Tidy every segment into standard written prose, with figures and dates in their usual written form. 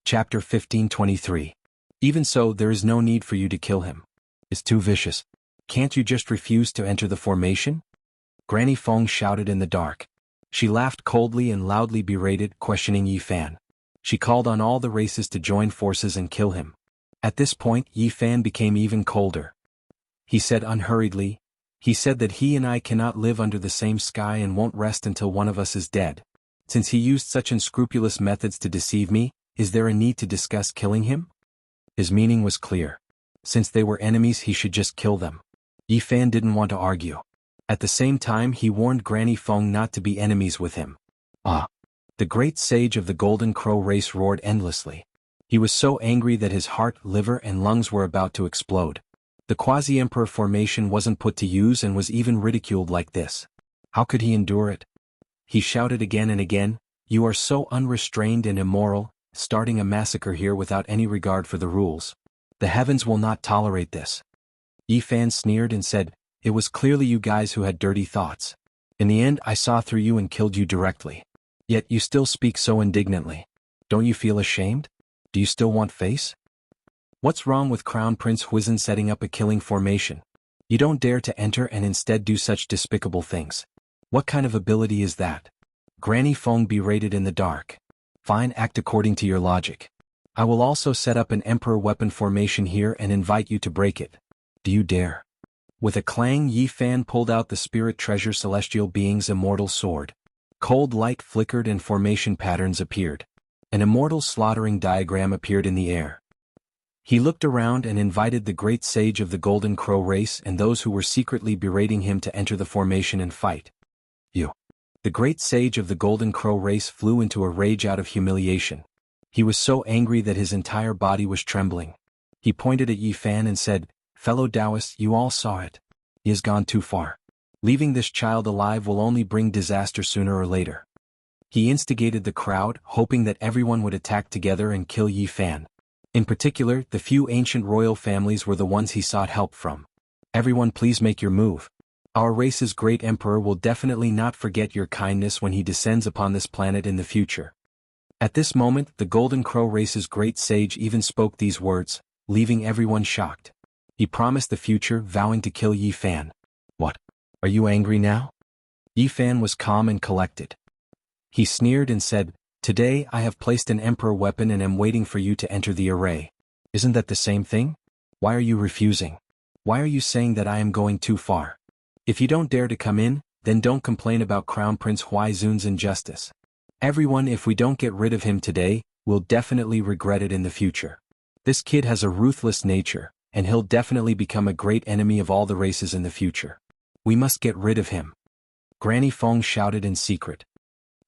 Chapter 1523. Even so, there is no need for you to kill him. It's too vicious. Can't you just refuse to enter the formation? Granny Feng shouted in the dark. She laughed coldly and loudly berated, questioning Yi Fan. She called on all the races to join forces and kill him. At this point, Yi Fan became even colder. He said unhurriedly, "He said that he and I cannot live under the same sky and won't rest until one of us is dead. Since he used such unscrupulous methods to deceive me, is there a need to discuss killing him?" His meaning was clear. Since they were enemies, he should just kill them. Yi Fan didn't want to argue. At the same time, he warned Granny Feng not to be enemies with him. The great sage of the Golden Crow race roared endlessly. He was so angry that his heart, liver, and lungs were about to explode. The quasi-emperor formation wasn't put to use and was even ridiculed like this. How could he endure it? He shouted again and again, "You are so unrestrained and immoral, starting a massacre here without any regard for the rules. The heavens will not tolerate this." Yi Fan sneered and said, "It was clearly you guys who had dirty thoughts. In the end, I saw through you and killed you directly. Yet you still speak so indignantly. Don't you feel ashamed? Do you still want face? What's wrong with Crown Prince Huizhen setting up a killing formation? You don't dare to enter and instead do such despicable things. What kind of ability is that?" Granny Feng berated in the dark. "Fine, act according to your logic. I will also set up an emperor weapon formation here and invite you to break it. Do you dare?" With a clang, Yi Fan pulled out the spirit treasure celestial being's immortal sword. Cold light flickered and formation patterns appeared. An immortal slaughtering diagram appeared in the air. He looked around and invited the great sage of the Golden Crow race and those who were secretly berating him to enter the formation and fight. "You." The great sage of the Golden Crow race flew into a rage out of humiliation. He was so angry that his entire body was trembling. He pointed at Yi Fan and said, "Fellow Taoists, you all saw it. He has gone too far. Leaving this child alive will only bring disaster sooner or later." He instigated the crowd, hoping that everyone would attack together and kill Yi Fan. In particular, the few ancient royal families were the ones he sought help from. "Everyone, please make your move. Our race's great emperor will definitely not forget your kindness when he descends upon this planet in the future." At this moment, the Golden Crow race's great sage even spoke these words, leaving everyone shocked. He promised the future, vowing to kill Yi Fan. "What? Are you angry now?" Yi Fan was calm and collected. He sneered and said, "Today I have placed an emperor weapon and am waiting for you to enter the array. Isn't that the same thing? Why are you refusing? Why are you saying that I am going too far? If you don't dare to come in, then don't complain about Crown Prince Huizhen's injustice. Everyone, if we don't get rid of him today, will definitely regret it in the future. This kid has a ruthless nature, and he'll definitely become a great enemy of all the races in the future. We must get rid of him." Granny Feng shouted in secret.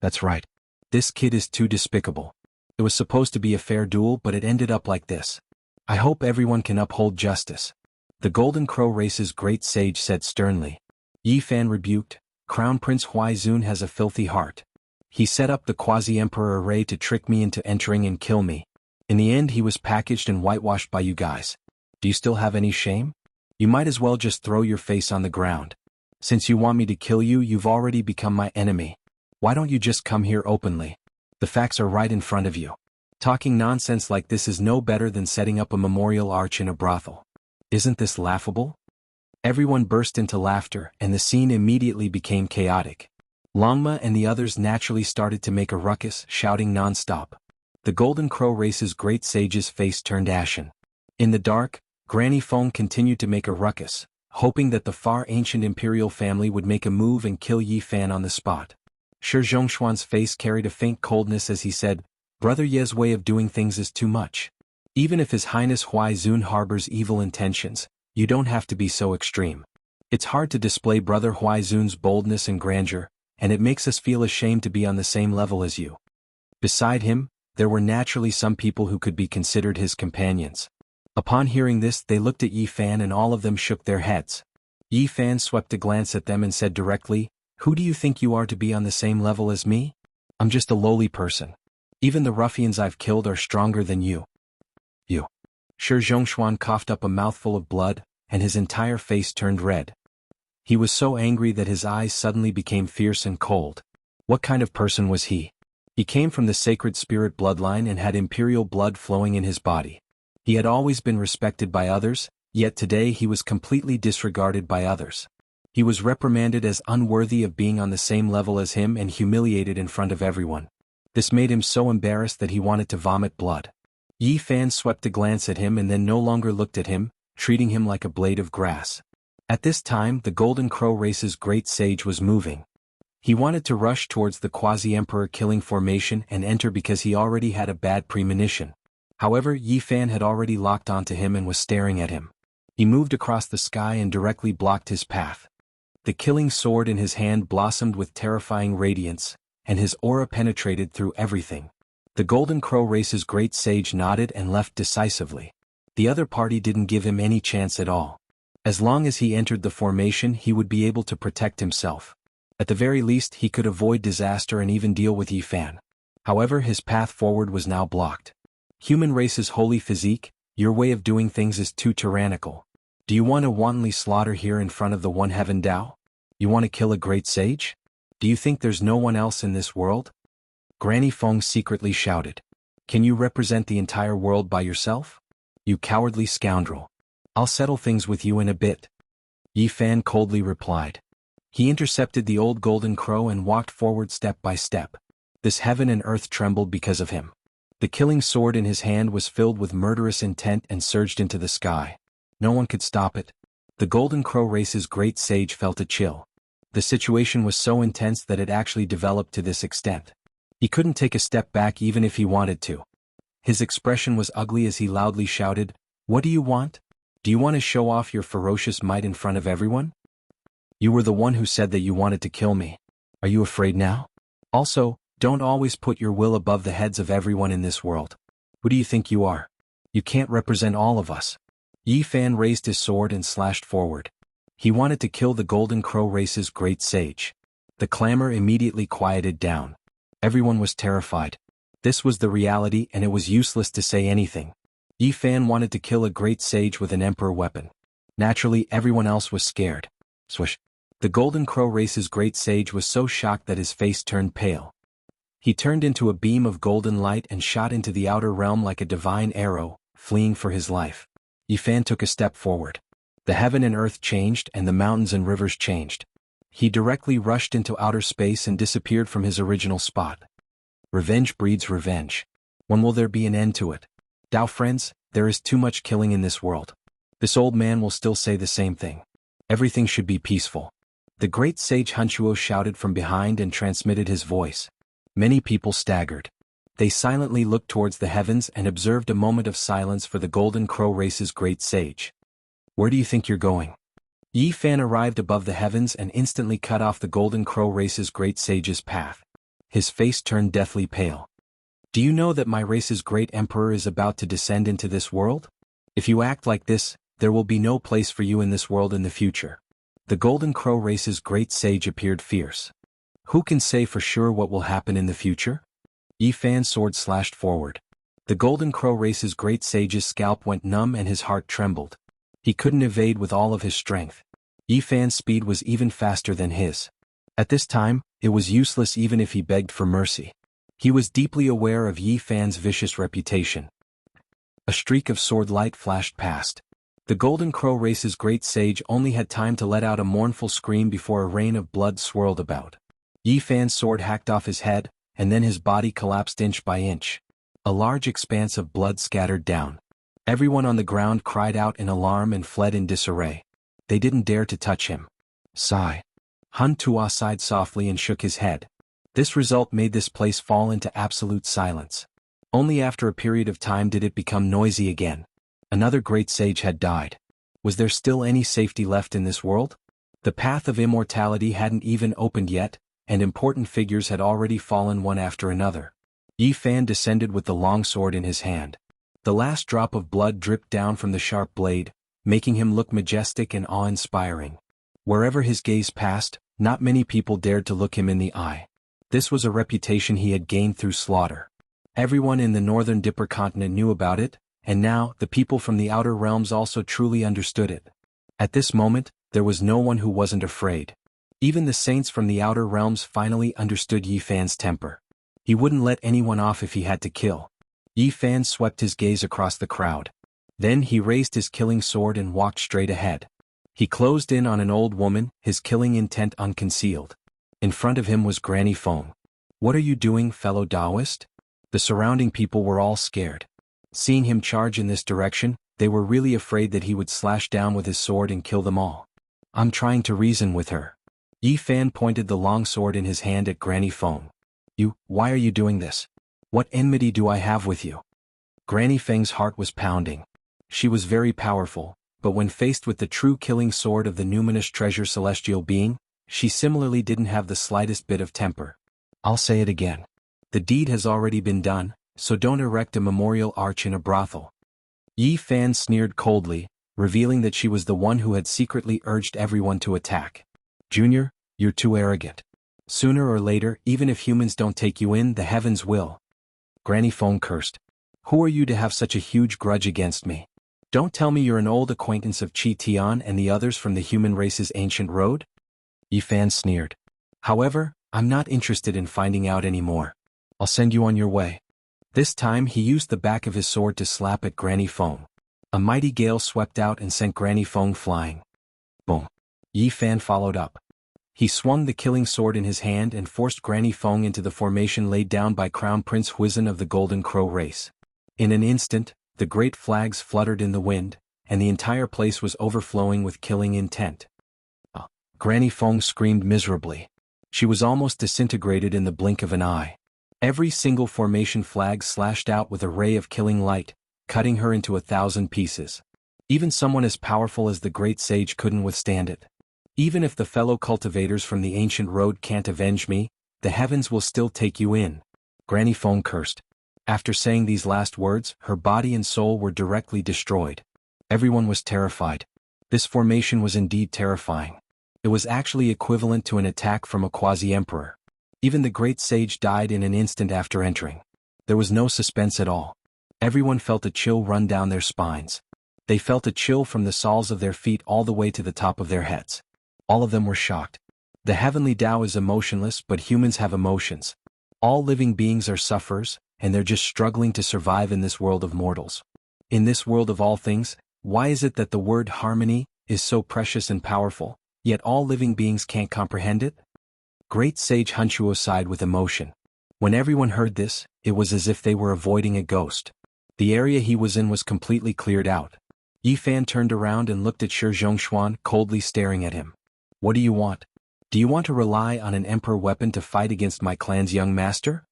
"That's right. This kid is too despicable. It was supposed to be a fair duel, but it ended up like this. I hope everyone can uphold justice." The Golden Crow race's great sage said sternly. Yi Fan rebuked, "Crown Prince Huizhen has a filthy heart. He set up the quasi-emperor array to trick me into entering and kill me. In the end, he was packaged and whitewashed by you guys. Do you still have any shame? You might as well just throw your face on the ground. Since you want me to kill you, you've already become my enemy. Why don't you just come here openly? The facts are right in front of you. Talking nonsense like this is no better than setting up a memorial arch in a brothel. Isn't this laughable?" Everyone burst into laughter, and the scene immediately became chaotic. Longma and the others naturally started to make a ruckus, shouting non-stop. The Golden Crow race's great sage's face turned ashen. In the dark, Granny Feng continued to make a ruckus, hoping that the far ancient imperial family would make a move and kill Yi Fan on the spot. Shi Zhongshuan's face carried a faint coldness as he said, "Brother Ye's way of doing things is too much. Even if His Highness Huizhen harbors evil intentions, you don't have to be so extreme. It's hard to display Brother Huizhen's boldness and grandeur, and it makes us feel ashamed to be on the same level as you." Beside him, there were naturally some people who could be considered his companions. Upon hearing this, they looked at Yi Fan and all of them shook their heads. Yi Fan swept a glance at them and said directly, "Who do you think you are to be on the same level as me? I'm just a lowly person. Even the ruffians I've killed are stronger than you." "You." Shi Zhongshuan coughed up a mouthful of blood, and his entire face turned red. He was so angry that his eyes suddenly became fierce and cold. What kind of person was he? He came from the sacred spirit bloodline and had imperial blood flowing in his body. He had always been respected by others, yet today he was completely disregarded by others. He was reprimanded as unworthy of being on the same level as him and humiliated in front of everyone. This made him so embarrassed that he wanted to vomit blood. Yi Fan swept a glance at him and then no longer looked at him, treating him like a blade of grass. At this time, the Golden Crow race's great sage was moving. He wanted to rush towards the quasi-emperor killing formation and enter because he already had a bad premonition. However, Yi Fan had already locked onto him and was staring at him. He moved across the sky and directly blocked his path. The killing sword in his hand blossomed with terrifying radiance, and his aura penetrated through everything. The Golden Crow race's great sage nodded and left decisively. The other party didn't give him any chance at all. As long as he entered the formation, he would be able to protect himself. At the very least, he could avoid disaster and even deal with Yi Fan. However, his path forward was now blocked. Human race's holy physique, your way of doing things is too tyrannical. Do you want to wantonly slaughter here in front of the One Heaven Tao? You want to kill a great sage? Do you think there's no one else in this world? Granny Feng secretly shouted. Can you represent the entire world by yourself? You cowardly scoundrel. I'll settle things with you in a bit. Yi Fan coldly replied. He intercepted the old Golden Crow and walked forward step by step. This heaven and earth trembled because of him. The killing sword in his hand was filled with murderous intent and surged into the sky. No one could stop it. The Golden Crow race's great sage felt a chill. The situation was so intense that it actually developed to this extent. He couldn't take a step back even if he wanted to. His expression was ugly as he loudly shouted, "What do you want? Do you want to show off your ferocious might in front of everyone? You were the one who said that you wanted to kill me. Are you afraid now? Also, don't always put your will above the heads of everyone in this world. Who do you think you are? You can't represent all of us." Yi Fan raised his sword and slashed forward. He wanted to kill the Golden Crow race's great sage. The clamor immediately quieted down. Everyone was terrified. This was the reality and it was useless to say anything. Yi Fan wanted to kill a great sage with an emperor weapon. Naturally, everyone else was scared. Swish. The Golden Crow race's great sage was so shocked that his face turned pale. He turned into a beam of golden light and shot into the outer realm like a divine arrow, fleeing for his life. Yi Fan took a step forward. The heaven and earth changed and the mountains and rivers changed. He directly rushed into outer space and disappeared from his original spot. Revenge breeds revenge. When will there be an end to it? Tao friends, there is too much killing in this world. This old man will still say the same thing. Everything should be peaceful. The great sage Hunchuo shouted from behind and transmitted his voice. Many people staggered. They silently looked towards the heavens and observed a moment of silence for the Golden Crow race's great sage. Where do you think you're going? Yi Fan arrived above the heavens and instantly cut off the Golden Crow race's great sage's path. His face turned deathly pale. Do you know that my race's great emperor is about to descend into this world? If you act like this, there will be no place for you in this world in the future. The Golden Crow race's great sage appeared fierce. Who can say for sure what will happen in the future? Yi Fan's sword slashed forward. The Golden Crow race's great sage's scalp went numb and his heart trembled. He couldn't evade with all of his strength. Yi Fan's speed was even faster than his. At this time, it was useless even if he begged for mercy. He was deeply aware of Yi Fan's vicious reputation. A streak of sword light flashed past. The Golden Crow race's great sage only had time to let out a mournful scream before a rain of blood swirled about. Yi Fan's sword hacked off his head, and then his body collapsed inch by inch. A large expanse of blood scattered down. Everyone on the ground cried out in alarm and fled in disarray. They didn't dare to touch him. Sigh. Hun Tua sighed softly and shook his head. This result made this place fall into absolute silence. Only after a period of time did it become noisy again. Another great sage had died. Was there still any safety left in this world? The path of immortality hadn't even opened yet, and important figures had already fallen one after another. Yi Fan descended with the long sword in his hand. The last drop of blood dripped down from the sharp blade, making him look majestic and awe-inspiring. Wherever his gaze passed, not many people dared to look him in the eye. This was a reputation he had gained through slaughter. Everyone in the northern Dipper continent knew about it, and now the people from the outer realms also truly understood it. At this moment, there was no one who wasn't afraid. Even the saints from the outer realms finally understood Yi Fan's temper. He wouldn't let anyone off if he had to kill. Yi Fan swept his gaze across the crowd. Then he raised his killing sword and walked straight ahead. He closed in on an old woman, his killing intent unconcealed. In front of him was Granny Feng. "What are you doing, fellow Taoist?" The surrounding people were all scared. Seeing him charge in this direction, they were really afraid that he would slash down with his sword and kill them all. "I'm trying to reason with her." Yi Fan pointed the long sword in his hand at Granny Feng. Why are you doing this? What enmity do I have with you?" Granny Feng's heart was pounding. She was very powerful, but when faced with the true killing sword of the numinous treasure celestial being, she similarly didn't have the slightest bit of temper. "I'll say it again. The deed has already been done, so don't erect a memorial arch in a brothel." Yi Fan sneered coldly, revealing that she was the one who had secretly urged everyone to attack. "Junior, you're too arrogant. Sooner or later, even if humans don't take you in, the heavens will." Granny Feng cursed. "Who are you to have such a huge grudge against me? Don't tell me you're an old acquaintance of Qi Tian and the others from the human race's ancient road?" Yi Fan sneered. "However, I'm not interested in finding out anymore. I'll send you on your way." This time he used the back of his sword to slap at Granny Feng. A mighty gale swept out and sent Granny Feng flying. Boom. Yi Fan followed up. He swung the killing sword in his hand and forced Granny Feng into the formation laid down by Crown Prince Huizhen of the Golden Crow race. In an instant, the great flags fluttered in the wind, and the entire place was overflowing with killing intent. Granny Feng screamed miserably. She was almost disintegrated in the blink of an eye. Every single formation flag slashed out with a ray of killing light, cutting her into 1,000 pieces. Even someone as powerful as the great sage couldn't withstand it. "Even if the fellow cultivators from the ancient road can't avenge me, the heavens will still take you in," Granny Feng cursed. After saying these last words, her body and soul were directly destroyed. Everyone was terrified. This formation was indeed terrifying. It was actually equivalent to an attack from a quasi-emperor. Even the great sage died in an instant after entering. There was no suspense at all. Everyone felt a chill run down their spines. They felt a chill from the soles of their feet all the way to the top of their heads. All of them were shocked. The heavenly Tao is emotionless, but humans have emotions. All living beings are sufferers, and they're just struggling to survive in this world of mortals. In this world of all things, why is it that the word harmony is so precious and powerful, yet all living beings can't comprehend it? Great Sage Hunchuo sighed with emotion. When everyone heard this, it was as if they were avoiding a ghost. The area he was in was completely cleared out. Yi Fan turned around and looked at Shi Zhongshuan, coldly staring at him. "What do you want? Do you want to rely on an emperor weapon to fight against my clan's young master?"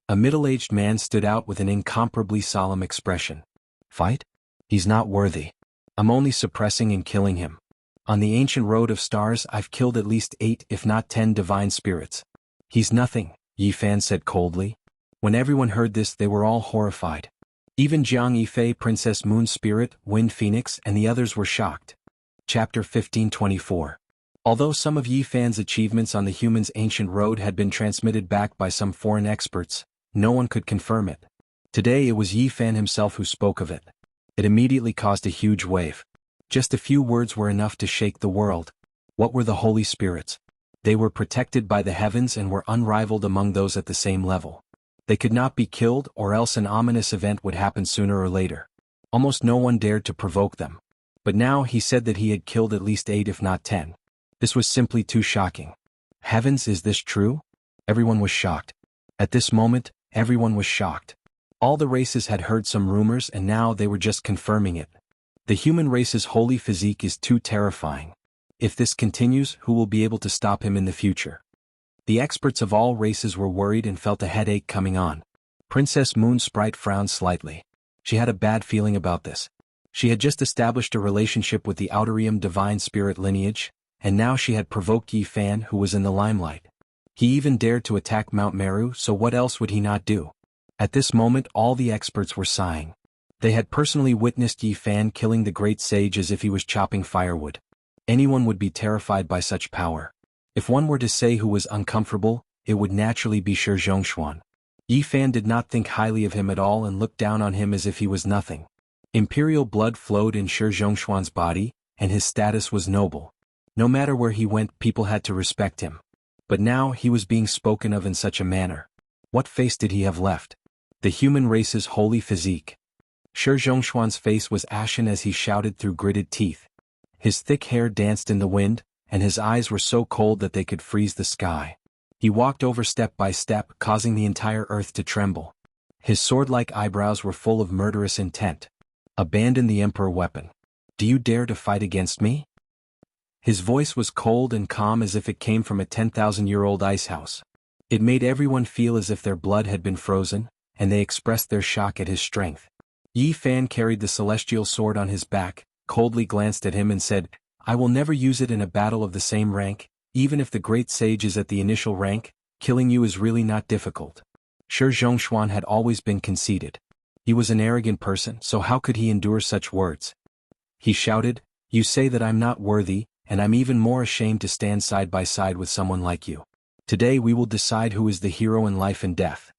A middle-aged man stood out with an incomparably solemn expression. "Fight? He's not worthy. I'm only suppressing and killing him. On the ancient road of stars I've killed at least 8 if not 10 divine spirits." "He's nothing," Yi Fan said coldly. When everyone heard this they were all horrified. Even Jiang Yifei, Princess Moon Spirit, Wind Phoenix and the others were shocked. Chapter 1524. Although some of Yi Fan's achievements on the human's ancient road had been transmitted back by some foreign experts, no one could confirm it. Today it was Yi Fan himself who spoke of it. It immediately caused a huge wave. Just a few words were enough to shake the world. What were the holy spirits? They were protected by the heavens and were unrivaled among those at the same level. They could not be killed or else an ominous event would happen sooner or later. Almost no one dared to provoke them. But now he said that he had killed at least 8 if not 10. This was simply too shocking. Heavens, is this true? Everyone was shocked. At this moment, everyone was shocked. All the races had heard some rumors and now they were just confirming it. The human race's holy physique is too terrifying. If this continues, who will be able to stop him in the future? The experts of all races were worried and felt a headache coming on. Princess Moon Sprite frowned slightly. She had a bad feeling about this. She had just established a relationship with the Outerium divine spirit lineage, and now she had provoked Yi Fan, who was in the limelight. He even dared to attack Mount Meru, so what else would he not do? At this moment all the experts were sighing. They had personally witnessed Yi Fan killing the great sage as if he was chopping firewood. Anyone would be terrified by such power. If one were to say who was uncomfortable, it would naturally be Shi Zhongshuan. Yi Fan did not think highly of him at all and looked down on him as if he was nothing. Imperial blood flowed in Shi Zhongshuan's body, and his status was noble. No matter where he went, people had to respect him. But now he was being spoken of in such a manner. What face did he have left? The human race's holy physique. Shi Zhongshuan's face was ashen as he shouted through gritted teeth. His thick hair danced in the wind, and his eyes were so cold that they could freeze the sky. He walked over step by step, causing the entire earth to tremble. His sword-like eyebrows were full of murderous intent. Abandon the Emperor weapon. Do you dare to fight against me? His voice was cold and calm as if it came from a 10,000-year-old icehouse. It made everyone feel as if their blood had been frozen, and they expressed their shock at his strength. Yi Fan carried the celestial sword on his back, coldly glanced at him and said, I will never use it in a battle of the same rank, even if the great sage is at the initial rank, killing you is really not difficult. Shi Zhongshuan had always been conceited. He was an arrogant person, so how could he endure such words? He shouted, You say that I'm not worthy, and I'm even more ashamed to stand side by side with someone like you. Today we will decide who is the hero in life and death.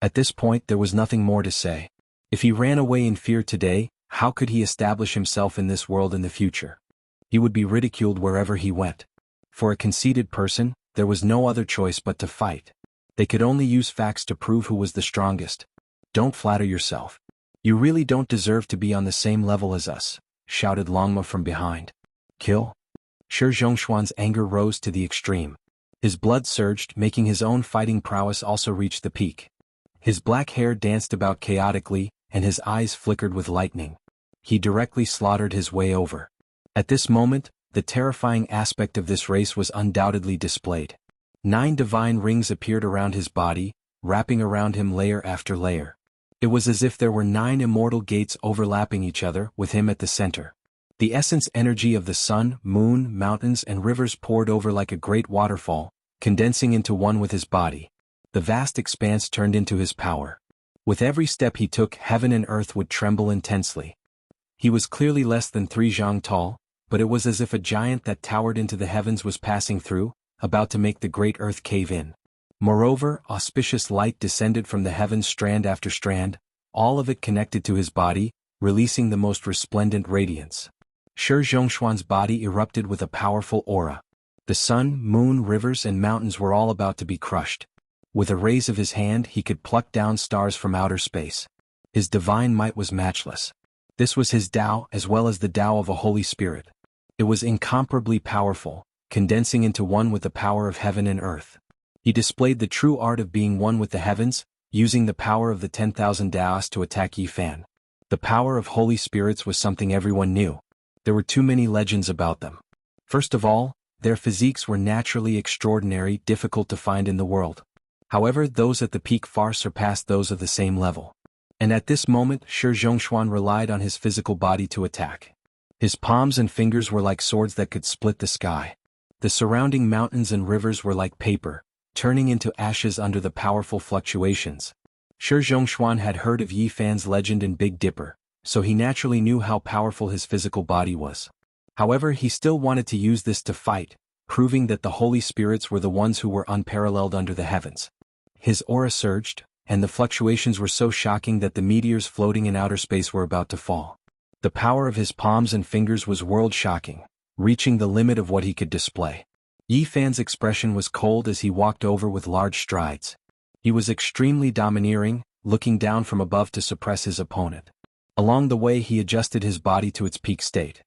At this point there was nothing more to say. If he ran away in fear today, how could he establish himself in this world in the future? He would be ridiculed wherever he went. For a conceited person, there was no other choice but to fight. They could only use facts to prove who was the strongest. Don't flatter yourself. You really don't deserve to be on the same level as us, shouted Longma from behind. Kill? Shi Zhongshuan's anger rose to the extreme. His blood surged, making his own fighting prowess also reach the peak. His black hair danced about chaotically, and his eyes flickered with lightning. He directly slaughtered his way over. At this moment, the terrifying aspect of this race was undoubtedly displayed. 9 divine rings appeared around his body, wrapping around him layer after layer. It was as if there were 9 immortal gates overlapping each other, with him at the center. The essence energy of the sun, moon, mountains and rivers poured over like a great waterfall, condensing into one with his body. The vast expanse turned into his power. With every step he took, heaven and earth would tremble intensely. He was clearly less than 3 zhang tall, but it was as if a giant that towered into the heavens was passing through, about to make the great earth cave in. Moreover, auspicious light descended from the heavens strand after strand, all of it connected to his body, releasing the most resplendent radiance. Shi Zhongshuan's body erupted with a powerful aura. The sun, moon, rivers and mountains were all about to be crushed. With a raise of his hand he could pluck down stars from outer space. His divine might was matchless. This was his Tao as well as the Tao of a Holy Spirit. It was incomparably powerful, condensing into one with the power of heaven and earth. He displayed the true art of being one with the heavens, using the power of the 10,000 Daos to attack Yi Fan. The power of Holy Spirits was something everyone knew. There were too many legends about them. First of all, their physiques were naturally extraordinary, difficult to find in the world. However, those at the peak far surpassed those of the same level. And at this moment, Shi Zhongshuan relied on his physical body to attack. His palms and fingers were like swords that could split the sky. The surrounding mountains and rivers were like paper, turning into ashes under the powerful fluctuations. Shi Zhongshuan had heard of Yi Fan's legend in Big Dipper, so he naturally knew how powerful his physical body was. However, he still wanted to use this to fight, proving that the Holy Spirits were the ones who were unparalleled under the heavens. His aura surged, and the fluctuations were so shocking that the meteors floating in outer space were about to fall. The power of his palms and fingers was world-shocking, reaching the limit of what he could display. Yi Fan's expression was cold as he walked over with large strides. He was extremely domineering, looking down from above to suppress his opponent. Along the way he adjusted his body to its peak state.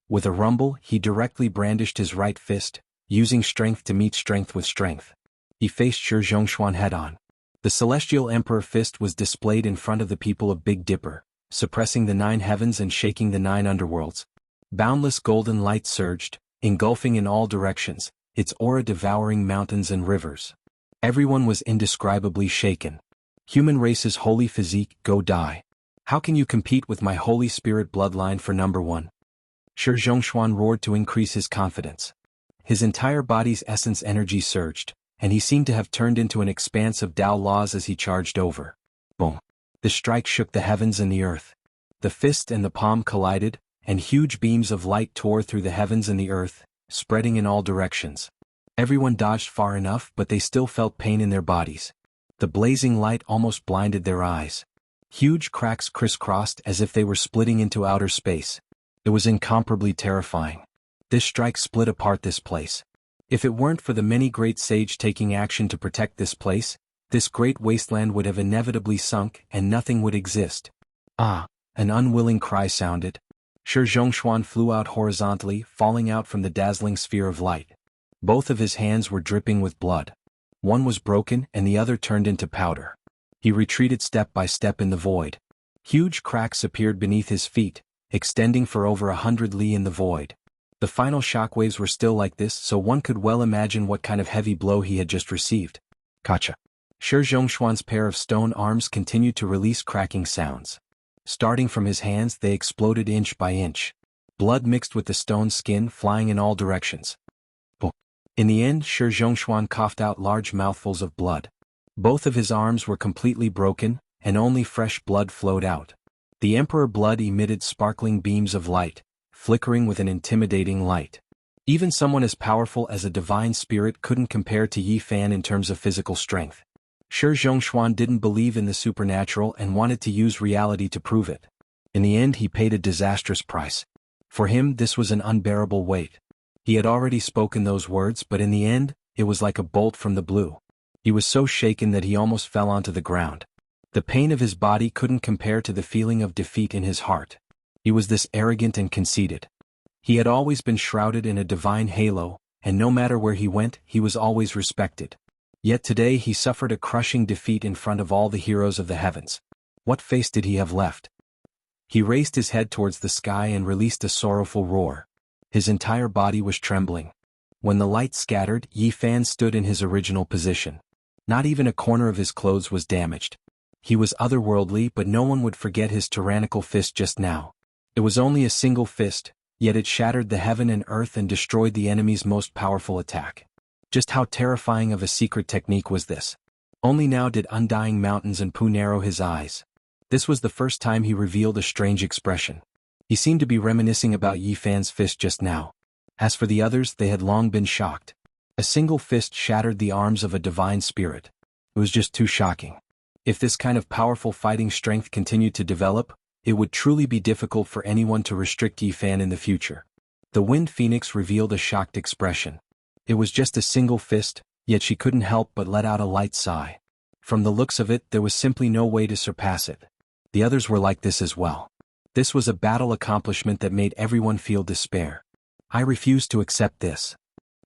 With a rumble, he directly brandished his right fist, using strength to meet strength with strength. He faced Shi Zhongshuan head-on. The Celestial Emperor fist was displayed in front of the people of Big Dipper, suppressing the 9 heavens and shaking the 9 underworlds. Boundless golden light surged, engulfing in all directions, its aura devouring mountains and rivers. Everyone was indescribably shaken. Human race's holy physique, go die. How can you compete with my Holy Spirit bloodline for number 1? Shi Zhongshuan roared to increase his confidence. His entire body's essence energy surged, and he seemed to have turned into an expanse of Tao laws as he charged over. Boom! The strike shook the heavens and the earth. The fist and the palm collided, and huge beams of light tore through the heavens and the earth, spreading in all directions. Everyone dodged far enough, but they still felt pain in their bodies. The blazing light almost blinded their eyes. Huge cracks crisscrossed as if they were splitting into outer space. It was incomparably terrifying. This strike split apart this place. If it weren't for the many great sages taking action to protect this place, This great wasteland would have inevitably sunk and nothing would exist. Ah! An unwilling cry sounded. Shi Zhongshuan flew out horizontally, falling out from the dazzling sphere of light. Both of his hands were dripping with blood. One was broken and the other turned into powder. He retreated step by step in the void. Huge cracks appeared beneath his feet, extending for over 100 li in the void. The final shockwaves were still like this, so one could well imagine what kind of heavy blow he had just received. Kacha. Shi Zhongshuan's pair of stone arms continued to release cracking sounds. Starting from his hands, they exploded inch by inch. Blood mixed with the stone skin, flying in all directions. In the end, Shi Zhongshuan coughed out large mouthfuls of blood. Both of his arms were completely broken, and only fresh blood flowed out. The Emperor blood emitted sparkling beams of light, flickering with an intimidating light. Even someone as powerful as a divine spirit couldn't compare to Yi Fan in terms of physical strength. Shi Zhongshuan didn't believe in the supernatural and wanted to use reality to prove it. In the end, he paid a disastrous price. For him, this was an unbearable weight. He had already spoken those words, but in the end, it was like a bolt from the blue. He was so shaken that he almost fell onto the ground. The pain of his body couldn't compare to the feeling of defeat in his heart. He was this arrogant and conceited. He had always been shrouded in a divine halo, and no matter where he went, he was always respected. Yet today he suffered a crushing defeat in front of all the heroes of the heavens. What face did he have left? He raised his head towards the sky and released a sorrowful roar. His entire body was trembling. When the light scattered, Yi Fan stood in his original position. Not even a corner of his clothes was damaged. He was otherworldly, but no one would forget his tyrannical fist just now. It was only a single fist, yet it shattered the heaven and earth and destroyed the enemy's most powerful attack. Just how terrifying of a secret technique was this? Only now did undying mountains and Pu narrow his eyes. This was the first time he revealed a strange expression. He seemed to be reminiscing about Yi Fan's fist just now. As for the others, they had long been shocked. A single fist shattered the arms of a divine spirit. It was just too shocking. If this kind of powerful fighting strength continued to develop, it would truly be difficult for anyone to restrict Yi Fan in the future. The Wind Phoenix revealed a shocked expression. It was just a single fist, yet she couldn't help but let out a light sigh. From the looks of it, there was simply no way to surpass it. The others were like this as well. This was a battle accomplishment that made everyone feel despair. I refuse to accept this.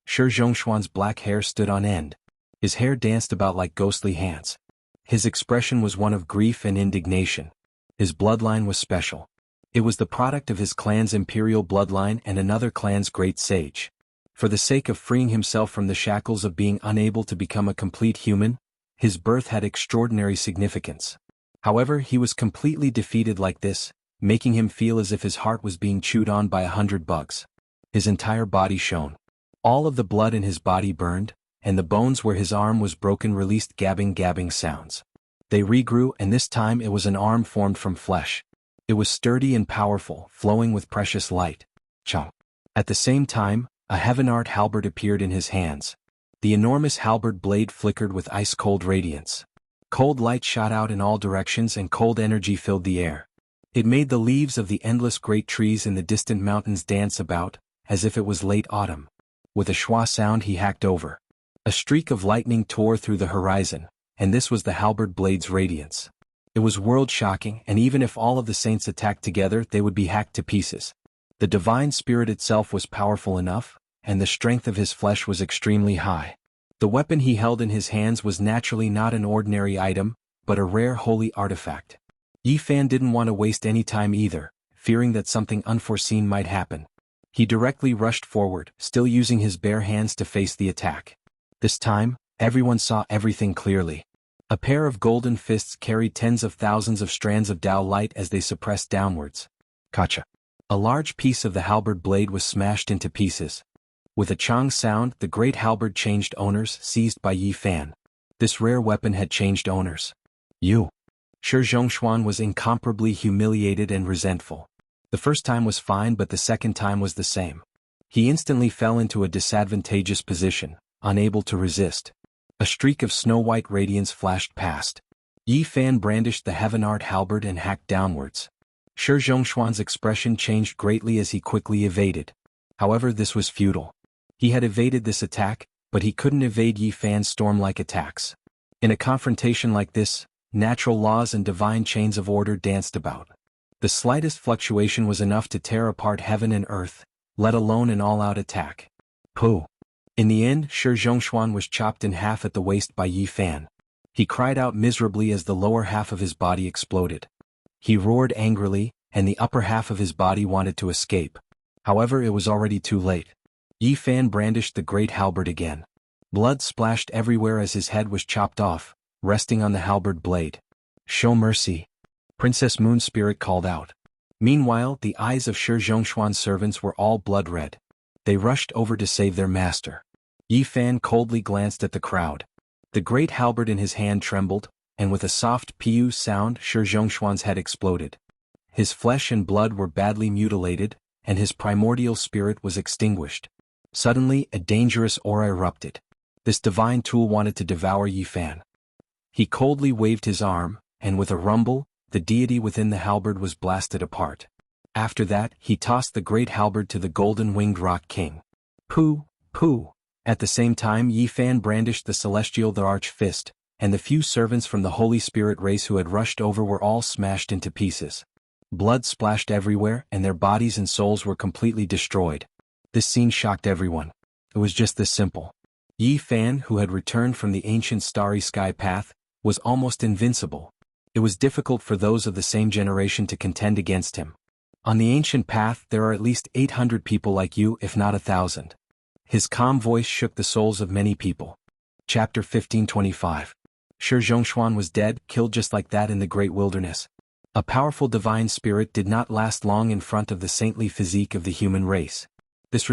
Shi Zhongshuan's black hair stood on end. His hair danced about like ghostly hands. His expression was one of grief and indignation. His bloodline was special. It was the product of his clan's imperial bloodline and another clan's great sage. For the sake of freeing himself from the shackles of being unable to become a complete human, his birth had extraordinary significance. However, he was completely defeated like this, making him feel as if his heart was being chewed on by 100 bugs. His entire body shone. All of the blood in his body burned, and the bones where his arm was broken released gabbing sounds. They regrew, and this time it was an arm formed from flesh. It was sturdy and powerful, flowing with precious light. Chomp. At the same time, a heaven-art halberd appeared in his hands. The enormous halberd blade flickered with ice-cold radiance. Cold light shot out in all directions and cold energy filled the air. It made the leaves of the endless great trees in the distant mountains dance about, as if it was late autumn. With a schwa sound he hacked over. A streak of lightning tore through the horizon, and this was the halberd blade's radiance. It was world-shocking, and even if all of the saints attacked together, they would be hacked to pieces. The divine spirit itself was powerful enough, and the strength of his flesh was extremely high. The weapon he held in his hands was naturally not an ordinary item, but a rare holy artifact. Yi Fan didn't want to waste any time either, fearing that something unforeseen might happen. He directly rushed forward, still using his bare hands to face the attack. This time, everyone saw everything clearly. A pair of golden fists carried tens of thousands of strands of Tao light as they suppressed downwards. Kacha. A large piece of the halberd blade was smashed into pieces. With a chong sound, the great halberd changed owners, seized by Yi Fan. This rare weapon had changed owners. You. Shi Zhongshuan was incomparably humiliated and resentful. The first time was fine, but the second time was the same. He instantly fell into a disadvantageous position, unable to resist. A streak of snow-white radiance flashed past. Yi Fan brandished the heaven-art halberd and hacked downwards. Shi Zhongshuan's expression changed greatly as he quickly evaded. However, this was futile. He had evaded this attack, but he couldn't evade Yi Fan's storm-like attacks. In a confrontation like this, natural laws and divine chains of order danced about. The slightest fluctuation was enough to tear apart heaven and earth, let alone an all-out attack. Pooh! In the end, Shi Zhongshuan was chopped in half at the waist by Yi Fan. He cried out miserably as the lower half of his body exploded. He roared angrily, and the upper half of his body wanted to escape. However, it was already too late. Yi Fan brandished the great halberd again. Blood splashed everywhere as his head was chopped off, resting on the halberd blade. "Show mercy!" Princess Moon Spirit called out. Meanwhile, the eyes of Shi Zhongshuan's servants were all blood-red. They rushed over to save their master. Yi Fan coldly glanced at the crowd. The great halberd in his hand trembled, and with a soft "piu" sound, Shi Zhongshuan's head exploded. His flesh and blood were badly mutilated, and his primordial spirit was extinguished. Suddenly, a dangerous aura erupted. This divine tool wanted to devour Yi Fan. He coldly waved his arm, and with a rumble, the deity within the halberd was blasted apart. After that, he tossed the great halberd to the golden-winged Rock King. Pooh, pooh! At the same time, Yi Fan brandished the celestial the Arch Fist, and the few servants from the Holy Spirit race who had rushed over were all smashed into pieces. Blood splashed everywhere, and their bodies and souls were completely destroyed. This scene shocked everyone. It was just this simple. Yi Fan, who had returned from the ancient starry sky path, was almost invincible. It was difficult for those of the same generation to contend against him. On the ancient path there are at least 800 people like you, if not 1,000. His calm voice shook the souls of many people. Chapter 1525. Shi Zhongshuan was dead, killed just like that in the great wilderness. A powerful divine spirit did not last long in front of the saintly physique of the human race. This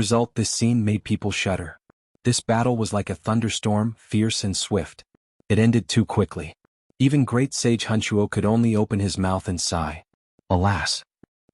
scene made people shudder. This battle was like a thunderstorm, fierce and swift. It ended too quickly. Even great sage Hunchuo could only open his mouth and sigh. Alas!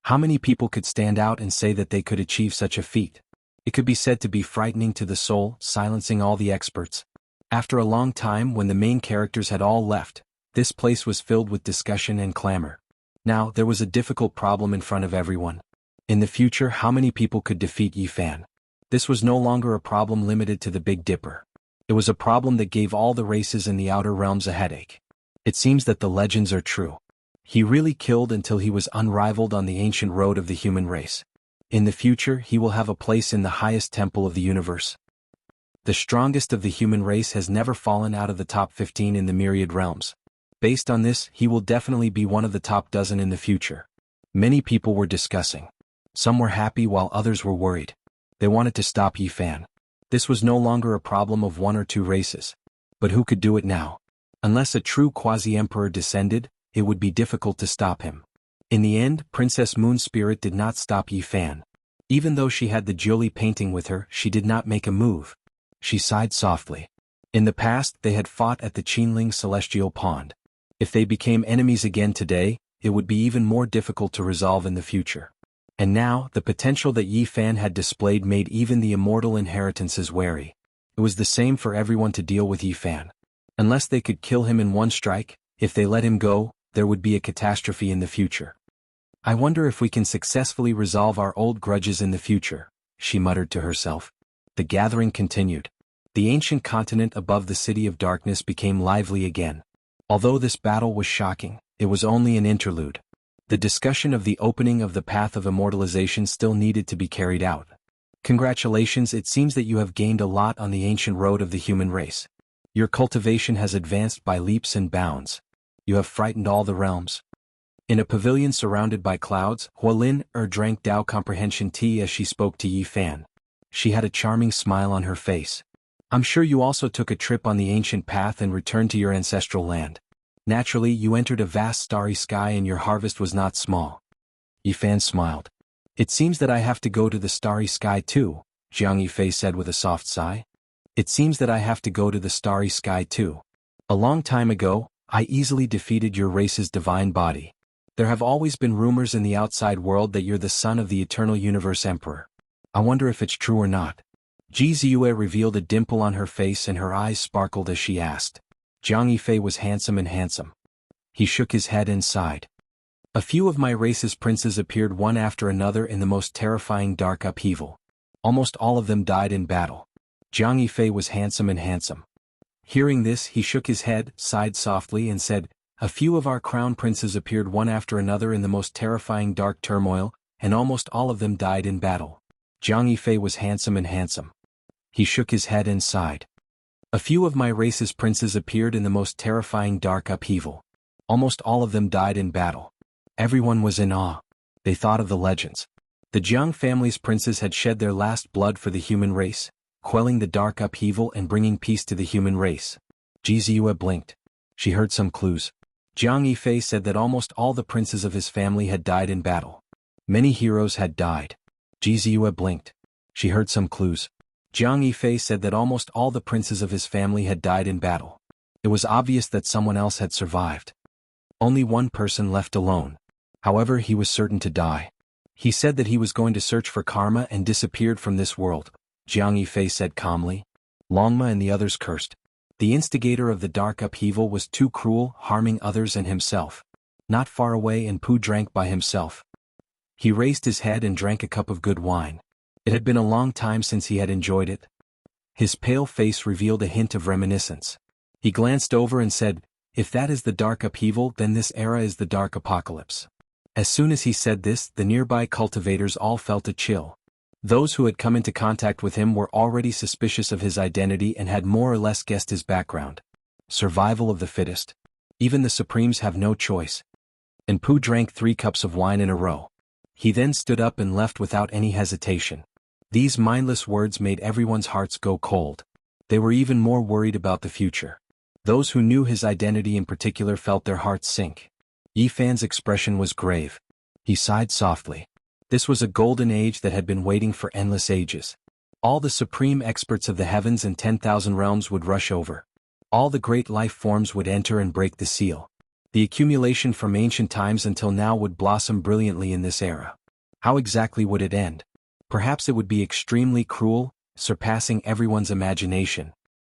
How many people could stand out and say that they could achieve such a feat? It could be said to be frightening to the soul, silencing all the experts. After a long time, when the main characters had all left, this place was filled with discussion and clamor. Now, there was a difficult problem in front of everyone. In the future, how many people could defeat Yi Fan? This was no longer a problem limited to the Big Dipper. It was a problem that gave all the races in the outer realms a headache. It seems that the legends are true. He really killed until he was unrivaled on the ancient road of the human race. In the future, he will have a place in the highest temple of the universe. The strongest of the human race has never fallen out of the top 15 in the myriad realms. Based on this, he will definitely be one of the top dozen in the future. Many people were discussing. Some were happy while others were worried. They wanted to stop Yi Fan. This was no longer a problem of one or two races. But who could do it now? Unless a true quasi-emperor descended, it would be difficult to stop him. In the end, Princess Moon Spirit did not stop Yi Fan. Even though she had the Jiuli painting with her, she did not make a move. She sighed softly. In the past, they had fought at the Qinling Celestial Pond. If they became enemies again today, it would be even more difficult to resolve in the future. And now, the potential that Yi Fan had displayed made even the immortal inheritances wary. It was the same for everyone to deal with Yi Fan. Unless they could kill him in one strike, if they let him go, there would be a catastrophe in the future. I wonder if we can successfully resolve our old grudges in the future, she muttered to herself. The gathering continued. The ancient continent above the City of Darkness became lively again. Although this battle was shocking, it was only an interlude. The discussion of the opening of the path of immortalization still needed to be carried out. Congratulations, it seems that you have gained a lot on the ancient road of the human race. Your cultivation has advanced by leaps and bounds. You have frightened all the realms. In a pavilion surrounded by clouds, Hualin drank Dao comprehension tea as she spoke to Yi Fan. She had a charming smile on her face. I'm sure you also took a trip on the ancient path and returned to your ancestral land. Naturally, you entered a vast starry sky and your harvest was not small. Yi Fan smiled. It seems that I have to go to the starry sky too, Jiang Yifei said with a soft sigh. It seems that I have to go to the starry sky too. A long time ago, I easily defeated your race's divine body. There have always been rumors in the outside world that you're the son of the Eternal Universe Emperor. I wonder if it's true or not. Ji Ziyue revealed a dimple on her face and her eyes sparkled as she asked. Jiang Yifei was handsome and handsome. He shook his head and sighed. A few of my race's princes appeared one after another in the most terrifying dark upheaval. Almost all of them died in battle. Jiang Yifei was handsome and handsome. Hearing this, he shook his head, sighed softly and said, "A few of our crown princes appeared one after another in the most terrifying dark turmoil, and almost all of them died in battle. Jiang Yifei was handsome and handsome." He shook his head and sighed. "A few of my race's princes appeared in the most terrifying dark upheaval. Almost all of them died in battle." Everyone was in awe. They thought of the legends. The Jiang family's princes had shed their last blood for the human race, quelling the dark upheaval and bringing peace to the human race. Ji Ziyue blinked. She heard some clues. Jiang Yifei said that almost all the princes of his family had died in battle. Many heroes had died. Ji Ziyue blinked. She heard some clues. Jiang Yifei said that almost all the princes of his family had died in battle. It was obvious that someone else had survived. Only one person left alone. However, he was certain to die. He said that he was going to search for karma and disappeared from this world. Jiang Yifei said calmly. Longma and the others cursed. The instigator of the dark upheaval was too cruel, harming others and himself. Not far away, and Pu drank by himself. He raised his head and drank a cup of good wine. It had been a long time since he had enjoyed it. His pale face revealed a hint of reminiscence. He glanced over and said, "If that is the dark upheaval, then this era is the dark apocalypse." As soon as he said this, the nearby cultivators all felt a chill. Those who had come into contact with him were already suspicious of his identity and had more or less guessed his background. Survival of the fittest. Even the Supremes have no choice. And Pu drank 3 cups of wine in a row. He then stood up and left without any hesitation. These mindless words made everyone's hearts go cold. They were even more worried about the future. Those who knew his identity in particular felt their hearts sink. Yi Fan's expression was grave. He sighed softly. This was a golden age that had been waiting for endless ages. All the supreme experts of the heavens and 10,000 realms would rush over. All the great life forms would enter and break the seal. The accumulation from ancient times until now would blossom brilliantly in this era. How exactly would it end? Perhaps it would be extremely cruel, surpassing everyone's imagination.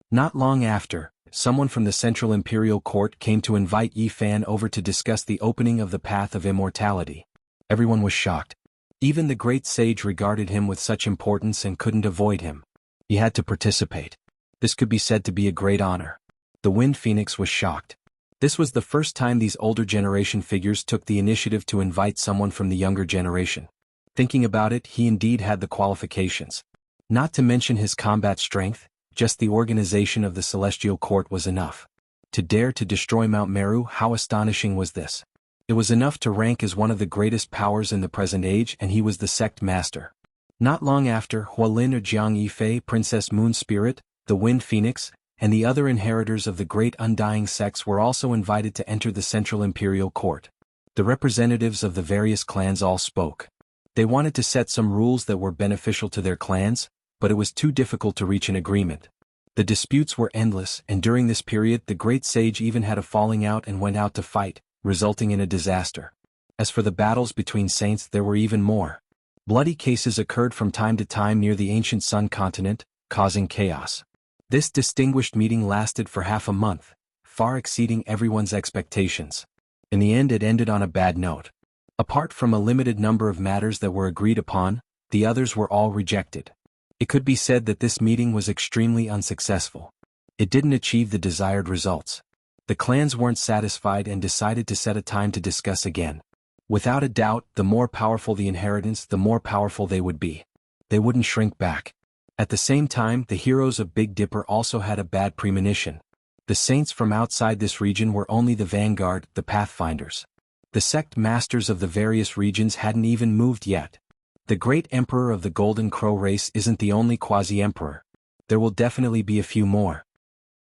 Not long after, someone from the Central Imperial Court came to invite Yi Fan over to discuss the opening of the path of immortality. Everyone was shocked. Even the great sage regarded him with such importance and couldn't avoid him. He had to participate. This could be said to be a great honor. The Wind Phoenix was shocked. This was the first time these older generation figures took the initiative to invite someone from the younger generation. Thinking about it, he indeed had the qualifications. Not to mention his combat strength, just the organization of the Celestial Court was enough. To dare to destroy Mount Meru, how astonishing was this? It was enough to rank as one of the greatest powers in the present age, and he was the sect master. Not long after, Hualin or Jiang Yifei, Princess Moon Spirit, the Wind Phoenix, and the other inheritors of the great undying sects were also invited to enter the Central Imperial Court. The representatives of the various clans all spoke. They wanted to set some rules that were beneficial to their clans, but it was too difficult to reach an agreement. The disputes were endless, and during this period the great sage even had a falling out and went out to fight, resulting in a disaster. As for the battles between saints, there were even more. Bloody cases occurred from time to time near the ancient Sun continent, causing chaos. This distinguished meeting lasted for half a month, far exceeding everyone's expectations. In the end, it ended on a bad note. Apart from a limited number of matters that were agreed upon, the others were all rejected. It could be said that this meeting was extremely unsuccessful. It didn't achieve the desired results. The clans weren't satisfied and decided to set a time to discuss again. Without a doubt, the more powerful the inheritance, the more powerful they would be. They wouldn't shrink back. At the same time, the heroes of Big Dipper also had a bad premonition. The saints from outside this region were only the vanguard, the pathfinders. The sect masters of the various regions hadn't even moved yet. The great emperor of the Golden Crow race isn't the only quasi-emperor. There will definitely be a few more.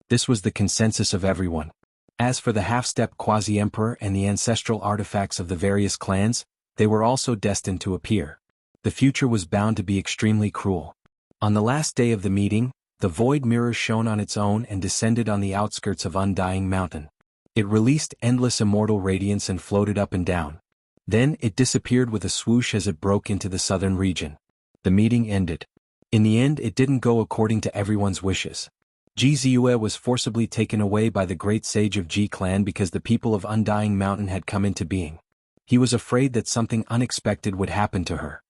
This was the consensus of everyone. As for the half-step quasi-emperor and the ancestral artifacts of the various clans, they were also destined to appear. The future was bound to be extremely cruel. On the last day of the meeting, the void mirror shone on its own and descended on the outskirts of Undying Mountain. It released endless immortal radiance and floated up and down. Then it disappeared with a swoosh as it broke into the southern region. The meeting ended. In the end, it didn't go according to everyone's wishes. Ji Ziyue was forcibly taken away by the great sage of Ji clan because the people of Undying Mountain had come into being. He was afraid that something unexpected would happen to her.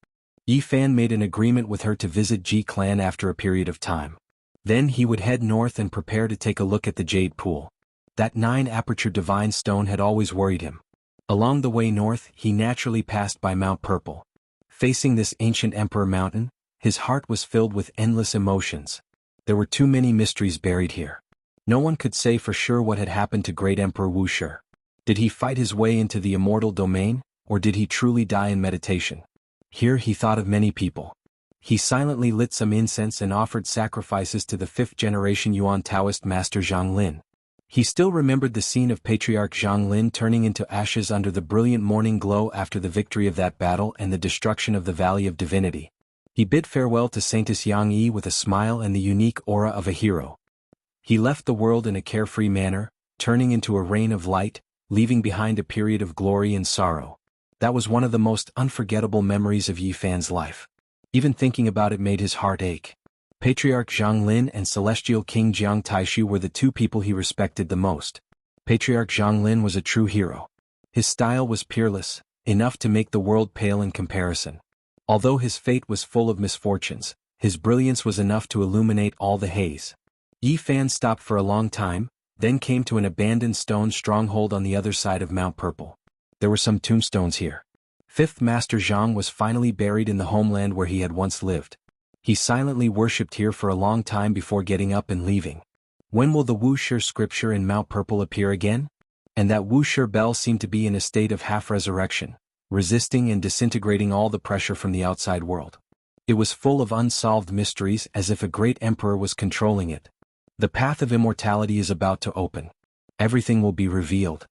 Yi Fan made an agreement with her to visit Ji clan after a period of time. Then he would head north and prepare to take a look at the jade pool. That 9-aperture divine stone had always worried him. Along the way north, he naturally passed by Mount Purple. Facing this ancient emperor mountain, his heart was filled with endless emotions. There were too many mysteries buried here. No one could say for sure what had happened to great Emperor Wuxia. Did he fight his way into the immortal domain, or did he truly die in meditation? Here he thought of many people. He silently lit some incense and offered sacrifices to the 5th-generation Yuan Taoist master Zhang Lin. He still remembered the scene of Patriarch Zhang Lin turning into ashes under the brilliant morning glow after the victory of that battle and the destruction of the Valley of Divinity. He bid farewell to Saintess Yang Yi with a smile and the unique aura of a hero. He left the world in a carefree manner, turning into a rain of light, leaving behind a period of glory and sorrow. That was one of the most unforgettable memories of Yi Fan's life. Even thinking about it made his heart ache. Patriarch Zhang Lin and Celestial King Jiang Taishu were the two people he respected the most. Patriarch Zhang Lin was a true hero. His style was peerless, enough to make the world pale in comparison. Although his fate was full of misfortunes, his brilliance was enough to illuminate all the haze. Yi Fan stopped for a long time, then came to an abandoned stone stronghold on the other side of Mount Purple. There were some tombstones here. 5th Master Zhang was finally buried in the homeland where he had once lived. He silently worshipped here for a long time before getting up and leaving. When will the Wuxia scripture in Mount Purple appear again? And that Wuxia bell seemed to be in a state of half-resurrection, resisting and disintegrating all the pressure from the outside world. It was full of unsolved mysteries as if a great emperor was controlling it. The path of immortality is about to open. Everything will be revealed.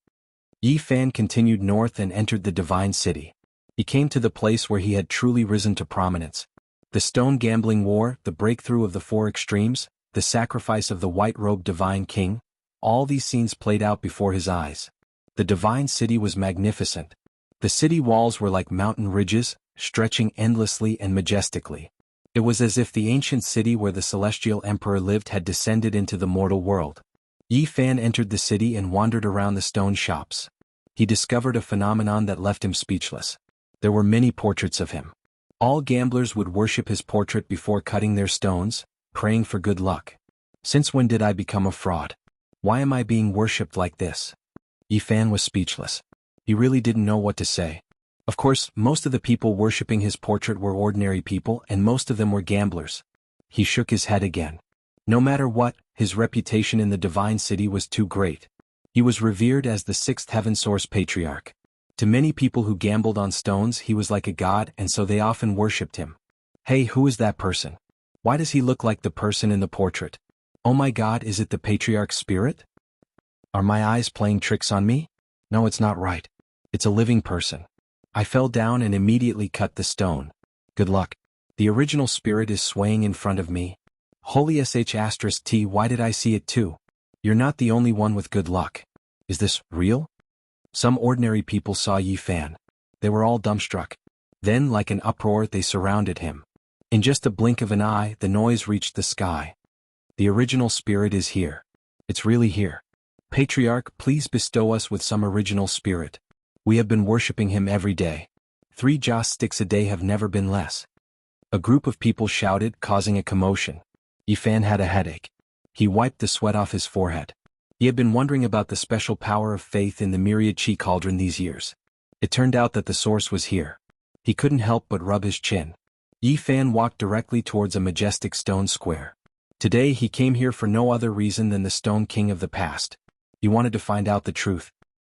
Yi Fan continued north and entered the divine city. He came to the place where he had truly risen to prominence. The stone gambling war, the breakthrough of the 4 extremes, the sacrifice of the white-robed divine king, all these scenes played out before his eyes. The divine city was magnificent. The city walls were like mountain ridges, stretching endlessly and majestically. It was as if the ancient city where the celestial emperor lived had descended into the mortal world. Yi Fan entered the city and wandered around the stone shops. He discovered a phenomenon that left him speechless. There were many portraits of him. All gamblers would worship his portrait before cutting their stones, praying for good luck. Since when did I become a fraud? Why am I being worshipped like this? Yi Fan was speechless. He really didn't know what to say. Of course, most of the people worshipping his portrait were ordinary people and most of them were gamblers. He shook his head again. No matter what, his reputation in the divine city was too great. He was revered as the 6th heaven source patriarch. To many people who gambled on stones he was like a god and so they often worshipped him. Hey, who is that person? Why does he look like the person in the portrait? Oh my god, is it the patriarch's spirit? Are my eyes playing tricks on me? No, it's not right. It's a living person. I fell down and immediately cut the stone. Good luck. The original spirit is swaying in front of me. Holy sh*t, why did I see it too? You're not the only one with good luck. Is this real? Some ordinary people saw Yi Fan. They were all dumbstruck. Then, like an uproar, they surrounded him. In just a blink of an eye, the noise reached the sky. The original spirit is here. It's really here. Patriarch, please bestow us with some original spirit. We have been worshipping him every day. 3 joss sticks a day have never been less. A group of people shouted, causing a commotion. Yi Fan had a headache. He wiped the sweat off his forehead. He had been wondering about the special power of faith in the myriad chi cauldron these years. It turned out that the source was here. He couldn't help but rub his chin. Yi Fan walked directly towards a majestic stone square. Today he came here for no other reason than the Stone King of the past. He wanted to find out the truth.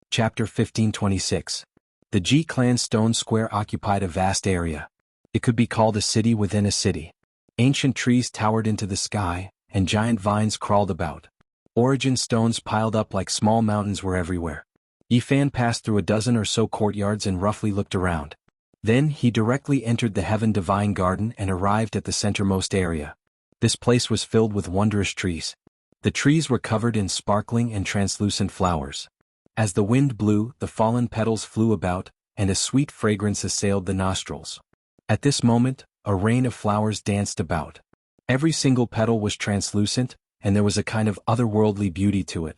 Chapter 1526. The Ji clan stone square occupied a vast area. It could be called a city within a city. Ancient trees towered into the sky, and giant vines crawled about. Origin stones piled up like small mountains were everywhere. Yi Fan passed through a dozen or so courtyards and roughly looked around. Then he directly entered the Heaven Divine Garden and arrived at the centermost area. This place was filled with wondrous trees. The trees were covered in sparkling and translucent flowers. As the wind blew, the fallen petals flew about, and a sweet fragrance assailed the nostrils. At this moment, a rain of flowers danced about. Every single petal was translucent, and there was a kind of otherworldly beauty to it.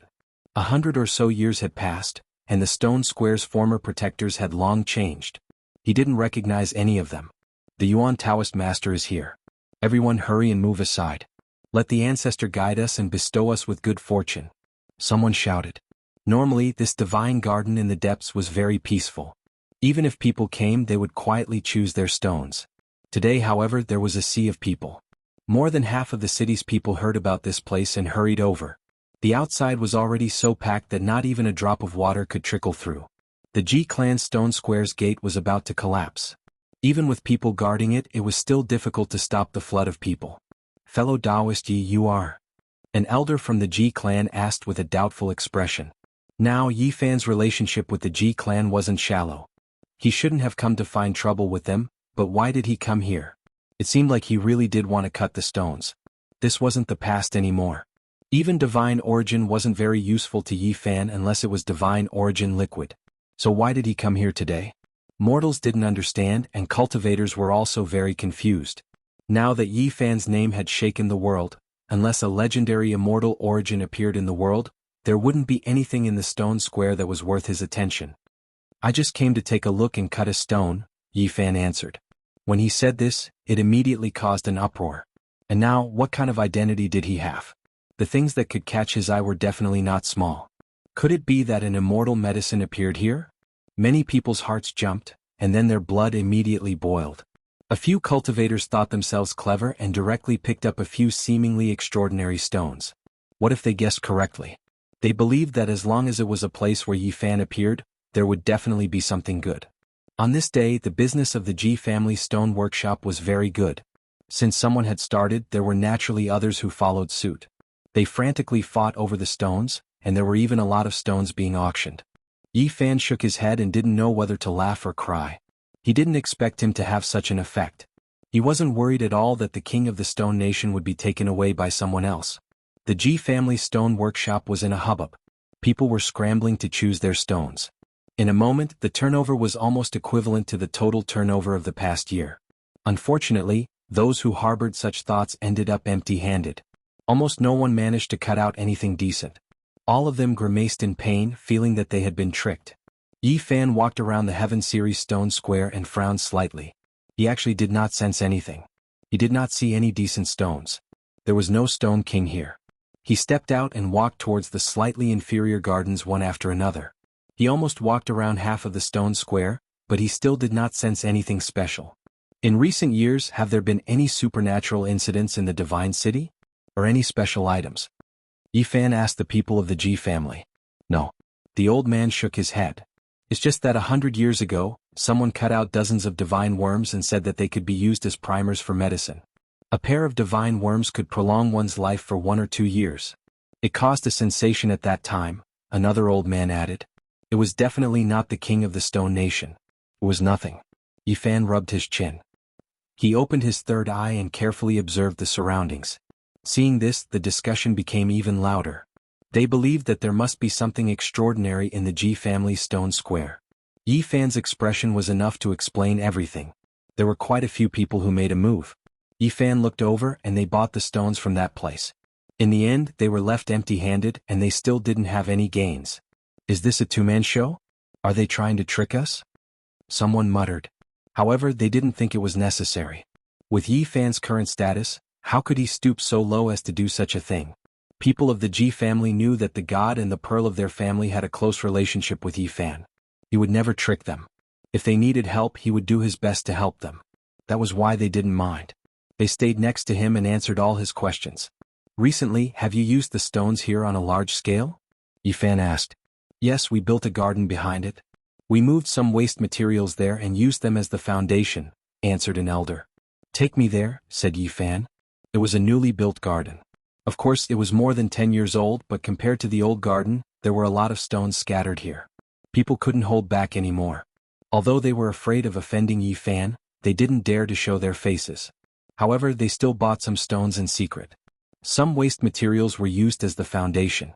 100 or so years had passed, and the stone square's former protectors had long changed. He didn't recognize any of them. The Yuan Taoist master is here. Everyone hurry and move aside. Let the ancestor guide us and bestow us with good fortune. Someone shouted. Normally, this divine garden in the depths was very peaceful. Even if people came, they would quietly choose their stones. Today, however, there was a sea of people. More than half of the city's people heard about this place and hurried over. The outside was already so packed that not even a drop of water could trickle through. The Ji Clan Stone Square's gate was about to collapse. Even with people guarding it, it was still difficult to stop the flood of people. Fellow Taoist Yi, you are? An elder from the Ji clan asked with a doubtful expression. Now Yi Fan's relationship with the Ji clan wasn't shallow. He shouldn't have come to find trouble with them, but why did he come here? It seemed like he really did want to cut the stones. This wasn't the past anymore. Even divine origin wasn't very useful to Yi Fan unless it was divine origin liquid. So why did he come here today? Mortals didn't understand, and cultivators were also very confused. Now that Yi Fan's name had shaken the world, unless a legendary immortal origin appeared in the world, there wouldn't be anything in the stone square that was worth his attention. I just came to take a look and cut a stone, Yi Fan answered. When he said this, it immediately caused an uproar. And now, what kind of identity did he have? The things that could catch his eye were definitely not small. Could it be that an immortal medicine appeared here? Many people's hearts jumped, and then their blood immediately boiled. A few cultivators thought themselves clever and directly picked up a few seemingly extraordinary stones. What if they guessed correctly? They believed that as long as it was a place where Yi Fan appeared, there would definitely be something good. On this day, the business of the Ji family stone workshop was very good. Since someone had started, there were naturally others who followed suit. They frantically fought over the stones, and there were even a lot of stones being auctioned. Yi Fan shook his head and didn't know whether to laugh or cry. He didn't expect him to have such an effect. He wasn't worried at all that the king of the stone nation would be taken away by someone else. The Ji family stone workshop was in a hubbub. People were scrambling to choose their stones. In a moment, the turnover was almost equivalent to the total turnover of the past year. Unfortunately, those who harbored such thoughts ended up empty-handed. Almost no one managed to cut out anything decent. All of them grimaced in pain, feeling that they had been tricked. Yi Fan walked around the Heaven Series stone square and frowned slightly. He actually did not sense anything. He did not see any decent stones. There was no stone king here. He stepped out and walked towards the slightly inferior gardens one after another. He almost walked around half of the stone square, but he still did not sense anything special. In recent years, have there been any supernatural incidents in the Divine City? Or any special items? Yi Fan asked the people of the Ji family. No. The old man shook his head. It's just that 100 years ago, someone cut out dozens of divine worms and said that they could be used as primers for medicine. A pair of divine worms could prolong one's life for 1 or 2 years. It caused a sensation at that time, another old man added. It was definitely not the king of the stone nation. It was nothing. Yi Fan rubbed his chin. He opened his third eye and carefully observed the surroundings. Seeing this, the discussion became even louder. They believed that there must be something extraordinary in the Ji family stone square. Yi Fan's expression was enough to explain everything. There were quite a few people who made a move. Yi Fan looked over and they bought the stones from that place. In the end, they were left empty-handed and they still didn't have any gains. Is this a two-man show? Are they trying to trick us? Someone muttered. However, they didn't think it was necessary. With Yi Fan's current status, how could he stoop so low as to do such a thing? People of the Ji family knew that the god and the pearl of their family had a close relationship with Yi Fan. He would never trick them. If they needed help, he would do his best to help them. That was why they didn't mind. They stayed next to him and answered all his questions. Recently, have you used the stones here on a large scale? Yi Fan asked. Yes, we built a garden behind it. We moved some waste materials there and used them as the foundation, answered an elder. Take me there, said Yi Fan. It was a newly built garden. Of course, it was more than 10 years old, but compared to the old garden, there were a lot of stones scattered here. People couldn't hold back anymore. Although they were afraid of offending Yi Fan, they didn't dare to show their faces. However, they still bought some stones in secret. Some waste materials were used as the foundation.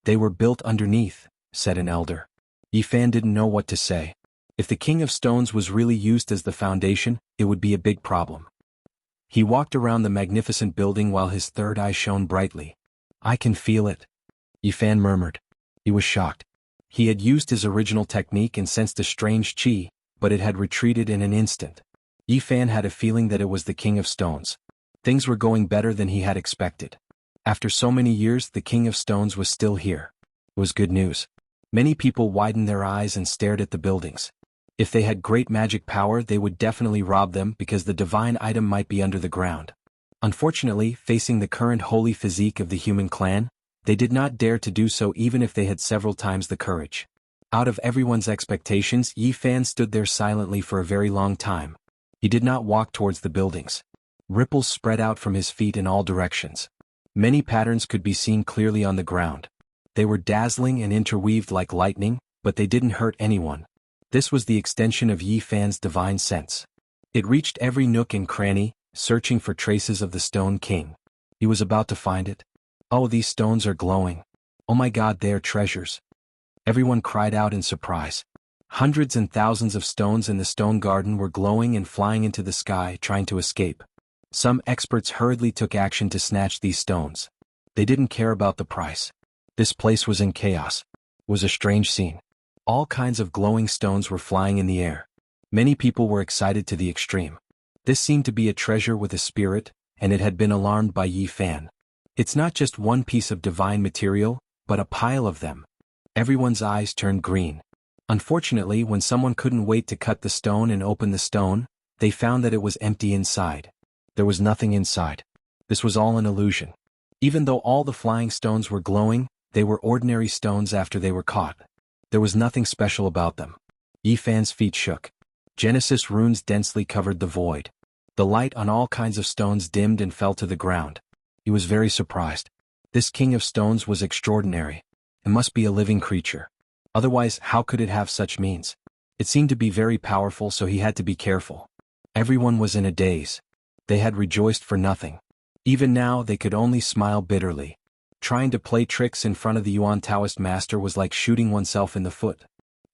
They were built underneath, said an elder. Yi Fan didn't know what to say. If the king of stones was really used as the foundation, it would be a big problem. He walked around the magnificent building while his third eye shone brightly. I can feel it, Yi Fan murmured. He was shocked. He had used his original technique and sensed a strange qi, but it had retreated in an instant. Yi Fan had a feeling that it was the king of stones. Things were going better than he had expected. After so many years, the King of Stones was still here. It was good news. Many people widened their eyes and stared at the buildings. If they had great magic power, they would definitely rob them because the divine item might be under the ground. Unfortunately, facing the current holy physique of the human clan, they did not dare to do so even if they had several times the courage. Out of everyone's expectations, Yi Fan stood there silently for a very long time. He did not walk towards the buildings. Ripples spread out from his feet in all directions. Many patterns could be seen clearly on the ground. They were dazzling and interweaved like lightning, but they didn't hurt anyone. This was the extension of Yi Fan's divine sense. It reached every nook and cranny, searching for traces of the Stone King. He was about to find it. Oh, these stones are glowing. Oh my God, they are treasures. Everyone cried out in surprise. Hundreds and thousands of stones in the stone garden were glowing and flying into the sky, trying to escape. Some experts hurriedly took action to snatch these stones. They didn't care about the price. This place was in chaos. It was a strange scene. All kinds of glowing stones were flying in the air. Many people were excited to the extreme. This seemed to be a treasure with a spirit, and it had been alarmed by Yi Fan. It's not just one piece of divine material, but a pile of them. Everyone's eyes turned green. Unfortunately, when someone couldn't wait to cut the stone and open the stone, they found that it was empty inside. There was nothing inside. This was all an illusion. Even though all the flying stones were glowing, they were ordinary stones after they were caught. There was nothing special about them. Yi Fan's feet shook. Genesis runes densely covered the void. The light on all kinds of stones dimmed and fell to the ground. He was very surprised. This King of Stones was extraordinary. It must be a living creature. Otherwise, how could it have such means? It seemed to be very powerful, so he had to be careful. Everyone was in a daze. They had rejoiced for nothing. Even now, they could only smile bitterly. Trying to play tricks in front of the Yuan Taoist master was like shooting oneself in the foot.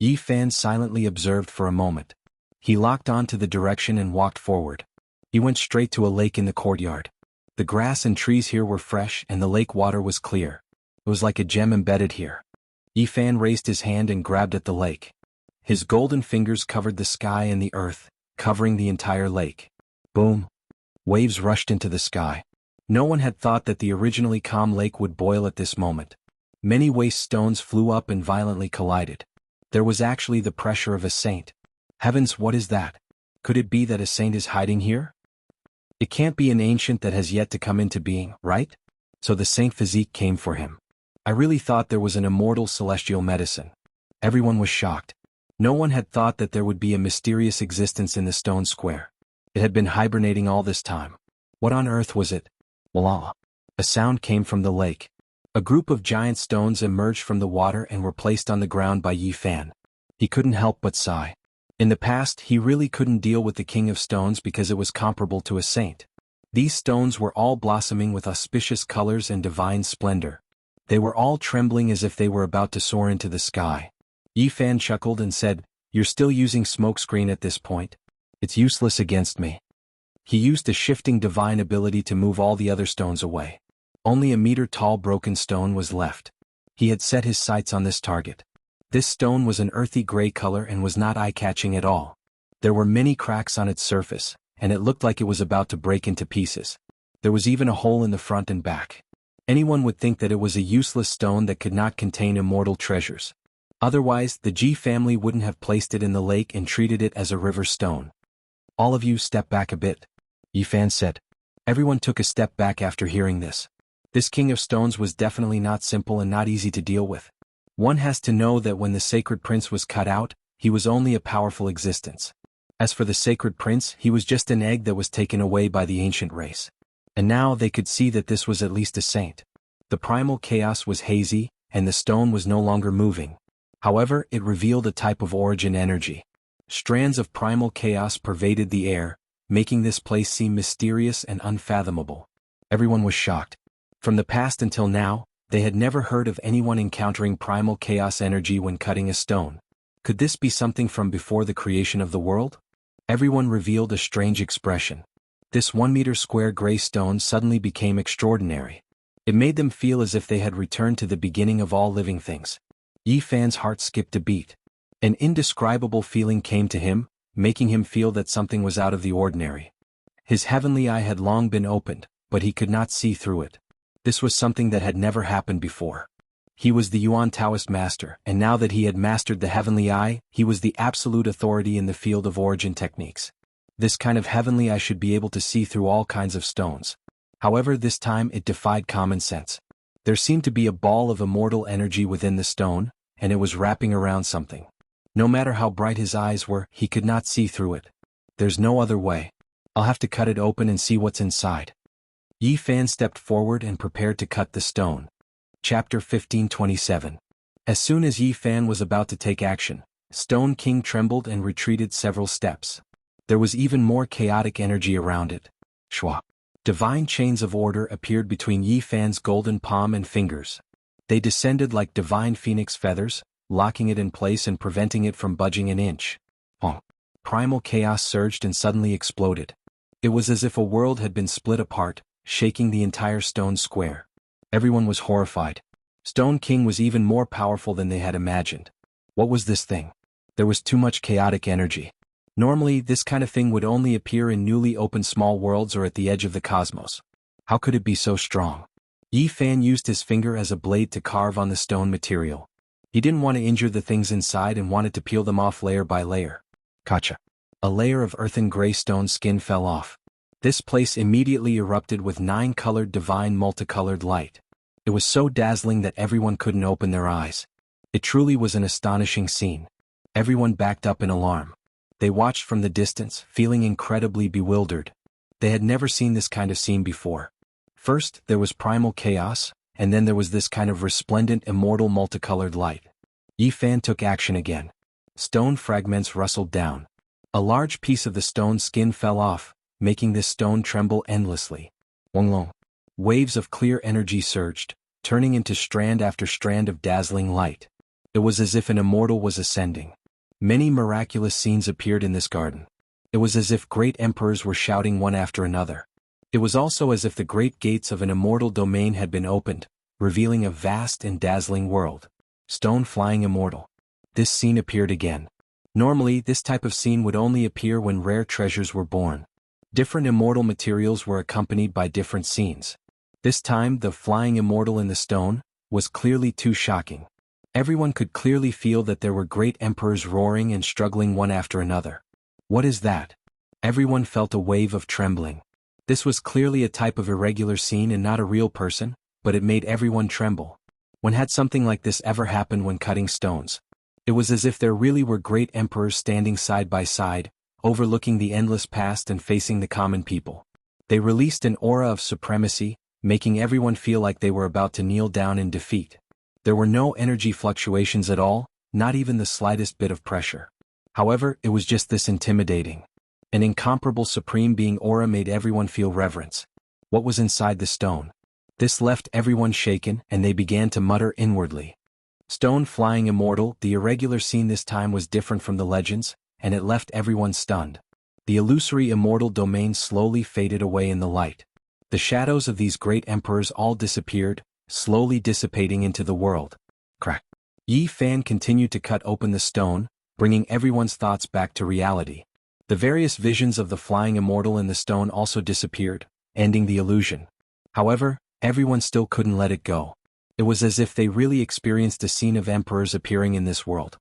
Yi Fan silently observed for a moment. He locked on to the direction and walked forward. He went straight to a lake in the courtyard. The grass and trees here were fresh and the lake water was clear. It was like a gem embedded here. Yi Fan raised his hand and grabbed at the lake. His golden fingers covered the sky and the earth, covering the entire lake. Boom! Waves rushed into the sky. No one had thought that the originally calm lake would boil at this moment. Many waste stones flew up and violently collided. There was actually the pressure of a saint. Heavens, what is that? Could it be that a saint is hiding here? It can't be an ancient that has yet to come into being, right? So the saint physique came for him. I really thought there was an immortal celestial medicine. Everyone was shocked. No one had thought that there would be a mysterious existence in the stone square. It had been hibernating all this time. What on earth was it? Voila! A sound came from the lake. A group of giant stones emerged from the water and were placed on the ground by Yi Fan. He couldn't help but sigh. In the past, he really couldn't deal with the King of Stones because it was comparable to a saint. These stones were all blossoming with auspicious colors and divine splendor. They were all trembling as if they were about to soar into the sky. Yi Fan chuckled and said, "You're still using smokescreen at this point? It's useless against me." He used a shifting divine ability to move all the other stones away. Only a meter-tall broken stone was left. He had set his sights on this target. This stone was an earthy gray color and was not eye-catching at all. There were many cracks on its surface, and it looked like it was about to break into pieces. There was even a hole in the front and back. Anyone would think that it was a useless stone that could not contain immortal treasures. Otherwise, the Ji family wouldn't have placed it in the lake and treated it as a river stone. "All of you step back a bit," Yi Fan said. Everyone took a step back after hearing this. This King of Stones was definitely not simple and not easy to deal with. One has to know that when the Sacred Prince was cut out, he was only a powerful existence. As for the Sacred Prince, he was just an egg that was taken away by the ancient race. And now they could see that this was at least a saint. The primal chaos was hazy, and the stone was no longer moving. However, it revealed a type of origin energy. Strands of primal chaos pervaded the air, making this place seem mysterious and unfathomable. Everyone was shocked. From the past until now, they had never heard of anyone encountering primal chaos energy when cutting a stone. Could this be something from before the creation of the world? Everyone revealed a strange expression. This 1-meter square gray stone suddenly became extraordinary. It made them feel as if they had returned to the beginning of all living things. Yi Fan's heart skipped a beat. An indescribable feeling came to him, making him feel that something was out of the ordinary. His heavenly eye had long been opened, but he could not see through it. This was something that had never happened before. He was the Yuan Taoist master, and now that he had mastered the heavenly eye, he was the absolute authority in the field of origin techniques. This kind of heavenly eye should be able to see through all kinds of stones. However, this time it defied common sense. There seemed to be a ball of immortal energy within the stone, and it was wrapping around something. No matter how bright his eyes were, he could not see through it. There's no other way. I'll have to cut it open and see what's inside. Yi Fan stepped forward and prepared to cut the stone. Chapter 1527. As soon as Yi Fan was about to take action, Stone King trembled and retreated several steps. There was even more chaotic energy around it. Shwa. Divine chains of order appeared between Yi Fan's golden palm and fingers. They descended like divine phoenix feathers, locking it in place and preventing it from budging an inch. Primal chaos surged and suddenly exploded. It was as if a world had been split apart, shaking the entire stone square. Everyone was horrified. Stone King was even more powerful than they had imagined. What was this thing? There was too much chaotic energy. Normally, this kind of thing would only appear in newly opened small worlds or at the edge of the cosmos. How could it be so strong? Yi Fan used his finger as a blade to carve on the stone material. He didn't want to injure the things inside and wanted to peel them off layer by layer. Kacha. A layer of earthen gray stone skin fell off. This place immediately erupted with 9-colored divine multicolored light. It was so dazzling that everyone couldn't open their eyes. It truly was an astonishing scene. Everyone backed up in alarm. They watched from the distance, feeling incredibly bewildered. They had never seen this kind of scene before. First, there was primal chaos, and then there was this kind of resplendent immortal multicolored light. Yi Fan took action again. Stone fragments rustled down. A large piece of the stone skin fell off, making this stone tremble endlessly. Wonglong. Waves of clear energy surged, turning into strand after strand of dazzling light. It was as if an immortal was ascending. Many miraculous scenes appeared in this garden. It was as if great emperors were shouting one after another. It was also as if the great gates of an immortal domain had been opened, revealing a vast and dazzling world. Stone flying immortal. This scene appeared again. Normally, this type of scene would only appear when rare treasures were born. Different immortal materials were accompanied by different scenes. This time, the flying immortal in the stone was clearly too shocking. Everyone could clearly feel that there were great emperors roaring and struggling one after another. What is that? Everyone felt a wave of trembling. This was clearly a type of irregular scene and not a real person, but it made everyone tremble. When had something like this ever happened when cutting stones? It was as if there really were great emperors standing side by side, overlooking the endless past and facing the common people. They released an aura of supremacy, making everyone feel like they were about to kneel down in defeat. There were no energy fluctuations at all, not even the slightest bit of pressure. However, it was just this intimidating. An incomparable supreme being aura made everyone feel reverence. What was inside the stone? This left everyone shaken, and they began to mutter inwardly. Stone flying immortal, the irregular scene this time was different from the legends, and it left everyone stunned. The illusory immortal domain slowly faded away in the light. The shadows of these great emperors all disappeared, slowly dissipating into the world. Crack. Yi Fan continued to cut open the stone, bringing everyone's thoughts back to reality. The various visions of the flying immortal in the stone also disappeared, ending the illusion. However, everyone still couldn't let it go. It was as if they really experienced a scene of emperors appearing in this world.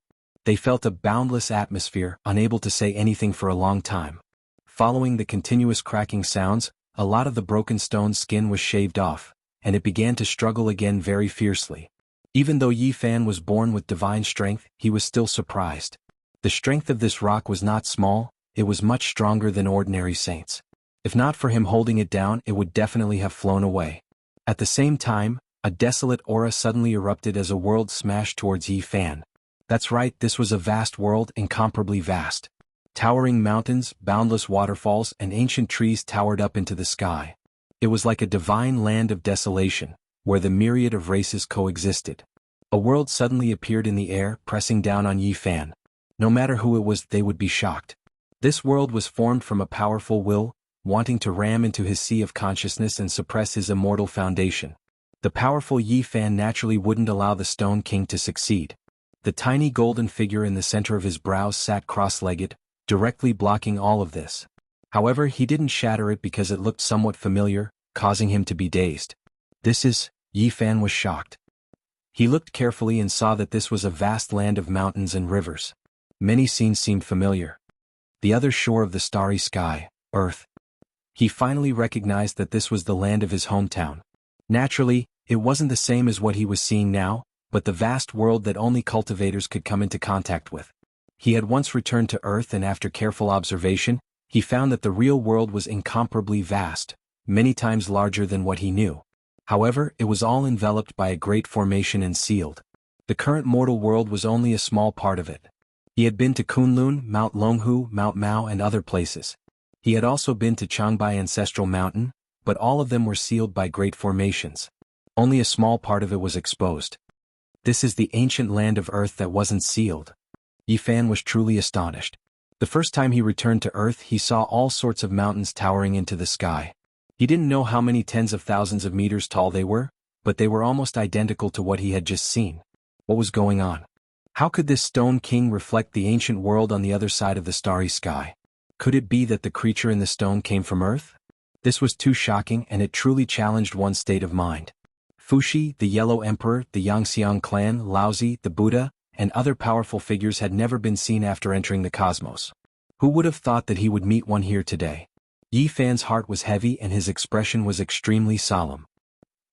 They felt a boundless atmosphere, unable to say anything for a long time. Following the continuous cracking sounds, a lot of the broken stone skin was shaved off, and it began to struggle again very fiercely. Even though Yi Fan was born with divine strength, he was still surprised. The strength of this rock was not small, it was much stronger than ordinary saints. If not for him holding it down, it would definitely have flown away. At the same time, a desolate aura suddenly erupted as a world smashed towards Yi Fan. That's right, this was a vast world, incomparably vast. Towering mountains, boundless waterfalls, and ancient trees towered up into the sky. It was like a divine land of desolation, where the myriad of races coexisted. A world suddenly appeared in the air, pressing down on Yi Fan. No matter who it was, they would be shocked. This world was formed from a powerful will, wanting to ram into his sea of consciousness and suppress his immortal foundation. The powerful Yi Fan naturally wouldn't allow the Stone King to succeed. The tiny golden figure in the center of his brows sat cross-legged, directly blocking all of this. However, he didn't shatter it because it looked somewhat familiar, causing him to be dazed. This is, Yi Fan was shocked. He looked carefully and saw that this was a vast land of mountains and rivers. Many scenes seemed familiar. The other shore of the starry sky, Earth. He finally recognized that this was the land of his hometown. Naturally, it wasn't the same as what he was seeing now, but the vast world that only cultivators could come into contact with. He had once returned to Earth, and after careful observation, he found that the real world was incomparably vast, many times larger than what he knew. However, it was all enveloped by a great formation and sealed. The current mortal world was only a small part of it. He had been to Kunlun, Mount Longhu, Mount Mao and other places. He had also been to Changbai Ancestral Mountain, but all of them were sealed by great formations. Only a small part of it was exposed. This is the ancient land of Earth that wasn't sealed. Yi Fan was truly astonished. The first time he returned to Earth, he saw all sorts of mountains towering into the sky. He didn't know how many tens of thousands of meters tall they were, but they were almost identical to what he had just seen. What was going on? How could this stone king reflect the ancient world on the other side of the starry sky? Could it be that the creature in the stone came from Earth? This was too shocking, and it truly challenged one's state of mind. Fuxi, the Yellow Emperor, the Yangxiang clan, Laozi, the Buddha, and other powerful figures had never been seen after entering the cosmos. Who would have thought that he would meet one here today? Yi Fan's heart was heavy and his expression was extremely solemn.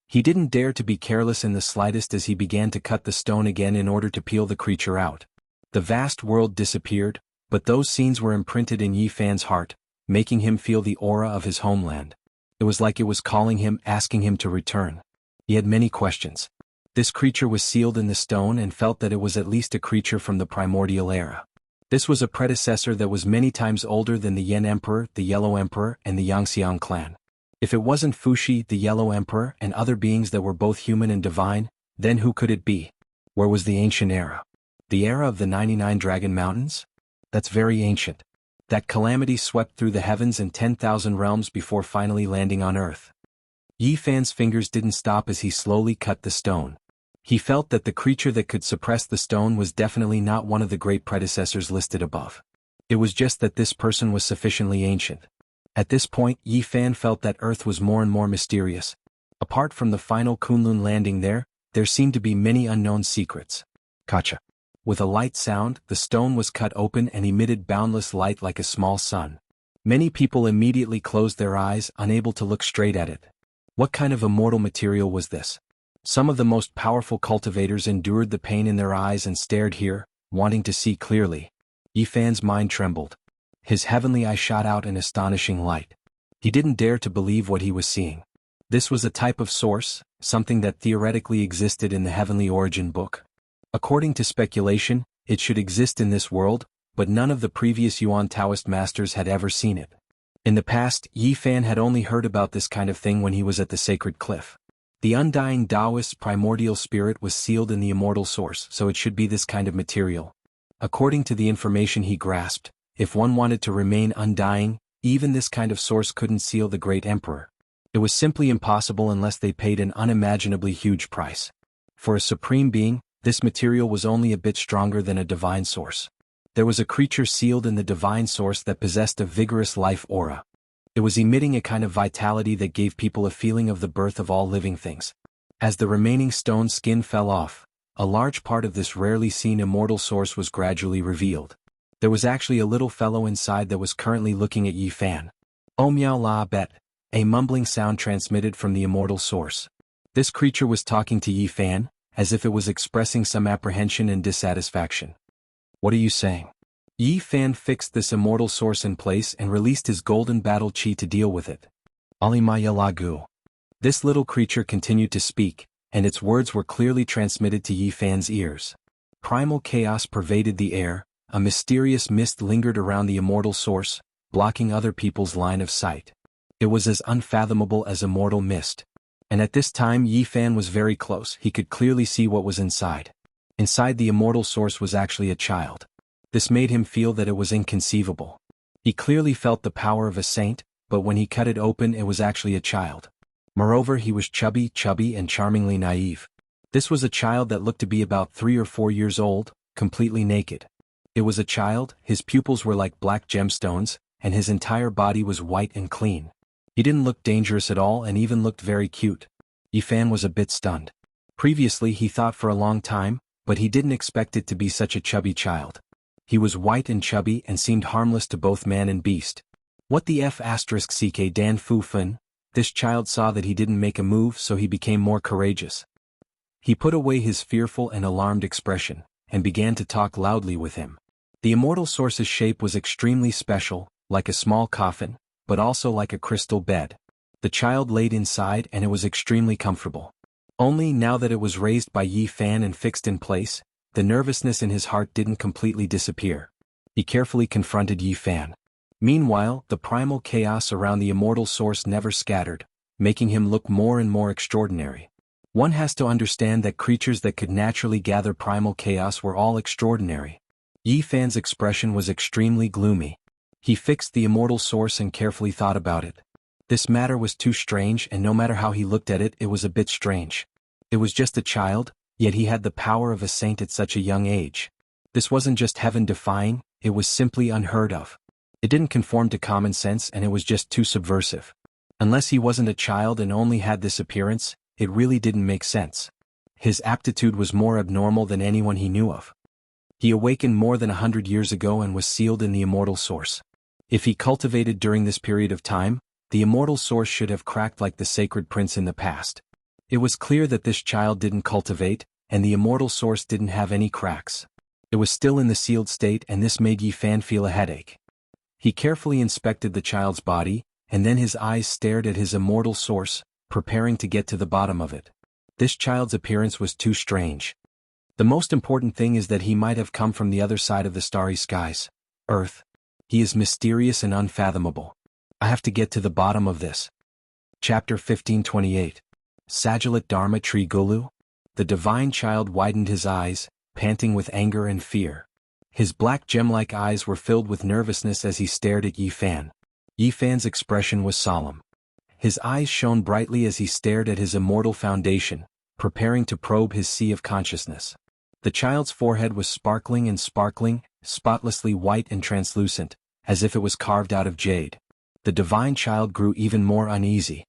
He didn't dare to be careless in the slightest as he began to cut the stone again in order to peel the creature out. The vast world disappeared, but those scenes were imprinted in Yi Fan's heart, making him feel the aura of his homeland. It was like it was calling him, asking him to return. He had many questions. This creature was sealed in the stone and felt that it was at least a creature from the primordial era. This was a predecessor that was many times older than the Yan Emperor, the Yellow Emperor, and the Yangxiang clan. If it wasn't Fuxi, the Yellow Emperor, and other beings that were both human and divine, then who could it be? Where was the ancient era? The era of the 99 Dragon Mountains? That's very ancient. That calamity swept through the heavens and 10,000 realms before finally landing on Earth. Yi Fan's fingers didn't stop as he slowly cut the stone. He felt that the creature that could suppress the stone was definitely not one of the great predecessors listed above. It was just that this person was sufficiently ancient. At this point, Yi Fan felt that Earth was more and more mysterious. Apart from the final Kunlun landing there seemed to be many unknown secrets. Kacha. With a light sound, the stone was cut open and emitted boundless light like a small sun. Many people immediately closed their eyes, unable to look straight at it. What kind of immortal material was this? Some of the most powerful cultivators endured the pain in their eyes and stared here, wanting to see clearly. Yi Fan's mind trembled. His heavenly eye shot out in astonishing light. He didn't dare to believe what he was seeing. This was a type of source, something that theoretically existed in the Heavenly Origin book. According to speculation, it should exist in this world, but none of the previous Yuan Taoist masters had ever seen it. In the past, Yi Fan had only heard about this kind of thing when he was at the sacred cliff. The undying Taoist primordial spirit was sealed in the immortal source, so it should be this kind of material. According to the information he grasped, if one wanted to remain undying, even this kind of source couldn't seal the great emperor. It was simply impossible unless they paid an unimaginably huge price. For a supreme being, this material was only a bit stronger than a divine source. There was a creature sealed in the divine source that possessed a vigorous life aura. It was emitting a kind of vitality that gave people a feeling of the birth of all living things. As the remaining stone skin fell off, a large part of this rarely seen immortal source was gradually revealed. There was actually a little fellow inside that was currently looking at Yi Fan. Oh meow la bet, a mumbling sound transmitted from the immortal source. This creature was talking to Yi Fan, as if it was expressing some apprehension and dissatisfaction. What are you saying? Yi Fan fixed this immortal source in place and released his golden battle chi to deal with it. Alimaya Lagu. This little creature continued to speak, and its words were clearly transmitted to Yi Fan's ears. Primal chaos pervaded the air, a mysterious mist lingered around the immortal source, blocking other people's line of sight. It was as unfathomable as immortal mist. And at this time Yi Fan was very close, he could clearly see what was inside. Inside the immortal source was actually a child. This made him feel that it was inconceivable. He clearly felt the power of a saint, but when he cut it open it was actually a child. Moreover, he was chubby and charmingly naive. This was a child that looked to be about 3 or 4 years old, completely naked. It was a child, his pupils were like black gemstones, and his entire body was white and clean. He didn't look dangerous at all and even looked very cute. Yi Fan was a bit stunned. Previously he thought for a long time, but he didn't expect it to be such a chubby child. He was white and chubby and seemed harmless to both man and beast. What the F***ck Dan Fu Fen? This child saw that he didn't make a move, so he became more courageous. He put away his fearful and alarmed expression, and began to talk loudly with him. The immortal source's shape was extremely special, like a small coffin, but also like a crystal bed. The child laid inside and it was extremely comfortable. Only now that it was raised by Yi Fan and fixed in place, the nervousness in his heart didn't completely disappear. He carefully confronted Yi Fan. Meanwhile, the primal chaos around the immortal source never scattered, making him look more and more extraordinary. One has to understand that creatures that could naturally gather primal chaos were all extraordinary. Yi Fan's expression was extremely gloomy. He fixed the immortal source and carefully thought about it. This matter was too strange, and no matter how he looked at it, it was a bit strange. It was just a child, yet he had the power of a saint at such a young age. This wasn't just heaven-defying, it was simply unheard of. It didn't conform to common sense, and it was just too subversive. Unless he wasn't a child and only had this appearance, it really didn't make sense. His aptitude was more abnormal than anyone he knew of. He awakened more than 100 years ago and was sealed in the immortal source. If he cultivated during this period of time, the immortal source should have cracked like the sacred prince in the past. It was clear that this child didn't cultivate, and the immortal source didn't have any cracks. It was still in the sealed state, and this made Yi Fan feel a headache. He carefully inspected the child's body, and then his eyes stared at his immortal source, preparing to get to the bottom of it. This child's appearance was too strange. The most important thing is that he might have come from the other side of the starry skies, Earth. He is mysterious and unfathomable. I have to get to the bottom of this. Chapter 1528. Sajalit Dharma Tree Gulu? The divine child widened his eyes, panting with anger and fear. His black gem-like eyes were filled with nervousness as he stared at Yi Fan. Yi Fan's expression was solemn. His eyes shone brightly as he stared at his immortal foundation, preparing to probe his sea of consciousness. The child's forehead was sparkling, spotlessly white and translucent, as if it was carved out of jade. The divine child grew even more uneasy.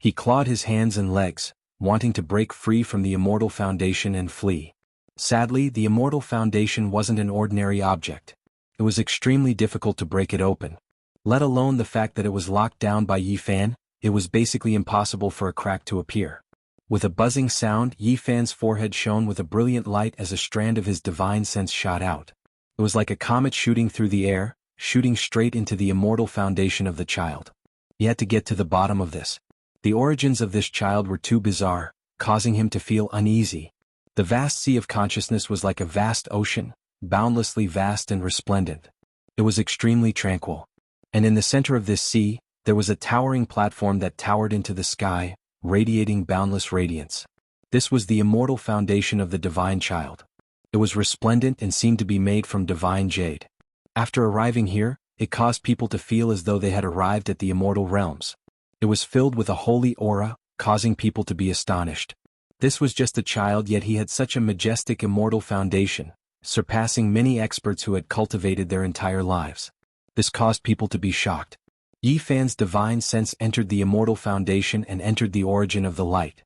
He clawed his hands and legs, wanting to break free from the immortal foundation and flee. Sadly, the immortal foundation wasn't an ordinary object. It was extremely difficult to break it open. Let alone the fact that it was locked down by Yi Fan, it was basically impossible for a crack to appear. With a buzzing sound, Yi Fan's forehead shone with a brilliant light as a strand of his divine sense shot out. It was like a comet shooting through the air, shooting straight into the immortal foundation of the child. He had to get to the bottom of this. The origins of this child were too bizarre, causing him to feel uneasy. The vast sea of consciousness was like a vast ocean, boundlessly vast and resplendent. It was extremely tranquil. And in the center of this sea, there was a towering platform that towered into the sky, radiating boundless radiance. This was the immortal foundation of the divine child. It was resplendent and seemed to be made from divine jade. After arriving here, it caused people to feel as though they had arrived at the immortal realms. It was filled with a holy aura, causing people to be astonished. This was just a child, yet he had such a majestic immortal foundation, surpassing many experts who had cultivated their entire lives. This caused people to be shocked. Yi Fan's divine sense entered the immortal foundation and entered the origin of the light.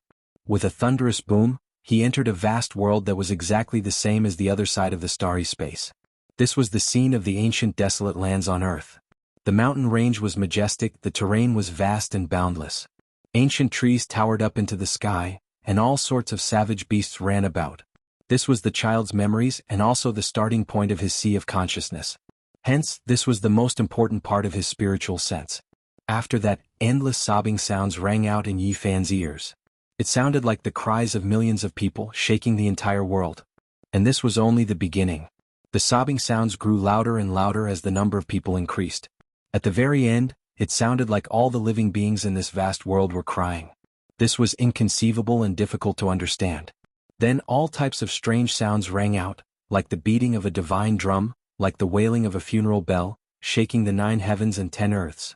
With a thunderous boom, he entered a vast world that was exactly the same as the other side of the starry space. This was the scene of the ancient desolate lands on Earth. The mountain range was majestic, the terrain was vast and boundless. Ancient trees towered up into the sky, and all sorts of savage beasts ran about. This was the child's memories and also the starting point of his sea of consciousness. Hence, this was the most important part of his spiritual sense. After that, endless sobbing sounds rang out in Yi Fan's ears. It sounded like the cries of millions of people shaking the entire world. And this was only the beginning. The sobbing sounds grew louder and louder as the number of people increased. At the very end, it sounded like all the living beings in this vast world were crying. This was inconceivable and difficult to understand. Then all types of strange sounds rang out, like the beating of a divine drum, like the wailing of a funeral bell, shaking the 9 heavens and 10 earths.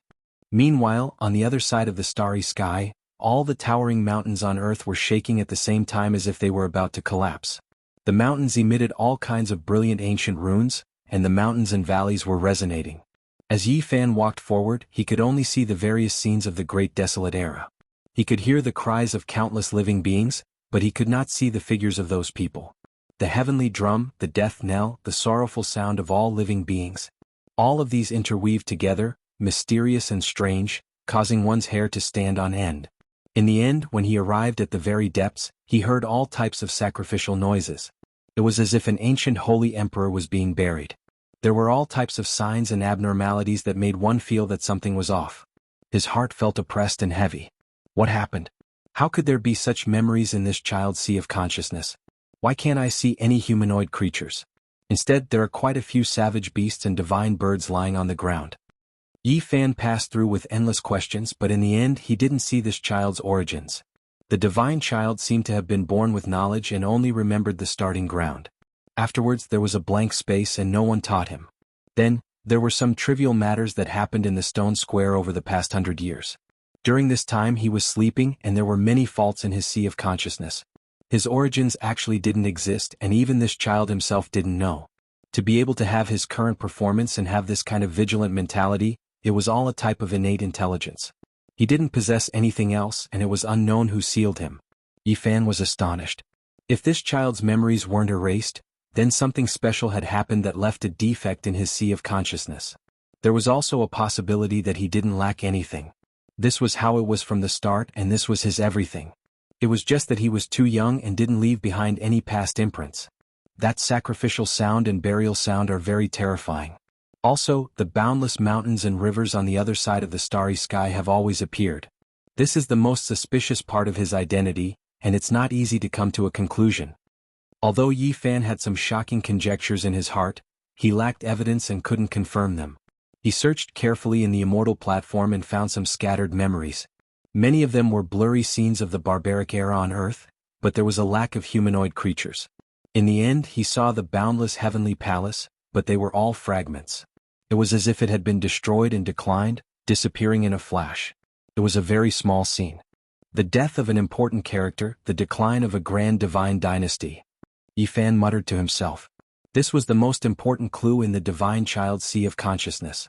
Meanwhile, on the other side of the starry sky, all the towering mountains on Earth were shaking at the same time as if they were about to collapse. The mountains emitted all kinds of brilliant ancient runes, and the mountains and valleys were resonating. As Yi Fan walked forward, he could only see the various scenes of the Great Desolate Era. He could hear the cries of countless living beings, but he could not see the figures of those people. The heavenly drum, the death knell, the sorrowful sound of all living beings. All of these interweaved together, mysterious and strange, causing one's hair to stand on end. In the end, when he arrived at the very depths, he heard all types of sacrificial noises. It was as if an ancient holy emperor was being buried. There were all types of signs and abnormalities that made one feel that something was off. His heart felt oppressed and heavy. What happened? How could there be such memories in this child's sea of consciousness? Why can't I see any humanoid creatures? Instead, there are quite a few savage beasts and divine birds lying on the ground. Yi Fan passed through with endless questions, but in the end he didn't see this child's origins. The divine child seemed to have been born with knowledge and only remembered the starting ground. Afterwards there was a blank space and no one taught him. Then, there were some trivial matters that happened in the stone square over the past 100 years. During this time he was sleeping and there were many faults in his sea of consciousness. His origins actually didn't exist and even this child himself didn't know. To be able to have his current performance and have this kind of vigilant mentality, it was all a type of innate intelligence. He didn't possess anything else and it was unknown who sealed him. Yi Fan was astonished. If this child's memories weren't erased, then something special had happened that left a defect in his sea of consciousness. There was also a possibility that he didn't lack anything. This was how it was from the start and this was his everything. It was just that he was too young and didn't leave behind any past imprints. That sacrificial sound and burial sound are very terrifying. Also, the boundless mountains and rivers on the other side of the starry sky have always appeared. This is the most suspicious part of his identity, and it's not easy to come to a conclusion. Although Yi Fan had some shocking conjectures in his heart, he lacked evidence and couldn't confirm them. He searched carefully in the immortal platform and found some scattered memories. Many of them were blurry scenes of the barbaric era on Earth, but there was a lack of humanoid creatures. In the end he saw the boundless heavenly palace, but they were all fragments. It was as if it had been destroyed and declined, disappearing in a flash. It was a very small scene. The death of an important character, the decline of a grand divine dynasty. Yi Fan muttered to himself. This was the most important clue in the divine child's sea of consciousness.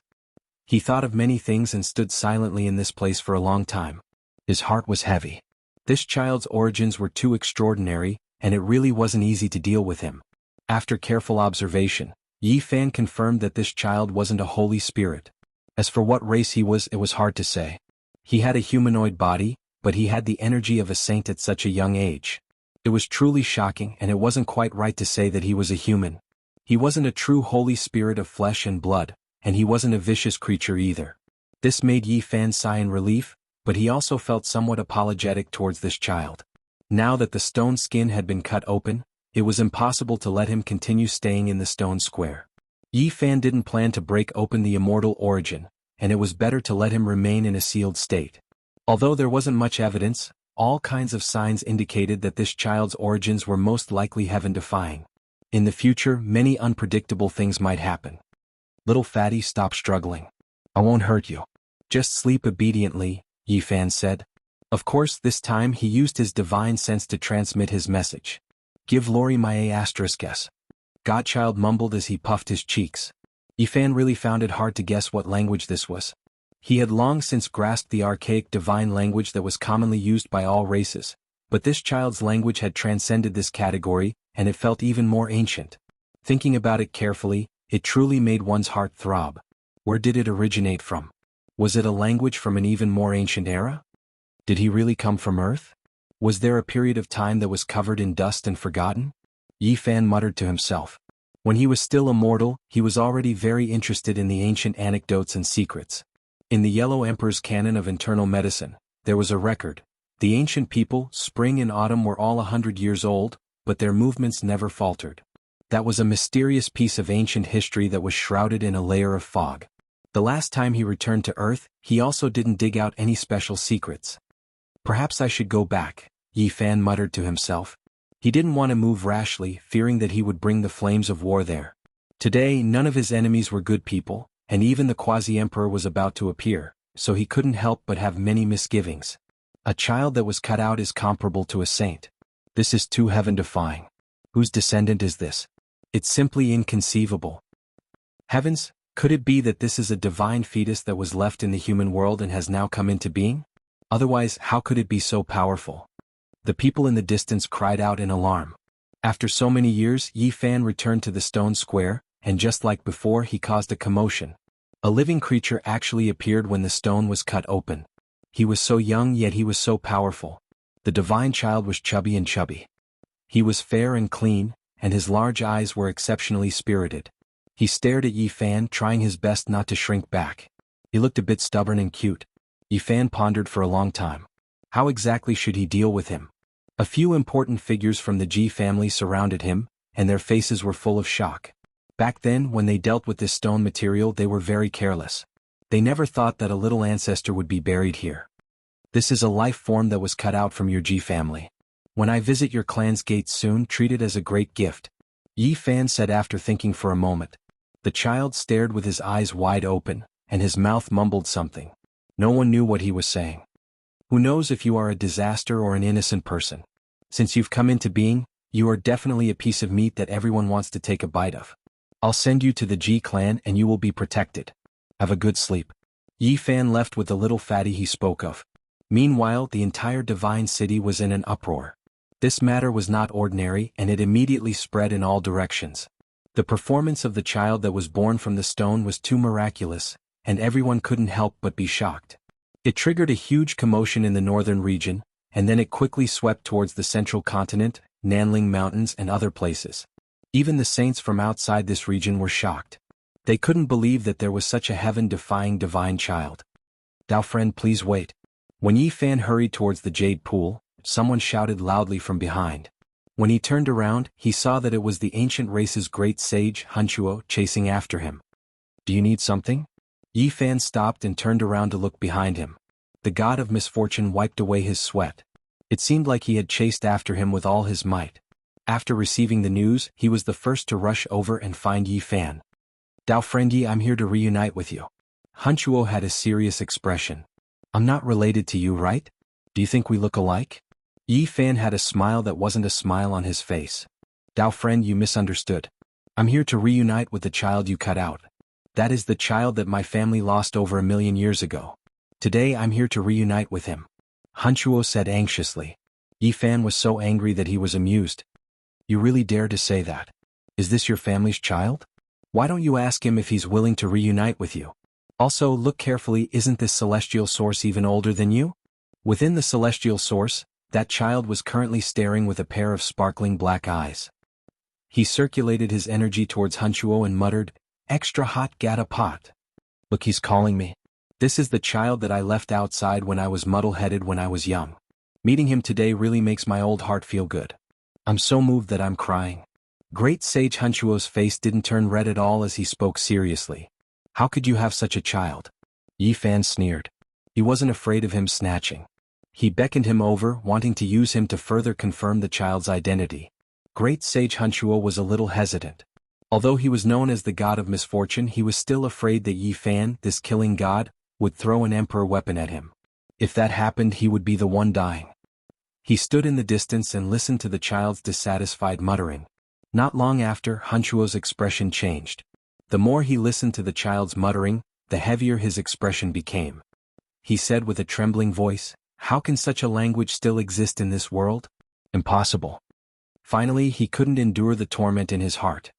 He thought of many things and stood silently in this place for a long time. His heart was heavy. This child's origins were too extraordinary, and it really wasn't easy to deal with him. After careful observation, Yi Fan confirmed that this child wasn't a holy spirit. As for what race he was, it was hard to say. He had a humanoid body, but he had the energy of a saint at such a young age. It was truly shocking and it wasn't quite right to say that he was a human. He wasn't a true holy spirit of flesh and blood, and he wasn't a vicious creature either. This made Yi Fan sigh in relief, but he also felt somewhat apologetic towards this child. Now that the stone skin had been cut open, it was impossible to let him continue staying in the stone square. Yi Fan didn't plan to break open the immortal origin, and it was better to let him remain in a sealed state. Although there wasn't much evidence, all kinds of signs indicated that this child's origins were most likely heaven-defying. In the future, many unpredictable things might happen. Little fatty, stop struggling. I won't hurt you. Just sleep obediently, Yi Fan said. Of course, this time he used his divine sense to transmit his message. Give Lori my A**s. Godchild mumbled as he puffed his cheeks. Yi Fan really found it hard to guess what language this was. He had long since grasped the archaic divine language that was commonly used by all races, but this child's language had transcended this category, and it felt even more ancient. Thinking about it carefully, it truly made one's heart throb. Where did it originate from? Was it a language from an even more ancient era? Did he really come from Earth? Was there a period of time that was covered in dust and forgotten? Yi Fan muttered to himself. When he was still immortal, he was already very interested in the ancient anecdotes and secrets. In the Yellow Emperor's canon of internal medicine, there was a record. The ancient people, spring and autumn were all 100 years old, but their movements never faltered. That was a mysterious piece of ancient history that was shrouded in a layer of fog. The last time he returned to Earth, he also didn't dig out any special secrets. Perhaps I should go back, Yi Fan muttered to himself. He didn't want to move rashly, fearing that he would bring the flames of war there. Today, none of his enemies were good people, and even the quasi-emperor was about to appear, so he couldn't help but have many misgivings. A child that was cut out is comparable to a saint. This is too heaven-defying. Whose descendant is this? It's simply inconceivable. Heavens, could it be that this is a divine fetus that was left in the human world and has now come into being? Otherwise, how could it be so powerful? The people in the distance cried out in alarm. After so many years, Yi Fan returned to the stone square, and just like before, he caused a commotion. A living creature actually appeared when the stone was cut open. He was so young, yet he was so powerful. The divine child was chubby and chubby. He was fair and clean, and his large eyes were exceptionally spirited. He stared at Yi Fan, trying his best not to shrink back. He looked a bit stubborn and cute. Yi Fan pondered for a long time. How exactly should he deal with him? A few important figures from the Ji family surrounded him, and their faces were full of shock. Back then, when they dealt with this stone material, they were very careless. They never thought that a little ancestor would be buried here. This is a life form that was cut out from your Ji family. When I visit your clan's gates soon, treat it as a great gift. Yi Fan said after thinking for a moment. The child stared with his eyes wide open, and his mouth mumbled something. No one knew what he was saying. Who knows if you are a disaster or an innocent person? Since you've come into being, you are definitely a piece of meat that everyone wants to take a bite of. I'll send you to the Ji clan and you will be protected. Have a good sleep. Yi Fan left with the little fatty he spoke of. Meanwhile, the entire divine city was in an uproar. This matter was not ordinary, and it immediately spread in all directions. The performance of the child that was born from the stone was too miraculous, and everyone couldn't help but be shocked. It triggered a huge commotion in the northern region, and then it quickly swept towards the central continent, Nanling Mountains and other places. Even the saints from outside this region were shocked. They couldn't believe that there was such a heaven-defying divine child. Dao friend, please wait. When Yi Fan hurried towards the jade pool, someone shouted loudly from behind. When he turned around, he saw that it was the ancient race's great sage, Hunchuo, chasing after him. Do you need something? Yi Fan stopped and turned around to look behind him. The god of misfortune wiped away his sweat. It seemed like he had chased after him with all his might. After receiving the news, he was the first to rush over and find Yi Fan. Dao friend Yi, I'm here to reunite with you. Hunchuo had a serious expression. I'm not related to you, right? Do you think we look alike? Yi Fan had a smile that wasn't a smile on his face. Dao friend, you misunderstood. I'm here to reunite with the child you cut out. That is the child that my family lost over 1,000,000 years ago. Today I'm here to reunite with him. Hunchuo said anxiously. Yi Fan was so angry that he was amused. You really dare to say that? Is this your family's child? Why don't you ask him if he's willing to reunite with you? Also, look carefully, isn't this celestial source even older than you? Within the celestial source, that child was currently staring with a pair of sparkling black eyes. He circulated his energy towards Hunchuo and muttered, "Extra hot gata pot. Look, he's calling me. This is the child that I left outside when I was muddle-headed when I was young. Meeting him today really makes my old heart feel good. I'm so moved that I'm crying." Great Sage Hunchuo's face didn't turn red at all as he spoke seriously. How could you have such a child? Yi Fan sneered. He wasn't afraid of him snatching. He beckoned him over, wanting to use him to further confirm the child's identity. Great Sage Hunchuo was a little hesitant. Although he was known as the god of misfortune, he was still afraid that Yi Fan, this killing god, would throw an emperor weapon at him. If that happened, he would be the one dying. He stood in the distance and listened to the child's dissatisfied muttering. Not long after, Hunchuo's expression changed. The more he listened to the child's muttering, the heavier his expression became. He said with a trembling voice, "How can such a language still exist in this world? Impossible." Finally, he couldn't endure the torment in his heart.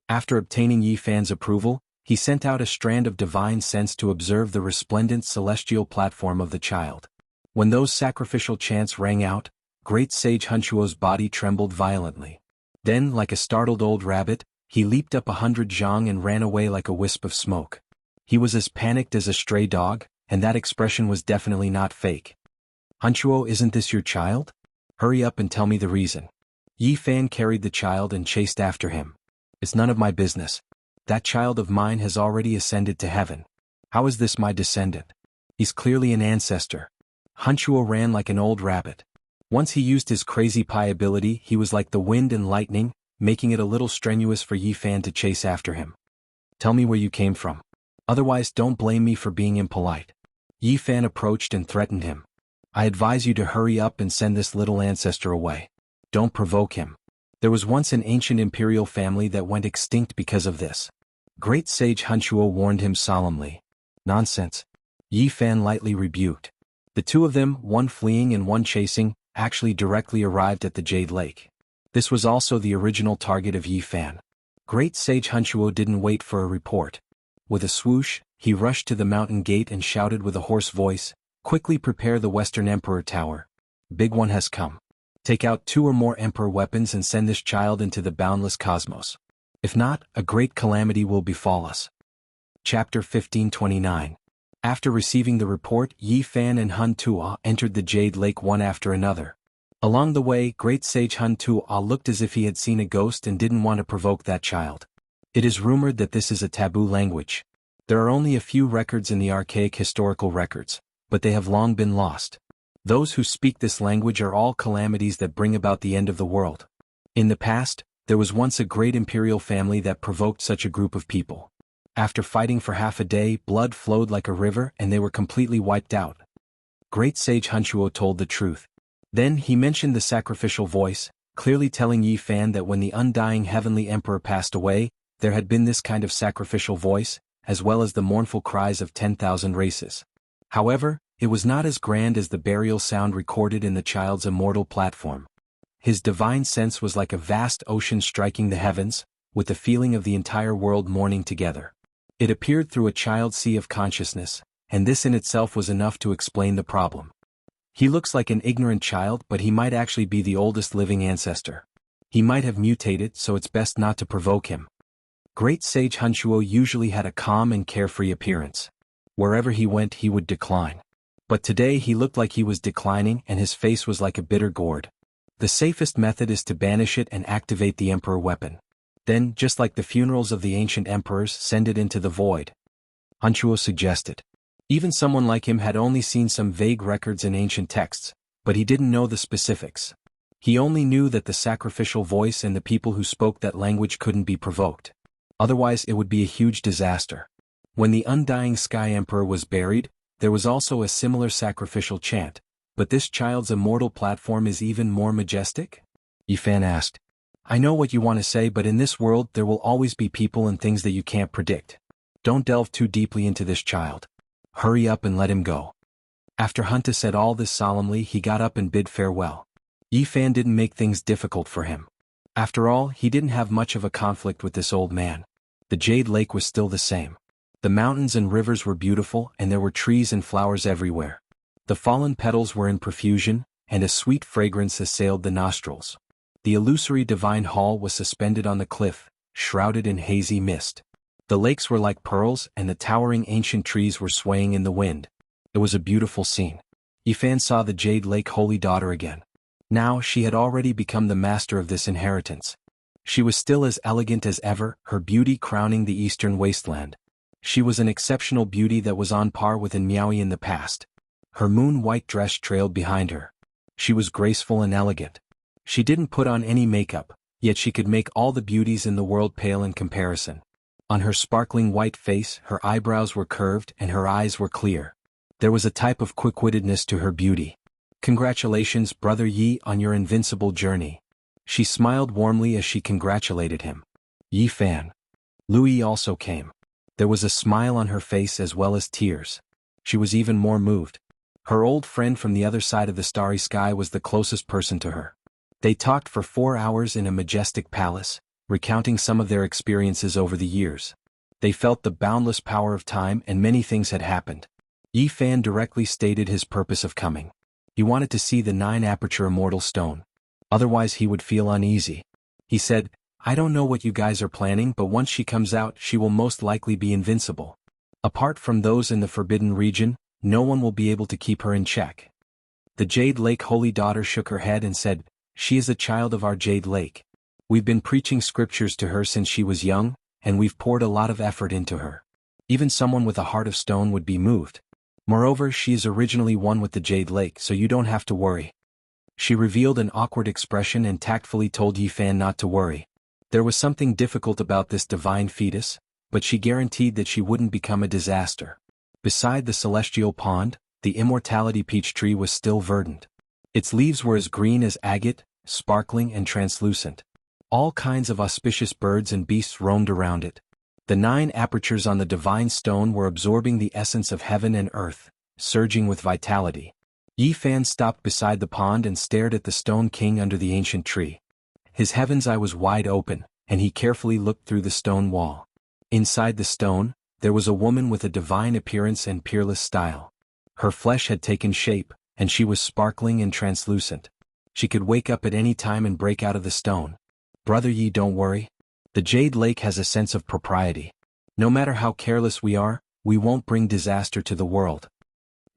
After obtaining Yi Fan's approval, he sent out a strand of divine sense to observe the resplendent celestial platform of the child. When those sacrificial chants rang out, Great Sage Hunchuo's body trembled violently. Then, like a startled old rabbit, he leaped up 100 zhang and ran away like a wisp of smoke. He was as panicked as a stray dog, and that expression was definitely not fake. "Hunchuo, isn't this your child? Hurry up and tell me the reason." Yi Fan carried the child and chased after him. "It's none of my business. That child of mine has already ascended to heaven. How is this my descendant? He's clearly an ancestor." Hunchuo ran like an old rabbit. Once he used his crazy pie ability, he was like the wind and lightning, making it a little strenuous for Yi Fan to chase after him. "Tell me where you came from. Otherwise, don't blame me for being impolite." Yi Fan approached and threatened him. "I advise you to hurry up and send this little ancestor away. Don't provoke him. There was once an ancient imperial family that went extinct because of this." Great Sage Hunchuo warned him solemnly. "Nonsense." Yi Fan lightly rebuked. The two of them, one fleeing and one chasing, actually directly arrived at the Jade Lake. This was also the original target of Yi Fan. Great Sage Hunchuo didn't wait for a report. With a swoosh, he rushed to the mountain gate and shouted with a hoarse voice, "Quickly prepare the Western Emperor Tower. Big one has come. Take out 2 or more Emperor weapons and send this child into the boundless cosmos. If not, a great calamity will befall us." Chapter 1529. After receiving the report, Yi Fan and Hun Tuo entered the Jade Lake one after another. Along the way, Great Sage Hun Tuo looked as if he had seen a ghost and didn't want to provoke that child. It is rumored that this is a taboo language. There are only a few records in the archaic historical records, but they have long been lost. Those who speak this language are all calamities that bring about the end of the world. In the past, there was once a great imperial family that provoked such a group of people. After fighting for half a day, blood flowed like a river and they were completely wiped out. Great Sage Hunchuo told the truth. Then he mentioned the sacrificial voice, clearly telling Yi Fan that when the undying heavenly emperor passed away, there had been this kind of sacrificial voice, as well as the mournful cries of 10,000 races. However, it was not as grand as the burial sound recorded in the child's immortal platform. His divine sense was like a vast ocean striking the heavens, with the feeling of the entire world mourning together. It appeared through a child's sea of consciousness, and this in itself was enough to explain the problem. He looks like an ignorant child, but he might actually be the oldest living ancestor. He might have mutated, so it's best not to provoke him. Great Sage Hunchuo usually had a calm and carefree appearance. Wherever he went he would decline. But today he looked like he was declining and his face was like a bitter gourd. The safest method is to banish it and activate the emperor weapon. Then, just like the funerals of the ancient emperors, send it into the void. Hunchuo suggested. Even someone like him had only seen some vague records in ancient texts, but he didn't know the specifics. He only knew that the sacrificial voice and the people who spoke that language couldn't be provoked. Otherwise it would be a huge disaster. When the undying Sky Emperor was buried, there was also a similar sacrificial chant, but this child's immortal platform is even more majestic? Yi Fan asked. I know what you want to say, but in this world there will always be people and things that you can't predict. Don't delve too deeply into this child. Hurry up and let him go. After Hunta said all this solemnly, he got up and bid farewell. Yi Fan didn't make things difficult for him. After all, he didn't have much of a conflict with this old man. The Jade Lake was still the same. The mountains and rivers were beautiful and there were trees and flowers everywhere. The fallen petals were in profusion, and a sweet fragrance assailed the nostrils. The illusory divine hall was suspended on the cliff, shrouded in hazy mist. The lakes were like pearls and the towering ancient trees were swaying in the wind. It was a beautiful scene. Yi Fan saw the Jade Lake Holy Daughter again. Now she had already become the master of this inheritance. She was still as elegant as ever, her beauty crowning the eastern wasteland. She was an exceptional beauty that was on par with Miaoi in the past. Her moon-white dress trailed behind her. She was graceful and elegant. She didn't put on any makeup, yet she could make all the beauties in the world pale in comparison. On her sparkling white face, her eyebrows were curved and her eyes were clear. There was a type of quick-wittedness to her beauty. Congratulations, Brother Yi, on your invincible journey. She smiled warmly as she congratulated him. Yi Fan. Lui also came. There was a smile on her face as well as tears. She was even more moved. Her old friend from the other side of the starry sky was the closest person to her. They talked for 4 hours in a majestic palace, recounting some of their experiences over the years. They felt the boundless power of time and many things had happened. Yi Fan directly stated his purpose of coming. He wanted to see the 9-aperture immortal stone. Otherwise he would feel uneasy. He said, I don't know what you guys are planning, but once she comes out she will most likely be invincible. Apart from those in the forbidden region, no one will be able to keep her in check. The Jade Lake Holy Daughter shook her head and said, She is a child of our Jade Lake. We've been preaching scriptures to her since she was young, and we've poured a lot of effort into her. Even someone with a heart of stone would be moved. Moreover, she is originally one with the Jade Lake, so you don't have to worry. She revealed an awkward expression and tactfully told Yi Fan not to worry. There was something difficult about this divine fetus, but she guaranteed that she wouldn't become a disaster. Beside the celestial pond, the Immortality peach tree was still verdant. Its leaves were as green as agate, sparkling and translucent. All kinds of auspicious birds and beasts roamed around it. The 9 apertures on the divine stone were absorbing the essence of heaven and earth, surging with vitality. Yi Fan stopped beside the pond and stared at the Stone King under the ancient tree. His heaven's eye was wide open, and he carefully looked through the stone wall. Inside the stone, there was a woman with a divine appearance and peerless style. Her flesh had taken shape, and she was sparkling and translucent. She could wake up at any time and break out of the stone. Brother Yi, don't worry. The Jade Lake has a sense of propriety. No matter how careless we are, we won't bring disaster to the world.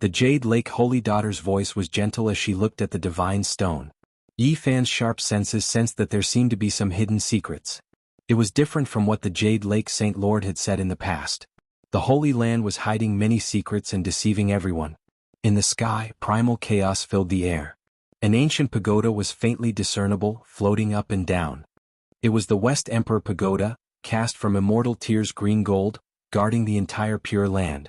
The Jade Lake Holy Daughter's voice was gentle as she looked at the divine stone. Yi Fan's sharp senses sensed that there seemed to be some hidden secrets. It was different from what the Jade Lake Saint Lord had said in the past. The Holy Land was hiding many secrets and deceiving everyone. In the sky, primal chaos filled the air. An ancient pagoda was faintly discernible, floating up and down. It was the West Emperor Pagoda, cast from immortal tears green gold, guarding the entire Pure Land.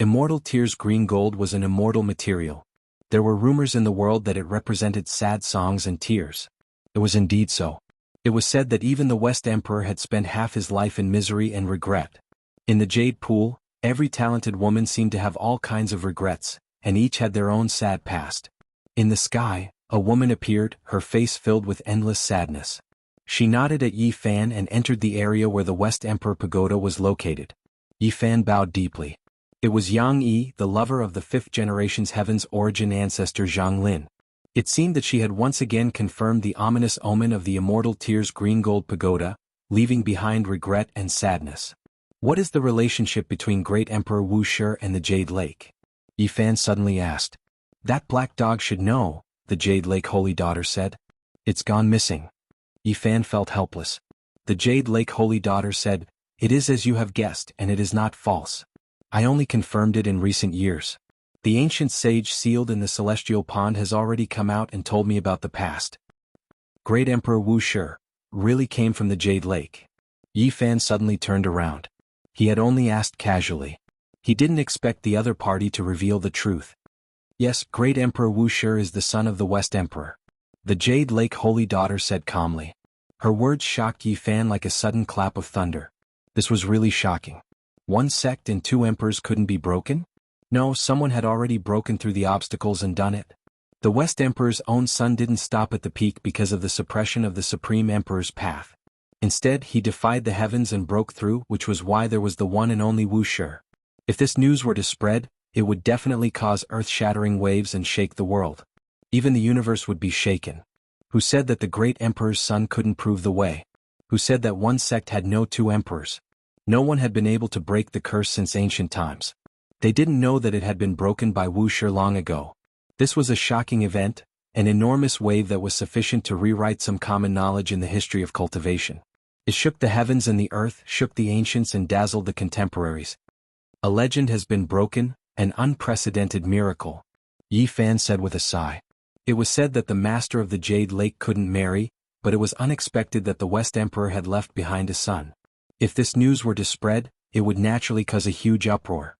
Immortal tears green gold was an immortal material. There were rumors in the world that it represented sad songs and tears. It was indeed so. It was said that even the West Emperor had spent half his life in misery and regret. In the Jade Pool, every talented woman seemed to have all kinds of regrets, and each had their own sad past. In the sky, a woman appeared, her face filled with endless sadness. She nodded at Yi Fan and entered the area where the West Emperor Pagoda was located. Yi Fan bowed deeply. It was Yang Yi, the lover of the fifth generation's heaven's origin ancestor Zhang Lin. It seemed that she had once again confirmed the ominous omen of the immortal tears green gold pagoda, leaving behind regret and sadness. What is the relationship between Great Emperor Wuxia and the Jade Lake? Yi Fan suddenly asked. That black dog should know, the Jade Lake Holy Daughter said. It's gone missing. Yi Fan felt helpless. The Jade Lake Holy Daughter said, It is as you have guessed, and it is not false. I only confirmed it in recent years. The ancient sage sealed in the celestial pond has already come out and told me about the past. Great Emperor Wuxia really came from the Jade Lake. Yi Fan suddenly turned around. He had only asked casually. He didn't expect the other party to reveal the truth. Yes, Great Emperor Wuxia is the son of the West Emperor. The Jade Lake Holy Daughter said calmly. Her words shocked Yi Fan like a sudden clap of thunder. This was really shocking. One sect and two emperors couldn't be broken? No, someone had already broken through the obstacles and done it. The West Emperor's own son didn't stop at the peak because of the suppression of the Supreme Emperor's path. Instead, he defied the heavens and broke through, which was why there was the one and only Wuxia. If this news were to spread, it would definitely cause earth-shattering waves and shake the world. Even the universe would be shaken. Who said that the great emperor's son couldn't prove the way? Who said that one sect had no two emperors? No one had been able to break the curse since ancient times. They didn't know that it had been broken by Wuxia long ago. This was a shocking event, an enormous wave that was sufficient to rewrite some common knowledge in the history of cultivation. It shook the heavens and the earth, shook the ancients and dazzled the contemporaries. A legend has been broken, an unprecedented miracle, Yi Fan said with a sigh. It was said that the master of the Jade Lake couldn't marry, but it was unexpected that the West Emperor had left behind a son. If this news were to spread, it would naturally cause a huge uproar.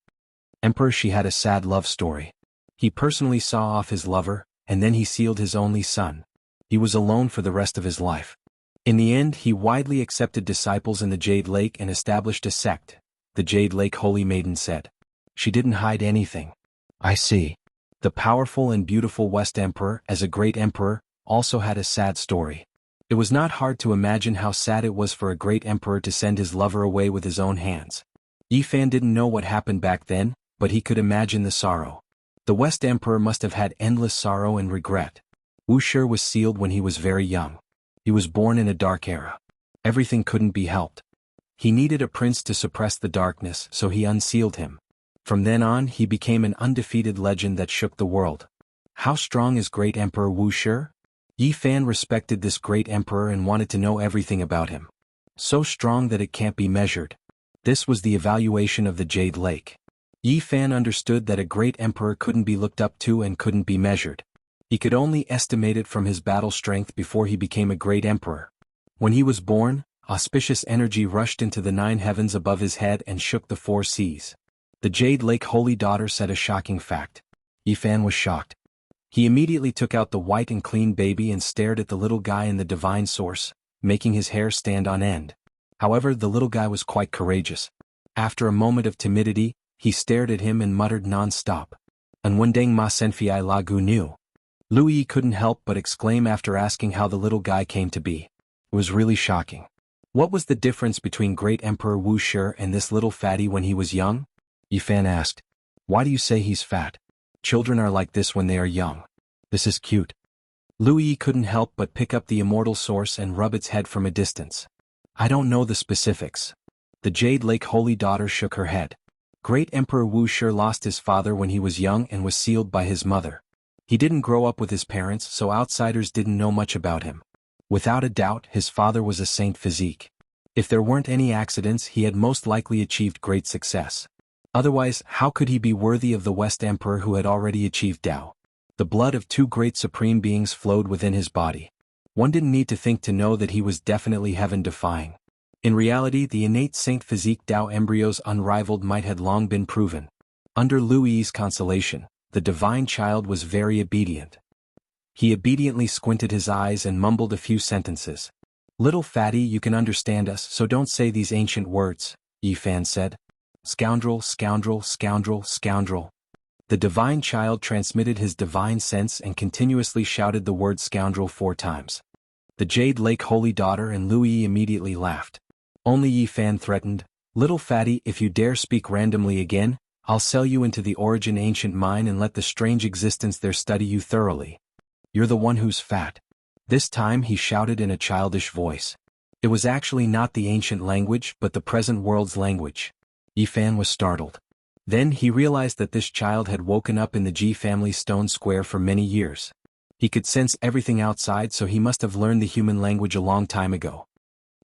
Emperor Shi had a sad love story. He personally saw off his lover, and then he sealed his only son. He was alone for the rest of his life. In the end, he widely accepted disciples in the Jade Lake and established a sect, the Jade Lake Holy Maiden said. She didn't hide anything. I see. The powerful and beautiful West Emperor, as a great emperor, also had a sad story. It was not hard to imagine how sad it was for a great emperor to send his lover away with his own hands. Yi Fan didn't know what happened back then, but he could imagine the sorrow. The West Emperor must have had endless sorrow and regret. Wuxia was sealed when he was very young. He was born in a dark era. Everything couldn't be helped. He needed a prince to suppress the darkness, so he unsealed him. From then on, he became an undefeated legend that shook the world. How strong is Great Emperor Wuxia? Yi Fan respected this great emperor and wanted to know everything about him. So strong that it can't be measured. This was the evaluation of the Jade Lake. Yi Fan understood that a great emperor couldn't be looked up to and couldn't be measured. He could only estimate it from his battle strength before he became a great emperor. When he was born, auspicious energy rushed into the 9 heavens above his head and shook the 4 seas. The Jade Lake Holy Daughter said a shocking fact. Yi Fan was shocked. He immediately took out the white and clean baby and stared at the little guy in the divine source, making his hair stand on end. However, the little guy was quite courageous. After a moment of timidity, he stared at him and muttered non-stop. And Wendeng ma senfiai la gu nu. Lu Yi couldn't help but exclaim after asking how the little guy came to be. It was really shocking. What was the difference between great Emperor Wuxia and this little fatty when he was young? Yifan asked. Why do you say he's fat? Children are like this when they are young. This is cute. Lu Yi couldn't help but pick up the immortal source and rub its head from a distance. I don't know the specifics. The Jade Lake Holy Daughter shook her head. Great Emperor Wuxia lost his father when he was young and was sealed by his mother. He didn't grow up with his parents, so outsiders didn't know much about him. Without a doubt, his father was a saint physique. If there weren't any accidents, he had most likely achieved great success. Otherwise, how could he be worthy of the West Emperor who had already achieved Tao? The blood of two great supreme beings flowed within his body. One didn't need to think to know that he was definitely heaven-defying. In reality, the innate saint physique Tao embryo's unrivaled might had long been proven. Under Lu Yi's consolation, the divine child was very obedient. He obediently squinted his eyes and mumbled a few sentences. Little fatty, you can understand us, so don't say these ancient words, Yifan said. Scoundrel, scoundrel, scoundrel, scoundrel. The divine child transmitted his divine sense and continuously shouted the word scoundrel 4 times. The Jade Lake Holy Daughter and Lu Yi immediately laughed. Only Yifan threatened, Little fatty, if you dare speak randomly again, I'll sell you into the Origin ancient mine and let the strange existence there study you thoroughly. You're the one who's fat. This time he shouted in a childish voice. It was actually not the ancient language but the present world's language. Yifan was startled. Then he realized that this child had woken up in the Ji family stone square for many years. He could sense everything outside, so he must have learned the human language a long time ago.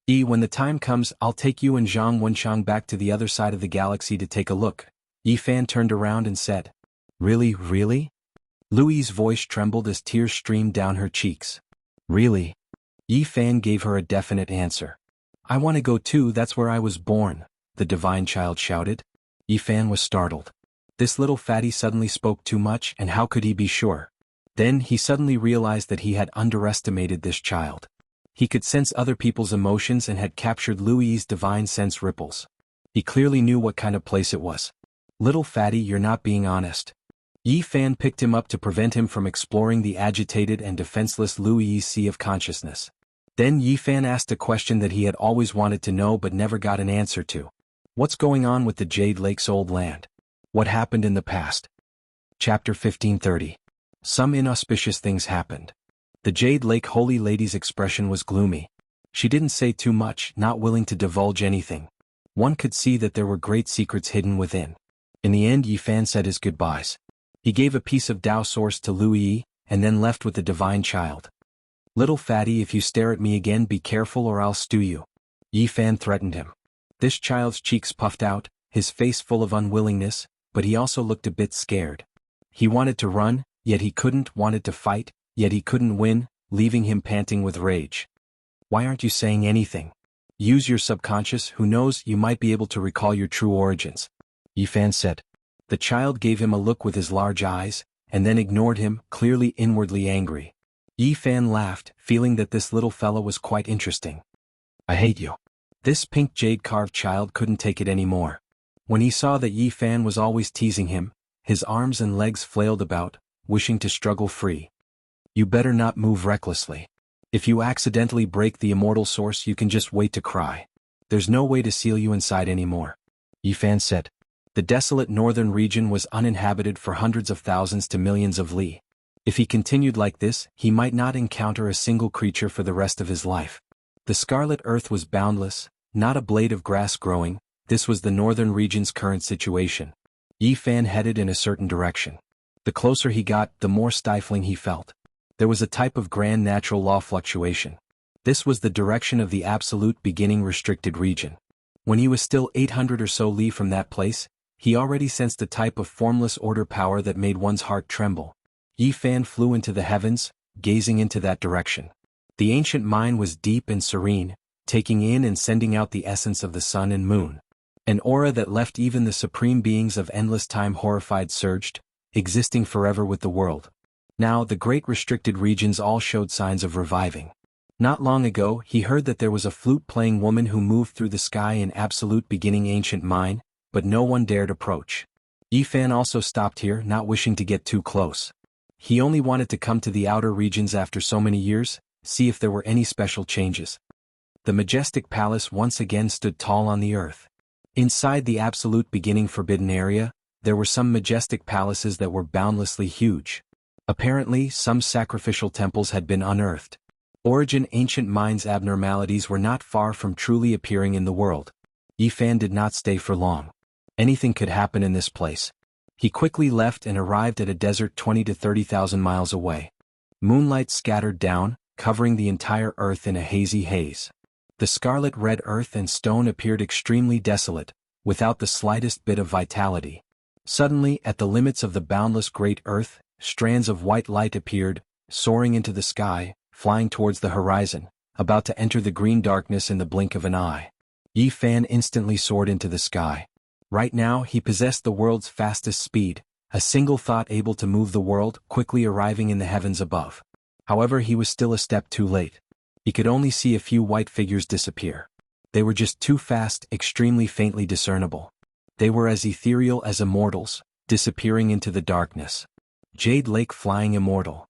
When the time comes, I'll take you and Zhang Wenshang back to the other side of the galaxy to take a look. Yifan turned around and said. Really, really? Lu Yi's voice trembled as tears streamed down her cheeks. Really? Yifan gave her a definite answer. I want to go too, that's where I was born, the divine child shouted. Yifan was startled. This little fatty suddenly spoke too much, and how could he be sure? Then he suddenly realized that he had underestimated this child. He could sense other people's emotions and had captured Lu Yi's divine sense ripples. He clearly knew what kind of place it was. Little fatty, you're not being honest. Yifan picked him up to prevent him from exploring the agitated and defenseless Lu Yi's sea of consciousness. Then Yifan asked a question that he had always wanted to know but never got an answer to. What's going on with the Jade Lake's old land? What happened in the past? Chapter 1530. Some inauspicious things happened. The Jade Lake Holy Lady's expression was gloomy. She didn't say too much, not willing to divulge anything. One could see that there were great secrets hidden within. In the end, Yifan said his goodbyes. He gave a piece of Tao source to Lu Yi, and then left with the divine child. Little fatty, if you stare at me again, be careful or I'll stew you. Yifan threatened him. This child's cheeks puffed out, his face full of unwillingness, but he also looked a bit scared. He wanted to run, yet he couldn't, wanted to fight, yet he couldn't win, leaving him panting with rage. Why aren't you saying anything? Use your subconscious, who knows, you might be able to recall your true origins. Yifan said. The child gave him a look with his large eyes, and then ignored him, clearly inwardly angry. Yifan laughed, feeling that this little fellow was quite interesting. I hate you. This pink jade-carved child couldn't take it anymore. When he saw that Yifan was always teasing him, his arms and legs flailed about, wishing to struggle free. You better not move recklessly. If you accidentally break the immortal source, you can just wait to cry. There's no way to seal you inside anymore. Yifan said. The desolate northern region was uninhabited for hundreds of thousands to millions of li. If he continued like this, he might not encounter a single creature for the rest of his life. The scarlet earth was boundless, not a blade of grass growing. This was the northern region's current situation. Yifan headed in a certain direction. The closer he got, the more stifling he felt. There was a type of grand natural law fluctuation. This was the direction of the absolute beginning restricted region. When he was still 800 or so li from that place, he already sensed a type of formless order power that made one's heart tremble. Yifan flew into the heavens, gazing into that direction. The ancient mind was deep and serene, taking in and sending out the essence of the sun and moon. An aura that left even the supreme beings of endless time horrified surged, existing forever with the world. Now the great restricted regions all showed signs of reviving. Not long ago, he heard that there was a flute-playing woman who moved through the sky in absolute beginning ancient mind, but no one dared approach. Yifan also stopped here, not wishing to get too close. He only wanted to come to the outer regions after so many years, see if there were any special changes. The majestic palace once again stood tall on the earth. Inside the absolute beginning forbidden area, there were some majestic palaces that were boundlessly huge. Apparently, some sacrificial temples had been unearthed. Origin ancient minds abnormalities were not far from truly appearing in the world. Yifan did not stay for long. Anything could happen in this place. He quickly left and arrived at a desert 20 to 30,000 miles away. Moonlight scattered down, covering the entire earth in a hazy haze. The scarlet-red earth and stone appeared extremely desolate, without the slightest bit of vitality. Suddenly, at the limits of the boundless great earth, strands of white light appeared, soaring into the sky, flying towards the horizon, about to enter the green darkness in the blink of an eye. Yifan instantly soared into the sky. Right now, he possessed the world's fastest speed, a single thought able to move the world, quickly arriving in the heavens above. However, he was still a step too late. He could only see a few white figures disappear. They were just too fast, extremely faintly discernible. They were as ethereal as immortals, disappearing into the darkness. Jade Lake flying immortal.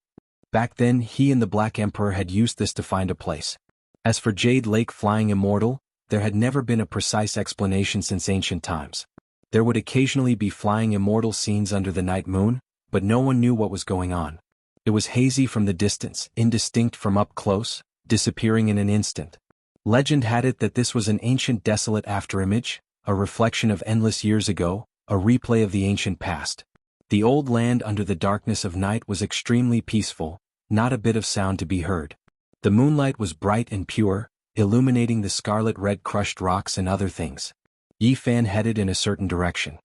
Back then, he and the Black Emperor had used this to find a place. As for Jade Lake flying immortal, there had never been a precise explanation since ancient times. There would occasionally be flying immortal scenes under the night moon, but no one knew what was going on. It was hazy from the distance, indistinct from up close, disappearing in an instant. Legend had it that this was an ancient desolate afterimage, a reflection of endless years ago, a replay of the ancient past. The old land under the darkness of night was extremely peaceful, not a bit of sound to be heard. The moonlight was bright and pure, illuminating the scarlet-red crushed rocks and other things. Yifan headed in a certain direction.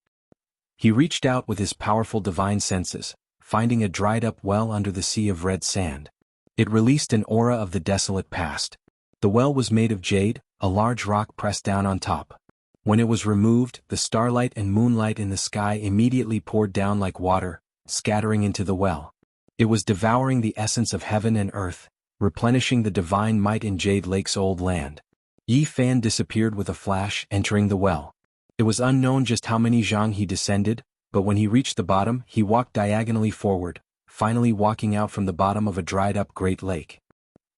He reached out with his powerful divine senses, finding a dried-up well under the sea of red sand. It released an aura of the desolate past. The well was made of jade, a large rock pressed down on top. When it was removed, the starlight and moonlight in the sky immediately poured down like water, scattering into the well. It was devouring the essence of heaven and earth, replenishing the divine might in Jade Lake's old land. Yifan disappeared with a flash, entering the well. It was unknown just how many zhang he descended, but when he reached the bottom, he walked diagonally forward, finally walking out from the bottom of a dried-up great lake.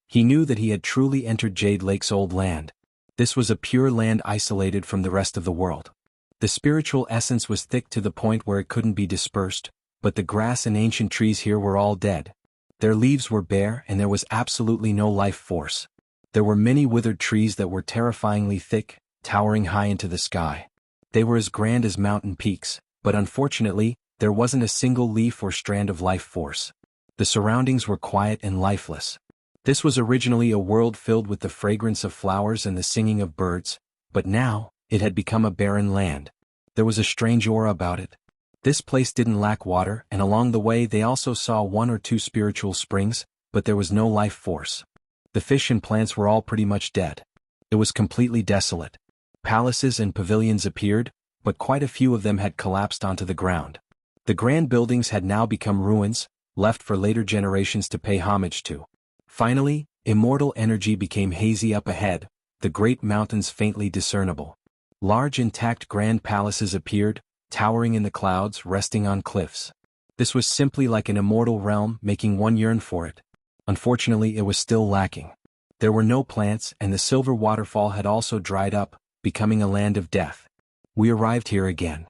He knew that he had truly entered Jade Lake's old land. This was a pure land isolated from the rest of the world. The spiritual essence was thick to the point where it couldn't be dispersed, but the grass and ancient trees here were all dead. Their leaves were bare and there was absolutely no life force. There were many withered trees that were terrifyingly thick, towering high into the sky. They were as grand as mountain peaks, but unfortunately, there wasn't a single leaf or strand of life force. The surroundings were quiet and lifeless. This was originally a world filled with the fragrance of flowers and the singing of birds, but now, it had become a barren land. There was a strange aura about it. This place didn't lack water, and along the way they also saw one or two spiritual springs, but there was no life force. The fish and plants were all pretty much dead. It was completely desolate. Palaces and pavilions appeared, but quite a few of them had collapsed onto the ground. The grand buildings had now become ruins, left for later generations to pay homage to. Finally, immortal energy became hazy up ahead, the great mountains faintly discernible. Large intact grand palaces appeared, towering in the clouds, resting on cliffs. This was simply like an immortal realm, making one yearn for it. Unfortunately, it was still lacking. There were no plants, and the silver waterfall had also dried up, becoming a land of death. "We arrived here again,"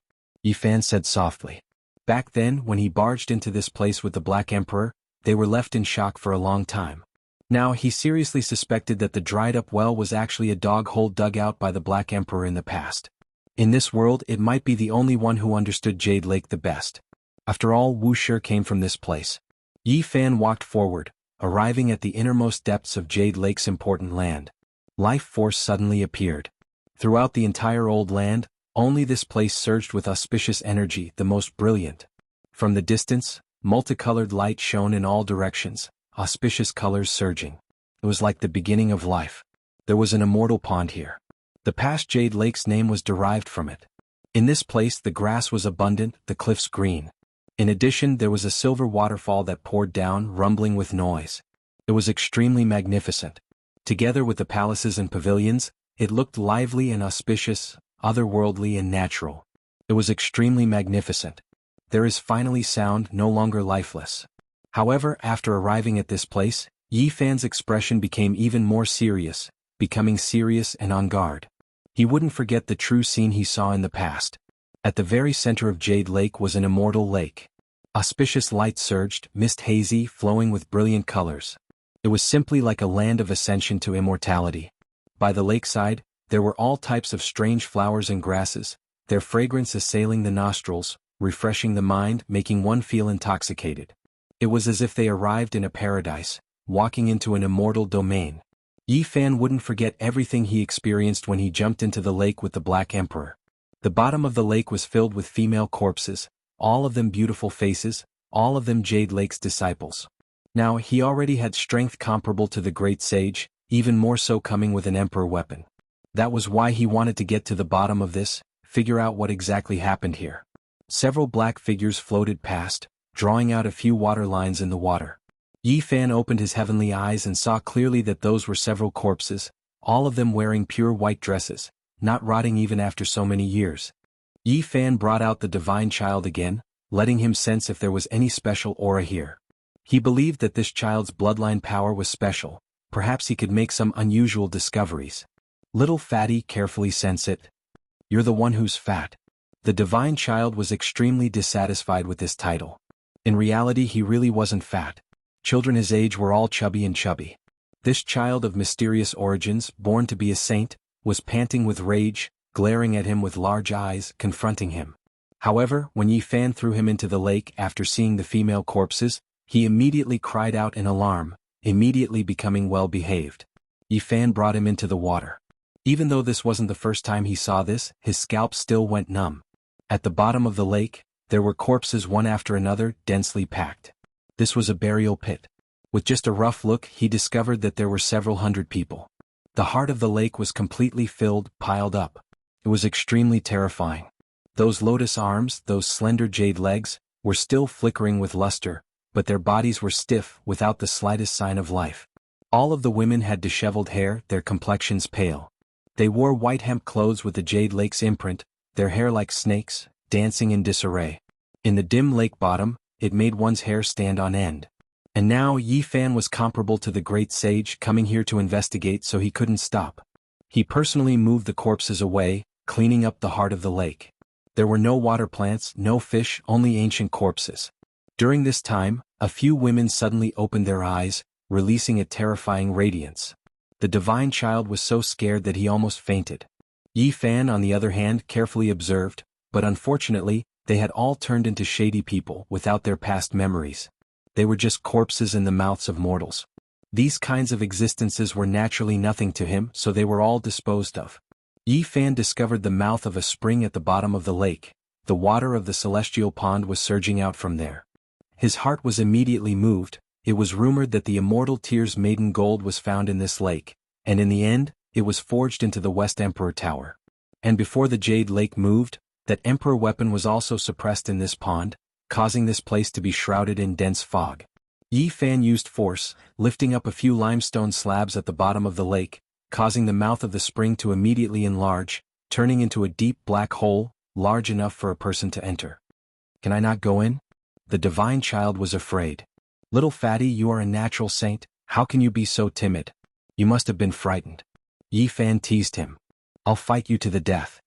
Yifan said softly. Back then, when he barged into this place with the Black Emperor, they were left in shock for a long time. Now he seriously suspected that the dried-up well was actually a dog-hole dug out by the Black Emperor in the past. In this world, it might be the only one who understood Jade Lake the best. After all, Wuxia came from this place. Yifan walked forward, arriving at the innermost depths of Jade Lake's important land. Life force suddenly appeared. Throughout the entire old land, only this place surged with auspicious energy, the most brilliant. From the distance, multicolored light shone in all directions, auspicious colors surging. It was like the beginning of life. There was an immortal pond here. The past Jade Lake's name was derived from it. In this place the grass was abundant, the cliffs green. In addition, there was a silver waterfall that poured down, rumbling with noise. It was extremely magnificent. Together with the palaces and pavilions, it looked lively and auspicious, otherworldly and natural. It was extremely magnificent. There is finally sound, no longer lifeless. However, after arriving at this place, Yi Fan's expression became even more serious, becoming serious and on guard. He wouldn't forget the true scene he saw in the past. At the very center of Jade Lake was an immortal lake. Auspicious light surged, mist hazy, flowing with brilliant colors. It was simply like a land of ascension to immortality. By the lakeside, there were all types of strange flowers and grasses, their fragrance assailing the nostrils, refreshing the mind, making one feel intoxicated. It was as if they arrived in a paradise, walking into an immortal domain. Yi Fan wouldn't forget everything he experienced when he jumped into the lake with the Black Emperor. The bottom of the lake was filled with female corpses, all of them beautiful faces, all of them Jade Lake's disciples. Now he already had strength comparable to the great sage, even more so coming with an emperor weapon. That was why he wanted to get to the bottom of this, figure out what exactly happened here. Several black figures floated past, drawing out a few water lines in the water. Yi Fan opened his heavenly eyes and saw clearly that those were several corpses, all of them wearing pure white dresses, not rotting even after so many years. Yi Fan brought out the divine child again, letting him sense if there was any special aura here. He believed that this child's bloodline power was special, perhaps he could make some unusual discoveries. Little fatty, carefully sense it. You're the one who's fat. The divine child was extremely dissatisfied with this title. In reality he really wasn't fat. Children his age were all chubby and chubby. This child of mysterious origins, born to be a saint, was panting with rage, glaring at him with large eyes, confronting him. However, when Yi Fan threw him into the lake after seeing the female corpses, he immediately cried out in alarm, immediately becoming well-behaved. Yi Fan brought him into the water. Even though this wasn't the first time he saw this, his scalp still went numb. At the bottom of the lake, there were corpses one after another, densely packed. This was a burial pit. With just a rough look, he discovered that there were several hundred people. The heart of the lake was completely filled, piled up. It was extremely terrifying. Those lotus arms, those slender jade legs, were still flickering with luster, but their bodies were stiff, without the slightest sign of life. All of the women had disheveled hair, their complexions pale. They wore white hemp clothes with the Jade Lake's imprint, their hair like snakes, dancing in disarray. In the dim lake bottom, it made one's hair stand on end. And now Yi Fan was comparable to the great sage, coming here to investigate, so he couldn't stop. He personally moved the corpses away, cleaning up the heart of the lake. There were no water plants, no fish, only ancient corpses. During this time, a few women suddenly opened their eyes, releasing a terrifying radiance. The divine child was so scared that he almost fainted. Yi Fan, on the other hand, carefully observed, but unfortunately, they had all turned into shady people without their past memories. They were just corpses in the mouths of mortals. These kinds of existences were naturally nothing to him, so they were all disposed of. Yi Fan discovered the mouth of a spring at the bottom of the lake. The water of the celestial pond was surging out from there. His heart was immediately moved. It was rumored that the immortal Tears Maiden gold was found in this lake, and in the end, it was forged into the West Emperor Tower. And before the Jade Lake moved, that Emperor weapon was also suppressed in this pond, causing this place to be shrouded in dense fog. Yi Fan used force, lifting up a few limestone slabs at the bottom of the lake, causing the mouth of the spring to immediately enlarge, turning into a deep black hole, large enough for a person to enter. Can I not go in? The divine child was afraid. Little fatty, you are a natural saint, how can you be so timid? You must have been frightened. Yi Fan teased him. I'll fight you to the death.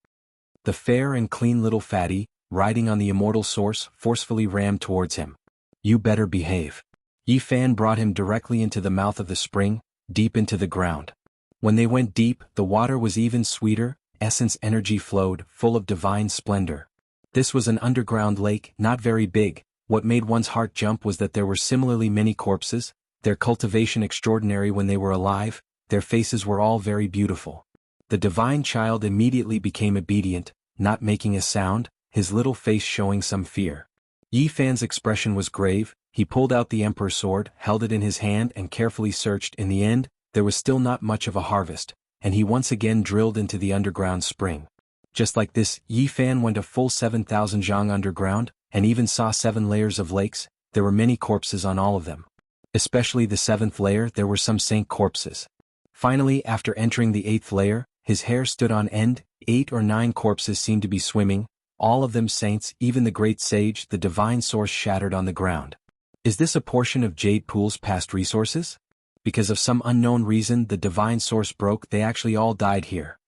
The fair and clean little fatty, riding on the immortal source, forcefully rammed towards him. You better behave. Yi Fan brought him directly into the mouth of the spring, deep into the ground. When they went deep, the water was even sweeter, essence energy flowed, full of divine splendor. This was an underground lake, not very big. What made one's heart jump was that there were similarly many corpses, their cultivation extraordinary when they were alive, their faces were all very beautiful. The divine child immediately became obedient, not making a sound, his little face showing some fear. Yi Fan's expression was grave. He pulled out the emperor's sword, held it in his hand and carefully searched. In the end, there was still not much of a harvest, and he once again drilled into the underground spring. Just like this, Yi Fan went a full 7,000 zhang underground, and even saw 7 layers of lakes. There were many corpses on all of them. Especially the 7th layer, there were some saint corpses. Finally, after entering the 8th layer, his hair stood on end. 8 or 9 corpses seemed to be swimming, all of them saints, even the great sage, the divine source shattered on the ground. Is this a portion of Jade Pool's past resources? Because of some unknown reason the divine source broke, they actually all died here.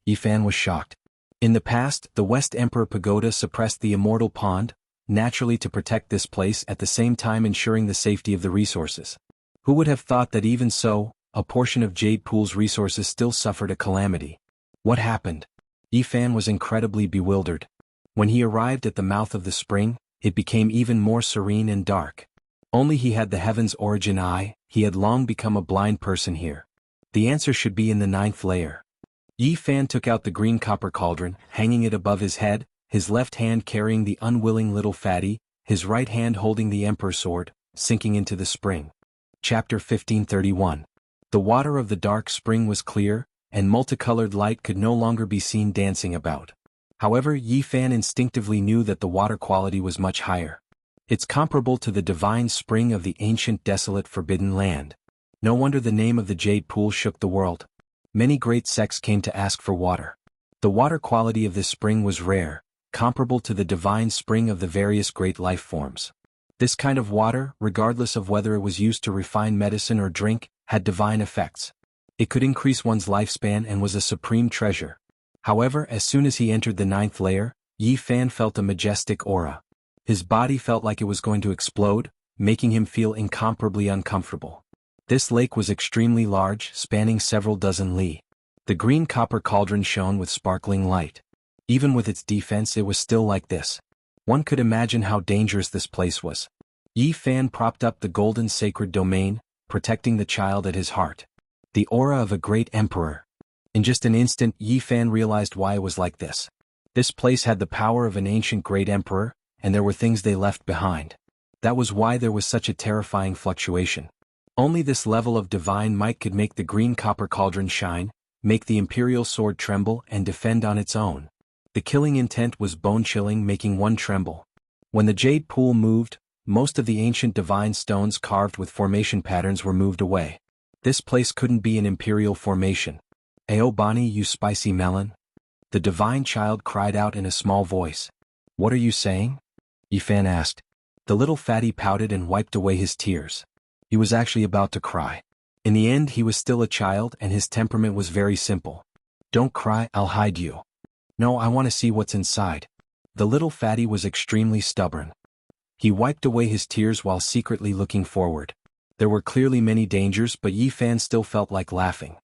Yifan was shocked. In the past, the West Emperor Pagoda suppressed the Immortal Pond, naturally to protect this place at the same time ensuring the safety of the resources. Who would have thought that even so, a portion of Jade Pool's resources still suffered a calamity? What happened? Yifan was incredibly bewildered. When he arrived at the mouth of the spring, it became even more serene and dark. Only he had the heaven's origin eye, he had long become a blind person here. The answer should be in the 9th layer. Yifan took out the green copper cauldron, hanging it above his head, his left hand carrying the unwilling little fatty, his right hand holding the emperor's sword, sinking into the spring. Chapter 1531. The water of the dark spring was clear, and multicolored light could no longer be seen dancing about. However, Yifan instinctively knew that the water quality was much higher. It's comparable to the divine spring of the ancient desolate forbidden land. No wonder the name of the Jade Pool shook the world. Many great sects came to ask for water. The water quality of this spring was rare, comparable to the divine spring of the various great life forms. This kind of water, regardless of whether it was used to refine medicine or drink, had divine effects. It could increase one's lifespan and was a supreme treasure. However, as soon as he entered the 9th layer, Yifan felt a majestic aura. His body felt like it was going to explode, making him feel incomparably uncomfortable. This lake was extremely large, spanning several dozen li. The green copper cauldron shone with sparkling light. Even with its defense, it was still like this. One could imagine how dangerous this place was. Yifan propped up the golden sacred domain, protecting the child at his heart. The aura of a great emperor. In just an instant, Yifan realized why it was like this. This place had the power of an ancient great emperor, and there were things they left behind. That was why there was such a terrifying fluctuation. Only this level of divine might could make the green copper cauldron shine, make the imperial sword tremble and defend on its own. The killing intent was bone-chilling, making one tremble. When the Jade Pool moved, most of the ancient divine stones carved with formation patterns were moved away. This place couldn't be an imperial formation. "Ao Bani, you spicy melon?" The divine child cried out in a small voice. "What are you saying?" Yifan asked. The little fatty pouted and wiped away his tears. He was actually about to cry. In the end, he was still a child and his temperament was very simple. "Don't cry, I'll hide you." "No, I want to see what's inside." The little fatty was extremely stubborn. He wiped away his tears while secretly looking forward. There were clearly many dangers, but Yifan still felt like laughing.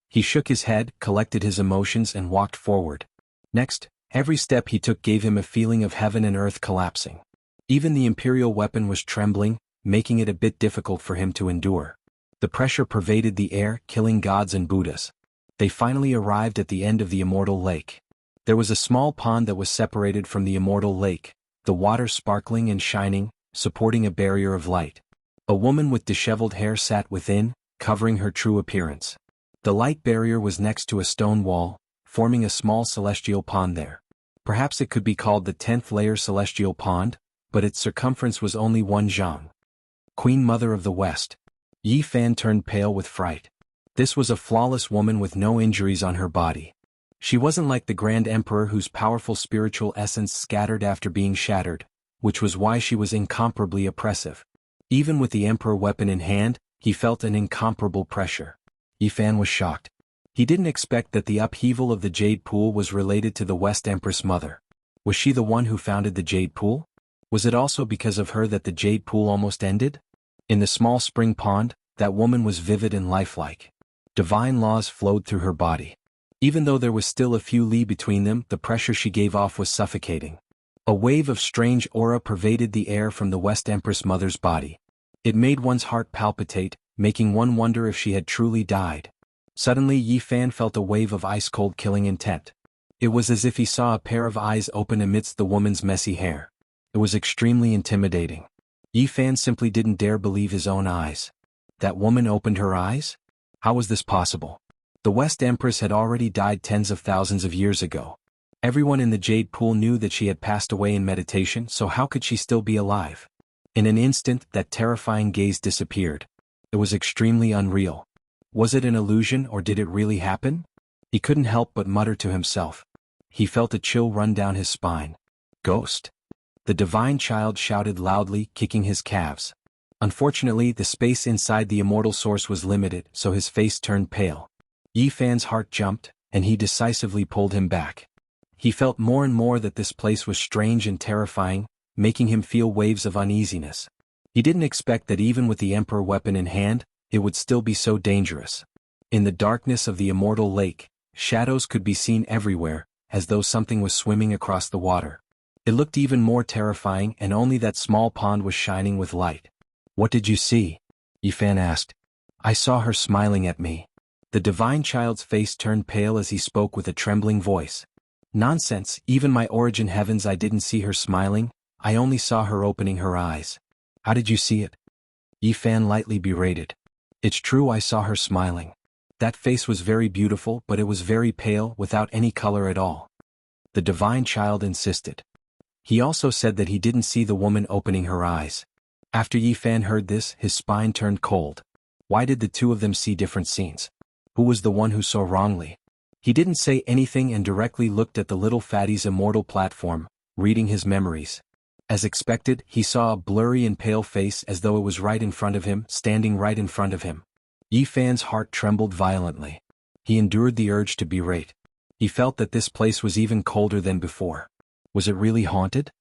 He shook his head, collected his emotions and walked forward. Next, every step he took gave him a feeling of heaven and earth collapsing. Even the imperial weapon was trembling, making it a bit difficult for him to endure. The pressure pervaded the air, killing gods and Buddhas. They finally arrived at the end of the immortal lake. There was a small pond that was separated from the immortal lake, the water sparkling and shining, supporting a barrier of light. A woman with disheveled hair sat within, covering her true appearance. The light barrier was next to a stone wall, forming a small celestial pond there. Perhaps it could be called the 10th layer celestial pond, but its circumference was only 1 zhang. Queen Mother of the West. Yifan turned pale with fright. This was a flawless woman with no injuries on her body. She wasn't like the Grand Emperor whose powerful spiritual essence scattered after being shattered, which was why she was incomparably oppressive. Even with the Emperor weapon in hand, he felt an incomparable pressure. Yifan was shocked. He didn't expect that the upheaval of the Jade Pool was related to the West Empress Mother. Was she the one who founded the Jade Pool? Was it also because of her that the Jade Pool almost ended? In the small spring pond, that woman was vivid and lifelike. Divine laws flowed through her body. Even though there was still a few li between them, the pressure she gave off was suffocating. A wave of strange aura pervaded the air from the West Empress Mother's body. It made one's heart palpitate, making one wonder if she had truly died. Suddenly Yifan felt a wave of ice-cold killing intent. It was as if he saw a pair of eyes open amidst the woman's messy hair. It was extremely intimidating. Yifan simply didn't dare believe his own eyes. That woman opened her eyes? How was this possible? The West Empress had already died tens of thousands of years ago. Everyone in the Jade Pool knew that she had passed away in meditation, so how could she still be alive? In an instant, that terrifying gaze disappeared. It was extremely unreal. Was it an illusion or did it really happen? He couldn't help but mutter to himself. He felt a chill run down his spine. Ghost? The divine child shouted loudly, kicking his calves. Unfortunately, the space inside the immortal source was limited, so his face turned pale. Yi Fan's heart jumped, and he decisively pulled him back. He felt more and more that this place was strange and terrifying, making him feel waves of uneasiness. He didn't expect that even with the Emperor weapon in hand, it would still be so dangerous. In the darkness of the immortal lake, shadows could be seen everywhere, as though something was swimming across the water. It looked even more terrifying, and only that small pond was shining with light. "What did you see?" Yi Fan asked. "I saw her smiling at me." The divine child's face turned pale as he spoke with a trembling voice. "Nonsense, even my origin heavens, I didn't see her smiling, I only saw her opening her eyes." "How did you see it?" Yi Fan lightly berated. "It's true, I saw her smiling. That face was very beautiful, but it was very pale, without any color at all." The divine child insisted. He also said that he didn't see the woman opening her eyes. After Yi Fan heard this, his spine turned cold. Why did the two of them see different scenes? Who was the one who saw wrongly? He didn't say anything and directly looked at the little fatty's immortal platform, reading his memories. As expected, he saw a blurry and pale face as though it was right in front of him, standing right in front of him. Yi Fan's heart trembled violently. He endured the urge to berate. He felt that this place was even colder than before. Was it really haunted?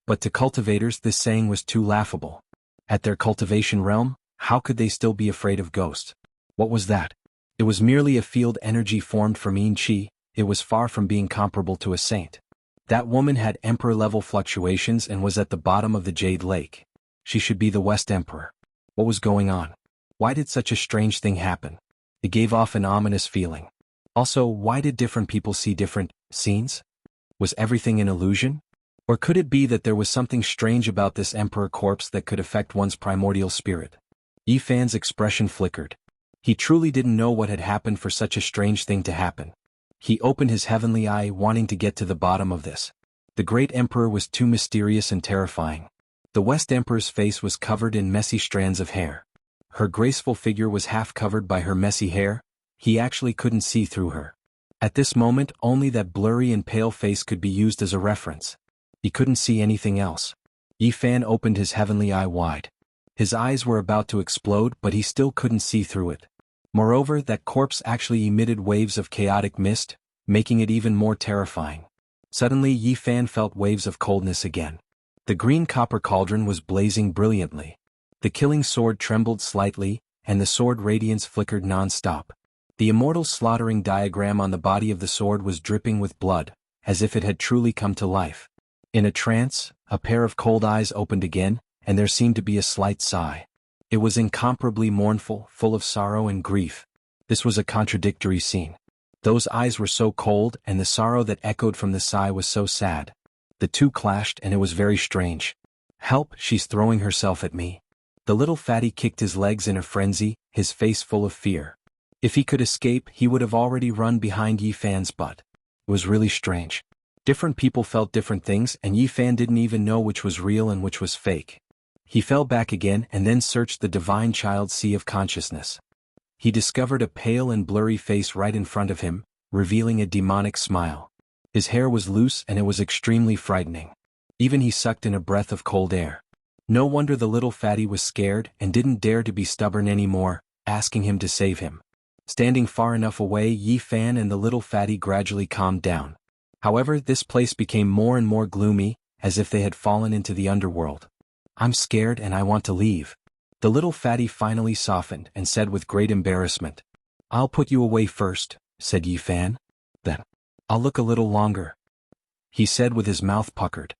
But to cultivators this saying was too laughable. At their cultivation realm, how could they still be afraid of ghosts? What was that? It was merely a field energy formed from yin qi. It was far from being comparable to a saint. That woman had emperor-level fluctuations and was at the bottom of the Jade Lake. She should be the West Emperor. What was going on? Why did such a strange thing happen? It gave off an ominous feeling. Also, why did different people see different scenes? Was everything an illusion? Or could it be that there was something strange about this emperor corpse that could affect one's primordial spirit? Yi Fan's expression flickered. He truly didn't know what had happened for such a strange thing to happen. He opened his heavenly eye, wanting to get to the bottom of this. The great emperor was too mysterious and terrifying. The West Emperor's face was covered in messy strands of hair. Her graceful figure was half covered by her messy hair. He actually couldn't see through her. At this moment, only that blurry and pale face could be used as a reference. He couldn't see anything else. Yi Fan opened his heavenly eye wide. His eyes were about to explode, but he still couldn't see through it. Moreover, that corpse actually emitted waves of chaotic mist, making it even more terrifying. Suddenly Yi Fan felt waves of coldness again. The green copper cauldron was blazing brilliantly. The killing sword trembled slightly, and the sword radiance flickered non-stop. The immortal slaughtering diagram on the body of the sword was dripping with blood, as if it had truly come to life. In a trance, a pair of cold eyes opened again, and there seemed to be a slight sigh. It was incomparably mournful, full of sorrow and grief. This was a contradictory scene. Those eyes were so cold, and the sorrow that echoed from the sigh was so sad. The two clashed, and it was very strange. "Help, she's throwing herself at me." The little fatty kicked his legs in a frenzy, his face full of fear. If he could escape, he would have already run behind Yi Fan's butt. It was really strange. Different people felt different things, and Yi Fan didn't even know which was real and which was fake. He fell back again and then searched the divine child's sea of consciousness. He discovered a pale and blurry face right in front of him, revealing a demonic smile. His hair was loose and it was extremely frightening. Even he sucked in a breath of cold air. No wonder the little fatty was scared and didn't dare to be stubborn anymore, asking him to save him. Standing far enough away, Yi Fan and the little fatty gradually calmed down. However, this place became more and more gloomy, as if they had fallen into the underworld. "I'm scared and I want to leave." The little fatty finally softened and said with great embarrassment. "I'll put you away first," said Yi Fan. "Then, I'll look a little longer," he said with his mouth puckered.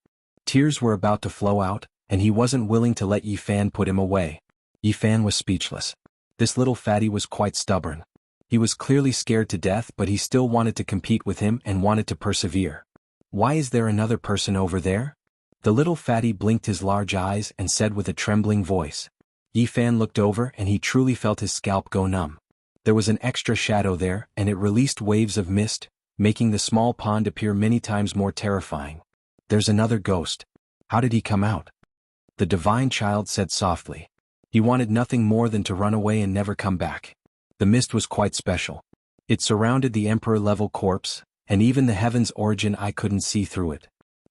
Tears were about to flow out, and he wasn't willing to let Yi Fan put him away. Yi Fan was speechless. This little fatty was quite stubborn. He was clearly scared to death, but he still wanted to compete with him and wanted to persevere. "Why is there another person over there?" The little fatty blinked his large eyes and said with a trembling voice. Yi Fan looked over and he truly felt his scalp go numb. There was an extra shadow there, and it released waves of mist, making the small pond appear many times more terrifying. "There's another ghost. How did he come out?" The divine child said softly. He wanted nothing more than to run away and never come back. The mist was quite special. It surrounded the emperor-level corpse, and even the heaven's origin I couldn't see through it.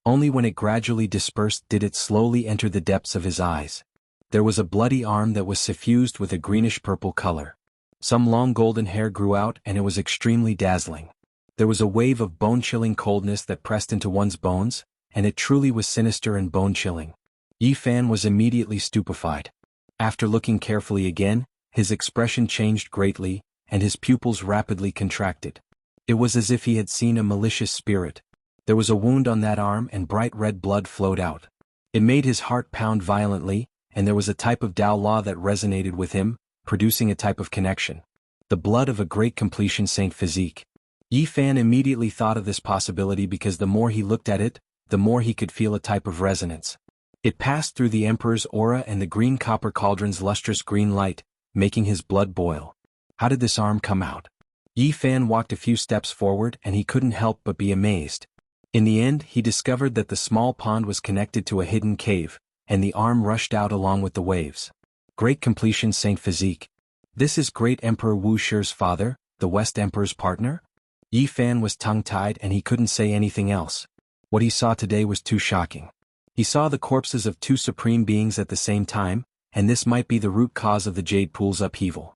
Only when it gradually dispersed did it slowly enter the depths of his eyes. There was a bloody arm that was suffused with a greenish-purple color. Some long golden hair grew out and it was extremely dazzling. There was a wave of bone-chilling coldness that pressed into one's bones, and it truly was sinister and bone-chilling. Yi Fan was immediately stupefied. After looking carefully again, his expression changed greatly, and his pupils rapidly contracted. It was as if he had seen a malicious spirit. There was a wound on that arm and bright red blood flowed out. It made his heart pound violently, and there was a type of Tao law that resonated with him, producing a type of connection. The blood of a great completion saint physique. Yi Fan immediately thought of this possibility because the more he looked at it, the more he could feel a type of resonance. It passed through the Emperor's aura and the green copper cauldron's lustrous green light, making his blood boil. How did this arm come out? Yi Fan walked a few steps forward and he couldn't help but be amazed. In the end, he discovered that the small pond was connected to a hidden cave, and the arm rushed out along with the waves. Great completion saint physique. This is Great Emperor Wuxia's father, the West Emperor's partner? Yi Fan was tongue-tied and he couldn't say anything else. What he saw today was too shocking. He saw the corpses of two supreme beings at the same time, and this might be the root cause of the Jade Pool's upheaval.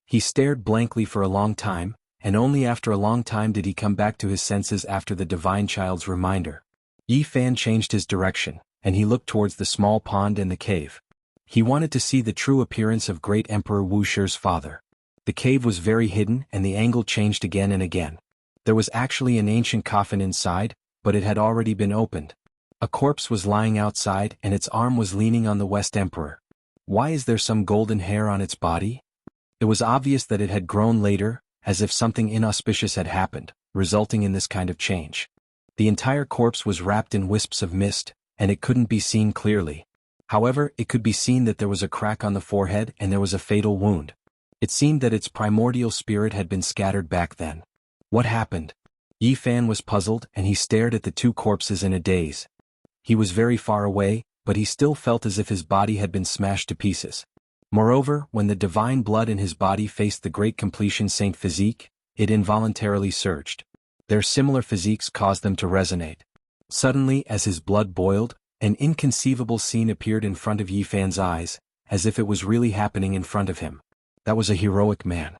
He stared blankly for a long time, and only after a long time did he come back to his senses after the divine child's reminder. Yi Fan changed his direction, and he looked towards the small pond and the cave. He wanted to see the true appearance of Great Emperor Wuxia's father. The cave was very hidden and the angle changed again and again. There was actually an ancient coffin inside, but it had already been opened. A corpse was lying outside and its arm was leaning on the West Emperor. Why is there some golden hair on its body? It was obvious that it had grown later, as if something inauspicious had happened, resulting in this kind of change. The entire corpse was wrapped in wisps of mist, and it couldn't be seen clearly. However, it could be seen that there was a crack on the forehead and there was a fatal wound. It seemed that its primordial spirit had been scattered back then. What happened? Yi Fan was puzzled and he stared at the two corpses in a daze. He was very far away, but he still felt as if his body had been smashed to pieces. Moreover, when the divine blood in his body faced the great completion saint physique, it involuntarily surged. Their similar physiques caused them to resonate. Suddenly, as his blood boiled, an inconceivable scene appeared in front of Yi Fan's eyes, as if it was really happening in front of him. That was a heroic man.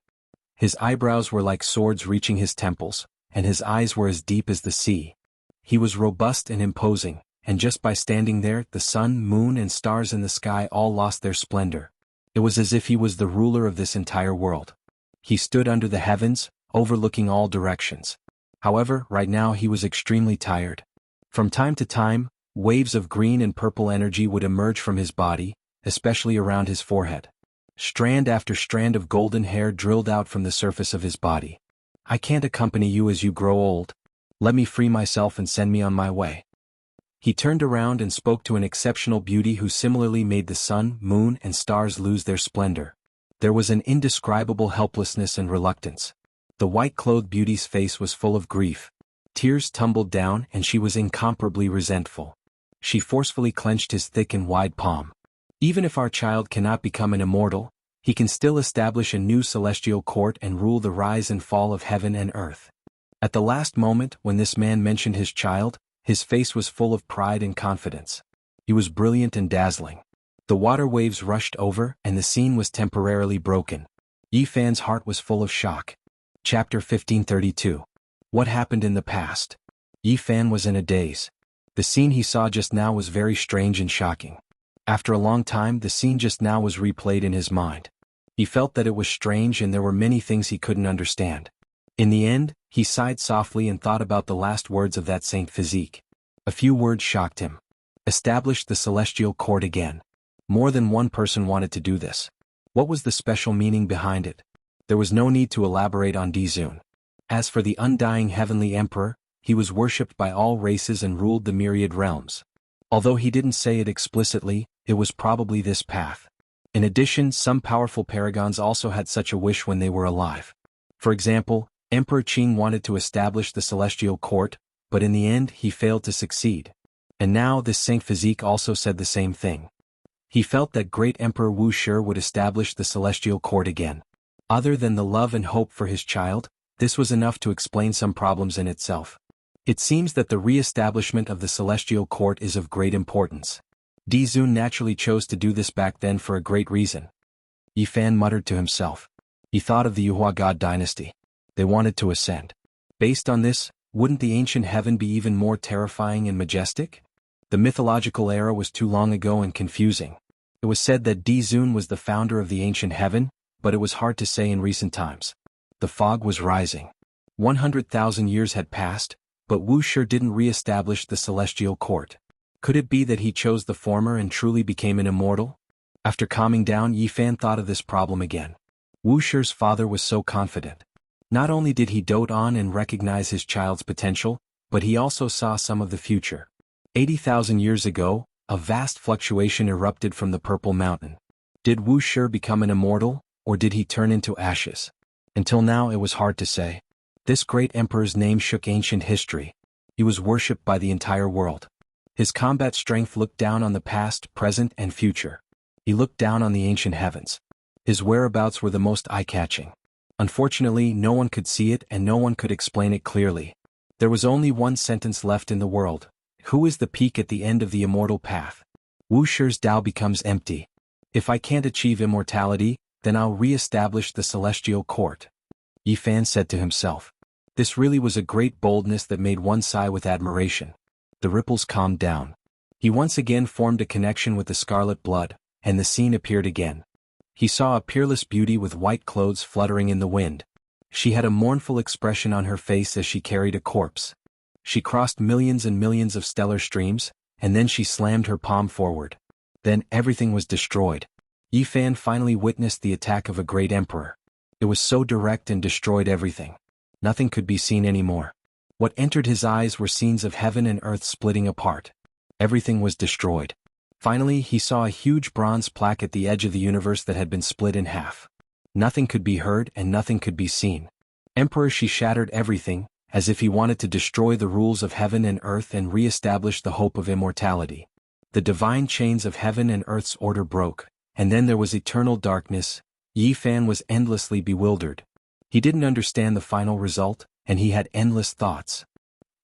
His eyebrows were like swords reaching his temples, and his eyes were as deep as the sea. He was robust and imposing, and just by standing there, the sun, moon, and stars in the sky all lost their splendor. It was as if he was the ruler of this entire world. He stood under the heavens, overlooking all directions. However, right now he was extremely tired. From time to time, waves of green and purple energy would emerge from his body, especially around his forehead. Strand after strand of golden hair drilled out from the surface of his body. I can't accompany you as you grow old. Let me free myself and send me on my way. He turned around and spoke to an exceptional beauty who similarly made the sun, moon, and stars lose their splendor. There was an indescribable helplessness and reluctance. The white-clothed beauty's face was full of grief. Tears tumbled down and she was incomparably resentful. She forcefully clenched his thick and wide palm. Even if our child cannot become an immortal, he can still establish a new celestial court and rule the rise and fall of heaven and earth. At the last moment when this man mentioned his child, his face was full of pride and confidence. He was brilliant and dazzling. The water waves rushed over and the scene was temporarily broken. Yi Fan's heart was full of shock. Chapter 1532. What happened in the past? Yi Fan was in a daze. The scene he saw just now was very strange and shocking. After a long time, the scene just now was replayed in his mind. He felt that it was strange and there were many things he couldn't understand. In the end, he sighed softly and thought about the last words of that saint physique. A few words shocked him. Establish the celestial court again. More than one person wanted to do this. What was the special meaning behind it? There was no need to elaborate on Dizun. As for the undying heavenly emperor, he was worshipped by all races and ruled the myriad realms. Although he didn't say it explicitly, it was probably this path. In addition, some powerful paragons also had such a wish when they were alive. For example, Emperor Qing wanted to establish the celestial court, but in the end he failed to succeed. And now this Saint Physique also said the same thing. He felt that great Emperor Wuxia would establish the celestial court again. Other than the love and hope for his child, this was enough to explain some problems in itself. It seems that the re-establishment of the celestial court is of great importance. Di Zun naturally chose to do this back then for a great reason. Yi Fan muttered to himself. He thought of the Yuhua God dynasty. They wanted to ascend. Based on this, wouldn't the ancient heaven be even more terrifying and majestic? The mythological era was too long ago and confusing. It was said that Di Zun was the founder of the ancient heaven, but it was hard to say in recent times. The fog was rising. 100,000 years had passed, but Wuxia didn't re-establish the celestial court. Could it be that he chose the former and truly became an immortal? After calming down, Yi Fan thought of this problem again. Wuxia's father was so confident. Not only did he dote on and recognize his child's potential, but he also saw some of the future. 80,000 years ago, a vast fluctuation erupted from the Purple Mountain. Did Wuxia become an immortal, or did he turn into ashes? Until now it was hard to say. This great emperor's name shook ancient history. He was worshipped by the entire world. His combat strength looked down on the past, present, and future. He looked down on the ancient heavens. His whereabouts were the most eye-catching. Unfortunately, no one could see it and no one could explain it clearly. There was only one sentence left in the world. Who is the peak at the end of the immortal path? Wuxia's Tao becomes empty. If I can't achieve immortality, then I'll re-establish the celestial court. Yi Fan said to himself. This really was a great boldness that made one sigh with admiration. The ripples calmed down. He once again formed a connection with the scarlet blood, and the scene appeared again. He saw a peerless beauty with white clothes fluttering in the wind. She had a mournful expression on her face as she carried a corpse. She crossed millions and millions of stellar streams, and then she slammed her palm forward. Then everything was destroyed. Yi Fan finally witnessed the attack of a great emperor. It was so direct and destroyed everything. Nothing could be seen anymore. What entered his eyes were scenes of heaven and earth splitting apart. Everything was destroyed. Finally, he saw a huge bronze plaque at the edge of the universe that had been split in half. Nothing could be heard and nothing could be seen. Emperor, she shattered everything, as if he wanted to destroy the rules of heaven and earth and re-establish the hope of immortality. The divine chains of heaven and earth's order broke, and then there was eternal darkness. Yi Fan was endlessly bewildered. He didn't understand the final result, and he had endless thoughts.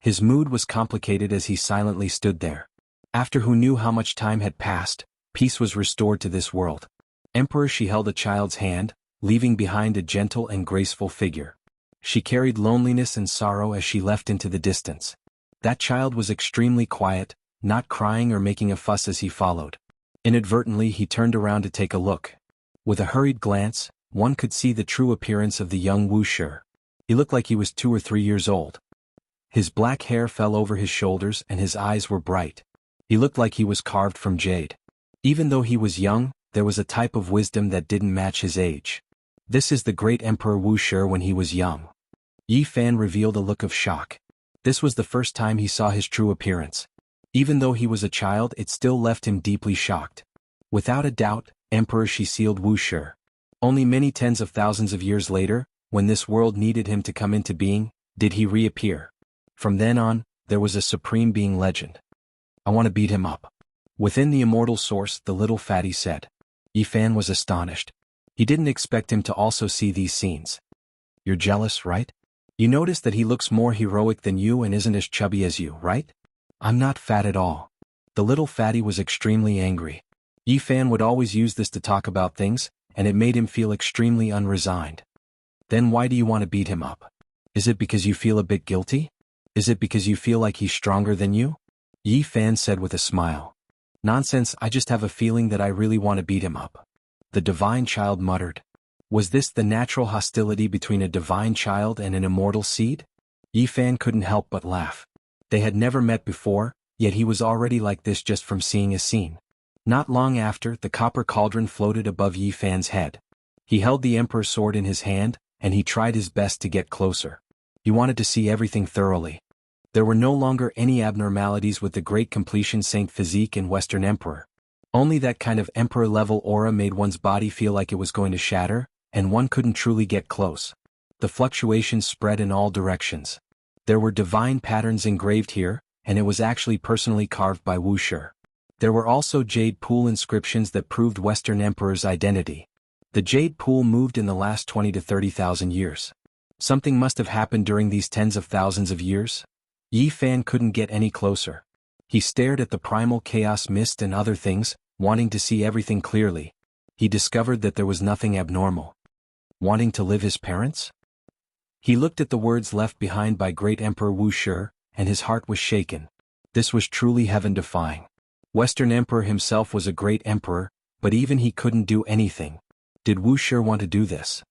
His mood was complicated as he silently stood there. After who knew how much time had passed, peace was restored to this world. Emperor, she held a child's hand, leaving behind a gentle and graceful figure. She carried loneliness and sorrow as she left into the distance. That child was extremely quiet, not crying or making a fuss as he followed. Inadvertently he turned around to take a look. With a hurried glance, one could see the true appearance of the young Wuxia. He looked like he was 2 or 3 years old. His black hair fell over his shoulders and his eyes were bright. He looked like he was carved from jade. Even though he was young, there was a type of wisdom that didn't match his age. This is the great Emperor Wuxia when he was young. Yi Fan revealed a look of shock. This was the first time he saw his true appearance. Even though he was a child, it still left him deeply shocked. Without a doubt, Emperor, she sealed Wuxia. Only many tens of thousands of years later, when this world needed him to come into being, did he reappear. From then on, there was a supreme being legend. I want to beat him up. Within the immortal source, the little fatty said. Yi Fan was astonished. He didn't expect him to also see these scenes. You're jealous, right? You notice that he looks more heroic than you and isn't as chubby as you, right? I'm not fat at all. The little fatty was extremely angry. Yi Fan would always use this to talk about things, and it made him feel extremely unresigned. Then why do you want to beat him up? Is it because you feel a bit guilty? Is it because you feel like he's stronger than you? Yi Fan said with a smile. Nonsense, I just have a feeling that I really want to beat him up. The divine child muttered. Was this the natural hostility between a divine child and an immortal seed? Yi Fan couldn't help but laugh. They had never met before, yet he was already like this just from seeing a scene. Not long after, the copper cauldron floated above Yi Fan's head. He held the emperor's sword in his hand, and he tried his best to get closer. He wanted to see everything thoroughly. There were no longer any abnormalities with the great completion saint physique in Western Emperor. Only that kind of emperor-level aura made one's body feel like it was going to shatter, and one couldn't truly get close. The fluctuations spread in all directions. There were divine patterns engraved here, and it was actually personally carved by Wuxia. There were also jade pool inscriptions that proved Western Emperor's identity. The jade pool moved in the last 20 to 30,000 years. Something must have happened during these tens of thousands of years. Yi Fan couldn't get any closer. He stared at the primal chaos mist and other things, wanting to see everything clearly. He discovered that there was nothing abnormal. Wanting to live his parents? He looked at the words left behind by great Emperor Wuxia, and his heart was shaken. This was truly heaven-defying. Western Emperor himself was a great emperor, but even he couldn't do anything. Did Wuxia want to do this?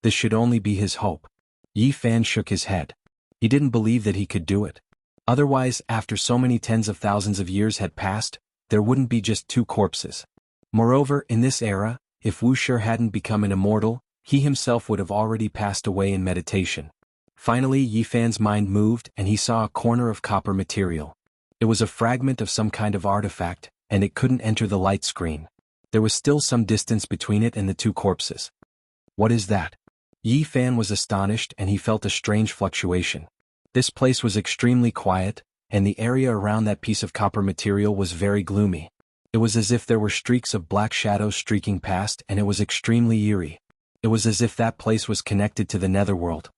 This should only be his hope. Yi Fan shook his head. He didn't believe that he could do it. Otherwise, after so many tens of thousands of years had passed, there wouldn't be just 2 corpses. Moreover, in this era, if Wuxia hadn't become an immortal, he himself would have already passed away in meditation. Finally, Yi Fan's mind moved and he saw a corner of copper material. It was a fragment of some kind of artifact, and it couldn't enter the light screen. There was still some distance between it and the 2 corpses. What is that? Yi Fan was astonished and he felt a strange fluctuation. This place was extremely quiet, and the area around that piece of copper material was very gloomy. It was as if there were streaks of black shadows streaking past, and it was extremely eerie. It was as if that place was connected to the netherworld.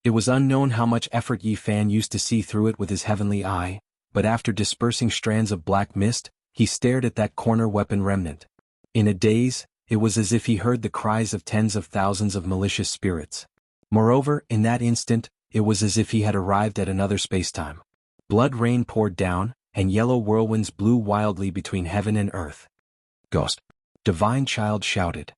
It was unknown how much effort Yi Fan used to see through it with his heavenly eye, but after dispersing strands of black mist, he stared at that corner weapon remnant. In a daze, it was as if he heard the cries of tens of thousands of malicious spirits. Moreover, in that instant, it was as if he had arrived at another spacetime. Blood rain poured down, and yellow whirlwinds blew wildly between heaven and earth. Ghost. Divine Child shouted.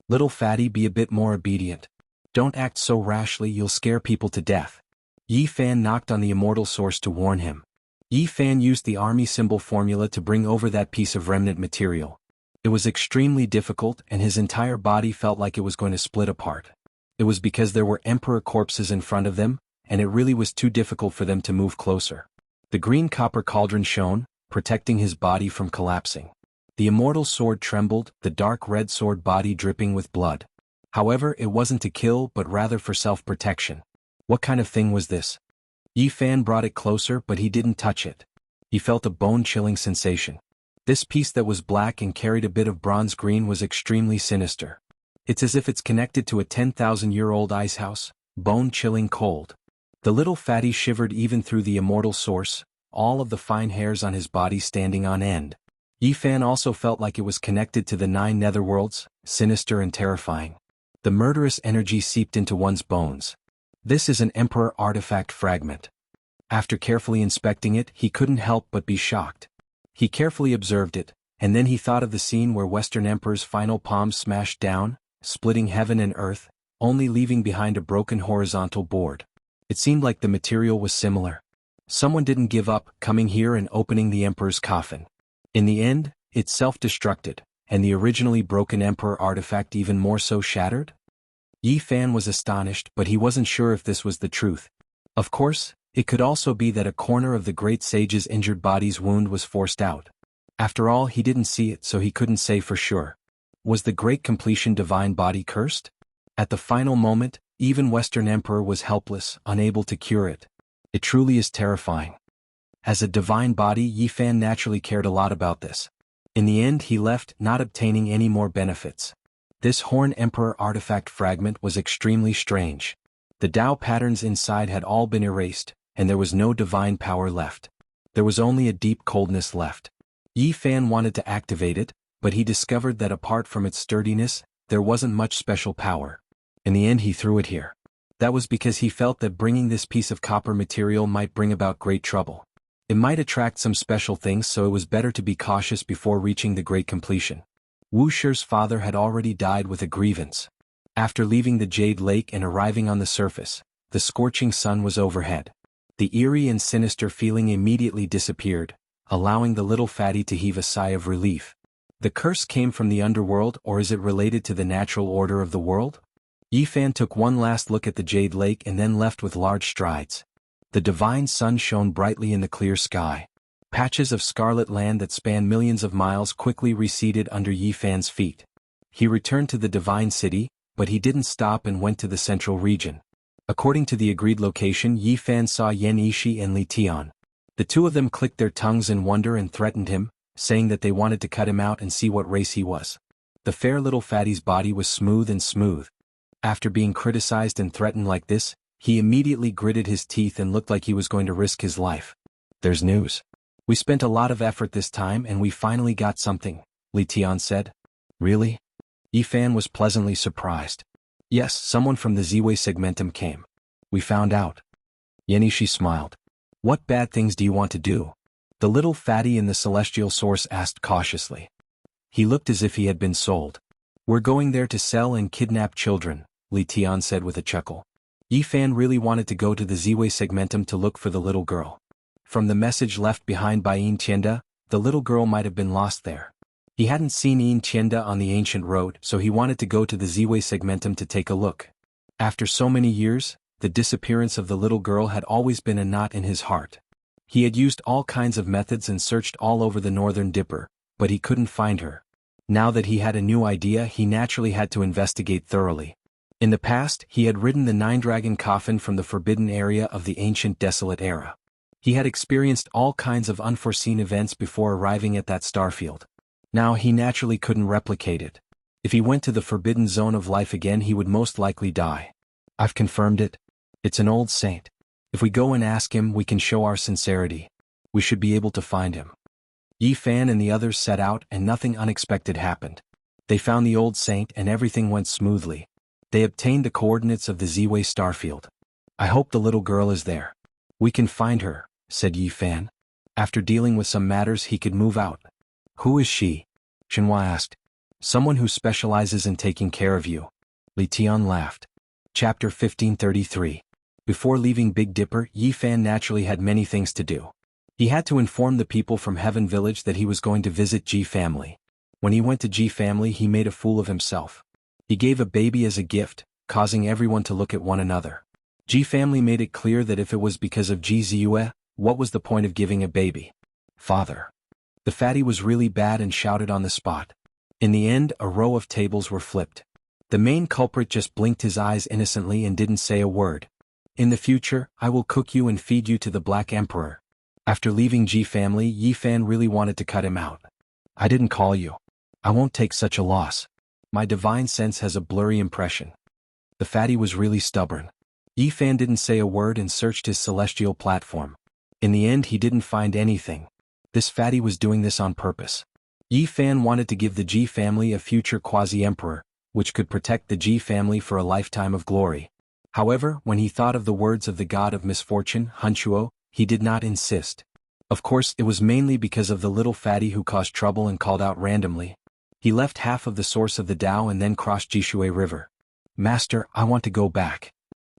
Little fatty, be a bit more obedient. Don't act so rashly, you'll scare people to death. Yi Fan knocked on the immortal source to warn him. Yi Fan used the army symbol formula to bring over that piece of remnant material. It was extremely difficult and his entire body felt like it was going to split apart. It was because there were emperor corpses in front of them, and it really was too difficult for them to move closer. The green copper cauldron shone, protecting his body from collapsing. The immortal sword trembled, the dark red sword body dripping with blood. However, it wasn't to kill but rather for self-protection. What kind of thing was this? Yi Fan brought it closer but he didn't touch it. He felt a bone-chilling sensation. This piece that was black and carried a bit of bronze green was extremely sinister. It's as if it's connected to a 10,000-year-old ice house, bone-chilling cold. The little fatty shivered even through the immortal source, all of the fine hairs on his body standing on end. Yi Fan also felt like it was connected to the 9 netherworlds, sinister and terrifying. The murderous energy seeped into one's bones. This is an Emperor artifact fragment. After carefully inspecting it, he couldn't help but be shocked. He carefully observed it, and then he thought of the scene where Western Emperor's final palm smashed down, splitting heaven and earth, only leaving behind a broken horizontal board. It seemed like the material was similar. Someone didn't give up, coming here and opening the Emperor's coffin. In the end, it self-destructed, and the originally broken Emperor artifact even more so shattered? Yi Fan was astonished, but he wasn't sure if this was the truth. Of course, it could also be that a corner of the great sage's injured body's wound was forced out. After all, he didn't see it, so he couldn't say for sure. Was the great completion divine body cursed? At the final moment, even Western Emperor was helpless, unable to cure it. It truly is terrifying. As a divine body, Yi Fan naturally cared a lot about this. In the end, he left, not obtaining any more benefits. This Horn Emperor artifact fragment was extremely strange. The Tao patterns inside had all been erased, and there was no divine power left. There was only a deep coldness left. Yi Fan wanted to activate it, but he discovered that apart from its sturdiness, there wasn't much special power. In the end, he threw it here. That was because he felt that bringing this piece of copper material might bring about great trouble. It might attract some special things, so it was better to be cautious before reaching the great completion. Wuxia's father had already died with a grievance. After leaving the Jade Lake and arriving on the surface, the scorching sun was overhead. The eerie and sinister feeling immediately disappeared, allowing the little fatty to heave a sigh of relief. The curse came from the underworld, or is it related to the natural order of the world? Yi Fan took one last look at the Jade Lake and then left with large strides. The divine sun shone brightly in the clear sky. Patches of scarlet land that spanned millions of miles quickly receded under Yi Fan's feet. He returned to the divine city, but he didn't stop and went to the central region. According to the agreed location, Yi Fan saw Yan Yishi and Li Tian. The two of them clicked their tongues in wonder and threatened him, saying that they wanted to cut him out and see what race he was. The fair little fatty's body was smooth and smooth. After being criticized and threatened like this, He immediately gritted his teeth and looked like he was going to risk his life. There's news. We spent a lot of effort this time and we finally got something, Li Tian said. Really? Yi Fan was pleasantly surprised. Yes, someone from the Ziwei segmentum came. We found out. Yenishi smiled. What bad things do you want to do? The little fatty in the celestial source asked cautiously. He looked as if he had been sold. We're going there to sell and kidnap children, Li Tian said with a chuckle. Yi Fan really wanted to go to the Ziwei segmentum to look for the little girl. From the message left behind by Yin Tienda, the little girl might have been lost there. He hadn't seen Yin Tienda on the ancient road, so he wanted to go to the Ziwei segmentum to take a look. After so many years, the disappearance of the little girl had always been a knot in his heart. He had used all kinds of methods and searched all over the northern Dipper, but he couldn't find her. Now that he had a new idea, he naturally had to investigate thoroughly. In the past, he had ridden the nine-dragon coffin from the forbidden area of the ancient desolate era. He had experienced all kinds of unforeseen events before arriving at that starfield. Now he naturally couldn't replicate it. If he went to the forbidden zone of life again, he would most likely die. I've confirmed it. It's an old saint. If we go and ask him, we can show our sincerity. We should be able to find him. Yi Fan and the others set out and nothing unexpected happened. They found the old saint and everything went smoothly. They obtained the coordinates of the Ziwei starfield. I hope the little girl is there. We can find her, said Yi Fan. After dealing with some matters, he could move out. Who is she? Shenhua asked. Someone who specializes in taking care of you. Li Tian laughed. Chapter 1533. Before leaving Big Dipper, Yi Fan naturally had many things to do. He had to inform the people from Heaven Village that he was going to visit Ji family. When he went to Ji family, he made a fool of himself. He gave a baby as a gift, causing everyone to look at one another. Ji family made it clear that if it was because of Ji Ziyue, what was the point of giving a baby? Father. The fatty was really bad and shouted on the spot. In the end, a row of tables were flipped. The main culprit just blinked his eyes innocently and didn't say a word. In the future, I will cook you and feed you to the Black Emperor. After leaving Ji family, Yi Fan really wanted to cut him out. I didn't call you. I won't take such a loss. My divine sense has a blurry impression. The fatty was really stubborn. Yi Fan didn't say a word and searched his celestial platform. In the end, he didn't find anything. This fatty was doing this on purpose. Yi Fan wanted to give the Ji family a future quasi-emperor, which could protect the Ji family for a lifetime of glory. However, when he thought of the words of the god of misfortune, Hunchuo, he did not insist. Of course, it was mainly because of the little fatty who caused trouble and called out randomly. He left half of the source of the Tao and then crossed Jishui River. Master, I want to go back.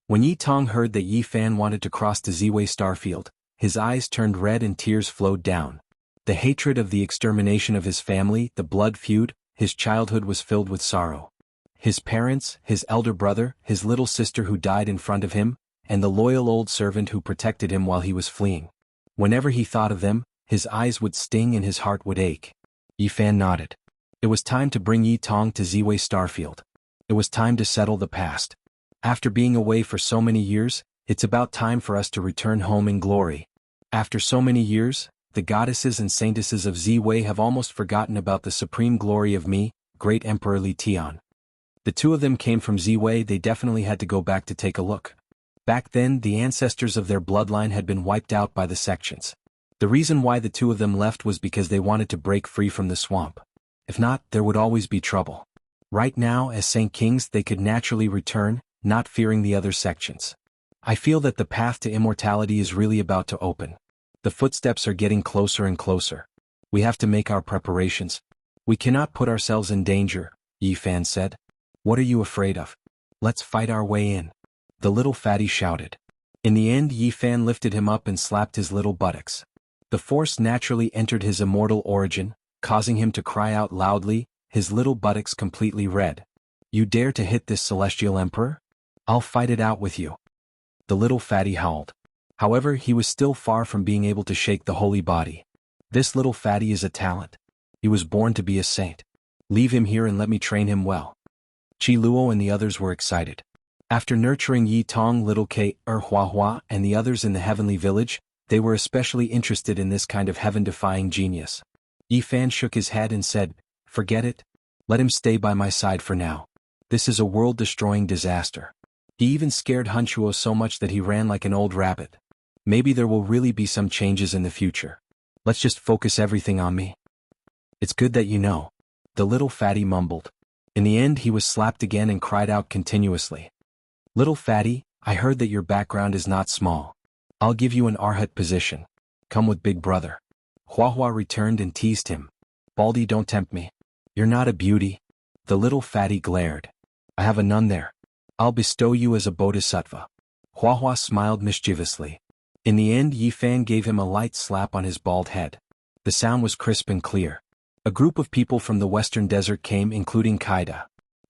When Yi Tong heard that Yi Fan wanted to cross the Ziwei starfield, his eyes turned red and tears flowed down. The hatred of the extermination of his family, the blood feud, his childhood was filled with sorrow. His parents, his elder brother, his little sister who died in front of him, and the loyal old servant who protected him while he was fleeing. Whenever he thought of them, his eyes would sting and his heart would ache. Yi Fan nodded. It was time to bring Yi Tong to Ziwei Starfield. It was time to settle the past. After being away for so many years, it's about time for us to return home in glory. After so many years, the goddesses and saintesses of Ziwei have almost forgotten about the supreme glory of me, great Emperor Li Tian. The two of them came from Ziwei. They definitely had to go back to take a look. Back then, the ancestors of their bloodline had been wiped out by the sections. The reason why the two of them left was because they wanted to break free from the swamp. If not, there would always be trouble. Right now, as Saint Kings, they could naturally return, not fearing the other sections. I feel that the path to immortality is really about to open. The footsteps are getting closer and closer. We have to make our preparations. We cannot put ourselves in danger, Yi Fan said. What are you afraid of? Let's fight our way in. The little fatty shouted. In the end, Yi Fan lifted him up and slapped his little buttocks. The force naturally entered his immortal origin, causing him to cry out loudly, his little buttocks completely red. You dare to hit this celestial emperor? I'll fight it out with you. The little fatty howled. However, he was still far from being able to shake the holy body. This little fatty is a talent. He was born to be a saint. Leave him here and let me train him well. Qi Luo and the others were excited. After nurturing Yi Tong, little K, Hua Hua, and the others in the heavenly village, they were especially interested in this kind of heaven-defying genius. Yi Fan shook his head and said, Forget it. Let him stay by my side for now. This is a world-destroying disaster. He even scared Hunchuo so much that he ran like an old rabbit. Maybe there will really be some changes in the future. Let's just focus everything on me. It's good that you know. The little fatty mumbled. In the end he was slapped again and cried out continuously. Little fatty, I heard that your background is not small. I'll give you an arhat position. Come with big brother. Huahua returned and teased him. Baldy, don't tempt me. You're not a beauty. The little fatty glared. I have a nun there. I'll bestow you as a bodhisattva. Huahua smiled mischievously. In the end Yi Fan gave him a light slap on his bald head. The sound was crisp and clear. A group of people from the western desert came, including Kaida.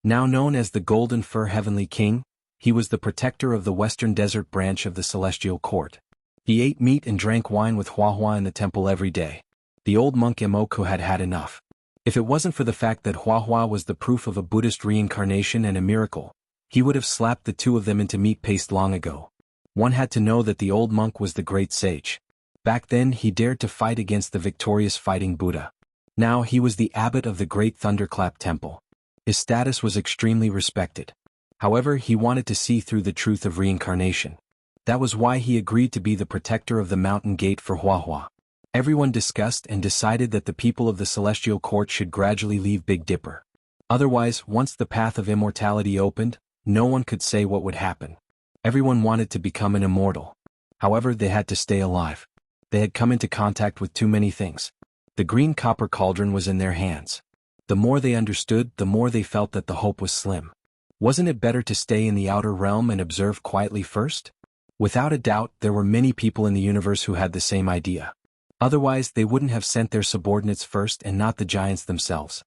Now known as the Golden Fur Heavenly King, he was the protector of the western desert branch of the Celestial Court. He ate meat and drank wine with Huahua in the temple every day. The old monk Emoku had had enough. If it wasn't for the fact that Huahua was the proof of a Buddhist reincarnation and a miracle, he would have slapped the two of them into meat paste long ago. One had to know that the old monk was the great sage. Back then he dared to fight against the victorious fighting Buddha. Now he was the abbot of the great Thunderclap Temple. His status was extremely respected. However, he wanted to see through the truth of reincarnation. That was why he agreed to be the protector of the mountain gate for Huahua. Everyone discussed and decided that the people of the Celestial Court should gradually leave Big Dipper. Otherwise, once the path of immortality opened, no one could say what would happen. Everyone wanted to become an immortal. However, they had to stay alive. They had come into contact with too many things. The green copper cauldron was in their hands. The more they understood, the more they felt that the hope was slim. Wasn't it better to stay in the outer realm and observe quietly first? Without a doubt, there were many people in the universe who had the same idea. Otherwise, they wouldn't have sent their subordinates first and not the giants themselves.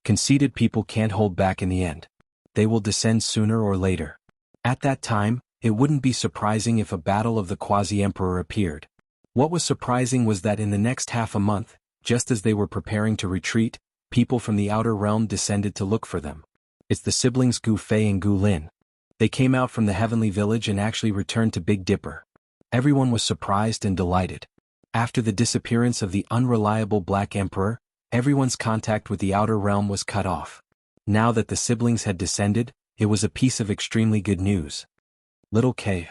Conceited people can't hold back in the end. They will descend sooner or later. At that time, it wouldn't be surprising if a battle of the Quasi-Emperor appeared. What was surprising was that in the next half a month, just as they were preparing to retreat, people from the outer realm descended to look for them. It's the siblings Gu Fei and Gu Lin. They came out from the heavenly village and actually returned to Big Dipper. Everyone was surprised and delighted. After the disappearance of the unreliable Black Emperor, everyone's contact with the outer realm was cut off. Now that the siblings had descended, it was a piece of extremely good news. Little K.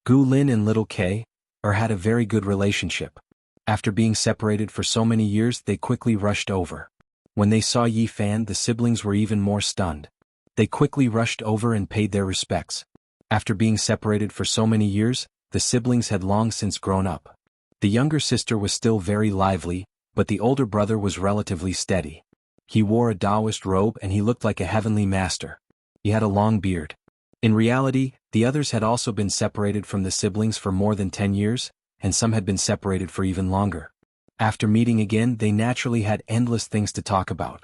Gu Lin and Little K. had a very good relationship. After being separated for so many years, they quickly rushed over. When they saw Yi Fan, the siblings were even more stunned. They quickly rushed over and paid their respects. After being separated for so many years, the siblings had long since grown up. The younger sister was still very lively, but the older brother was relatively steady. He wore a Taoist robe and he looked like a heavenly master. He had a long beard. In reality, the others had also been separated from the siblings for more than 10 years, and some had been separated for even longer. After meeting again, they naturally had endless things to talk about.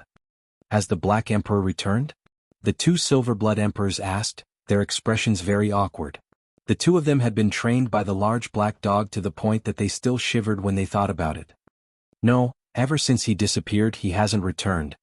Has the Black Emperor returned? The two Silverblood Emperors asked, their expressions very awkward. The two of them had been trained by the large black dog to the point that they still shivered when they thought about it. No, ever since he disappeared he hasn't returned.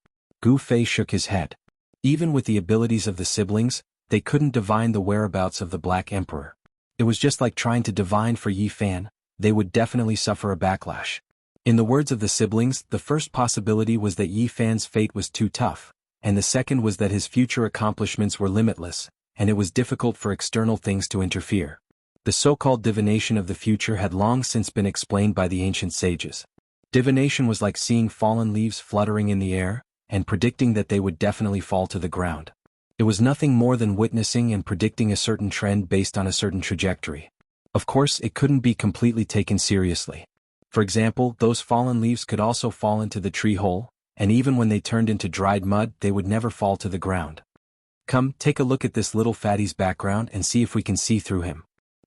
Gu Fei shook his head. Even with the abilities of the siblings, they couldn't divine the whereabouts of the Black Emperor. It was just like trying to divine for Yi Fan. They would definitely suffer a backlash. In the words of the siblings, the first possibility was that Yi Fan's fate was too tough, and the second was that his future accomplishments were limitless, and it was difficult for external things to interfere. The so-called divination of the future had long since been explained by the ancient sages. Divination was like seeing fallen leaves fluttering in the air, and predicting that they would definitely fall to the ground. It was nothing more than witnessing and predicting a certain trend based on a certain trajectory. Of course, it couldn't be completely taken seriously. For example, those fallen leaves could also fall into the tree hole, and even when they turned into dried mud, they would never fall to the ground. Come, take a look at this little fatty's background and see if we can see through him.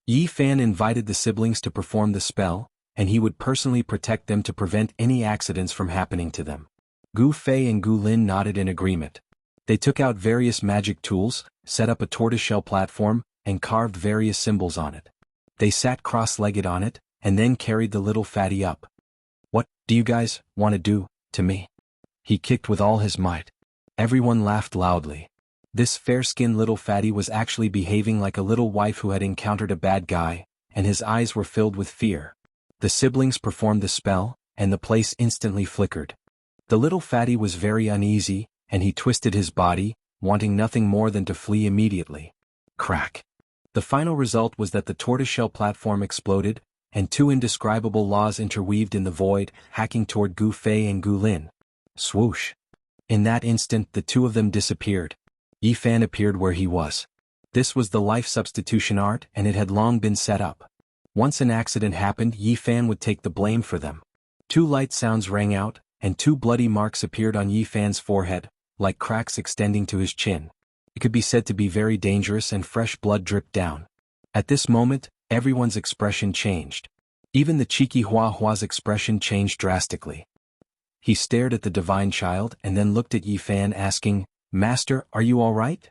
Yi Fan invited the siblings to perform the spell, and he would personally protect them to prevent any accidents from happening to them. Gu Fei and Gu Lin nodded in agreement. They took out various magic tools, set up a tortoiseshell platform, and carved various symbols on it. They sat cross-legged on it, and then carried the little fatty up. What do you guys want to do to me? He kicked with all his might. Everyone laughed loudly. This fair-skinned little fatty was actually behaving like a little wife who had encountered a bad guy, and his eyes were filled with fear. The siblings performed the spell, and the place instantly flickered. The little fatty was very uneasy, and he twisted his body, wanting nothing more than to flee immediately. Crack. The final result was that the tortoiseshell platform exploded, and two indescribable laws interweaved in the void, hacking toward Gu Fei and Gu Lin. Swoosh! In that instant the two of them disappeared. Yi Fan appeared where he was. This was the life substitution art, and it had long been set up. Once an accident happened, Yi Fan would take the blame for them. Two light sounds rang out, and two bloody marks appeared on Yi Fan's forehead, like cracks extending to his chin. It could be said to be very dangerous, and fresh blood dripped down. At this moment, everyone's expression changed. Even the cheeky Hua Hua's expression changed drastically. He stared at the divine child and then looked at Yi Fan, asking, "Master, are you all right?"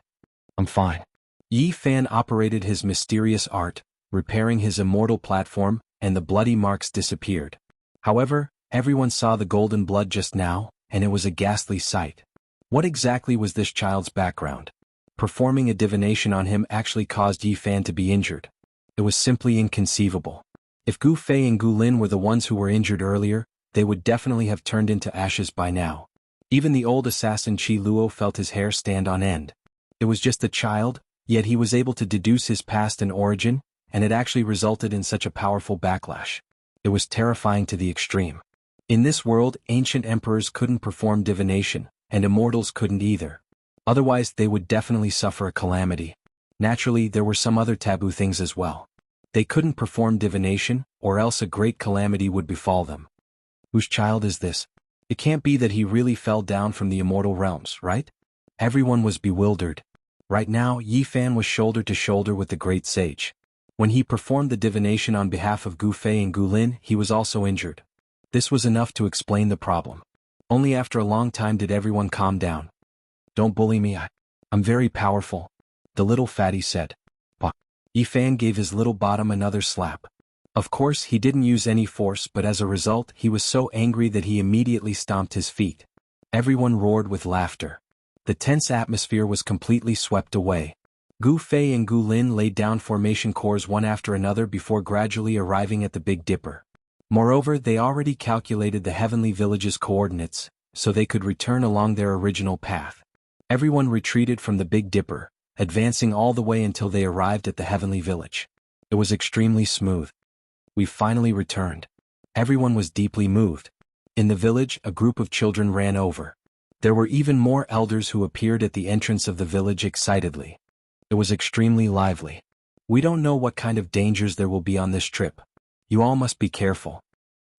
"I'm fine." Yi Fan operated his mysterious art, repairing his immortal platform, and the bloody marks disappeared. However, everyone saw the golden blood just now, and it was a ghastly sight. What exactly was this child's background? Performing a divination on him actually caused Yi Fan to be injured. It was simply inconceivable. If Gu Fei and Gu Lin were the ones who were injured earlier, they would definitely have turned into ashes by now. Even the old assassin Qi Luo felt his hair stand on end. It was just a child, yet he was able to deduce his past and origin, and it actually resulted in such a powerful backlash. It was terrifying to the extreme. In this world, ancient emperors couldn't perform divination, and immortals couldn't either. Otherwise, they would definitely suffer a calamity. Naturally, there were some other taboo things as well. They couldn't perform divination, or else a great calamity would befall them. Whose child is this? It can't be that he really fell down from the immortal realms, right? Everyone was bewildered. Right now, Yi Fan was shoulder to shoulder with the great sage. When he performed the divination on behalf of Gu Fei and Gu Lin, he was also injured. This was enough to explain the problem. Only after a long time did everyone calm down. "Don't bully me, I'm very powerful," the little fatty said. "Bah." Yi Fan gave his little bottom another slap. Of course, he didn't use any force, but as a result, he was so angry that he immediately stomped his feet. Everyone roared with laughter. The tense atmosphere was completely swept away. Gu Fei and Gu Lin laid down formation cores one after another before gradually arriving at the Big Dipper. Moreover, they already calculated the heavenly village's coordinates, so they could return along their original path. Everyone retreated from the Big Dipper, advancing all the way until they arrived at the heavenly village. It was extremely smooth. "We finally returned." Everyone was deeply moved. In the village, a group of children ran over. There were even more elders who appeared at the entrance of the village excitedly. It was extremely lively. "We don't know what kind of dangers there will be on this trip. You all must be careful."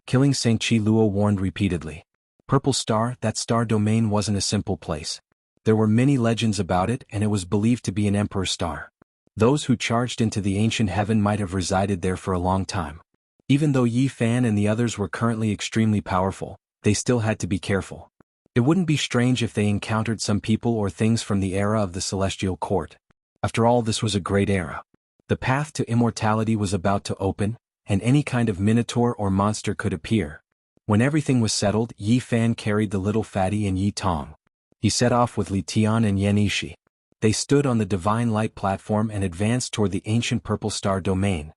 Killing St. Qi Luo warned repeatedly. Purple Star, that star domain wasn't a simple place. There were many legends about it, and it was believed to be an emperor star. Those who charged into the ancient heaven might have resided there for a long time. Even though Yi Fan and the others were currently extremely powerful, they still had to be careful. It wouldn't be strange if they encountered some people or things from the era of the Celestial Court. After all, this was a great era. The path to immortality was about to open, and any kind of minotaur or monster could appear. When everything was settled, Yi Fan carried the little fatty and Yi Tong. He set off with Li Tian and Yan Ishi. They stood on the Divine Light platform and advanced toward the ancient Purple Star domain.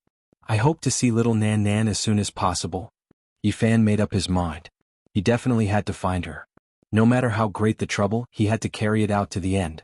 "I hope to see little Nan Nan as soon as possible." Yi Fan made up his mind. He definitely had to find her. No matter how great the trouble, he had to carry it out to the end.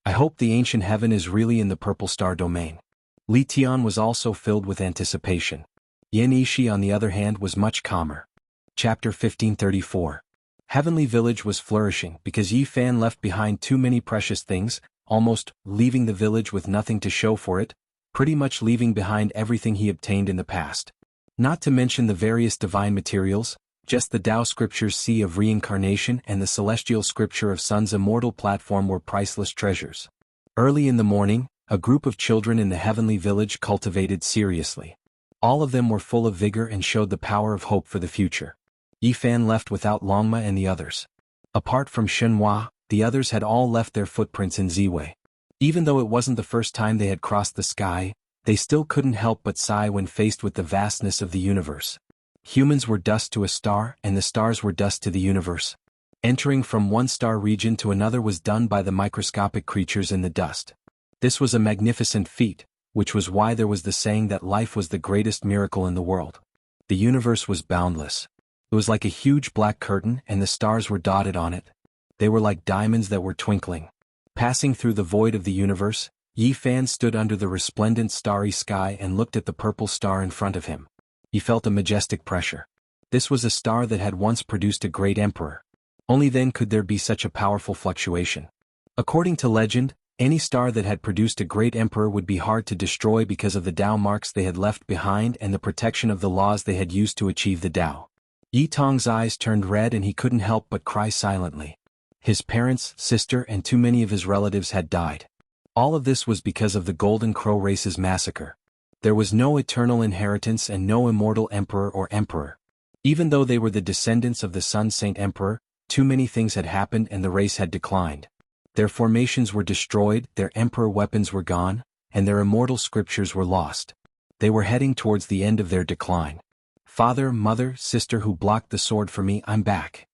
"I hope the ancient heaven is really in the Purple Star domain." Li Tian was also filled with anticipation. Yan Ishi, on the other hand, was much calmer. Chapter 1534. Heavenly Village was flourishing because Yi Fan left behind too many precious things, almost leaving the village with nothing to show for it, pretty much leaving behind everything he obtained in the past. Not to mention the various divine materials, just the Tao Scripture's Sea of Reincarnation and the Celestial Scripture of Sun's immortal platform were priceless treasures. Early in the morning, a group of children in the Heavenly Village cultivated seriously. All of them were full of vigor and showed the power of hope for the future. Yi Fan left without Longma and the others. Apart from Shenhua, the others had all left their footprints in Ziwei. Even though it wasn't the first time they had crossed the sky, they still couldn't help but sigh when faced with the vastness of the universe. Humans were dust to a star, and the stars were dust to the universe. Entering from one star region to another was done by the microscopic creatures in the dust. This was a magnificent feat, which was why there was the saying that life was the greatest miracle in the world. The universe was boundless. It was like a huge black curtain, and the stars were dotted on it. They were like diamonds that were twinkling. Passing through the void of the universe, Yi Fan stood under the resplendent starry sky and looked at the purple star in front of him. He felt a majestic pressure. This was a star that had once produced a great emperor. Only then could there be such a powerful fluctuation. According to legend, any star that had produced a great emperor would be hard to destroy because of the Tao marks they had left behind and the protection of the laws they had used to achieve the Tao. Yi Tong's eyes turned red and he couldn't help but cry silently. His parents, sister and too many of his relatives had died. All of this was because of the Golden Crow race's massacre. There was no eternal inheritance and no immortal emperor or emperor. Even though they were the descendants of the Sun Saint Emperor, too many things had happened and the race had declined. Their formations were destroyed, their emperor weapons were gone, and their immortal scriptures were lost. They were heading towards the end of their decline. Father, mother, sister who blocked the sword for me, I'm back.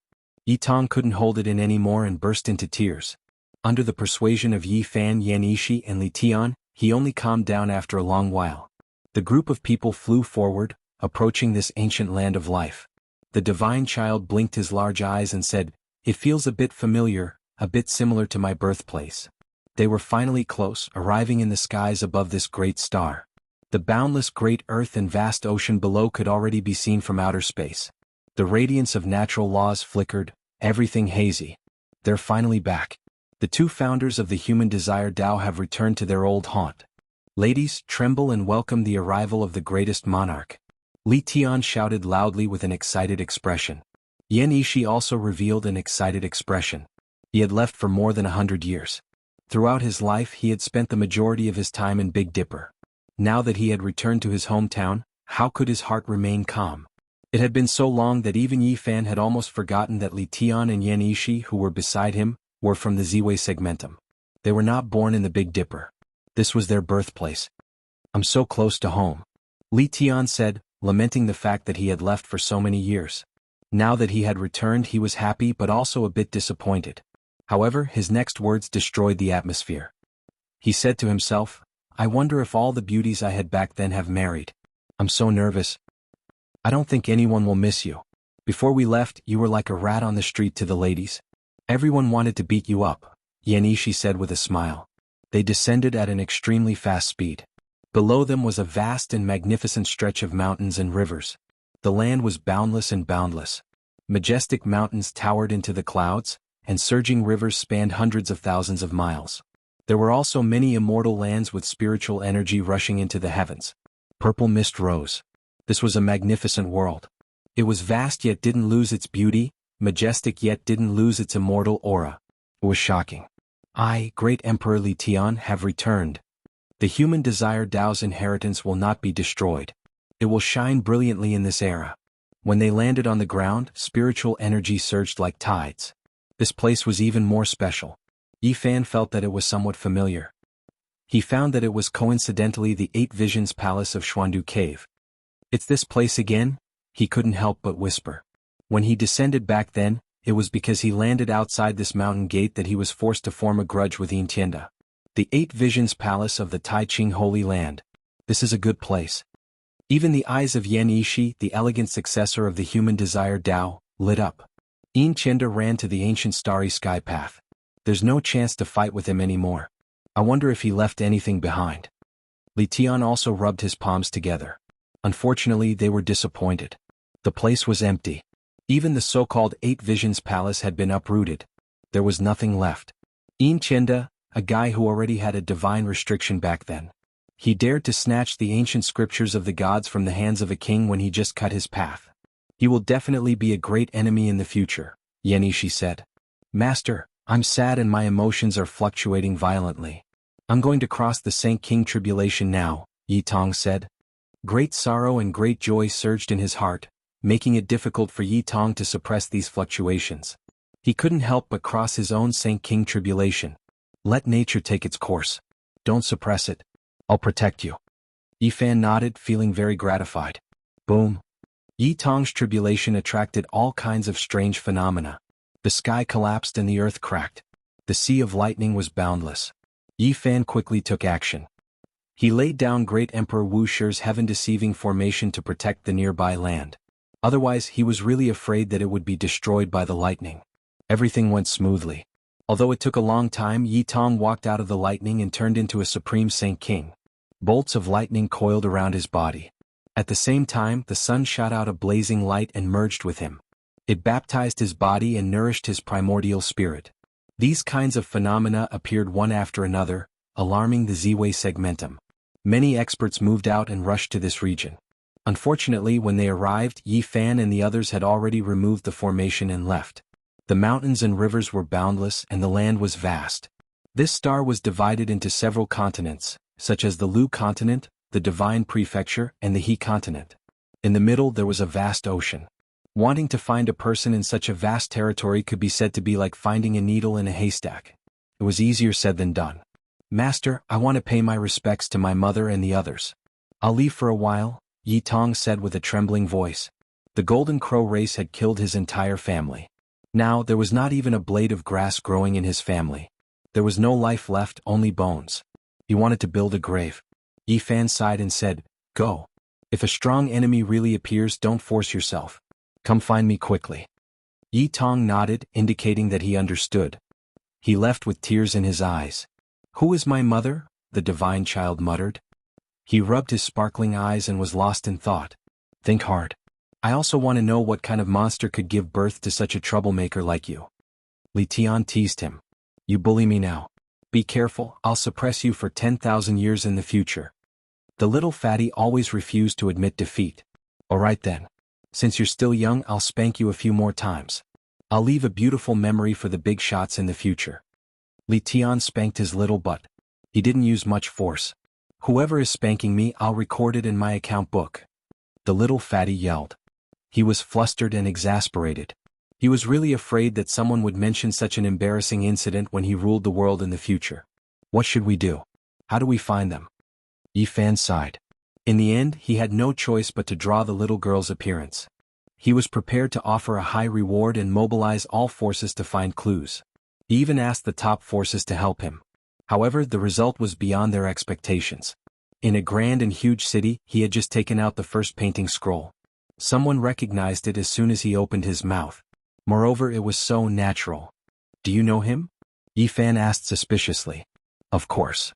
Yi Tong couldn't hold it in anymore and burst into tears. Under the persuasion of Yi Fan, Yan Yishi and Li Tian, he only calmed down after a long while. The group of people flew forward, approaching this ancient land of life. The divine child blinked his large eyes and said, "It feels a bit familiar, a bit similar to my birthplace." They were finally close, arriving in the skies above this great star. The boundless great earth and vast ocean below could already be seen from outer space. The radiance of natural laws flickered, everything hazy. They're finally back. The two founders of the human desire Tao have returned to their old haunt. Ladies, tremble and welcome the arrival of the greatest monarch. Li Tian shouted loudly with an excited expression. Yan Yishi also revealed an excited expression. He had left for more than 100 years. Throughout his life he had spent the majority of his time in Big Dipper. Now that he had returned to his hometown, how could his heart remain calm? It had been so long that even Yi Fan had almost forgotten that Li Tian and Yan Yishi, who were beside him, were from the Ziwei segmentum. They were not born in the Big Dipper. This was their birthplace. "I'm so close to home," Li Tian said, lamenting the fact that he had left for so many years. Now that he had returned he was happy but also a bit disappointed. However, his next words destroyed the atmosphere. He said to himself, "I wonder if all the beauties I had back then have married. I'm so nervous. I don't think anyone will miss you. Before we left, you were like a rat on the street to the ladies. Everyone wanted to beat you up," Yan Yishi said with a smile. They descended at an extremely fast speed. Below them was a vast and magnificent stretch of mountains and rivers. The land was boundless and boundless. Majestic mountains towered into the clouds, and surging rivers spanned hundreds of thousands of miles. There were also many immortal lands with spiritual energy rushing into the heavens. Purple mist rose. This was a magnificent world. It was vast yet didn't lose its beauty, majestic yet didn't lose its immortal aura. It was shocking. "I, great Emperor Li Tian, have returned. The human desire Tao's inheritance will not be destroyed. It will shine brilliantly in this era." When they landed on the ground, spiritual energy surged like tides. This place was even more special. Yi Fan felt that it was somewhat familiar. He found that it was coincidentally the 8 Visions Palace of Xuandu Cave. "It's this place again?" he couldn't help but whisper. When he descended back then, it was because he landed outside this mountain gate that he was forced to form a grudge with Yin Tienda. The 8 Visions Palace of the Tai Ching Holy Land. This is a good place. Even the eyes of Yan Yishi, the elegant successor of the human desire Tao, lit up. Yin Tienda ran to the ancient starry sky path. There's no chance to fight with him anymore. I wonder if he left anything behind. Li Tian also rubbed his palms together. Unfortunately, they were disappointed. The place was empty. Even the so-called 8 Visions Palace had been uprooted. There was nothing left. Yin Tienda, a guy who already had a divine restriction back then. He dared to snatch the ancient scriptures of the gods from the hands of a king when he just cut his path. He will definitely be a great enemy in the future, Yan Yishi said. "Master, I'm sad and my emotions are fluctuating violently. I'm going to cross the Saint King tribulation now," Yi Tong said. Great sorrow and great joy surged in his heart, making it difficult for Yi Tong to suppress these fluctuations. He couldn't help but cross his own Saint King tribulation. Let nature take its course. Don't suppress it. I'll protect you. Yi Fan nodded, feeling very gratified. Boom. Yi Tong's tribulation attracted all kinds of strange phenomena. The sky collapsed and the earth cracked. The sea of lightning was boundless. Yi Fan quickly took action. He laid down Great Emperor Wuxia's heaven-deceiving formation to protect the nearby land. Otherwise, he was really afraid that it would be destroyed by the lightning. Everything went smoothly. Although it took a long time, Yi Tong walked out of the lightning and turned into a supreme Saint King. Bolts of lightning coiled around his body. At the same time, the sun shot out a blazing light and merged with him. It baptized his body and nourished his primordial spirit. These kinds of phenomena appeared one after another, alarming the Ziwei segmentum. Many experts moved out and rushed to this region. Unfortunately, when they arrived, Yi Fan and the others had already removed the formation and left. The mountains and rivers were boundless and the land was vast. This star was divided into several continents, such as the Lu continent, the Divine Prefecture, and the He continent. In the middle there was a vast ocean. Wanting to find a person in such a vast territory could be said to be like finding a needle in a haystack. It was easier said than done. "Master, I want to pay my respects to my mother and the others. I'll leave for a while," Yi Tong said with a trembling voice. The Golden Crow race had killed his entire family. Now there was not even a blade of grass growing in his family. There was no life left, only bones. He wanted to build a grave. Yi Fan sighed and said, "Go. If a strong enemy really appears, don't force yourself. Come find me quickly." Yi Tong nodded, indicating that he understood. He left with tears in his eyes. "Who is my mother?" the divine child muttered. He rubbed his sparkling eyes and was lost in thought. "Think hard. I also want to know what kind of monster could give birth to such a troublemaker like you." Li Tian teased him. "You bully me now. Be careful, I'll suppress you for 10,000 years in the future." The little fatty always refused to admit defeat. "All right then. Since you're still young, I'll spank you a few more times. I'll leave a beautiful memory for the big shots in the future." Li Tian spanked his little butt. He didn't use much force. "Whoever is spanking me, I'll record it in my account book." The little fatty yelled. He was flustered and exasperated. He was really afraid that someone would mention such an embarrassing incident when he ruled the world in the future. "What should we do? How do we find them?" Yi Fan sighed. In the end, he had no choice but to draw the little girl's appearance. He was prepared to offer a high reward and mobilize all forces to find clues. He even asked the top forces to help him. However, the result was beyond their expectations. In a grand and huge city, he had just taken out the first painting scroll. Someone recognized it as soon as he opened his mouth. Moreover, it was so natural. "Do you know him?" Yi Fan asked suspiciously. "Of course,"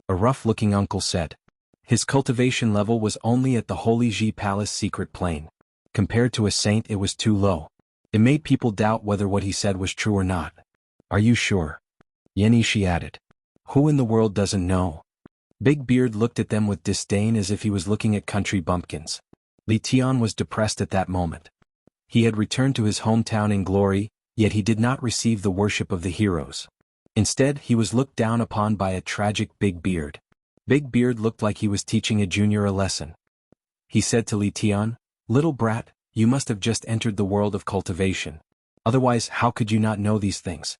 a rough-looking uncle said. His cultivation level was only at the Holy Ji Palace secret plane. Compared to a saint, it was too low. It made people doubt whether what he said was true or not. "Are you sure?" Yenishi added. "Who in the world doesn't know?" Big Beard looked at them with disdain as if he was looking at country bumpkins. Li Tian was depressed at that moment. He had returned to his hometown in glory, yet he did not receive the worship of the heroes. Instead, he was looked down upon by a tragic Big Beard. Big Beard looked like he was teaching a junior a lesson. He said to Li Tian, "Little brat, you must have just entered the world of cultivation. Otherwise, how could you not know these things?"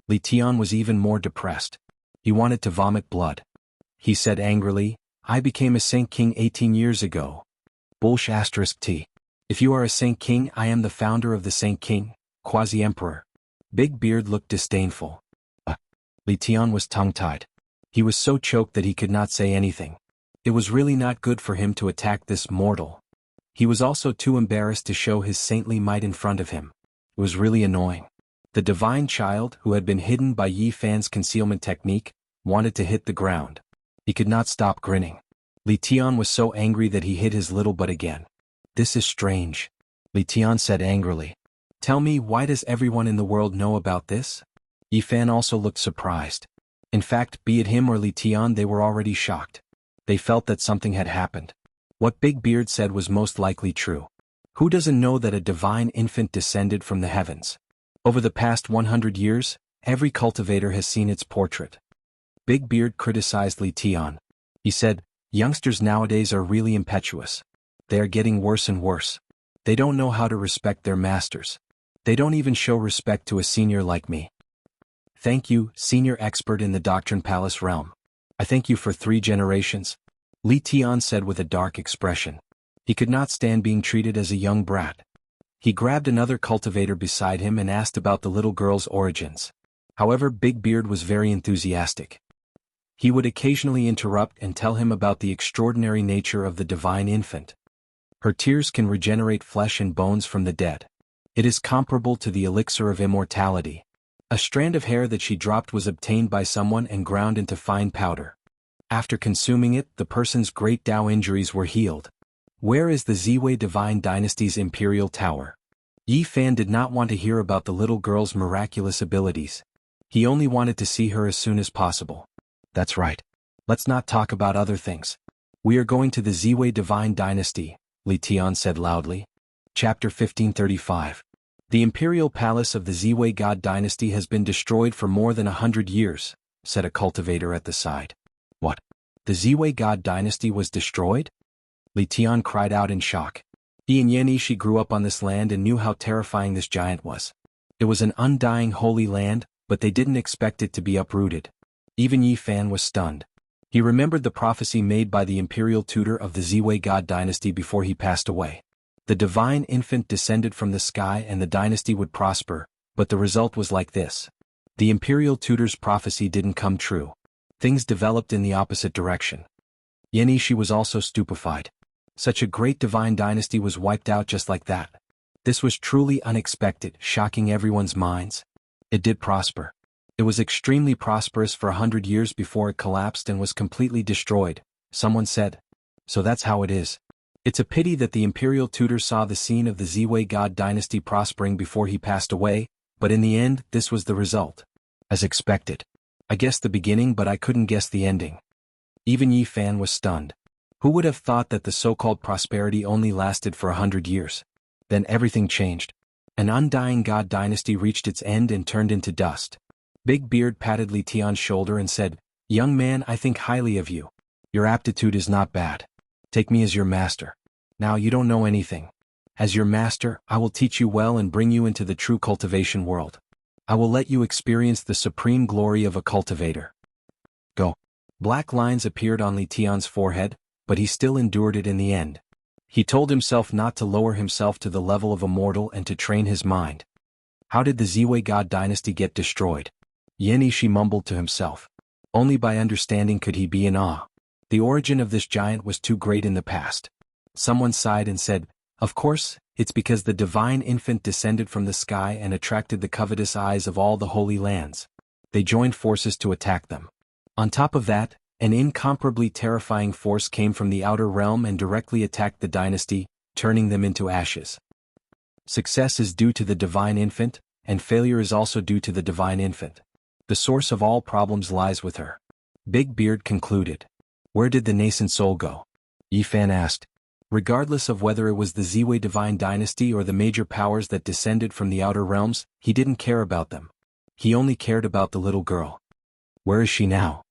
Li Tian was even more depressed. He wanted to vomit blood. He said angrily, "I became a Saint King 18 years ago. T. If you are a Saint King, I am the founder of the Saint King, Quasi-Emperor." Big Beard looked disdainful. Li Tian was tongue-tied. He was so choked that he could not say anything. It was really not good for him to attack this mortal. He was also too embarrassed to show his saintly might in front of him. It was really annoying. The divine child, who had been hidden by Yi Fan's concealment technique, wanted to hit the ground. He could not stop grinning. Li Tian was so angry that he hit his little butt again. "This is strange," Li Tian said angrily. "Tell me, why does everyone in the world know about this?" Yi Fan also looked surprised. In fact, be it him or Li Tian, they were already shocked. They felt that something had happened. What Big Beard said was most likely true. Who doesn't know that a divine infant descended from the heavens? Over the past 100 years, every cultivator has seen its portrait. Big Beard criticized Li Tian. He said, "Youngsters nowadays are really impetuous. They are getting worse and worse. They don't know how to respect their masters. They don't even show respect to a senior like me." "Thank you, senior expert in the Doctrine Palace realm. I thank you for 3 generations," Li Tian said with a dark expression. He could not stand being treated as a young brat. He grabbed another cultivator beside him and asked about the little girl's origins. However, Big Beard was very enthusiastic. He would occasionally interrupt and tell him about the extraordinary nature of the divine infant. "Her tears can regenerate flesh and bones from the dead. It is comparable to the elixir of immortality. A strand of hair that she dropped was obtained by someone and ground into fine powder. After consuming it, the person's great Tao injuries were healed. Where is the Ziwei Divine Dynasty's Imperial Tower? Yi Fan did not want to hear about the little girl's miraculous abilities. He only wanted to see her as soon as possible. That's right. Let's not talk about other things. We are going to the Ziwei Divine Dynasty, Li Tian said loudly. Chapter 1535. The imperial palace of the Ziwei God dynasty has been destroyed for more than 100 years, said a cultivator at the side. What? The Ziwei God dynasty was destroyed? Li Tian cried out in shock. He and Yan Yishi grew up on this land and knew how terrifying this giant was. It was an undying holy land, but they didn't expect it to be uprooted. Even Yi Fan was stunned. He remembered the prophecy made by the imperial tutor of the Ziwei God dynasty before he passed away. The divine infant descended from the sky and the dynasty would prosper, but the result was like this. The imperial tutor's prophecy didn't come true. Things developed in the opposite direction. Yan Yishi was also stupefied. Such a great divine dynasty was wiped out just like that. This was truly unexpected, shocking everyone's minds. It did prosper. It was extremely prosperous for 100 years before it collapsed and was completely destroyed, someone said. So that's how it is. It's a pity that the imperial tutor saw the scene of the Ziwei God dynasty prospering before he passed away, but in the end, this was the result. As expected. I guessed the beginning, but I couldn't guess the ending. Even Yi Fan was stunned. Who would have thought that the so-called prosperity only lasted for 100 years? Then everything changed. An undying God dynasty reached its end and turned into dust. Big Beard patted Li Tian's shoulder and said, "Young man, I think highly of you. Your aptitude is not bad. Take me as your master. Now you don't know anything. As your master, I will teach you well and bring you into the true cultivation world. I will let you experience the supreme glory of a cultivator. Go." Black lines appeared on Li Tian's forehead, but he still endured it in the end. He told himself not to lower himself to the level of a mortal and to train his mind. How did the Ziwei God dynasty get destroyed? Yan Yishi mumbled to himself. Only by understanding could he be in awe. The origin of this giant was too great in the past. Someone sighed and said, "Of course, it's because the divine infant descended from the sky and attracted the covetous eyes of all the holy lands. They joined forces to attack them. On top of that, an incomparably terrifying force came from the outer realm and directly attacked the dynasty, turning them into ashes. Success is due to the divine infant, and failure is also due to the divine infant. The source of all problems lies with her." Big Beard concluded. Where did the nascent soul go? Yi Fan asked. Regardless of whether it was the Ziwei divine dynasty or the major powers that descended from the outer realms, he didn't care about them. He only cared about the little girl. Where is she now?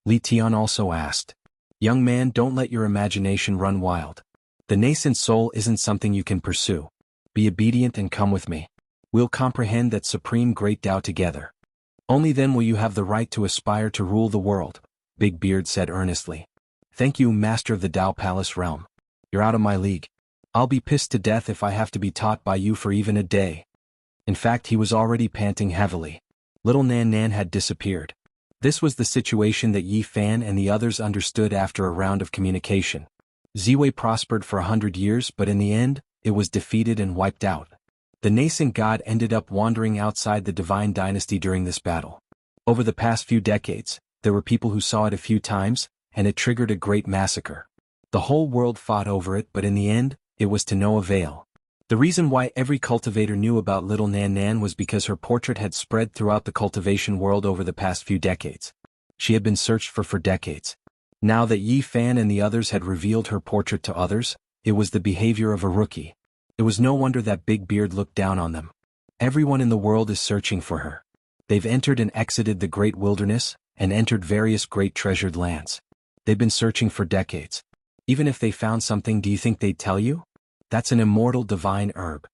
Li Tian also asked. Young man, don't let your imagination run wild. The nascent soul isn't something you can pursue. Be obedient and come with me. We'll comprehend that supreme great Tao together. Only then will you have the right to aspire to rule the world, Big Beard said earnestly. Thank you, master of the Tao Palace realm. You're out of my league. I'll be pissed to death if I have to be taught by you for even a day. In fact, he was already panting heavily. Little Nan Nan had disappeared. This was the situation that Yi Fan and the others understood after a round of communication. Ziwei prospered for 100 years, but in the end, it was defeated and wiped out. The nascent god ended up wandering outside the divine dynasty during this battle. Over the past few decades, there were people who saw it a few times, and it triggered a great massacre. The whole world fought over it, but in the end, it was to no avail. The reason why every cultivator knew about little Nan Nan was because her portrait had spread throughout the cultivation world over the past few decades. She had been searched for decades. Now that Yi Fan and the others had revealed her portrait to others, it was the behavior of a rookie. It was no wonder that Big Beard looked down on them. Everyone in the world is searching for her. They've entered and exited the great wilderness, and entered various great treasured lands. They've been searching for decades. Even if they found something, do you think they'd tell you? That's an immortal divine herb.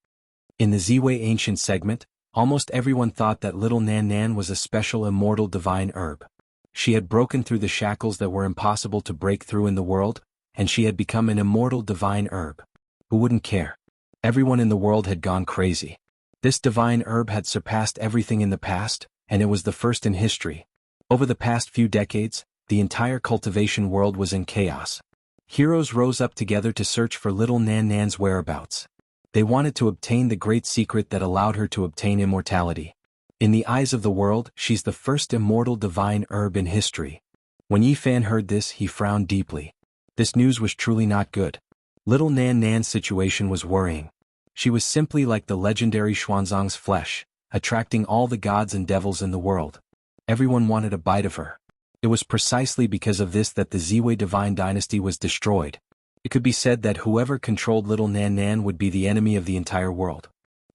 In the Ziwei ancient segment, almost everyone thought that little Nan Nan was a special immortal divine herb. She had broken through the shackles that were impossible to break through in the world, and she had become an immortal divine herb. Who wouldn't care? Everyone in the world had gone crazy. This divine herb had surpassed everything in the past, and it was the first in history. Over the past few decades, the entire cultivation world was in chaos. Heroes rose up together to search for little Nan Nan's whereabouts. They wanted to obtain the great secret that allowed her to obtain immortality. In the eyes of the world, she's the first immortal divine herb in history. When Yi Fan heard this, he frowned deeply. This news was truly not good. Little Nan Nan's situation was worrying. She was simply like the legendary Xuanzang's flesh, attracting all the gods and devils in the world. Everyone wanted a bite of her. It was precisely because of this that the Ziwei divine dynasty was destroyed. It could be said that whoever controlled Little Nan Nan would be the enemy of the entire world.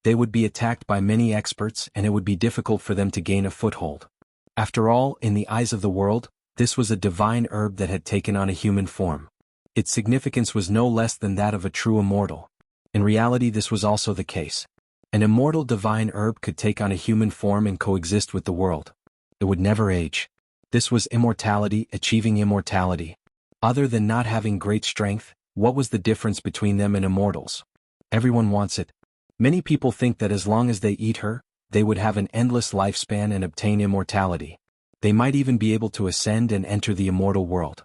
They would be attacked by many experts and it would be difficult for them to gain a foothold. After all, in the eyes of the world, this was a divine herb that had taken on a human form. Its significance was no less than that of a true immortal. In reality, this was also the case. An immortal divine herb could take on a human form and coexist with the world. It would never age. This was immortality, achieving immortality. Other than not having great strength, what was the difference between them and immortals? Everyone wants it. Many people think that as long as they eat her, they would have an endless lifespan and obtain immortality. They might even be able to ascend and enter the immortal world.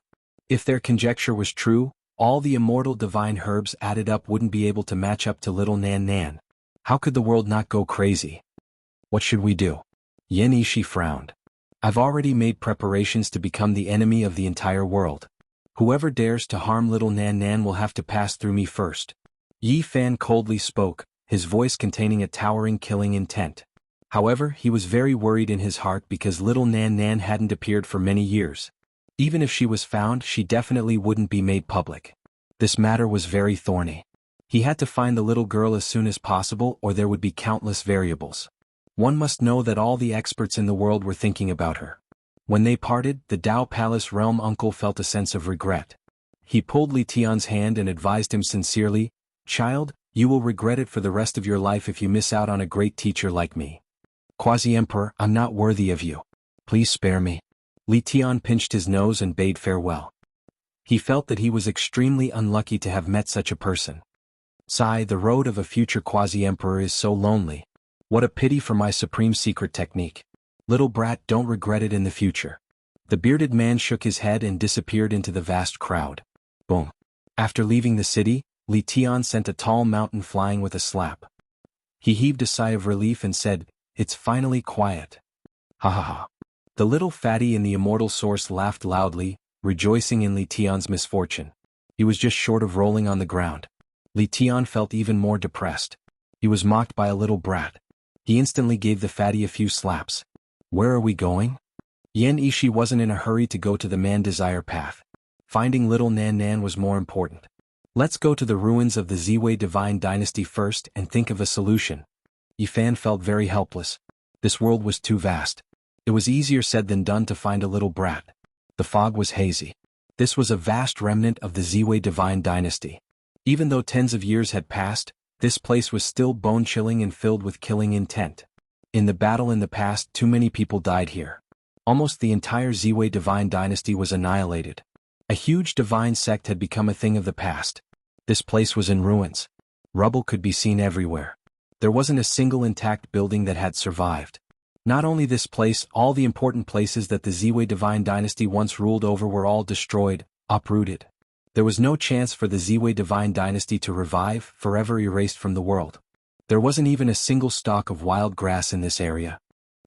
If their conjecture was true, all the immortal divine herbs added up wouldn't be able to match up to Little Nan Nan. How could the world not go crazy? What should we do? Yen Yishi frowned. I've already made preparations to become the enemy of the entire world. Whoever dares to harm Little Nan Nan will have to pass through me first. Yi Fan coldly spoke, his voice containing a towering killing intent. However, he was very worried in his heart because Little Nan Nan hadn't appeared for many years. Even if she was found, she definitely wouldn't be made public. This matter was very thorny. He had to find the little girl as soon as possible or there would be countless variables. One must know that all the experts in the world were thinking about her. When they parted, the Dao Palace realm uncle felt a sense of regret. He pulled Li Tian's hand and advised him sincerely, "Child, you will regret it for the rest of your life if you miss out on a great teacher like me. Quasi-Emperor, I'm not worthy of you. Please spare me." Li Tian pinched his nose and bade farewell. He felt that he was extremely unlucky to have met such a person. Sigh, the road of a future quasi-emperor is so lonely. What a pity for my supreme secret technique. Little brat, don't regret it in the future. The bearded man shook his head and disappeared into the vast crowd. Boom. After leaving the city, Li Tian sent a tall mountain flying with a slap. He heaved a sigh of relief and said, "It's finally quiet." Ha ha ha. The little fatty in the immortal source laughed loudly, rejoicing in Li Tian's misfortune. He was just short of rolling on the ground. Li Tian felt even more depressed. He was mocked by a little brat. He instantly gave the fatty a few slaps. Where are we going? Yen Yishi wasn't in a hurry to go to the Man Desire path. Finding Little Nan Nan was more important. Let's go to the ruins of the Ziwei divine dynasty first and think of a solution. Yi Fan felt very helpless. This world was too vast. It was easier said than done to find a little brat. The fog was hazy. This was a vast remnant of the Ziwei divine dynasty. Even though tens of years had passed, this place was still bone-chilling and filled with killing intent. In the battle in the past, too many people died here. Almost the entire Ziwei divine dynasty was annihilated. A huge divine sect had become a thing of the past. This place was in ruins. Rubble could be seen everywhere. There wasn't a single intact building that had survived. Not only this place, all the important places that the Ziwei divine dynasty once ruled over were all destroyed, uprooted. There was no chance for the Ziwei divine dynasty to revive, forever erased from the world. There wasn't even a single stalk of wild grass in this area.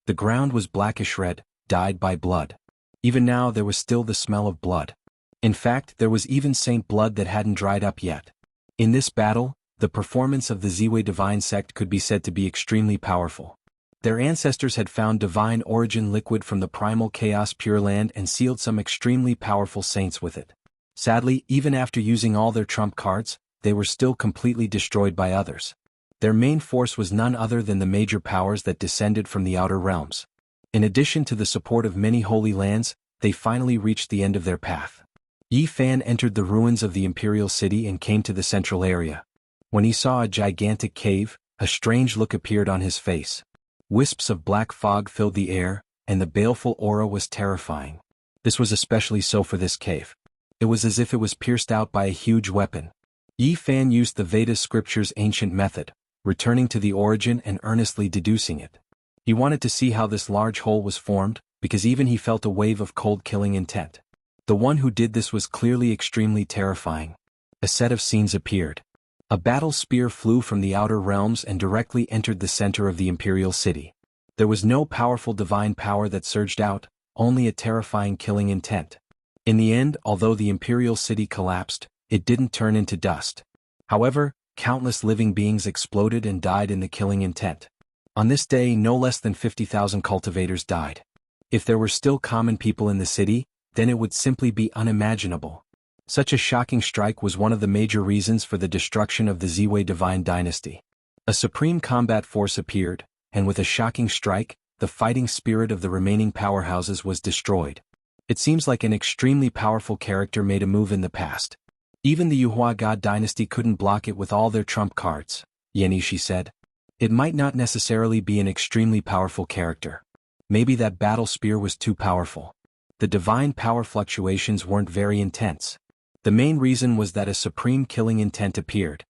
The ground was blackish red, dyed by blood. Even now there was still the smell of blood. In fact, there was even saint blood that hadn't dried up yet. In this battle, the performance of the Ziwei divine sect could be said to be extremely powerful. Their ancestors had found divine origin liquid from the primal chaos Pure Land and sealed some extremely powerful saints with it. Sadly, even after using all their trump cards, they were still completely destroyed by others. Their main force was none other than the major powers that descended from the outer realms. In addition to the support of many holy lands, they finally reached the end of their path. Yi Fan entered the ruins of the imperial city and came to the central area. When he saw a gigantic cave, a strange look appeared on his face. Wisps of black fog filled the air, and the baleful aura was terrifying. This was especially so for this cave. It was as if it was pierced out by a huge weapon. Yi Fan used the Veda scripture's ancient method, returning to the origin and earnestly deducing it. He wanted to see how this large hole was formed, because even he felt a wave of cold killing intent. The one who did this was clearly extremely terrifying. A set of scenes appeared. A battle spear flew from the outer realms and directly entered the center of the imperial city. There was no powerful divine power that surged out, only a terrifying killing intent. In the end, although the imperial city collapsed, it didn't turn into dust. However, countless living beings exploded and died in the killing intent. On this day, no less than 50,000 cultivators died. If there were still common people in the city, then it would simply be unimaginable. Such a shocking strike was one of the major reasons for the destruction of the Ziwei divine dynasty. A supreme combat force appeared, and with a shocking strike, the fighting spirit of the remaining powerhouses was destroyed. It seems like an extremely powerful character made a move in the past. Even the Yuhua God dynasty couldn't block it with all their trump cards, Yenishi said. It might not necessarily be an extremely powerful character. Maybe that battle spear was too powerful. The divine power fluctuations weren't very intense. The main reason was that a supreme killing intent appeared.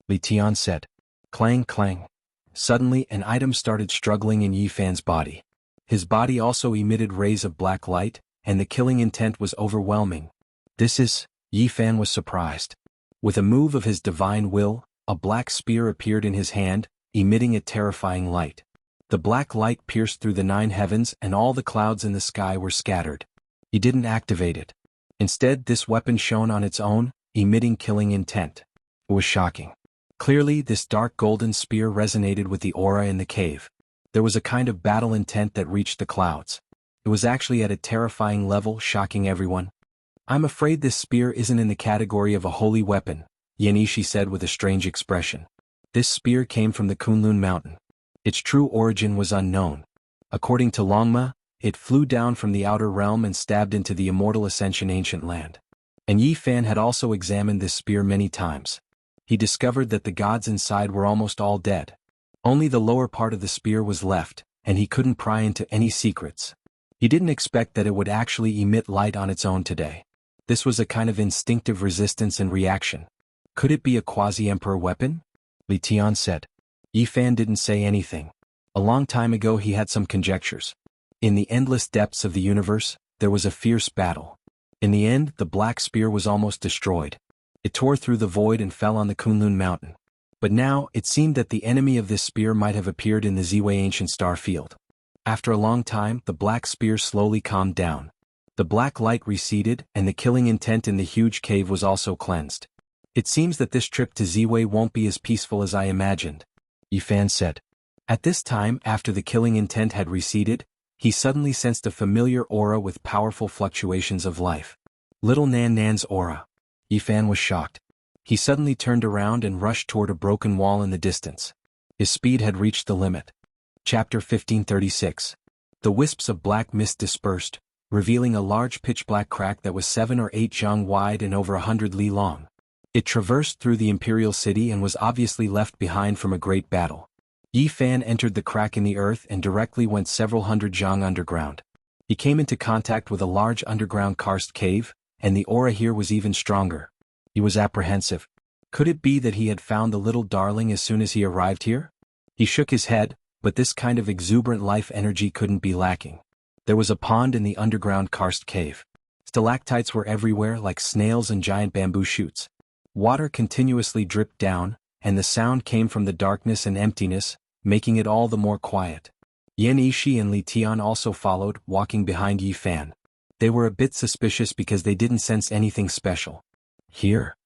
Li Tian said. Clang clang. Suddenly an item started struggling in Yi Fan's body. His body also emitted rays of black light, and the killing intent was overwhelming. This is, Yi Fan was surprised. With a move of his divine will, a black spear appeared in his hand, emitting a terrifying light. The black light pierced through the 9 heavens and all the clouds in the sky were scattered. He didn't activate it. Instead, this weapon shone on its own, emitting killing intent. It was shocking. Clearly, this dark golden spear resonated with the aura in the cave. There was a kind of battle intent that reached the clouds. It was actually at a terrifying level, shocking everyone. I'm afraid this spear isn't in the category of a holy weapon, Yenishi said with a strange expression. This spear came from the Kunlun mountain. Its true origin was unknown. According to Longma, it flew down from the outer realm and stabbed into the immortal Ascension ancient land. And Yi Fan had also examined this spear many times. He discovered that the gods inside were almost all dead. Only the lower part of the spear was left, and he couldn't pry into any secrets. He didn't expect that it would actually emit light on its own today. This was a kind of instinctive resistance and reaction. Could it be a quasi-emperor weapon? Li Tian said. Yi Fan didn't say anything. A long time ago he had some conjectures. In the endless depths of the universe, there was a fierce battle. In the end, the black spear was almost destroyed. It tore through the void and fell on the Kunlun mountain. But now, it seemed that the enemy of this spear might have appeared in the Ziwei ancient star field. After a long time, the black spear slowly calmed down. The black light receded, and the killing intent in the huge cave was also cleansed. It seems that this trip to Ziwei won't be as peaceful as I imagined, Yi Fan said. At this time, after the killing intent had receded, he suddenly sensed a familiar aura with powerful fluctuations of life. Little Nan Nan's aura. Yi Fan was shocked. He suddenly turned around and rushed toward a broken wall in the distance. His speed had reached the limit. Chapter 1536. The wisps of black mist dispersed, revealing a large pitch-black crack that was 7 or 8 zhang wide and over 100 li long. It traversed through the imperial city and was obviously left behind from a great battle. Yi Fan entered the crack in the earth and directly went several hundred zhang underground. He came into contact with a large underground karst cave, and the aura here was even stronger. He was apprehensive. Could it be that he had found the little darling as soon as he arrived here? He shook his head, but this kind of exuberant life energy couldn't be lacking. There was a pond in the underground karst cave. Stalactites were everywhere like snails and giant bamboo shoots. Water continuously dripped down, and the sound came from the darkness and emptiness, making it all the more quiet. Yenishi and Li Tian also followed, walking behind Yi Fan. They were a bit suspicious because they didn't sense anything special. Here,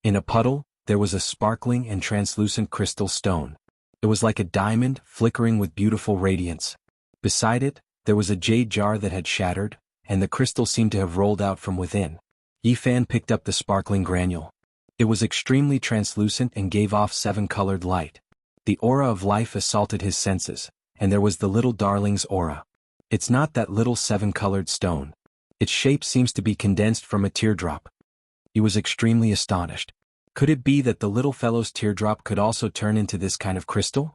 in a puddle, there was a sparkling and translucent crystal stone. It was like a diamond, flickering with beautiful radiance. Beside it, there was a jade jar that had shattered, and the crystal seemed to have rolled out from within. Yi Fan picked up the sparkling granule. It was extremely translucent and gave off 7-colored light. The aura of life assaulted his senses, and there was the little darling's aura. It's not that little 7-colored stone. Its shape seems to be condensed from a teardrop. He was extremely astonished. Could it be that the little fellow's teardrop could also turn into this kind of crystal?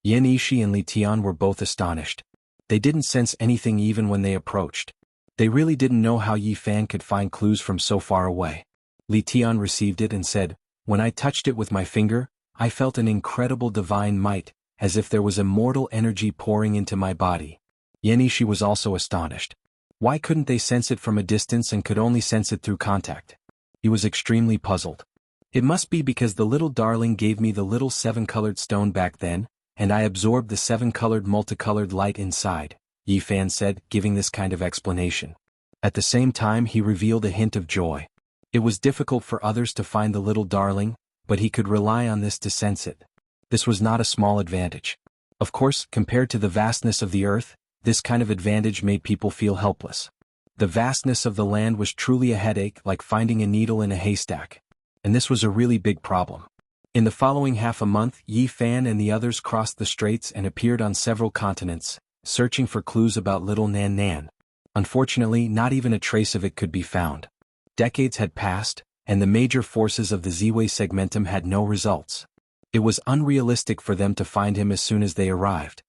Yenishi and Li Tian were both astonished. They didn't sense anything even when they approached. They really didn't know how Yi Fan could find clues from so far away. Li Tian received it and said, "When I touched it with my finger, I felt an incredible divine might, as if there was immortal energy pouring into my body." Yenishi was also astonished. Why couldn't they sense it from a distance and could only sense it through contact? He was extremely puzzled. It must be because the little darling gave me the little 7-colored stone back then, and I absorbed the seven-colored multicolored light inside, Yi Fan said, giving this kind of explanation. At the same time he revealed a hint of joy. It was difficult for others to find the little darling, but he could rely on this to sense it. This was not a small advantage. Of course, compared to the vastness of the earth, this kind of advantage made people feel helpless. The vastness of the land was truly a headache, like finding a needle in a haystack. And this was a really big problem. In the following half a month, Yi Fan and the others crossed the straits and appeared on several continents, searching for clues about little Nan Nan. Unfortunately, not even a trace of it could be found. Decades had passed, and the major forces of the Z-Way segmentum had no results. It was unrealistic for them to find him as soon as they arrived.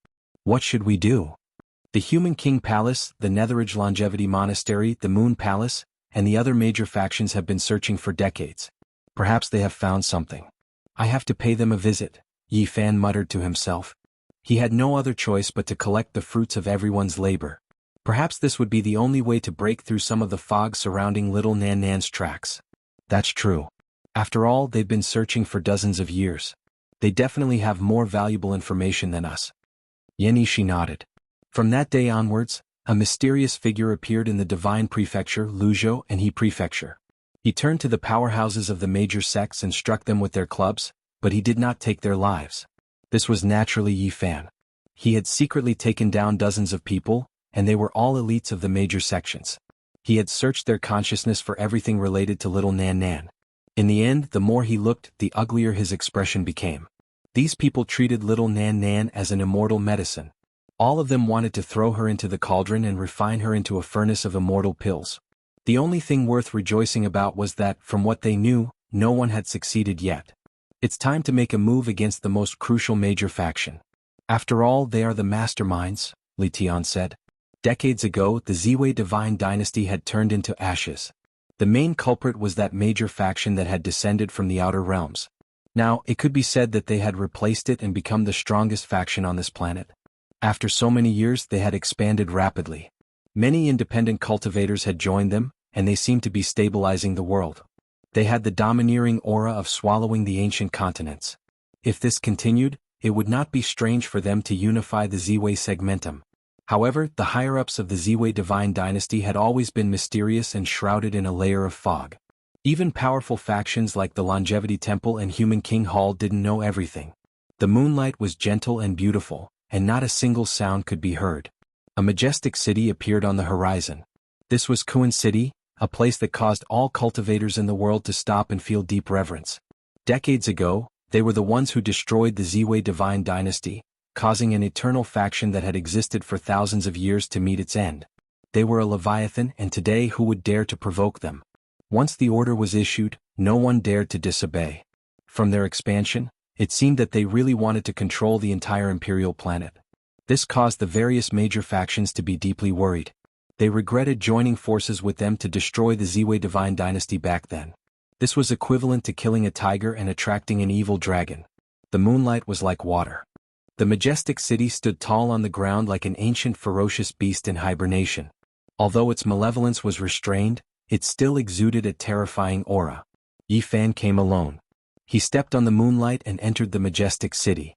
What should we do? The Human King Palace, the Netherage Longevity Monastery, the Moon Palace, and the other major factions have been searching for decades. Perhaps they have found something. I have to pay them a visit, Yi Fan muttered to himself. He had no other choice but to collect the fruits of everyone's labor. Perhaps this would be the only way to break through some of the fog surrounding little Nan Nan's tracks. That's true. After all, they've been searching for dozens of years. They definitely have more valuable information than us. Yenishi nodded. From that day onwards, a mysterious figure appeared in the Divine Prefecture, Luzhou and He Prefecture. He turned to the powerhouses of the major sects and struck them with their clubs, but he did not take their lives. This was naturally Yi Fan. He had secretly taken down dozens of people, and they were all elites of the major sections. He had searched their consciousness for everything related to little Nan Nan. In the end, the more he looked, the uglier his expression became. These people treated little Nan Nan as an immortal medicine. All of them wanted to throw her into the cauldron and refine her into a furnace of immortal pills. The only thing worth rejoicing about was that, from what they knew, no one had succeeded yet. It's time to make a move against the most crucial major faction. After all, they are the masterminds, Li Tian said. Decades ago, the Z-Way Divine Dynasty had turned into ashes. The main culprit was that major faction that had descended from the Outer Realms. Now, it could be said that they had replaced it and become the strongest faction on this planet. After so many years, they had expanded rapidly. Many independent cultivators had joined them, and they seemed to be stabilizing the world. They had the domineering aura of swallowing the ancient continents. If this continued, it would not be strange for them to unify the Z-Way segmentum. However, the higher-ups of the Z-Way Divine Dynasty had always been mysterious and shrouded in a layer of fog. Even powerful factions like the Longevity Temple and Human King Hall didn't know everything. The moonlight was gentle and beautiful, and not a single sound could be heard. A majestic city appeared on the horizon. This was Kuan City, a place that caused all cultivators in the world to stop and feel deep reverence. Decades ago, they were the ones who destroyed the Z-Way Divine Dynasty, causing an eternal faction that had existed for thousands of years to meet its end. They were a leviathan, and today who would dare to provoke them? Once the order was issued, no one dared to disobey. From their expansion, it seemed that they really wanted to control the entire imperial planet. This caused the various major factions to be deeply worried. They regretted joining forces with them to destroy the Z-Way Divine Dynasty back then. This was equivalent to killing a tiger and attracting an evil dragon. The moonlight was like water. The majestic city stood tall on the ground like an ancient ferocious beast in hibernation. Although its malevolence was restrained, it still exuded a terrifying aura. Yi Fan came alone. He stepped on the moonlight and entered the majestic city.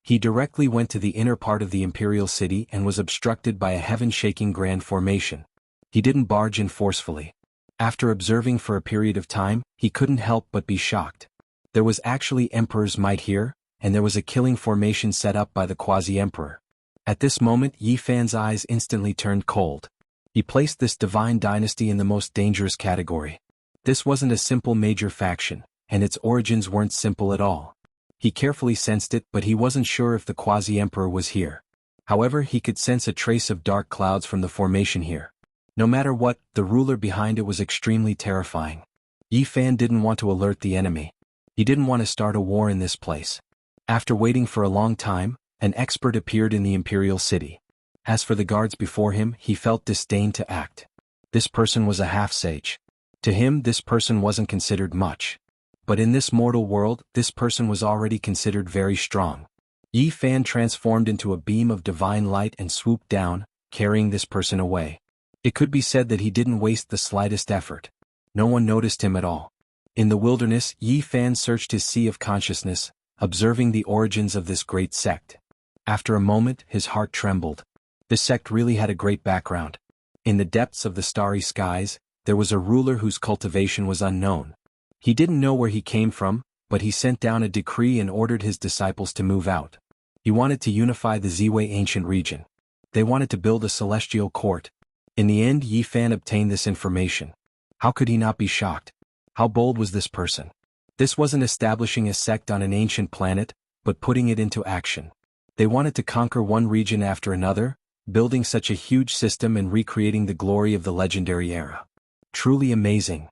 He directly went to the inner part of the imperial city and was obstructed by a heaven-shaking grand formation. He didn't barge in forcefully. After observing for a period of time, he couldn't help but be shocked. There was actually Emperor's might here, and there was a killing formation set up by the quasi-emperor. At this moment, Yi Fan's eyes instantly turned cold. He placed this divine dynasty in the most dangerous category. This wasn't a simple major faction, and its origins weren't simple at all. He carefully sensed it, but he wasn't sure if the quasi-emperor was here. However, he could sense a trace of dark clouds from the formation here. No matter what, the ruler behind it was extremely terrifying. Yi Fan didn't want to alert the enemy. He didn't want to start a war in this place. After waiting for a long time, an expert appeared in the imperial city. As for the guards before him, he felt disdain to act. This person was a half-sage. To him, this person wasn't considered much. But in this mortal world, this person was already considered very strong. Yi Fan transformed into a beam of divine light and swooped down, carrying this person away. It could be said that he didn't waste the slightest effort. No one noticed him at all. In the wilderness, Yi Fan searched his sea of consciousness, observing the origins of this great sect. After a moment, his heart trembled. This sect really had a great background. In the depths of the starry skies, there was a ruler whose cultivation was unknown. He didn't know where he came from, but he sent down a decree and ordered his disciples to move out. He wanted to unify the Ziwei ancient region. They wanted to build a celestial court. In the end, Yi Fan obtained this information. How could he not be shocked? How bold was this person? This wasn't establishing a sect on an ancient planet, but putting it into action. They wanted to conquer one region after another, building such a huge system and recreating the glory of the legendary era. Truly amazing.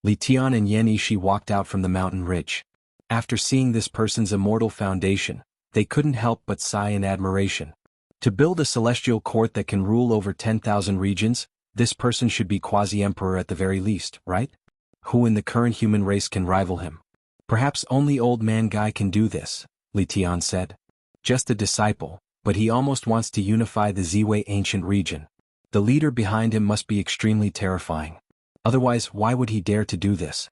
Li Tian and Yan Yishi walked out from the mountain ridge. After seeing this person's immortal foundation, they couldn't help but sigh in admiration. To build a celestial court that can rule over 10,000 regions, this person should be quasi-emperor at the very least, right? Who in the current human race can rival him? Perhaps only Old Man Guy can do this, Li Tian said. Just a disciple, but he almost wants to unify the Ziwei ancient region. The leader behind him must be extremely terrifying. Otherwise, why would he dare to do this?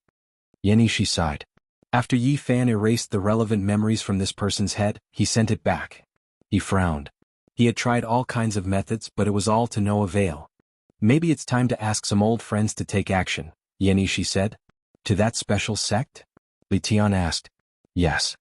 Yan Yishi sighed. After Yi Fan erased the relevant memories from this person's head, he sent it back. He frowned. He had tried all kinds of methods, but it was all to no avail. Maybe it's time to ask some old friends to take action, Yan Yishi said. To that special sect? Li Tian asked. Yes.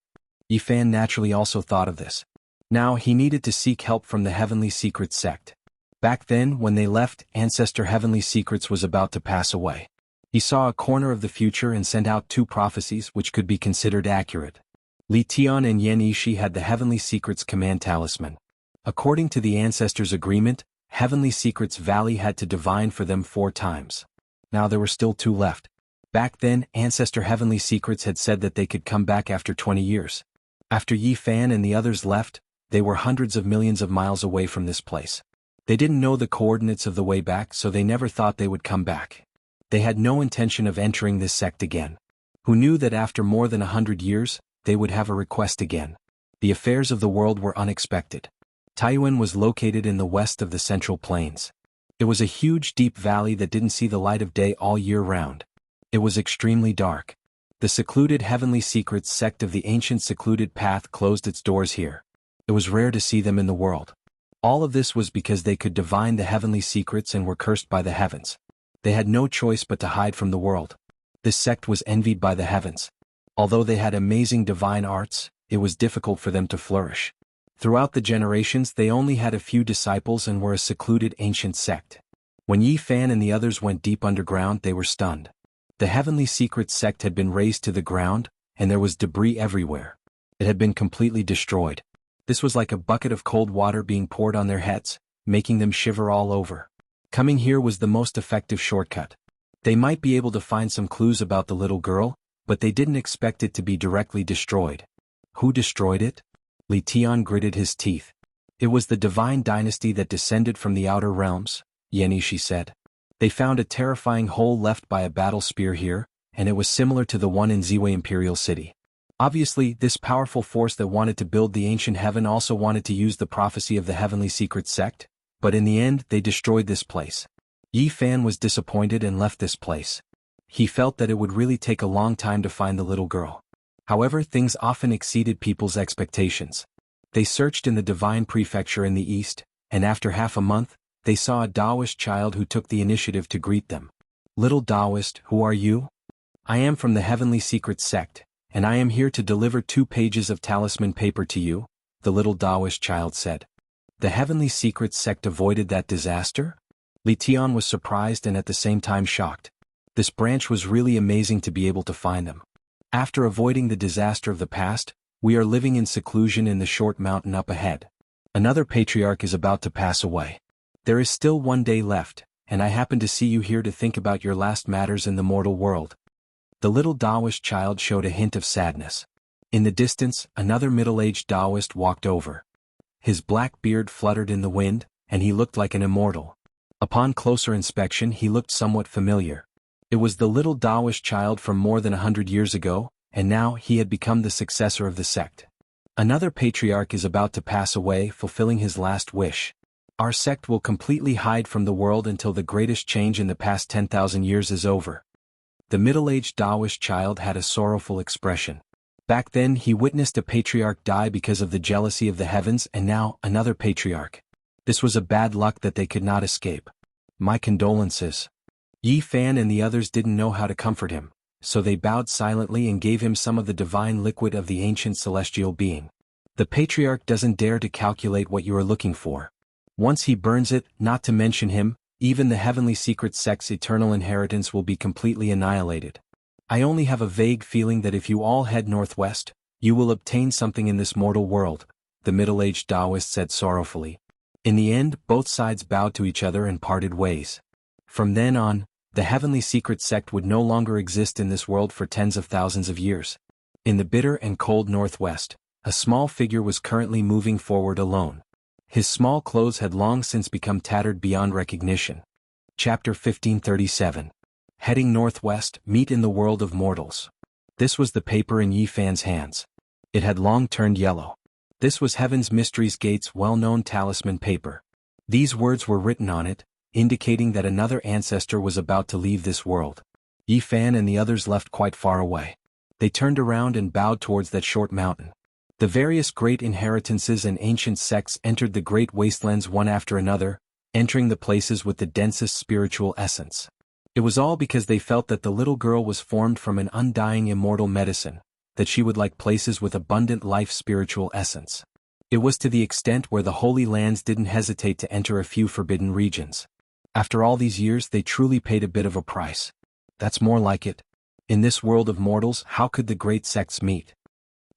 Yi Fan naturally also thought of this. Now he needed to seek help from the Heavenly Secrets sect. Back then, when they left, Ancestor Heavenly Secrets was about to pass away. He saw a corner of the future and sent out 2 prophecies which could be considered accurate. Li Tian and Yan Yishi had the Heavenly Secrets command talisman. According to the Ancestors' agreement, Heavenly Secrets Valley had to divine for them 4 times. Now there were still 2 left. Back then, Ancestor Heavenly Secrets had said that they could come back after 20 years. After Yi Fan and the others left, they were hundreds of millions of miles away from this place. They didn't know the coordinates of the way back, so they never thought they would come back. They had no intention of entering this sect again. Who knew that after more than 100 years, they would have a request again? The affairs of the world were unexpected. Taiyuan was located in the west of the Central Plains. It was a huge deep valley that didn't see the light of day all year round. It was extremely dark. The secluded Heavenly Secrets sect of the ancient secluded path closed its doors here. It was rare to see them in the world. All of this was because they could divine the Heavenly Secrets and were cursed by the heavens. They had no choice but to hide from the world. This sect was envied by the heavens. Although they had amazing divine arts, it was difficult for them to flourish. Throughout the generations, they only had a few disciples and were a secluded ancient sect. When Yi Fan and the others went deep underground, they were stunned. The Heavenly Secrets sect had been razed to the ground, and there was debris everywhere. It had been completely destroyed. This was like a bucket of cold water being poured on their heads, making them shiver all over. Coming here was the most effective shortcut. They might be able to find some clues about the little girl, but they didn't expect it to be directly destroyed. Who destroyed it? Li Tian gritted his teeth. It was the divine dynasty that descended from the outer realms, Yan Yishi said. They found a terrifying hole left by a battle spear here, and it was similar to the one in Ziwei Imperial City. Obviously, this powerful force that wanted to build the ancient heaven also wanted to use the prophecy of the Heavenly Secret sect, but in the end they destroyed this place. Yi Fan was disappointed and left this place. He felt that it would really take a long time to find the little girl. However, things often exceeded people's expectations. They searched in the Divine Prefecture in the east, and after half a month, they saw a Taoist child who took the initiative to greet them. Little Taoist, who are you? I am from the Heavenly Secret sect, and I am here to deliver 2 pages of talisman paper to you, the little Taoist child said. The Heavenly Secret sect avoided that disaster? Li Tian was surprised and at the same time shocked. This branch was really amazing to be able to find them. After avoiding the disaster of the past, we are living in seclusion in the short mountain up ahead. Another patriarch is about to pass away. There is still 1 day left, and I happen to see you here to think about your last matters in the mortal world. The little Taoist child showed a hint of sadness. In the distance, another middle-aged Taoist walked over. His black beard fluttered in the wind, and he looked like an immortal. Upon closer inspection, he looked somewhat familiar. It was the little Taoist child from more than 100 years ago, and now he had become the successor of the sect. Another patriarch is about to pass away, fulfilling his last wish. Our sect will completely hide from the world until the greatest change in the past 10,000 years is over. The middle-aged Taoist child had a sorrowful expression. Back then he witnessed a patriarch die because of the jealousy of the heavens, and now another patriarch. This was a bad luck that they could not escape. My condolences. Yi Fan and the others didn't know how to comfort him, so they bowed silently and gave him some of the divine liquid of the ancient celestial being. The patriarch doesn't dare to calculate what you are looking for. Once he burns it, not to mention him, even the heavenly secret sect's eternal inheritance will be completely annihilated. I only have a vague feeling that if you all head northwest, you will obtain something in this mortal world, the middle-aged Taoist said sorrowfully. In the end, both sides bowed to each other and parted ways. From then on, the heavenly secret sect would no longer exist in this world for tens of thousands of years. In the bitter and cold northwest, a small figure was currently moving forward alone. His small clothes had long since become tattered beyond recognition. Chapter 1537. Heading northwest, meet in the world of mortals. This was the paper in Yi Fan's hands. It had long turned yellow. This was Heaven's Mysteries Gate's well-known talisman paper. These words were written on it, indicating that another ancestor was about to leave this world. Yi Fan and the others left quite far away. They turned around and bowed towards that short mountain. The various great inheritances and ancient sects entered the great wastelands one after another, entering the places with the densest spiritual essence. It was all because they felt that the little girl was formed from an undying immortal medicine, that she would like places with abundant life spiritual essence. It was to the extent where the Holy Lands didn't hesitate to enter a few forbidden regions. After all these years they truly paid a bit of a price. That's more like it. In this world of mortals, how could the great sects meet?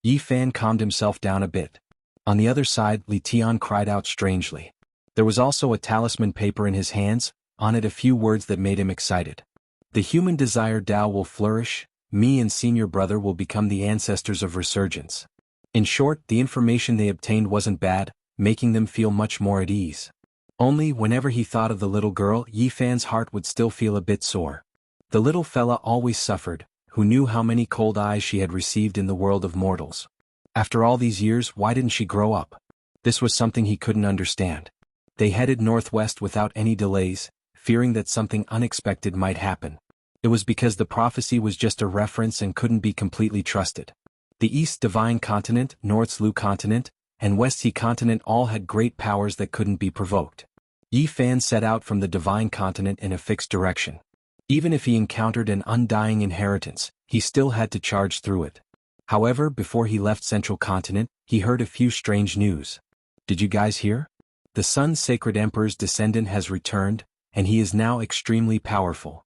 Yi Fan calmed himself down a bit. On the other side, Li Tian cried out strangely. There was also a talisman paper in his hands, on it a few words that made him excited. The human desire Tao will flourish, me and senior brother will become the ancestors of resurgence. In short, the information they obtained wasn't bad, making them feel much more at ease. Only whenever he thought of the little girl, Yi Fan's heart would still feel a bit sore. The little fella always suffered, who knew how many cold eyes she had received in the world of mortals. After all these years, why didn't she grow up? This was something he couldn't understand. They headed northwest without any delays, fearing that something unexpected might happen. It was because the prophecy was just a reference and couldn't be completely trusted. The East Divine Continent, North's Lu Continent, and West He Continent all had great powers that couldn't be provoked. Yi Fan set out from the Divine Continent in a fixed direction. Even if he encountered an undying inheritance, he still had to charge through it. However, before he left Central Continent, he heard a few strange news. Did you guys hear? The Sun's Sacred Emperor's descendant has returned, and he is now extremely powerful.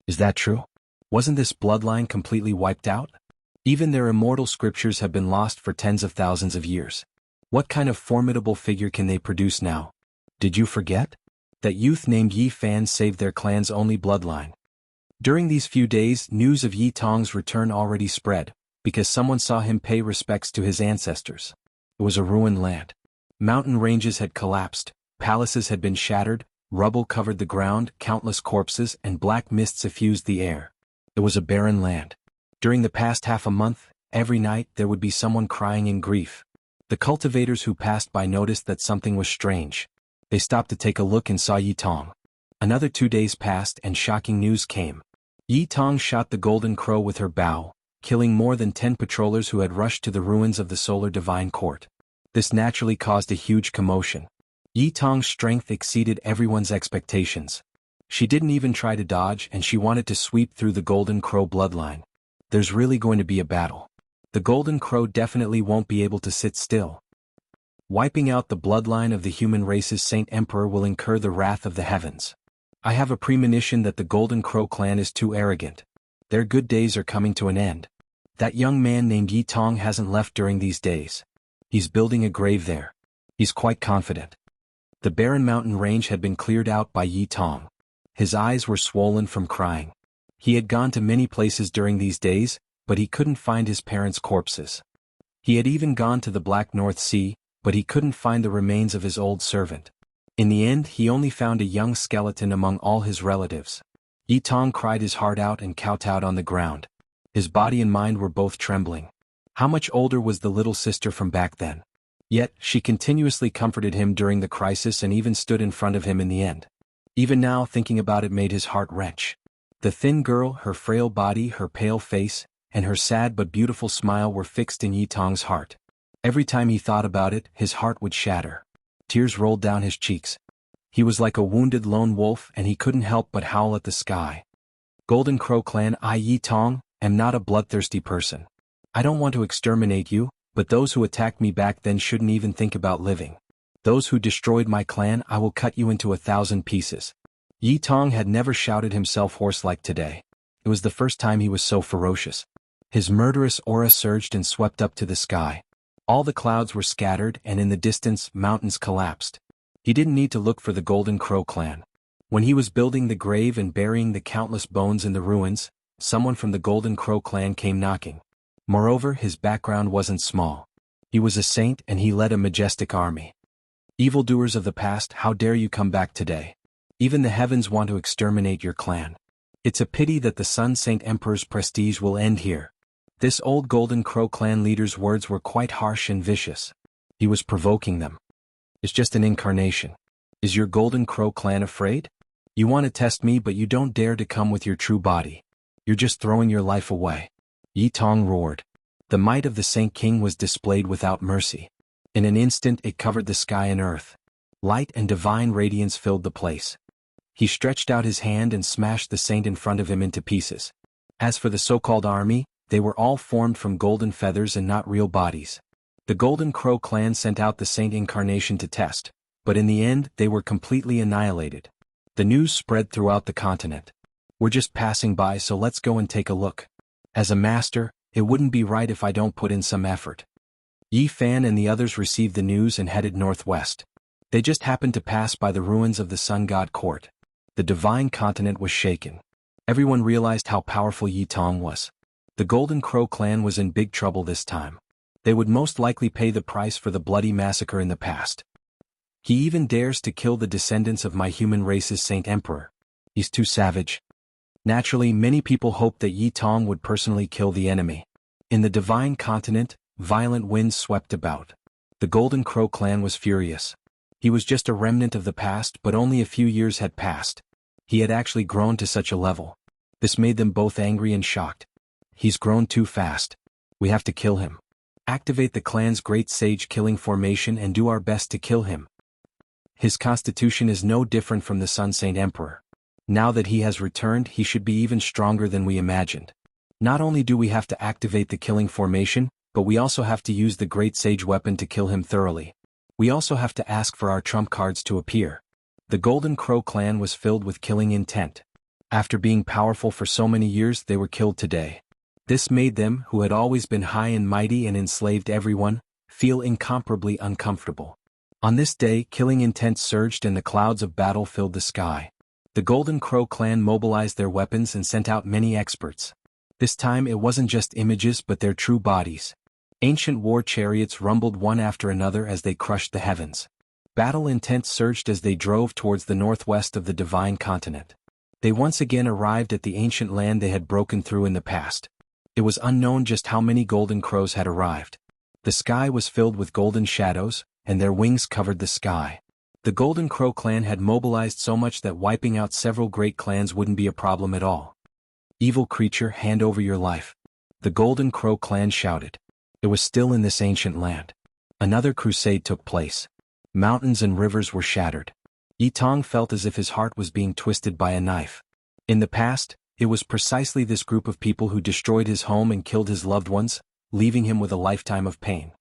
Is that true? Wasn't this bloodline completely wiped out? Even their immortal scriptures have been lost for tens of thousands of years. What kind of formidable figure can they produce now? Did you forget? That youth named Yi Fan saved their clan's only bloodline. During these few days, news of Yi Tong's return already spread, because someone saw him pay respects to his ancestors. It was a ruined land. Mountain ranges had collapsed, palaces had been shattered, rubble covered the ground, countless corpses and black mist suffused the air. It was a barren land. During the past half a month, every night there would be someone crying in grief. The cultivators who passed by noticed that something was strange. They stopped to take a look and saw Yi Tong. Another 2 days passed and shocking news came. Yi Tong shot the golden crow with her bow, killing more than 10 patrollers who had rushed to the ruins of the Solar Divine Court. This naturally caused a huge commotion. Yi Tong's strength exceeded everyone's expectations. She didn't even try to dodge, and she wanted to sweep through the Golden Crow bloodline. There's really going to be a battle. The Golden Crow definitely won't be able to sit still. Wiping out the bloodline of the human race's Saint Emperor will incur the wrath of the heavens. I have a premonition that the Golden Crow clan is too arrogant. Their good days are coming to an end. That young man named Yi Tong hasn't left during these days. He's building a grave there. He's quite confident. The barren mountain range had been cleared out by Yi Tong. His eyes were swollen from crying. He had gone to many places during these days, but he couldn't find his parents' corpses. He had even gone to the Black North Sea, but he couldn't find the remains of his old servant. In the end, he only found a young skeleton among all his relatives. Yi Tong cried his heart out and kowtowed on the ground. His body and mind were both trembling. How much older was the little sister from back then? Yet, she continuously comforted him during the crisis and even stood in front of him in the end. Even now, thinking about it made his heart wrench. The thin girl, her frail body, her pale face, and her sad but beautiful smile were fixed in Yi Tong's heart. Every time he thought about it, his heart would shatter. Tears rolled down his cheeks. He was like a wounded lone wolf and he couldn't help but howl at the sky. Golden Crow Clan, I Yi Tong, am not a bloodthirsty person. I don't want to exterminate you, but those who attacked me back then shouldn't even think about living. Those who destroyed my clan, I will cut you into 1,000 pieces. Yi Tong had never shouted himself hoarse like today. It was the first time he was so ferocious. His murderous aura surged and swept up to the sky. All the clouds were scattered and in the distance, mountains collapsed. He didn't need to look for the Golden Crow Clan. When he was building the grave and burying the countless bones in the ruins, someone from the Golden Crow Clan came knocking. Moreover, his background wasn't small. He was a saint and he led a majestic army. Evildoers of the past, how dare you come back today? Even the heavens want to exterminate your clan. It's a pity that the Sun Saint Emperor's prestige will end here. This old Golden Crow Clan leader's words were quite harsh and vicious. He was provoking them. It's just an incarnation. Is your Golden Crow Clan afraid? You want to test me but you don't dare to come with your true body. You're just throwing your life away. Yi Tong roared. The might of the Saint King was displayed without mercy. In an instant it covered the sky and earth. Light and divine radiance filled the place. He stretched out his hand and smashed the saint in front of him into pieces. As for the so-called army, they were all formed from golden feathers and not real bodies. The Golden Crow Clan sent out the saint incarnation to test, but in the end they were completely annihilated. The news spread throughout the continent. We're just passing by, so let's go and take a look. As a master, it wouldn't be right if I don't put in some effort. Yi Fan and the others received the news and headed northwest. They just happened to pass by the ruins of the Sun God Court. The divine continent was shaken. Everyone realized how powerful Yi Tong was. The Golden Crow Clan was in big trouble this time. They would most likely pay the price for the bloody massacre in the past. He even dares to kill the descendants of my human race's Saint Emperor. He's too savage. Naturally, many people hoped that Yi Tong would personally kill the enemy. In the divine continent, violent winds swept about. The Golden Crow Clan was furious. He was just a remnant of the past, but only a few years had passed. He had actually grown to such a level. This made them both angry and shocked. He's grown too fast. We have to kill him. Activate the clan's great sage killing formation and do our best to kill him. His constitution is no different from the Sun Saint Emperor. Now that he has returned, he should be even stronger than we imagined. Not only do we have to activate the killing formation, but we also have to use the great sage weapon to kill him thoroughly. We also have to ask for our trump cards to appear. The Golden Crow Clan was filled with killing intent. After being powerful for so many years, they were killed today. This made them, who had always been high and mighty and enslaved everyone, feel incomparably uncomfortable. On this day, killing intent surged and the clouds of battle filled the sky. The Golden Crow Clan mobilized their weapons and sent out many experts. This time it wasn't just images but their true bodies. Ancient war chariots rumbled one after another as they crushed the heavens. Battle intent surged as they drove towards the northwest of the divine continent. They once again arrived at the ancient land they had broken through in the past. It was unknown just how many golden crows had arrived. The sky was filled with golden shadows, and their wings covered the sky. The Golden Crow Clan had mobilized so much that wiping out several great clans wouldn't be a problem at all. Evil creature, hand over your life. The Golden Crow Clan shouted. It was still in this ancient land. Another crusade took place. Mountains and rivers were shattered. Yi Tong felt as if his heart was being twisted by a knife. In the past, it was precisely this group of people who destroyed his home and killed his loved ones, leaving him with a lifetime of pain.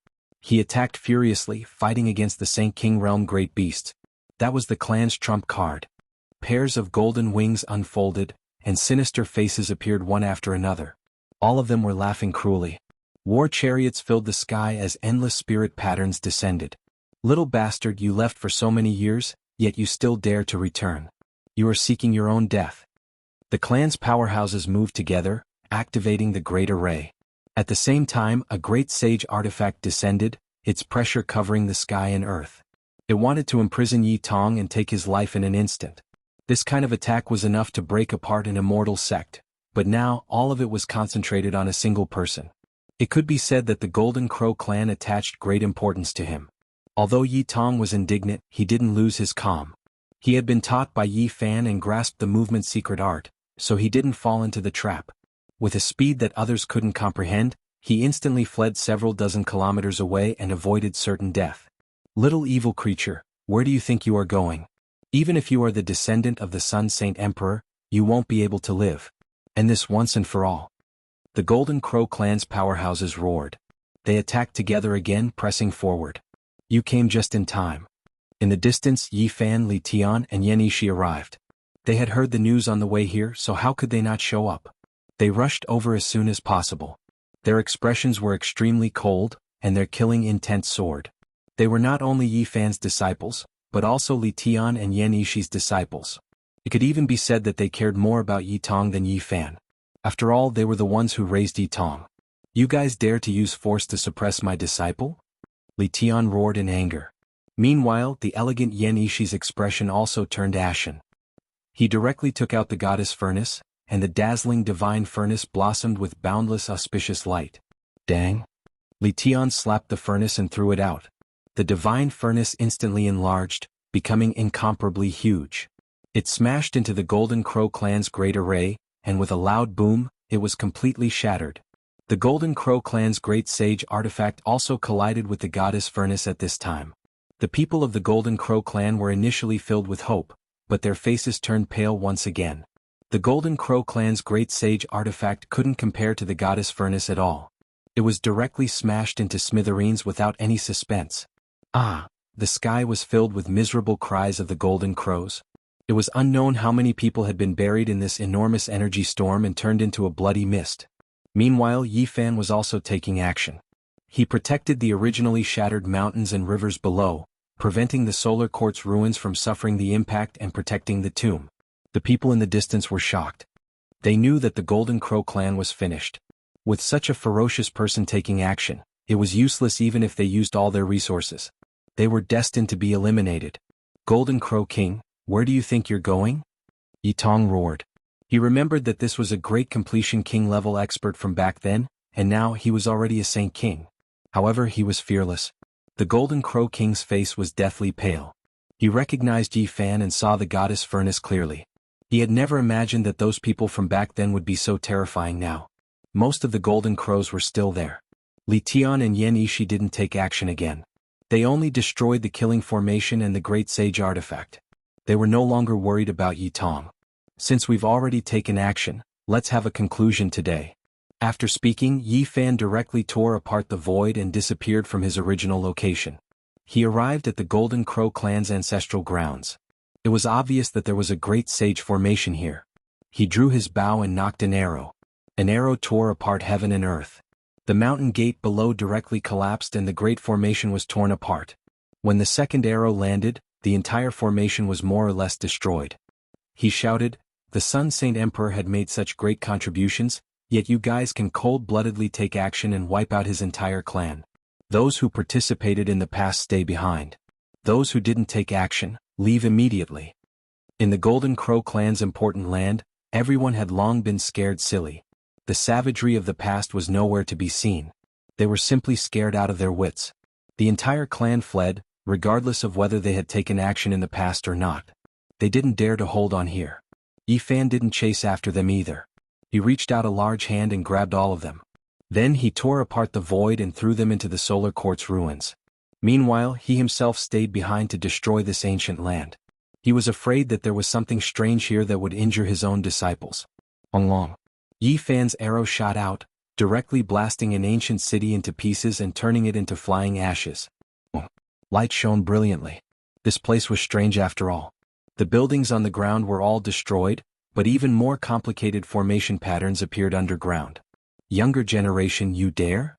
He attacked furiously, fighting against the Saint King Realm great beasts. That was the clan's trump card. Pairs of golden wings unfolded, and sinister faces appeared one after another. All of them were laughing cruelly. War chariots filled the sky as endless spirit patterns descended. Little bastard, you left for so many years, yet you still dare to return. You are seeking your own death. The clan's powerhouses moved together, activating the Great Array. At the same time, a great sage artifact descended, its pressure covering the sky and earth. It wanted to imprison Yi Tong and take his life in an instant. This kind of attack was enough to break apart an immortal sect, but now all of it was concentrated on a single person. It could be said that the Golden Crow Clan attached great importance to him. Although Yi Tong was indignant, he didn't lose his calm. He had been taught by Yi Fan and grasped the movement's secret art, so he didn't fall into the trap. With a speed that others couldn't comprehend, he instantly fled several dozen kilometers away and avoided certain death. Little evil creature, where do you think you are going? Even if you are the descendant of the Sun Saint Emperor, you won't be able to live. And this once and for all. The Golden Crow clan's powerhouses roared. They attacked together again, pressing forward. You came just in time. In the distance, Yi Fan, Li Tian, and Yan Yishi arrived. They had heard the news on the way here, so how could they not show up? They rushed over as soon as possible. Their expressions were extremely cold, and their killing intent soared. They were not only Yi Fan's disciples, but also Li Tian and Yan Yishi's disciples. It could even be said that they cared more about Yi Tong than Yi Fan. After all, they were the ones who raised Yi Tong. You guys dare to use force to suppress my disciple? Li Tian roared in anger. Meanwhile, the elegant Yan Yishi's expression also turned ashen. He directly took out the goddess furnace, and the dazzling divine furnace blossomed with boundless auspicious light. Dang! Li Tian slapped the furnace and threw it out. The divine furnace instantly enlarged, becoming incomparably huge. It smashed into the Golden Crow clan's great array, and with a loud boom, it was completely shattered. The Golden Crow clan's great sage artifact also collided with the goddess furnace at this time. The people of the Golden Crow clan were initially filled with hope, but their faces turned pale once again. The Golden Crow clan's great sage artifact couldn't compare to the goddess furnace at all. It was directly smashed into smithereens without any suspense. Ah! The sky was filled with miserable cries of the Golden Crows. It was unknown how many people had been buried in this enormous energy storm and turned into a bloody mist. Meanwhile, Yi Fan was also taking action. He protected the originally shattered mountains and rivers below, preventing the solar quartz ruins from suffering the impact and protecting the tomb. The people in the distance were shocked. They knew that the Golden Crow clan was finished. With such a ferocious person taking action, it was useless even if they used all their resources. They were destined to be eliminated. Golden Crow King, where do you think you're going? Yi Tong roared. He remembered that this was a great completion king level expert from back then, and now he was already a Saint King. However, he was fearless. The Golden Crow King's face was deathly pale. He recognized Yi Fan and saw the goddess furnace clearly. He had never imagined that those people from back then would be so terrifying now. Most of the Golden Crows were still there. Li Tian and Yan Yishi didn't take action again. They only destroyed the killing formation and the great sage artifact. They were no longer worried about Yi Tong. Since we've already taken action, let's have a conclusion today. After speaking, Yi Fan directly tore apart the void and disappeared from his original location. He arrived at the Golden Crow clan's ancestral grounds. It was obvious that there was a great sage formation here. He drew his bow and knocked an arrow. An arrow tore apart heaven and earth. The mountain gate below directly collapsed and the great formation was torn apart. When the second arrow landed, the entire formation was more or less destroyed. He shouted, "The Sun Saint Emperor had made such great contributions, yet you guys can cold-bloodedly take action and wipe out his entire clan. Those who participated in the past stay behind. Those who didn't take action, leave immediately." In the Golden Crow clan's important land, everyone had long been scared silly. The savagery of the past was nowhere to be seen. They were simply scared out of their wits. The entire clan fled, regardless of whether they had taken action in the past or not. They didn't dare to hold on here. Yi Fan didn't chase after them either. He reached out a large hand and grabbed all of them. Then he tore apart the void and threw them into the solar quartz ruins. Meanwhile, he himself stayed behind to destroy this ancient land. He was afraid that there was something strange here that would injure his own disciples. Long. Yi Fan's arrow shot out, directly blasting an ancient city into pieces and turning it into flying ashes. Light shone brilliantly. This place was strange after all. The buildings on the ground were all destroyed, but even more complicated formation patterns appeared underground. Younger generation, you dare?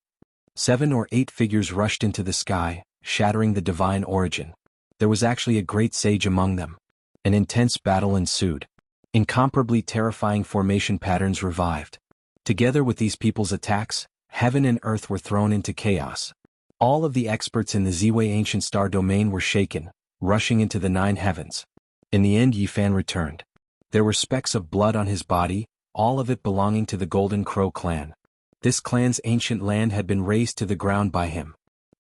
7 or 8 figures rushed into the sky, shattering the divine origin. There was actually a great sage among them. An intense battle ensued. Incomparably terrifying formation patterns revived. Together with these people's attacks, heaven and earth were thrown into chaos. All of the experts in the Ziwei ancient star domain were shaken, rushing into the 9 heavens. In the end, Yi Fan returned. There were specks of blood on his body, all of it belonging to the Golden Crow clan. This clan's ancient land had been razed to the ground by him.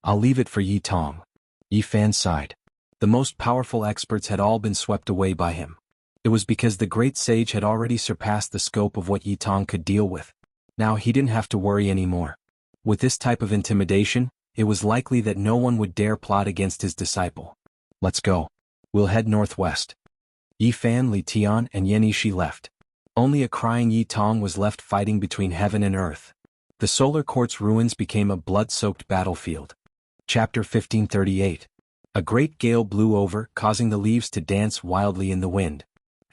I'll leave it for Yi Tong. Yi Fan sighed. The most powerful experts had all been swept away by him. It was because the great sage had already surpassed the scope of what Yi Tong could deal with. Now he didn't have to worry anymore. With this type of intimidation, it was likely that no one would dare plot against his disciple. Let's go. We'll head northwest. Yi Fan, Li Tian, and Yan Yishi left. Only a crying Yi Tong was left fighting between heaven and earth. The solar quartz ruins became a blood-soaked battlefield. Chapter 1538. A great gale blew over, causing the leaves to dance wildly in the wind.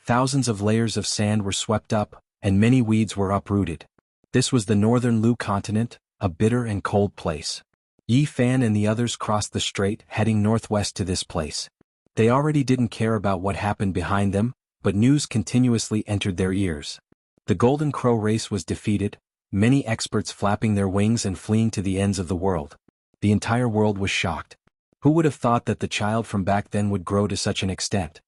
Thousands of layers of sand were swept up, and many weeds were uprooted. This was the northern Lu continent, a bitter and cold place. Yi Fan and the others crossed the strait, heading northwest to this place. They already didn't care about what happened behind them, but news continuously entered their ears. The Golden Crow race was defeated, many experts flapping their wings and fleeing to the ends of the world. The entire world was shocked. Who would have thought that the child from back then would grow to such an extent?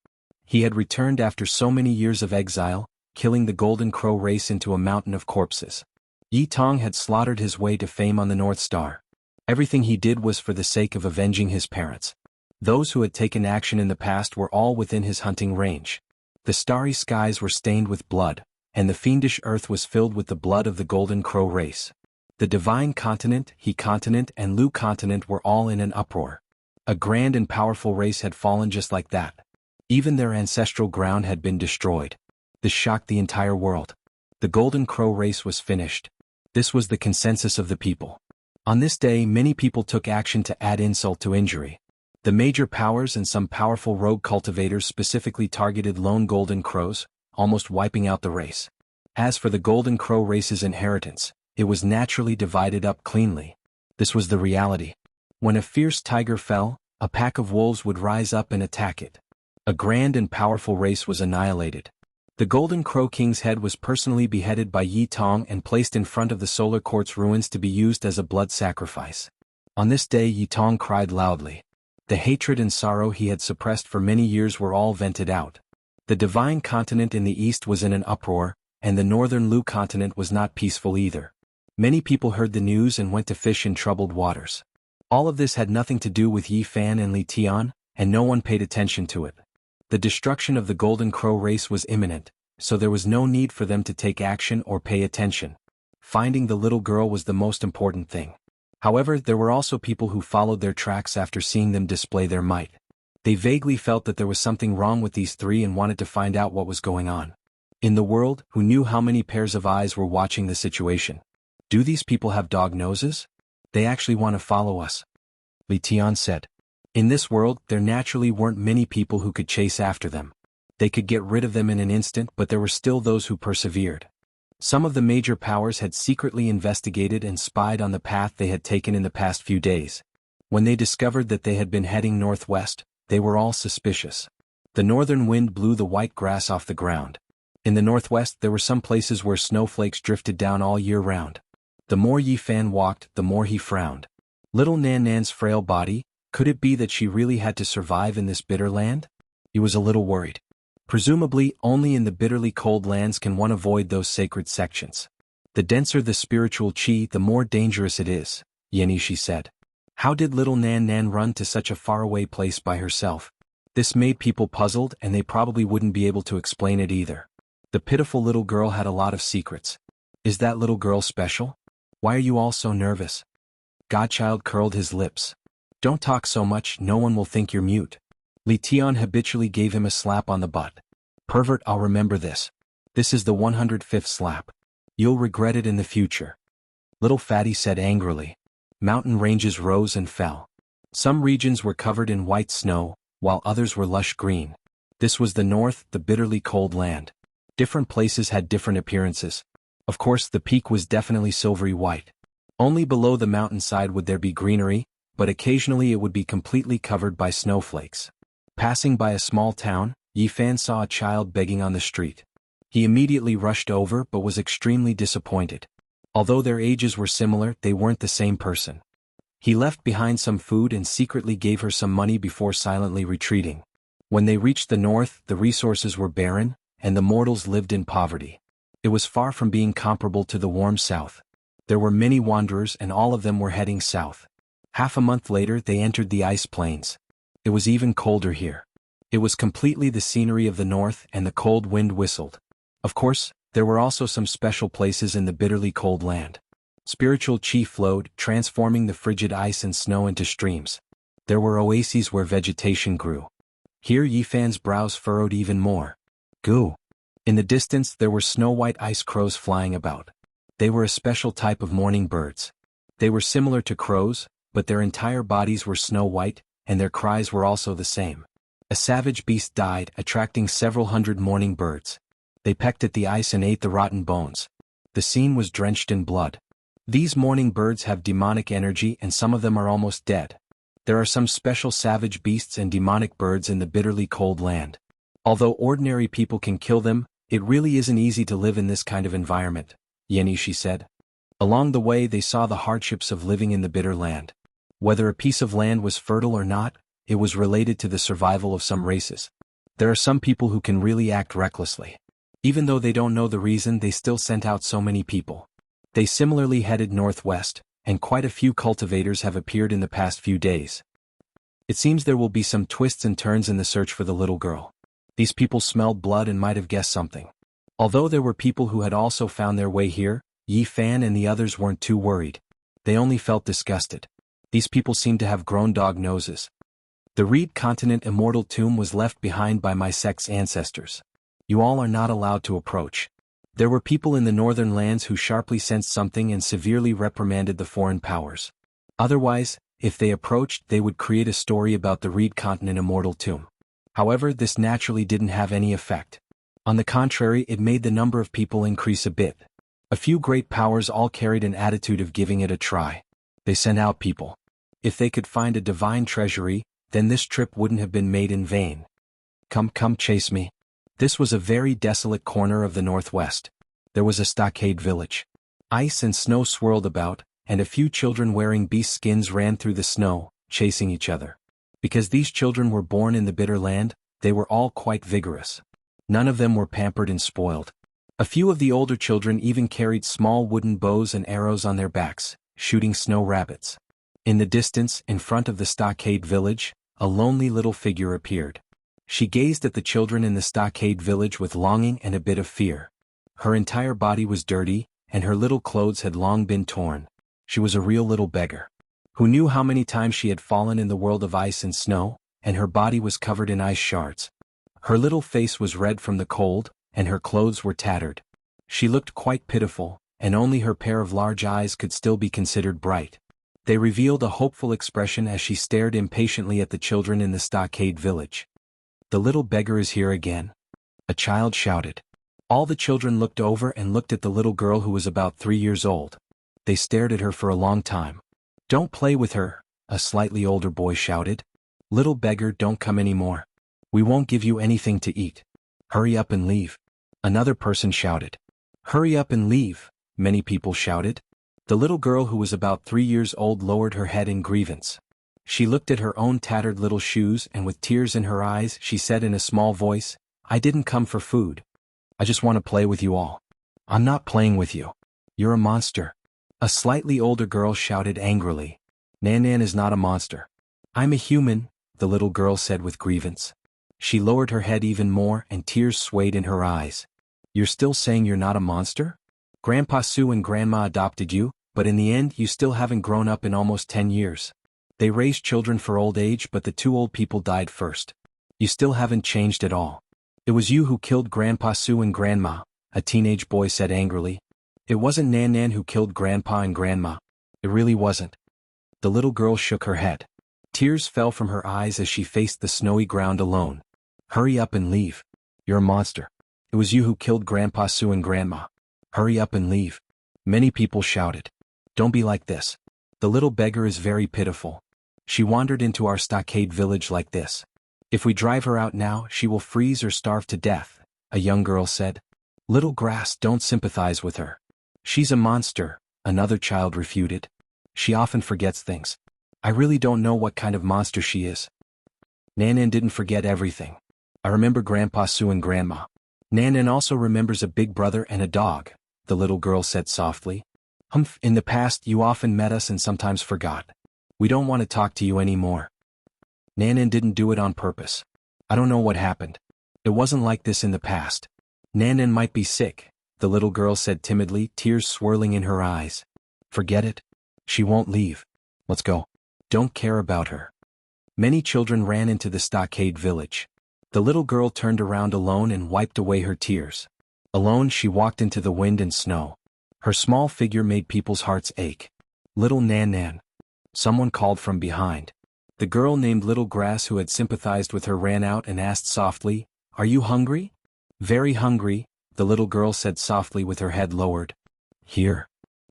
He had returned after so many years of exile, killing the Golden Crow race into a mountain of corpses. Yi Tong had slaughtered his way to fame on the North Star. Everything he did was for the sake of avenging his parents. Those who had taken action in the past were all within his hunting range. The starry skies were stained with blood, and the fiendish earth was filled with the blood of the Golden Crow race. The Divine Continent, He Continent, and Lu Continent were all in an uproar. A grand and powerful race had fallen just like that. Even their ancestral ground had been destroyed. This shocked the entire world. The Golden Crow race was finished. This was the consensus of the people. On this day, many people took action to add insult to injury. The major powers and some powerful rogue cultivators specifically targeted lone Golden Crows, almost wiping out the race. As for the Golden Crow race's inheritance, it was naturally divided up cleanly. This was the reality. When a fierce tiger fell, a pack of wolves would rise up and attack it. A grand and powerful race was annihilated. The Golden Crow King's head was personally beheaded by Yi Tong and placed in front of the solar quartz ruins to be used as a blood sacrifice. On this day, Yi Tong cried loudly. The hatred and sorrow he had suppressed for many years were all vented out. The Divine Continent in the east was in an uproar, and the northern Lu Continent was not peaceful either. Many people heard the news and went to fish in troubled waters. All of this had nothing to do with Yi Fan and Li Tian, and no one paid attention to it. The destruction of the Golden Crow race was imminent, so there was no need for them to take action or pay attention. Finding the little girl was the most important thing. However, there were also people who followed their tracks after seeing them display their might. They vaguely felt that there was something wrong with these three and wanted to find out what was going on. In the world, who knew how many pairs of eyes were watching the situation? Do these people have dog noses? They actually want to follow us. Li Tian said. In this world, there naturally weren't many people who could chase after them. They could get rid of them in an instant, but there were still those who persevered. Some of the major powers had secretly investigated and spied on the path they had taken in the past few days. When they discovered that they had been heading northwest, they were all suspicious. The northern wind blew the white grass off the ground. In the northwest, there were some places where snowflakes drifted down all year round. The more Yi Fan walked, the more he frowned. Little Nan Nan's frail body, could it be that she really had to survive in this bitter land? He was a little worried. Presumably, only in the bitterly cold lands can one avoid those sacred sections. The denser the spiritual qi, the more dangerous it is, Yan Yishi said. How did little Nan Nan run to such a faraway place by herself? This made people puzzled, and they probably wouldn't be able to explain it either. The pitiful little girl had a lot of secrets. Is that little girl special? Why are you all so nervous? Godchild curled his lips. Don't talk so much, no one will think you're mute. Li Tian habitually gave him a slap on the butt. Pervert, I'll remember this. This is the 105th slap. You'll regret it in the future. Little Fatty said angrily. Mountain ranges rose and fell. Some regions were covered in white snow, while others were lush green. This was the north, the bitterly cold land. Different places had different appearances. Of course, the peak was definitely silvery white. Only below the mountainside would there be greenery, but occasionally it would be completely covered by snowflakes. Passing by a small town, Yi Fan saw a child begging on the street. He immediately rushed over but was extremely disappointed. Although their ages were similar, they weren't the same person. He left behind some food and secretly gave her some money before silently retreating. When they reached the north, the resources were barren, and the mortals lived in poverty. It was far from being comparable to the warm south. There were many wanderers and all of them were heading south. Half a month later they entered the ice plains. It was even colder here. It was completely the scenery of the north and the cold wind whistled. Of course, There were also some special places in the bitterly cold land. Spiritual chi flowed, transforming the frigid ice and snow into streams. There were oases where vegetation grew. Here Yifan's brows furrowed even more. Goo! In the distance there were snow-white ice crows flying about. They were a special type of morning birds. They were similar to crows, but their entire bodies were snow-white, and their cries were also the same. A savage beast died, attracting several hundred morning birds. They pecked at the ice and ate the rotten bones. The scene was drenched in blood. These morning birds have demonic energy and some of them are almost dead. There are some special savage beasts and demonic birds in the bitterly cold land. Although ordinary people can kill them, it really isn't easy to live in this kind of environment, Yenishi said. Along the way they saw the hardships of living in the bitter land. Whether a piece of land was fertile or not, it was related to the survival of some races. There are some people who can really act recklessly. Even though they don't know the reason, they still sent out so many people. They similarly headed northwest, and quite a few cultivators have appeared in the past few days. It seems there will be some twists and turns in the search for the little girl. These people smelled blood and might have guessed something. Although there were people who had also found their way here, Yi Fan and the others weren't too worried. They only felt disgusted. These people seemed to have grown dog noses. The Reed Continent Immortal Tomb was left behind by my sect's ancestors. You all are not allowed to approach. There were people in the northern lands who sharply sensed something and severely reprimanded the foreign powers. Otherwise, if they approached, they would create a story about the Reed Continent Immortal Tomb. However, this naturally didn't have any effect. On the contrary, it made the number of people increase a bit. A few great powers all carried an attitude of giving it a try. They sent out people. If they could find a divine treasury, then this trip wouldn't have been made in vain. Come chase me. This was a very desolate corner of the northwest. There was a stockade village. Ice and snow swirled about, and a few children wearing beast skins ran through the snow, chasing each other. Because these children were born in the bitter land, they were all quite vigorous. None of them were pampered and spoiled. A few of the older children even carried small wooden bows and arrows on their backs, shooting snow rabbits. In the distance, in front of the stockade village, a lonely little figure appeared. She gazed at the children in the stockade village with longing and a bit of fear. Her entire body was dirty, and her little clothes had long been torn. She was a real little beggar. Who knew how many times she had fallen in the world of ice and snow, and her body was covered in ice shards. Her little face was red from the cold, and her clothes were tattered. She looked quite pitiful, and only her pair of large eyes could still be considered bright. They revealed a hopeful expression as she stared impatiently at the children in the stockade village. The little beggar is here again. A child shouted. All the children looked over and looked at the little girl who was about 3 years old. They stared at her for a long time. Don't play with her, a slightly older boy shouted. Little beggar, don't come anymore. We won't give you anything to eat. Hurry up and leave. Another person shouted. Hurry up and leave, many people shouted. The little girl who was about 3 years old lowered her head in grievance. She looked at her own tattered little shoes and with tears in her eyes she said in a small voice, I didn't come for food. I just want to play with you all. I'm not playing with you. You're a monster. A slightly older girl shouted angrily. Nan is not a monster. I'm a human, the little girl said with grievance. She lowered her head even more and tears swayed in her eyes. You're still saying you're not a monster? Grandpa Sue and Grandma adopted you, but in the end you still haven't grown up in almost 10 years. They raised children for old age, but the 2 old people died first. You still haven't changed at all. It was you who killed Grandpa Sue and Grandma, a teenage boy said angrily. It wasn't Nan who killed Grandpa and Grandma. It really wasn't. The little girl shook her head. Tears fell from her eyes as she faced the snowy ground alone. Hurry up and leave. You're a monster. It was you who killed Grandpa Sue and Grandma. Hurry up and leave. Many people shouted. Don't be like this. The little beggar is very pitiful. She wandered into our stockade village like this. If we drive her out now, she will freeze or starve to death, a young girl said. Little grass, don't sympathize with her. She's a monster, another child refuted. She often forgets things. I really don't know what kind of monster she is. Nan didn't forget everything. I remember Grandpa Sue and Grandma. Nan also remembers a big brother and a dog, the little girl said softly. Humph, in the past you often met us and sometimes forgot. We don't want to talk to you anymore. Nan didn't do it on purpose. I don't know what happened. It wasn't like this in the past. Nan might be sick, the little girl said timidly, tears swirling in her eyes. Forget it. She won't leave. Let's go. Don't care about her. Many children ran into the stockade village. The little girl turned around alone and wiped away her tears. Alone she walked into the wind and snow. Her small figure made people's hearts ache. Little Nan Nan. Someone called from behind. The girl named Little Grass, who had sympathized with her, ran out and asked softly, "Are you hungry?" "Very hungry," the little girl said softly with her head lowered. "Here."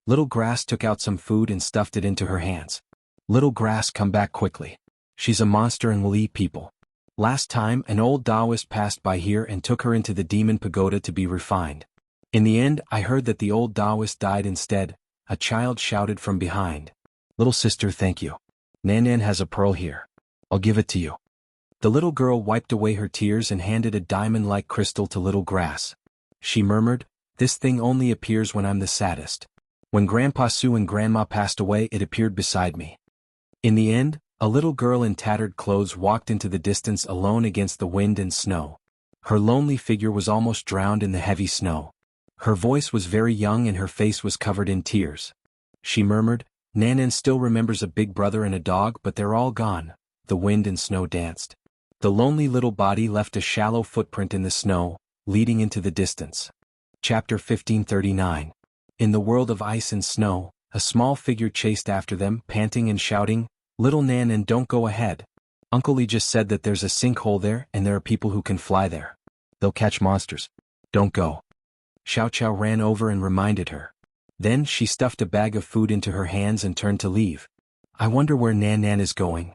Little Grass took out some food and stuffed it into her hands. "Little Grass, come back quickly. She's a monster and will eat people. Last time an old Taoist passed by here and took her into the demon pagoda to be refined. In the end I heard that the old Taoist died instead," a child shouted from behind. "Little sister, thank you. Nan Nan has a pearl here. I'll give it to you." The little girl wiped away her tears and handed a diamond-like crystal to Little Grass. She murmured, "This thing only appears when I'm the saddest. When Grandpa Sue and Grandma passed away, it appeared beside me." In the end, a little girl in tattered clothes walked into the distance alone against the wind and snow. Her lonely figure was almost drowned in the heavy snow. Her voice was very young and her face was covered in tears. She murmured, "Nan Nan still remembers a big brother and a dog, but they're all gone." The wind and snow danced. The lonely little body left a shallow footprint in the snow, leading into the distance. Chapter 1539. In the world of ice and snow, a small figure chased after them, panting and shouting, "Little Nan Nan, don't go ahead. Uncle Lee just said that there's a sinkhole there and there are people who can fly there. They'll catch monsters. Don't go." Xiao Qiao ran over and reminded her. Then she stuffed a bag of food into her hands and turned to leave. "I wonder where Nan Nan is going."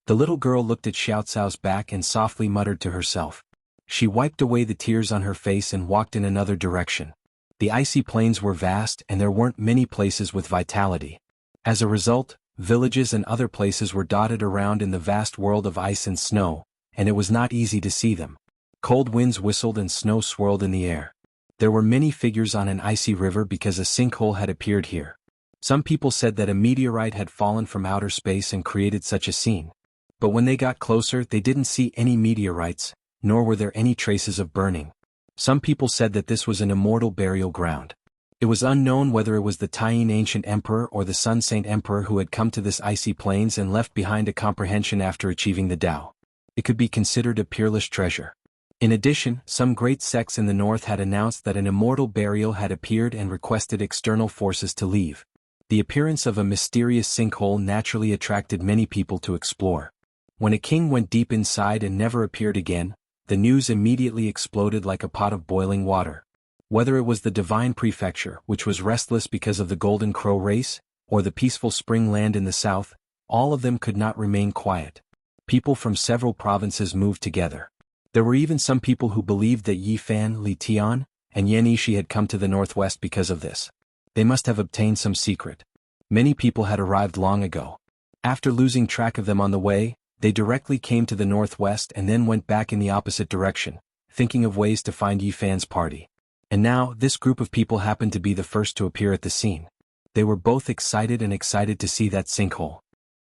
The little girl looked at Xiao Cao's back and softly muttered to herself. She wiped away the tears on her face and walked in another direction. The icy plains were vast and there weren't many places with vitality. As a result, villages and other places were dotted around in the vast world of ice and snow, and it was not easy to see them. Cold winds whistled and snow swirled in the air. There were many figures on an icy river because a sinkhole had appeared here. Some people said that a meteorite had fallen from outer space and created such a scene. But when they got closer, they didn't see any meteorites, nor were there any traces of burning. Some people said that this was an immortal burial ground. It was unknown whether it was the Taiyin ancient emperor or the Sun Saint emperor who had come to this icy plains and left behind a comprehension after achieving the Tao. It could be considered a peerless treasure. In addition, some great sects in the north had announced that an immortal burial had appeared and requested external forces to leave. The appearance of a mysterious sinkhole naturally attracted many people to explore. When a king went deep inside and never appeared again, the news immediately exploded like a pot of boiling water. Whether it was the divine prefecture, which was restless because of the Golden Crow race, or the peaceful spring land in the south, all of them could not remain quiet. People from several provinces moved together. There were even some people who believed that Yi Fan, Li Tian, and Yan Yishi had come to the northwest because of this. They must have obtained some secret. Many people had arrived long ago. After losing track of them on the way, they directly came to the northwest and then went back in the opposite direction, thinking of ways to find Yi Fan's party. And now, this group of people happened to be the first to appear at the scene. They were both excited to see that sinkhole.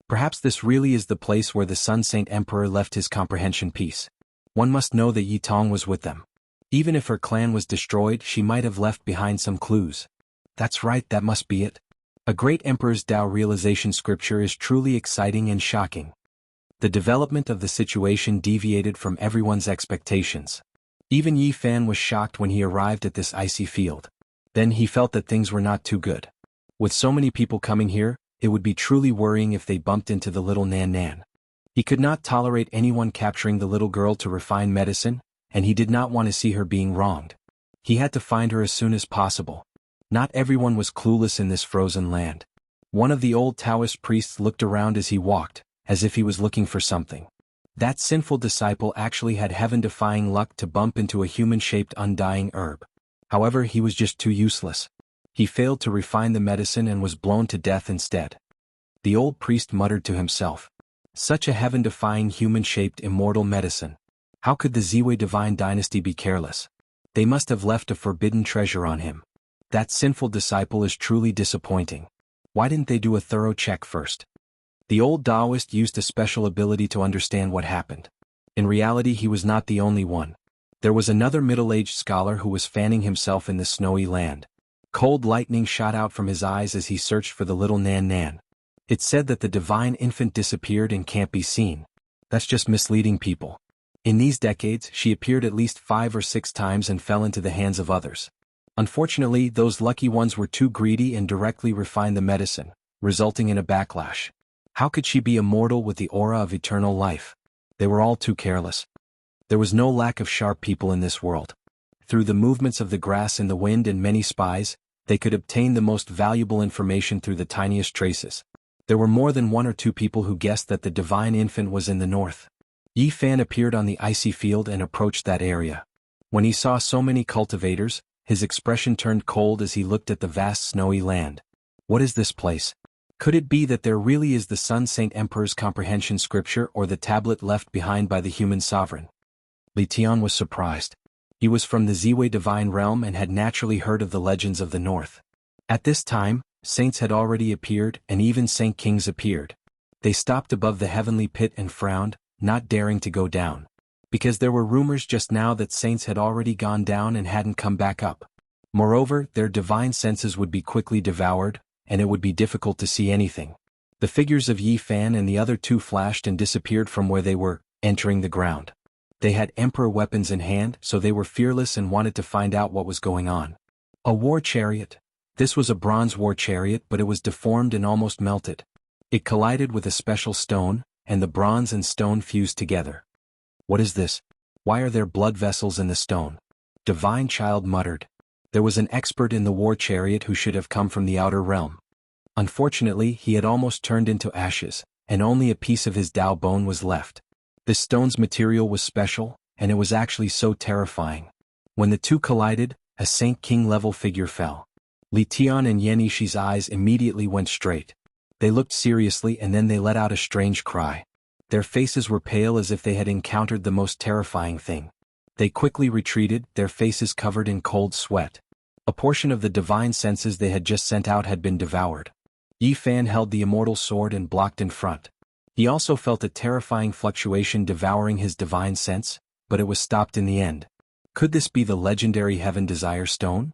Perhaps this really is the place where the Sun Saint Emperor left his comprehension piece. One must know that Yi Tong was with them. Even if her clan was destroyed, she might have left behind some clues. That's right, that must be it. A great emperor's Tao realization scripture is truly exciting and shocking. The development of the situation deviated from everyone's expectations. Even Yi Fan was shocked when he arrived at this icy field. Then he felt that things were not too good. With so many people coming here, it would be truly worrying if they bumped into the little Nan Nan. He could not tolerate anyone capturing the little girl to refine medicine, and he did not want to see her being wronged. He had to find her as soon as possible. Not everyone was clueless in this frozen land. One of the old Taoist priests looked around as he walked, as if he was looking for something. That sinful disciple actually had heaven-defying luck to bump into a human-shaped undying herb. However, he was just too useless. He failed to refine the medicine and was blown to death instead. The old priest muttered to himself. Such a heaven-defying human-shaped immortal medicine. How could the Ziwei divine dynasty be careless? They must have left a forbidden treasure on him. That sinful disciple is truly disappointing. Why didn't they do a thorough check first? The old Taoist used a special ability to understand what happened. In reality, he was not the only one. There was another middle-aged scholar who was fanning himself in the snowy land. Cold lightning shot out from his eyes as he searched for the little Nan Nan. It said that the divine infant disappeared and can't be seen. That's just misleading people. In these decades, she appeared at least 5 or 6 times and fell into the hands of others. Unfortunately, those lucky ones were too greedy and directly refined the medicine, resulting in a backlash. How could she be immortal with the aura of eternal life? They were all too careless. There was no lack of sharp people in this world. Through the movements of the grass in the wind and many spies, they could obtain the most valuable information through the tiniest traces. There were more than 1 or 2 people who guessed that the divine infant was in the north. Yi Fan appeared on the icy field and approached that area. When he saw so many cultivators, his expression turned cold as he looked at the vast snowy land. What is this place? Could it be that there really is the Sun Saint Emperor's comprehension scripture or the tablet left behind by the human sovereign? Li Tian was surprised. He was from the Ziwei divine realm and had naturally heard of the legends of the north. At this time, saints had already appeared and even saint kings appeared. They stopped above the heavenly pit and frowned, not daring to go down. Because there were rumors just now that saints had already gone down and hadn't come back up. Moreover, their divine senses would be quickly devoured, and it would be difficult to see anything. The figures of Yi Fan and the other 2 flashed and disappeared from where they were, entering the ground. They had emperor weapons in hand, so they were fearless and wanted to find out what was going on. A war chariot. This was a bronze war chariot, but it was deformed and almost melted. It collided with a special stone, and the bronze and stone fused together. What is this? Why are there blood vessels in the stone? Divine Child muttered. There was an expert in the war chariot who should have come from the outer realm. Unfortunately, he had almost turned into ashes, and only a piece of his Dao bone was left. This stone's material was special, and it was actually so terrifying. When the 2 collided, a Saint King-level figure fell. Li Tian and Yan Yishi's eyes immediately went straight. They looked seriously and then they let out a strange cry. Their faces were pale as if they had encountered the most terrifying thing. They quickly retreated, their faces covered in cold sweat. A portion of the divine senses they had just sent out had been devoured. Yi Fan held the immortal sword and blocked in front. He also felt a terrifying fluctuation devouring his divine sense, but it was stopped in the end. Could this be the legendary Heaven Desire Stone?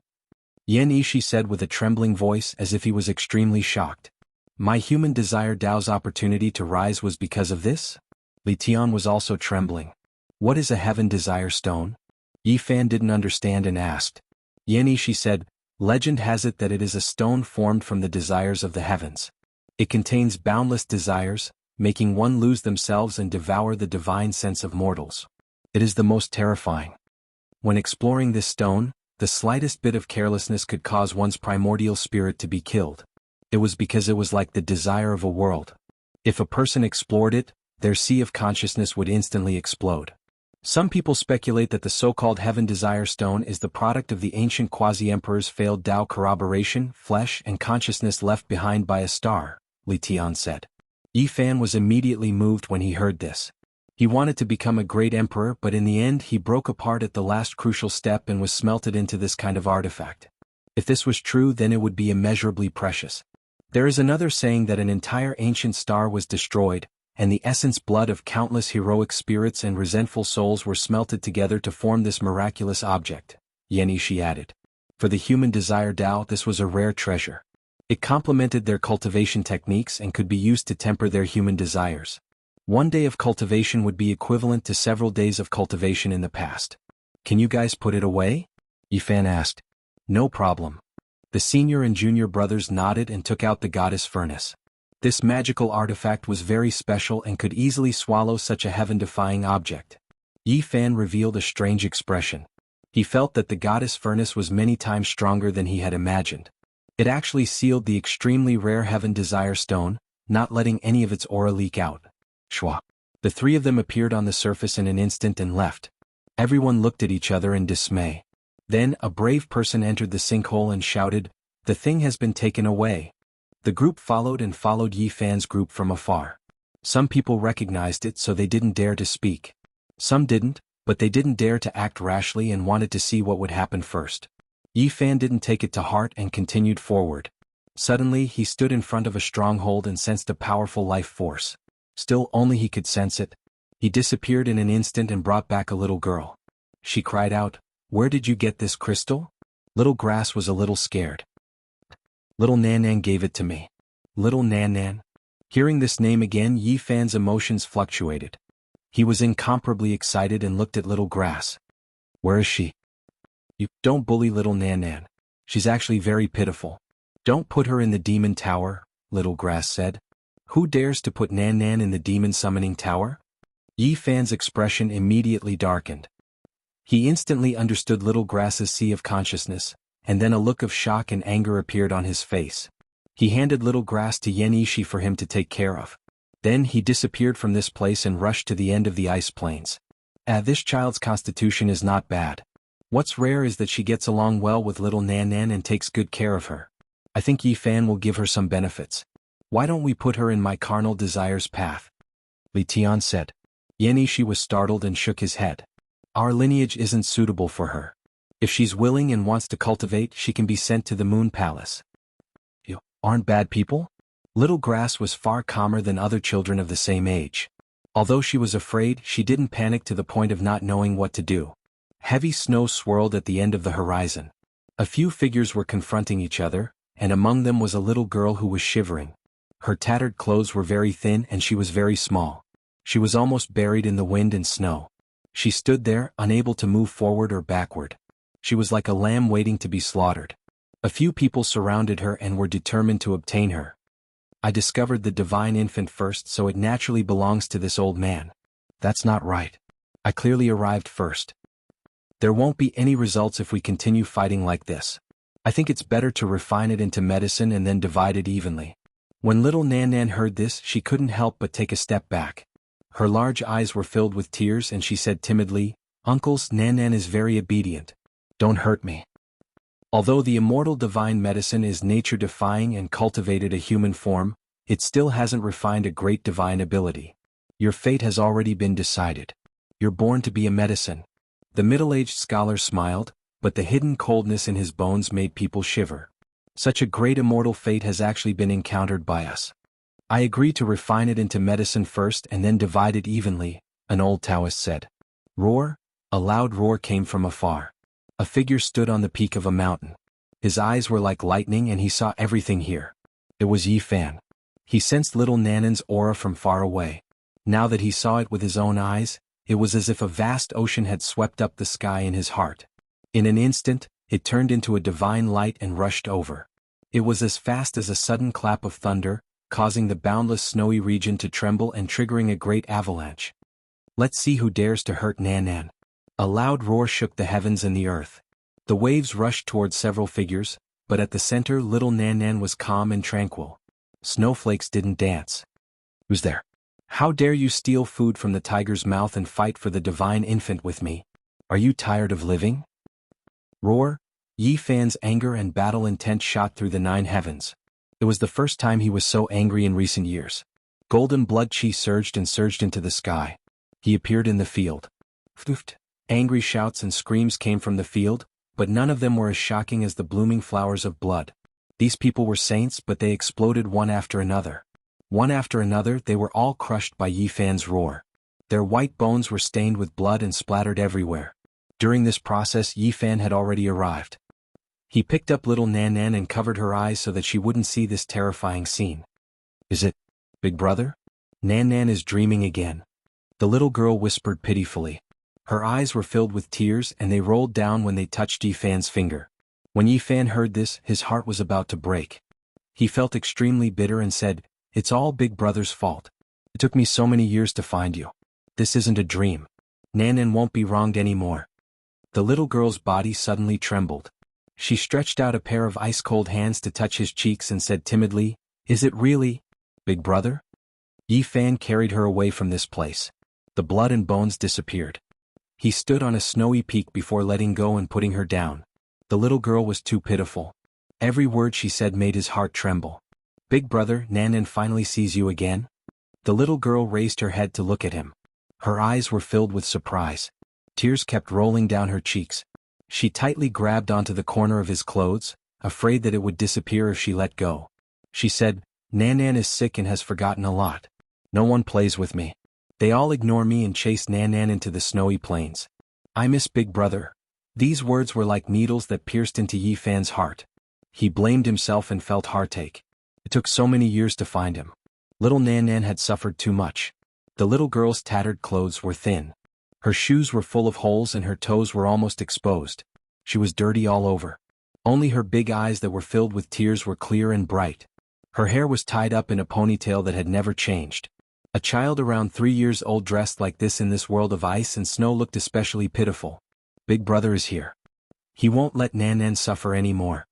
Yan Yishi said with a trembling voice as if he was extremely shocked. My human desire Dao's opportunity to rise was because of this? Li Tian was also trembling. What is a Heaven Desire Stone? Yi Fan didn't understand and asked. Yan Yishi said, legend has it that it is a stone formed from the desires of the heavens. It contains boundless desires, making one lose themselves and devour the divine sense of mortals. It is the most terrifying. When exploring this stone, the slightest bit of carelessness could cause one's primordial spirit to be killed. It was because it was like the desire of a world. If a person explored it, their sea of consciousness would instantly explode. Some people speculate that the so-called Heaven Desire Stone is the product of the ancient quasi-emperor's failed Tao corroboration, flesh and consciousness left behind by a star, Li Tian said. Yi Fan was immediately moved when he heard this. He wanted to become a great emperor, but in the end he broke apart at the last crucial step and was smelted into this kind of artifact. If this was true, then it would be immeasurably precious. There is another saying that an entire ancient star was destroyed, and the essence blood of countless heroic spirits and resentful souls were smelted together to form this miraculous object, Yan Yishi added. For the human desire Tao, this was a rare treasure. It complemented their cultivation techniques and could be used to temper their human desires. One day of cultivation would be equivalent to several days of cultivation in the past. Can you guys put it away? Yi Fan asked. No problem. The senior and junior brothers nodded and took out the goddess furnace. This magical artifact was very special and could easily swallow such a heaven-defying object. Yi Fan revealed a strange expression. He felt that the goddess furnace was many times stronger than he had imagined. It actually sealed the extremely rare Heaven Desire Stone, not letting any of its aura leak out. Shwa. The 3 of them appeared on the surface in an instant and left. Everyone looked at each other in dismay. Then a brave person entered the sinkhole and shouted, "The thing has been taken away." The group followed Yi Fan's group from afar. Some people recognized it, so they didn't dare to speak. Some didn't, but they didn't dare to act rashly and wanted to see what would happen first. Yi Fan didn't take it to heart and continued forward. Suddenly he stood in front of a stronghold and sensed a powerful life force. Still only he could sense it. He disappeared in an instant and brought back a little girl. She cried out, "Where did you get this crystal?" Little Grass was a little scared. "Little Nan Nan gave it to me." Little Nan Nan? Hearing this name again, Yi Fan's emotions fluctuated. He was incomparably excited and looked at Little Grass. "Where is she?" "You don't bully Little Nan Nan. She's actually very pitiful." "Don't put her in the demon tower," Little Grass said. "Who dares to put Nan Nan in the demon summoning tower?" Yi Fan's expression immediately darkened. He instantly understood Little Grass's sea of consciousness, and then a look of shock and anger appeared on his face. He handed Little Grass to Yen Ishi for him to take care of. Then he disappeared from this place and rushed to the end of the ice plains. This child's constitution is not bad. What's rare is that she gets along well with Little Nan Nan and takes good care of her. I think Yi Fan will give her some benefits. Why don't we put her in my carnal desires path?" Li Tian said. Yen Ishi was startled and shook his head. "Our lineage isn't suitable for her. If she's willing and wants to cultivate, she can be sent to the Moon Palace." "You aren't bad people?" Little Grass was far calmer than other children of the same age. Although she was afraid, she didn't panic to the point of not knowing what to do. Heavy snow swirled at the end of the horizon. A few figures were confronting each other, and among them was a little girl who was shivering. Her tattered clothes were very thin and she was very small. She was almost buried in the wind and snow. She stood there, unable to move forward or backward. She was like a lamb waiting to be slaughtered. A few people surrounded her and were determined to obtain her. "I discovered the divine infant first, so it naturally belongs to this old man." "That's not right. I clearly arrived first. There won't be any results if we continue fighting like this. I think it's better to refine it into medicine and then divide it evenly." When Little Nan Nan heard this, she couldn't help but take a step back. Her large eyes were filled with tears and she said timidly, "Uncles, Nan Nan is very obedient. Don't hurt me." Although the immortal divine medicine is nature-defying and cultivated a human form, it still hasn't refined a great divine ability. Your fate has already been decided. You're born to be a medicine. The middle-aged scholar smiled, but the hidden coldness in his bones made people shiver. Such a great immortal fate has actually been encountered by us. "I agree to refine it into medicine first and then divide it evenly," an old Taoist said. Roar! A loud roar came from afar. A figure stood on the peak of a mountain. His eyes were like lightning and he saw everything here. It was Yi Fan. He sensed Little Nan Nan's aura from far away. Now that he saw it with his own eyes, it was as if a vast ocean had swept up the sky in his heart. In an instant, it turned into a divine light and rushed over. It was as fast as a sudden clap of thunder, causing the boundless snowy region to tremble and triggering a great avalanche. "Let's see who dares to hurt Nan Nan." A loud roar shook the heavens and the earth. The waves rushed toward several figures, but at the center Little Nan Nan was calm and tranquil. Snowflakes didn't dance. "Who's there? How dare you steal food from the tiger's mouth and fight for the divine infant with me? Are you tired of living?" Roar! Yi Fan's anger and battle intent shot through the 9 heavens. It was the first time he was so angry in recent years. Golden blood chi surged and surged into the sky. He appeared in the field. Floofed. Angry shouts and screams came from the field, but none of them were as shocking as the blooming flowers of blood. These people were saints, but they exploded one after another. One after another, they were all crushed by Yi Fan's roar. Their white bones were stained with blood and splattered everywhere. During this process, Yi Fan had already arrived. He picked up Little Nan Nan and covered her eyes so that she wouldn't see this terrifying scene. "Is it, Big Brother? Nan Nan is dreaming again." The little girl whispered pitifully. Her eyes were filled with tears and they rolled down when they touched Yi Fan's finger. When Yi Fan heard this, his heart was about to break. He felt extremely bitter and said, "It's all Big Brother's fault. It took me so many years to find you. This isn't a dream. Nan Nan won't be wronged anymore." The little girl's body suddenly trembled. She stretched out a pair of ice-cold hands to touch his cheeks and said timidly, "Is it really, Big Brother?" Yi Fan carried her away from this place. The blood and bones disappeared. He stood on a snowy peak before letting go and putting her down. The little girl was too pitiful. Every word she said made his heart tremble. "Big Brother, Nan Nan finally sees you again?" The little girl raised her head to look at him. Her eyes were filled with surprise. Tears kept rolling down her cheeks. She tightly grabbed onto the corner of his clothes, afraid that it would disappear if she let go. She said, "Nan Nan is sick and has forgotten a lot. No one plays with me. They all ignore me and chase Nan Nan into the snowy plains. I miss Big Brother. These words were like needles that pierced into Yi Fan's heart. He blamed himself and felt heartache. It took so many years to find him. Little Nan Nan had suffered too much. The little girl's tattered clothes were thin. Her shoes were full of holes and her toes were almost exposed. She was dirty all over. Only her big eyes that were filled with tears were clear and bright. Her hair was tied up in a ponytail that had never changed. A child around 3 years old dressed like this in this world of ice and snow looked especially pitiful. Big Brother is here. He won't let Nan Nan suffer anymore.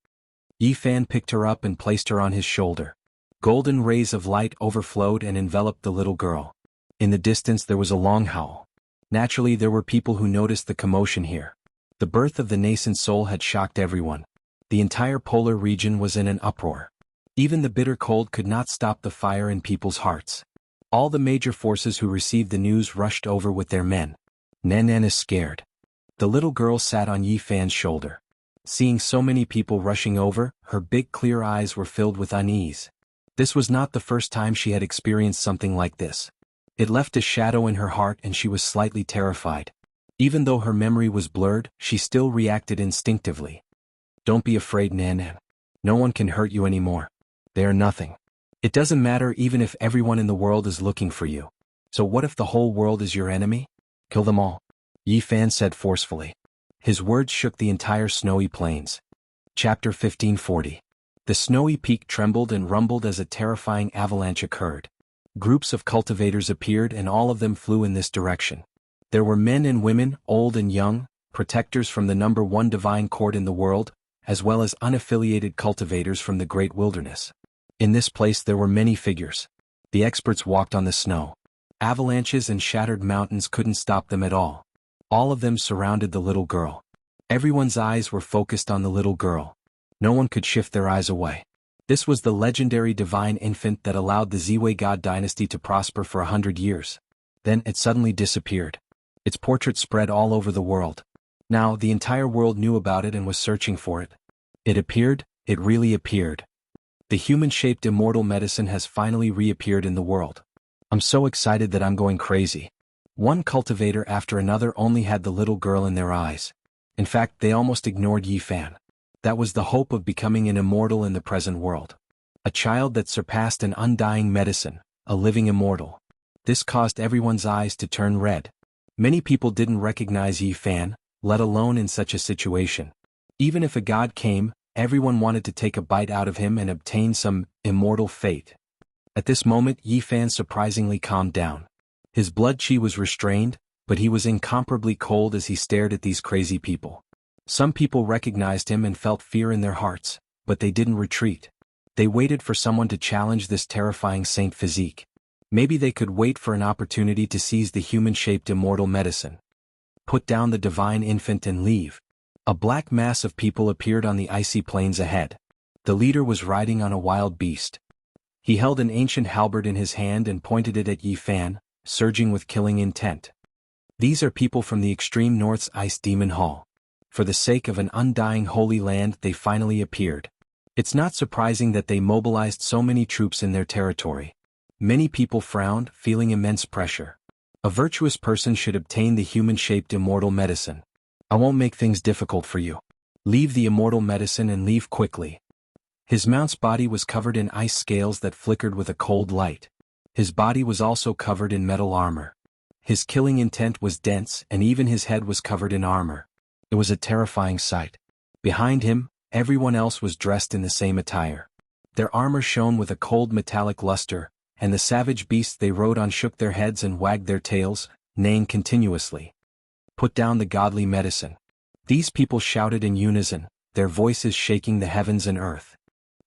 Yi Fan picked her up and placed her on his shoulder. Golden rays of light overflowed and enveloped the little girl. In the distance there was a long howl. Naturally there were people who noticed the commotion here. The birth of the nascent soul had shocked everyone. The entire polar region was in an uproar. Even the bitter cold could not stop the fire in people's hearts. All the major forces who received the news rushed over with their men. Nan Nan is scared. The little girl sat on Yi Fan's shoulder. Seeing so many people rushing over, her big clear eyes were filled with unease. This was not the first time she had experienced something like this. It left a shadow in her heart and she was slightly terrified. Even though her memory was blurred, she still reacted instinctively. Don't be afraid, Nan Nan. No one can hurt you anymore. They are nothing. It doesn't matter even if everyone in the world is looking for you. So what if the whole world is your enemy? Kill them all. Yi Fan said forcefully. His words shook the entire snowy plains. Chapter 1540. The snowy peak trembled and rumbled as a terrifying avalanche occurred. Groups of cultivators appeared and all of them flew in this direction. There were men and women, old and young, protectors from the #1 divine court in the world, as well as unaffiliated cultivators from the great wilderness. In this place there were many figures. The experts walked on the snow. Avalanches and shattered mountains couldn't stop them at all. All of them surrounded the little girl. Everyone's eyes were focused on the little girl. No one could shift their eyes away. This was the legendary divine infant that allowed the Ziwei God dynasty to prosper for 100 years. Then it suddenly disappeared. Its portrait spread all over the world. Now the entire world knew about it and was searching for it. It appeared, it really appeared. The human-shaped immortal medicine has finally reappeared in the world. I'm so excited that I'm going crazy. One cultivator after another only had the little girl in their eyes. In fact, they almost ignored Yi Fan. That was the hope of becoming an immortal in the present world. A child that surpassed an undying medicine, a living immortal. This caused everyone's eyes to turn red. Many people didn't recognize Yi Fan, let alone in such a situation. Even if a god came, everyone wanted to take a bite out of him and obtain some immortal fate. At this moment Yi Fan surprisingly calmed down. His blood chi was restrained, but he was incomparably cold as he stared at these crazy people. Some people recognized him and felt fear in their hearts, but they didn't retreat. They waited for someone to challenge this terrifying saint physique. Maybe they could wait for an opportunity to seize the human-shaped immortal medicine. Put down the divine infant and leave. A black mass of people appeared on the icy plains ahead. The leader was riding on a wild beast. He held an ancient halberd in his hand and pointed it at Yi Fan, surging with killing intent. These are people from the extreme north's ice demon hall. For the sake of an undying holy land they finally appeared. It's not surprising that they mobilized so many troops in their territory. Many people frowned, feeling immense pressure. A virtuous person should obtain the human-shaped immortal medicine. I won't make things difficult for you. Leave the immortal medicine and leave quickly. His mount's body was covered in ice scales that flickered with a cold light. His body was also covered in metal armor. His killing intent was dense and even his head was covered in armor. It was a terrifying sight. Behind him, everyone else was dressed in the same attire. Their armor shone with a cold metallic luster, and the savage beasts they rode on shook their heads and wagged their tails, neighing continuously. Put down the godly medicine. These people shouted in unison, their voices shaking the heavens and earth.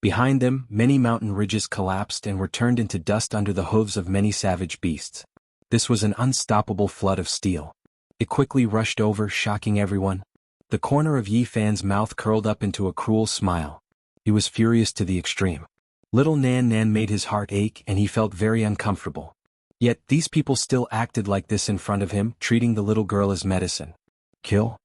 Behind them, many mountain ridges collapsed and were turned into dust under the hooves of many savage beasts. This was an unstoppable flood of steel. It quickly rushed over, shocking everyone. The corner of Yi Fan's mouth curled up into a cruel smile. He was furious to the extreme. Little Nan Nan made his heart ache and he felt very uncomfortable. Yet these people still acted like this in front of him, treating the little girl as medicine. Kill?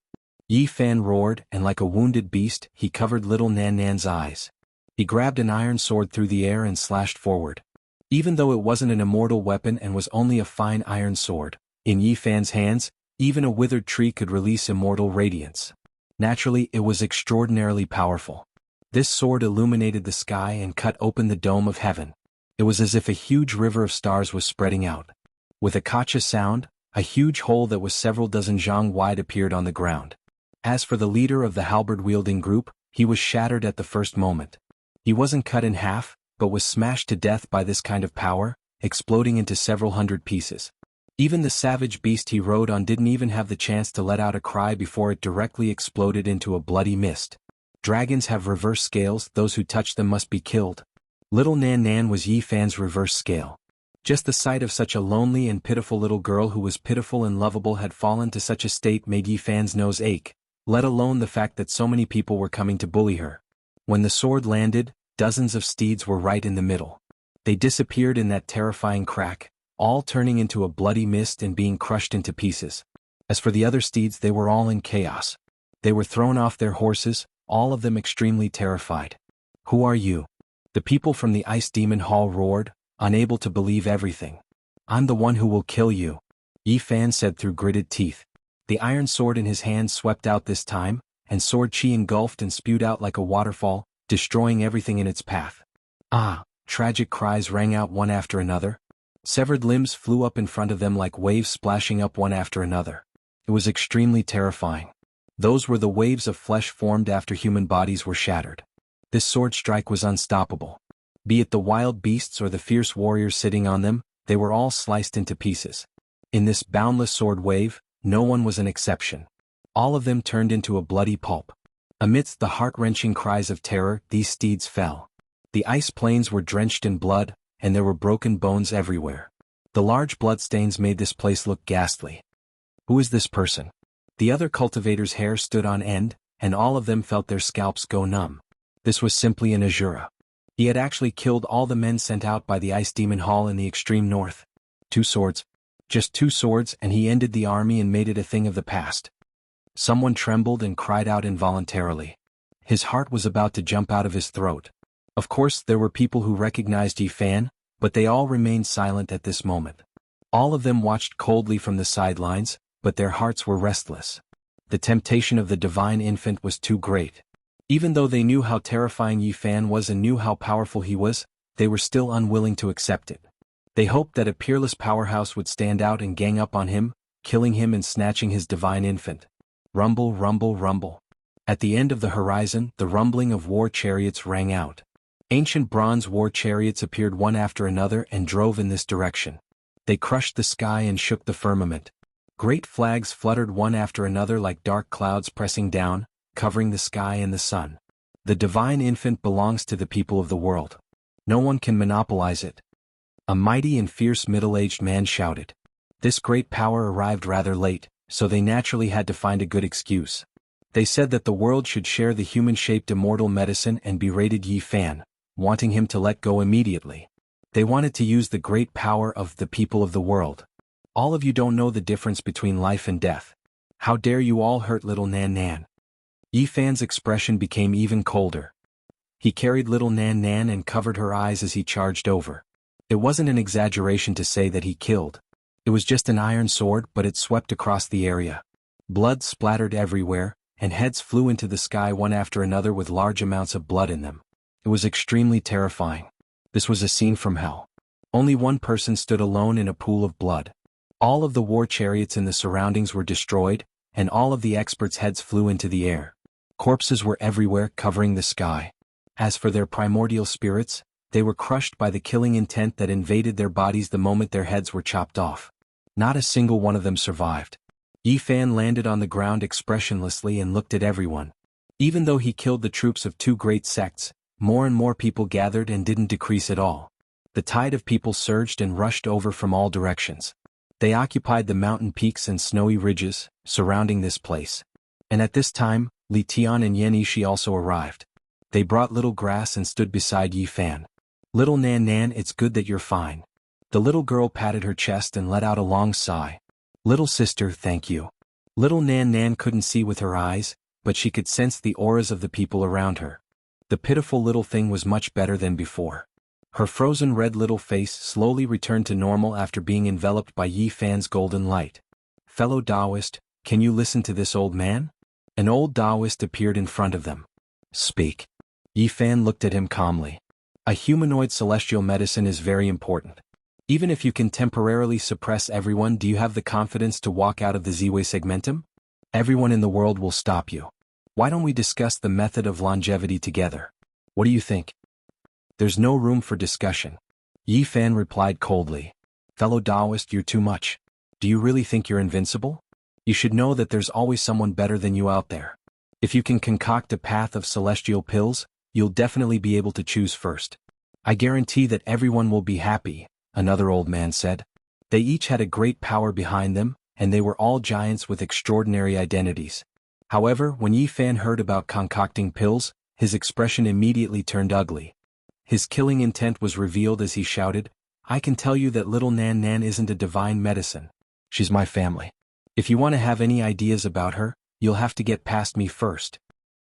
Yi Fan roared, and like a wounded beast, he covered little Nan Nan's eyes. He grabbed an iron sword through the air and slashed forward. Even though it wasn't an immortal weapon and was only a fine iron sword, in Yi Fan's hands, Even a withered tree could release immortal radiance. Naturally, it was extraordinarily powerful. This sword illuminated the sky and cut open the dome of heaven. It was as if a huge river of stars was spreading out. With a kacha sound, a huge hole that was several dozen zhang wide appeared on the ground. As for the leader of the halberd-wielding group, he was shattered at the first moment. He wasn't cut in half, but was smashed to death by this kind of power, exploding into several hundred pieces. Even the savage beast he rode on didn't even have the chance to let out a cry before it directly exploded into a bloody mist. Dragons have reverse scales, those who touch them must be killed. Little Nan Nan was Yi Fan's reverse scale. Just the sight of such a lonely and pitiful little girl who was pitiful and lovable had fallen to such a state made Yi Fan's nose ache, let alone the fact that so many people were coming to bully her. When the sword landed, dozens of steeds were right in the middle. They disappeared in that terrifying crack, all turning into a bloody mist and being crushed into pieces. As for the other steeds, they were all in chaos. They were thrown off their horses, all of them extremely terrified. "Who are you?" The people from the Ice Demon Hall roared, unable to believe everything. "I'm the one who will kill you," Yi Fan said through gritted teeth. The iron sword in his hand swept out this time, and sword chi engulfed and spewed out like a waterfall, destroying everything in its path. "Ah!" Tragic cries rang out one after another. Severed limbs flew up in front of them like waves splashing up one after another. It was extremely terrifying. Those were the waves of flesh formed after human bodies were shattered. This sword strike was unstoppable. Be it the wild beasts or the fierce warriors sitting on them, they were all sliced into pieces. In this boundless sword wave, no one was an exception. All of them turned into a bloody pulp. Amidst the heart-wrenching cries of terror, these steeds fell. The ice plains were drenched in blood, and there were broken bones everywhere. The large bloodstains made this place look ghastly. "Who is this person?" The other cultivators' hair stood on end, and all of them felt their scalps go numb. This was simply an Azura. He had actually killed all the men sent out by the Ice Demon Hall in the extreme north. 2 swords. Just 2 swords, and he ended the army and made it a thing of the past. Someone trembled and cried out involuntarily. His heart was about to jump out of his throat. Of course, there were people who recognized Yi Fan, but they all remained silent at this moment. All of them watched coldly from the sidelines, but their hearts were restless. The temptation of the divine infant was too great. Even though they knew how terrifying Yi Fan was and knew how powerful he was, they were still unwilling to accept it. They hoped that a peerless powerhouse would stand out and gang up on him, killing him and snatching his divine infant. Rumble, rumble, rumble. At the end of the horizon, the rumbling of war chariots rang out. Ancient bronze war chariots appeared one after another and drove in this direction. They crushed the sky and shook the firmament. Great flags fluttered one after another like dark clouds pressing down, covering the sky and the sun. The divine infant belongs to the people of the world. No one can monopolize it. A mighty and fierce middle-aged man shouted. This great power arrived rather late, so they naturally had to find a good excuse. They said that the world should share the human-shaped immortal medicine and berated Yi Fan, wanting him to let go immediately. They wanted to use the great power of the people of the world. "All of you don't know the difference between life and death. How dare you all hurt little Nan Nan?" Yi Fan's expression became even colder. He carried little Nan Nan and covered her eyes as he charged over. It wasn't an exaggeration to say that he killed. It was just an iron sword, but it swept across the area. Blood splattered everywhere, and heads flew into the sky one after another with large amounts of blood in them. It was extremely terrifying. This was a scene from hell. Only one person stood alone in a pool of blood. All of the war chariots in the surroundings were destroyed, and all of the experts' heads flew into the air. Corpses were everywhere, covering the sky. As for their primordial spirits, they were crushed by the killing intent that invaded their bodies the moment their heads were chopped off. Not a single one of them survived. Yi Fan landed on the ground expressionlessly and looked at everyone. Even though he killed the troops of 2 great sects, more and more people gathered and didn't decrease at all. The tide of people surged and rushed over from all directions. They occupied the mountain peaks and snowy ridges surrounding this place. And at this time, Li Tian and Yan Ishi also arrived. They brought little grass and stood beside Yi Fan. "Little Nan Nan, it's good that you're fine." The little girl patted her chest and let out a long sigh. "Little sister, thank you." Little Nan Nan couldn't see with her eyes, but she could sense the auras of the people around her. The pitiful little thing was much better than before. Her frozen red little face slowly returned to normal after being enveloped by Yi Fan's golden light. Fellow Taoist, can you listen to this old man? An old Taoist appeared in front of them. Speak. Yi Fan looked at him calmly. A humanoid celestial medicine is very important. Even if you can temporarily suppress everyone, do you have the confidence to walk out of the Ziwei segmentum? Everyone in the world will stop you. Why don't we discuss the method of longevity together? What do you think? There's no room for discussion. Yi Fan replied coldly. Fellow Taoist, you're too much. Do you really think you're invincible? You should know that there's always someone better than you out there. If you can concoct a path of celestial pills, you'll definitely be able to choose first. I guarantee that everyone will be happy, another old man said. They each had a great power behind them, and they were all giants with extraordinary identities. However, when Yi Fan heard about concocting pills, his expression immediately turned ugly. His killing intent was revealed as he shouted, I can tell you that little Nan Nan isn't a divine medicine. She's my family. If you want to have any ideas about her, you'll have to get past me first.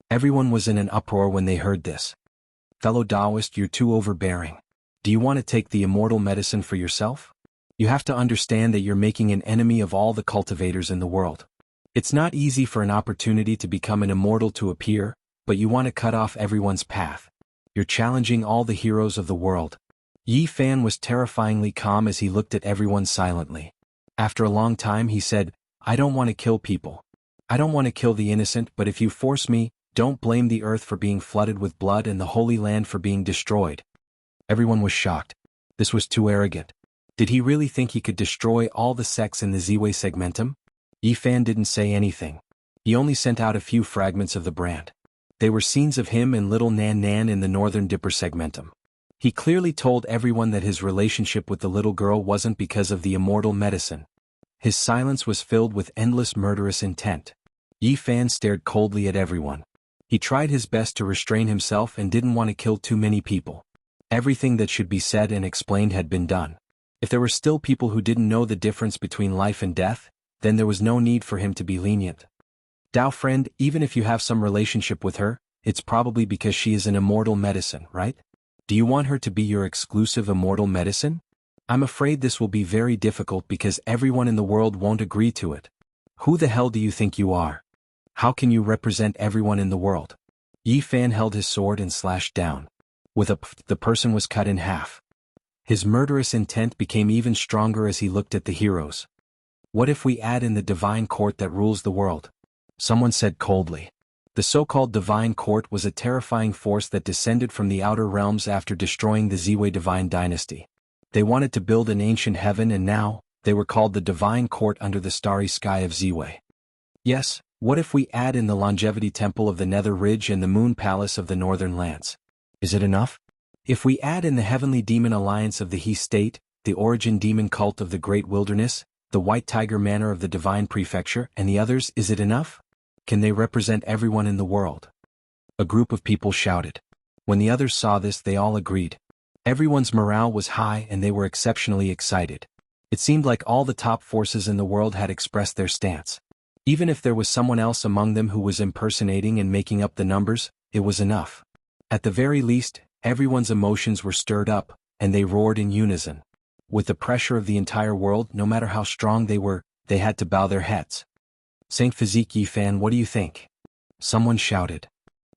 Everyone was in an uproar when they heard this. Fellow Taoist, you're too overbearing. Do you want to take the immortal medicine for yourself? You have to understand that you're making an enemy of all the cultivators in the world. It's not easy for an opportunity to become an immortal to appear, but you want to cut off everyone's path. You're challenging all the heroes of the world. Yi Fan was terrifyingly calm as he looked at everyone silently. After a long time he said, I don't want to kill people. I don't want to kill the innocent, but if you force me, don't blame the earth for being flooded with blood and the Holy Land for being destroyed. Everyone was shocked. This was too arrogant. Did he really think he could destroy all the sects in the Ziwei segmentum? Yi Fan didn't say anything. He only sent out a few fragments of the brand. They were scenes of him and little Nan Nan in the Northern Dipper segmentum. He clearly told everyone that his relationship with the little girl wasn't because of the immortal medicine. His silence was filled with endless murderous intent. Yi Fan stared coldly at everyone. He tried his best to restrain himself and didn't want to kill too many people. Everything that should be said and explained had been done. If there were still people who didn't know the difference between life and death, then there was no need for him to be lenient. Dao friend, even if you have some relationship with her, it's probably because she is an immortal medicine, right? Do you want her to be your exclusive immortal medicine? I'm afraid this will be very difficult because everyone in the world won't agree to it. Who the hell do you think you are? How can you represent everyone in the world? Yi Fan held his sword and slashed down. With a pff, the person was cut in half. His murderous intent became even stronger as he looked at the heroes. What if we add in the divine court that rules the world? Someone said coldly. The so-called divine court was a terrifying force that descended from the outer realms after destroying the Ziwei divine dynasty. They wanted to build an ancient heaven and now, they were called the divine court under the starry sky of Ziwei. Yes, what if we add in the longevity temple of the Nether Ridge and the moon palace of the northern lands? Is it enough? If we add in the heavenly demon alliance of the He State, the origin demon cult of the great wilderness, the white tiger manor of the divine prefecture, and the others, is it enough? Can they represent everyone in the world? A group of people shouted. When the others saw this, they all agreed. Everyone's morale was high and they were exceptionally excited. It seemed like all the top forces in the world had expressed their stance. Even if there was someone else among them who was impersonating and making up the numbers, it was enough. At the very least, everyone's emotions were stirred up, and they roared in unison. With the pressure of the entire world, no matter how strong they were, they had to bow their heads. Saint Physique Yi Fan, what do you think? Someone shouted.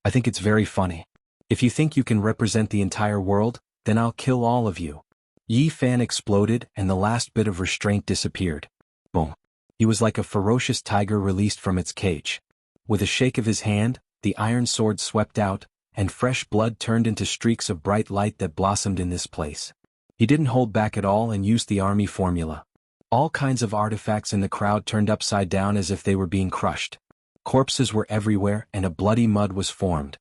I think it's very funny. If you think you can represent the entire world, then I'll kill all of you. Yi Fan exploded and the last bit of restraint disappeared. Boom. He was like a ferocious tiger released from its cage. With a shake of his hand, the iron sword swept out, and fresh blood turned into streaks of bright light that blossomed in this place. He didn't hold back at all and used the army formula. All kinds of artifacts in the crowd turned upside down as if they were being crushed. Corpses were everywhere and a bloody mud was formed.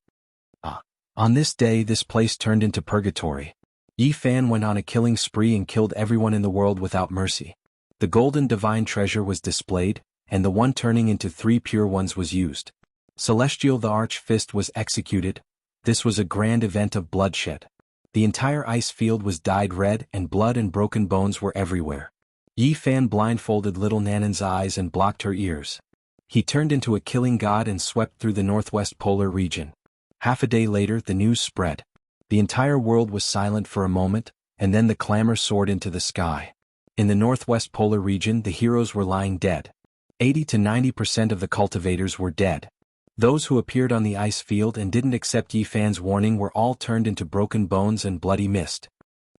On this day this place turned into purgatory. Yi Fan went on a killing spree and killed everyone in the world without mercy. The golden divine treasure was displayed, and the one turning into 3 pure ones was used. Celestial the Arch Fist was executed. This was a grand event of bloodshed. The entire ice field was dyed red and blood and broken bones were everywhere. Yi Fan blindfolded little Nanan's eyes and blocked her ears. He turned into a killing god and swept through the northwest polar region. Half a day later the news spread. The entire world was silent for a moment, and then the clamor soared into the sky. In the northwest polar region the heroes were lying dead. 80 to 90% of the cultivators were dead. Those who appeared on the ice field and didn't accept Yi Fan's warning were all turned into broken bones and bloody mist.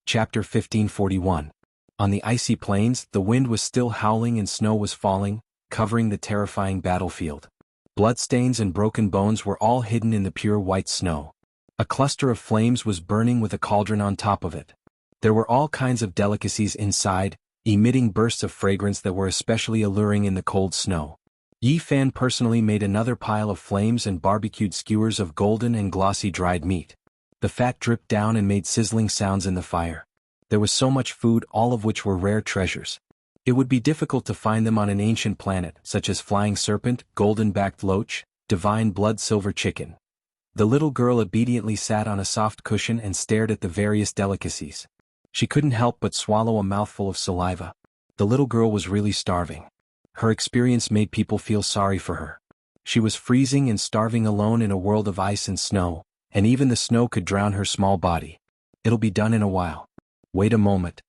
Chapter 1541. On the icy plains, the wind was still howling and snow was falling, covering the terrifying battlefield. Bloodstains and broken bones were all hidden in the pure white snow. A cluster of flames was burning with a cauldron on top of it. There were all kinds of delicacies inside, emitting bursts of fragrance that were especially alluring in the cold snow. Yi Fan personally made another pile of flames and barbecued skewers of golden and glossy dried meat. The fat dripped down and made sizzling sounds in the fire. There was so much food, all of which were rare treasures. It would be difficult to find them on an ancient planet, such as flying serpent, golden-backed loach, divine blood silver chicken. The little girl obediently sat on a soft cushion and stared at the various delicacies. She couldn't help but swallow a mouthful of saliva. The little girl was really starving. Her experience made people feel sorry for her. She was freezing and starving alone in a world of ice and snow, and even the snow could drown her small body. It'll be done in a while. Wait a moment.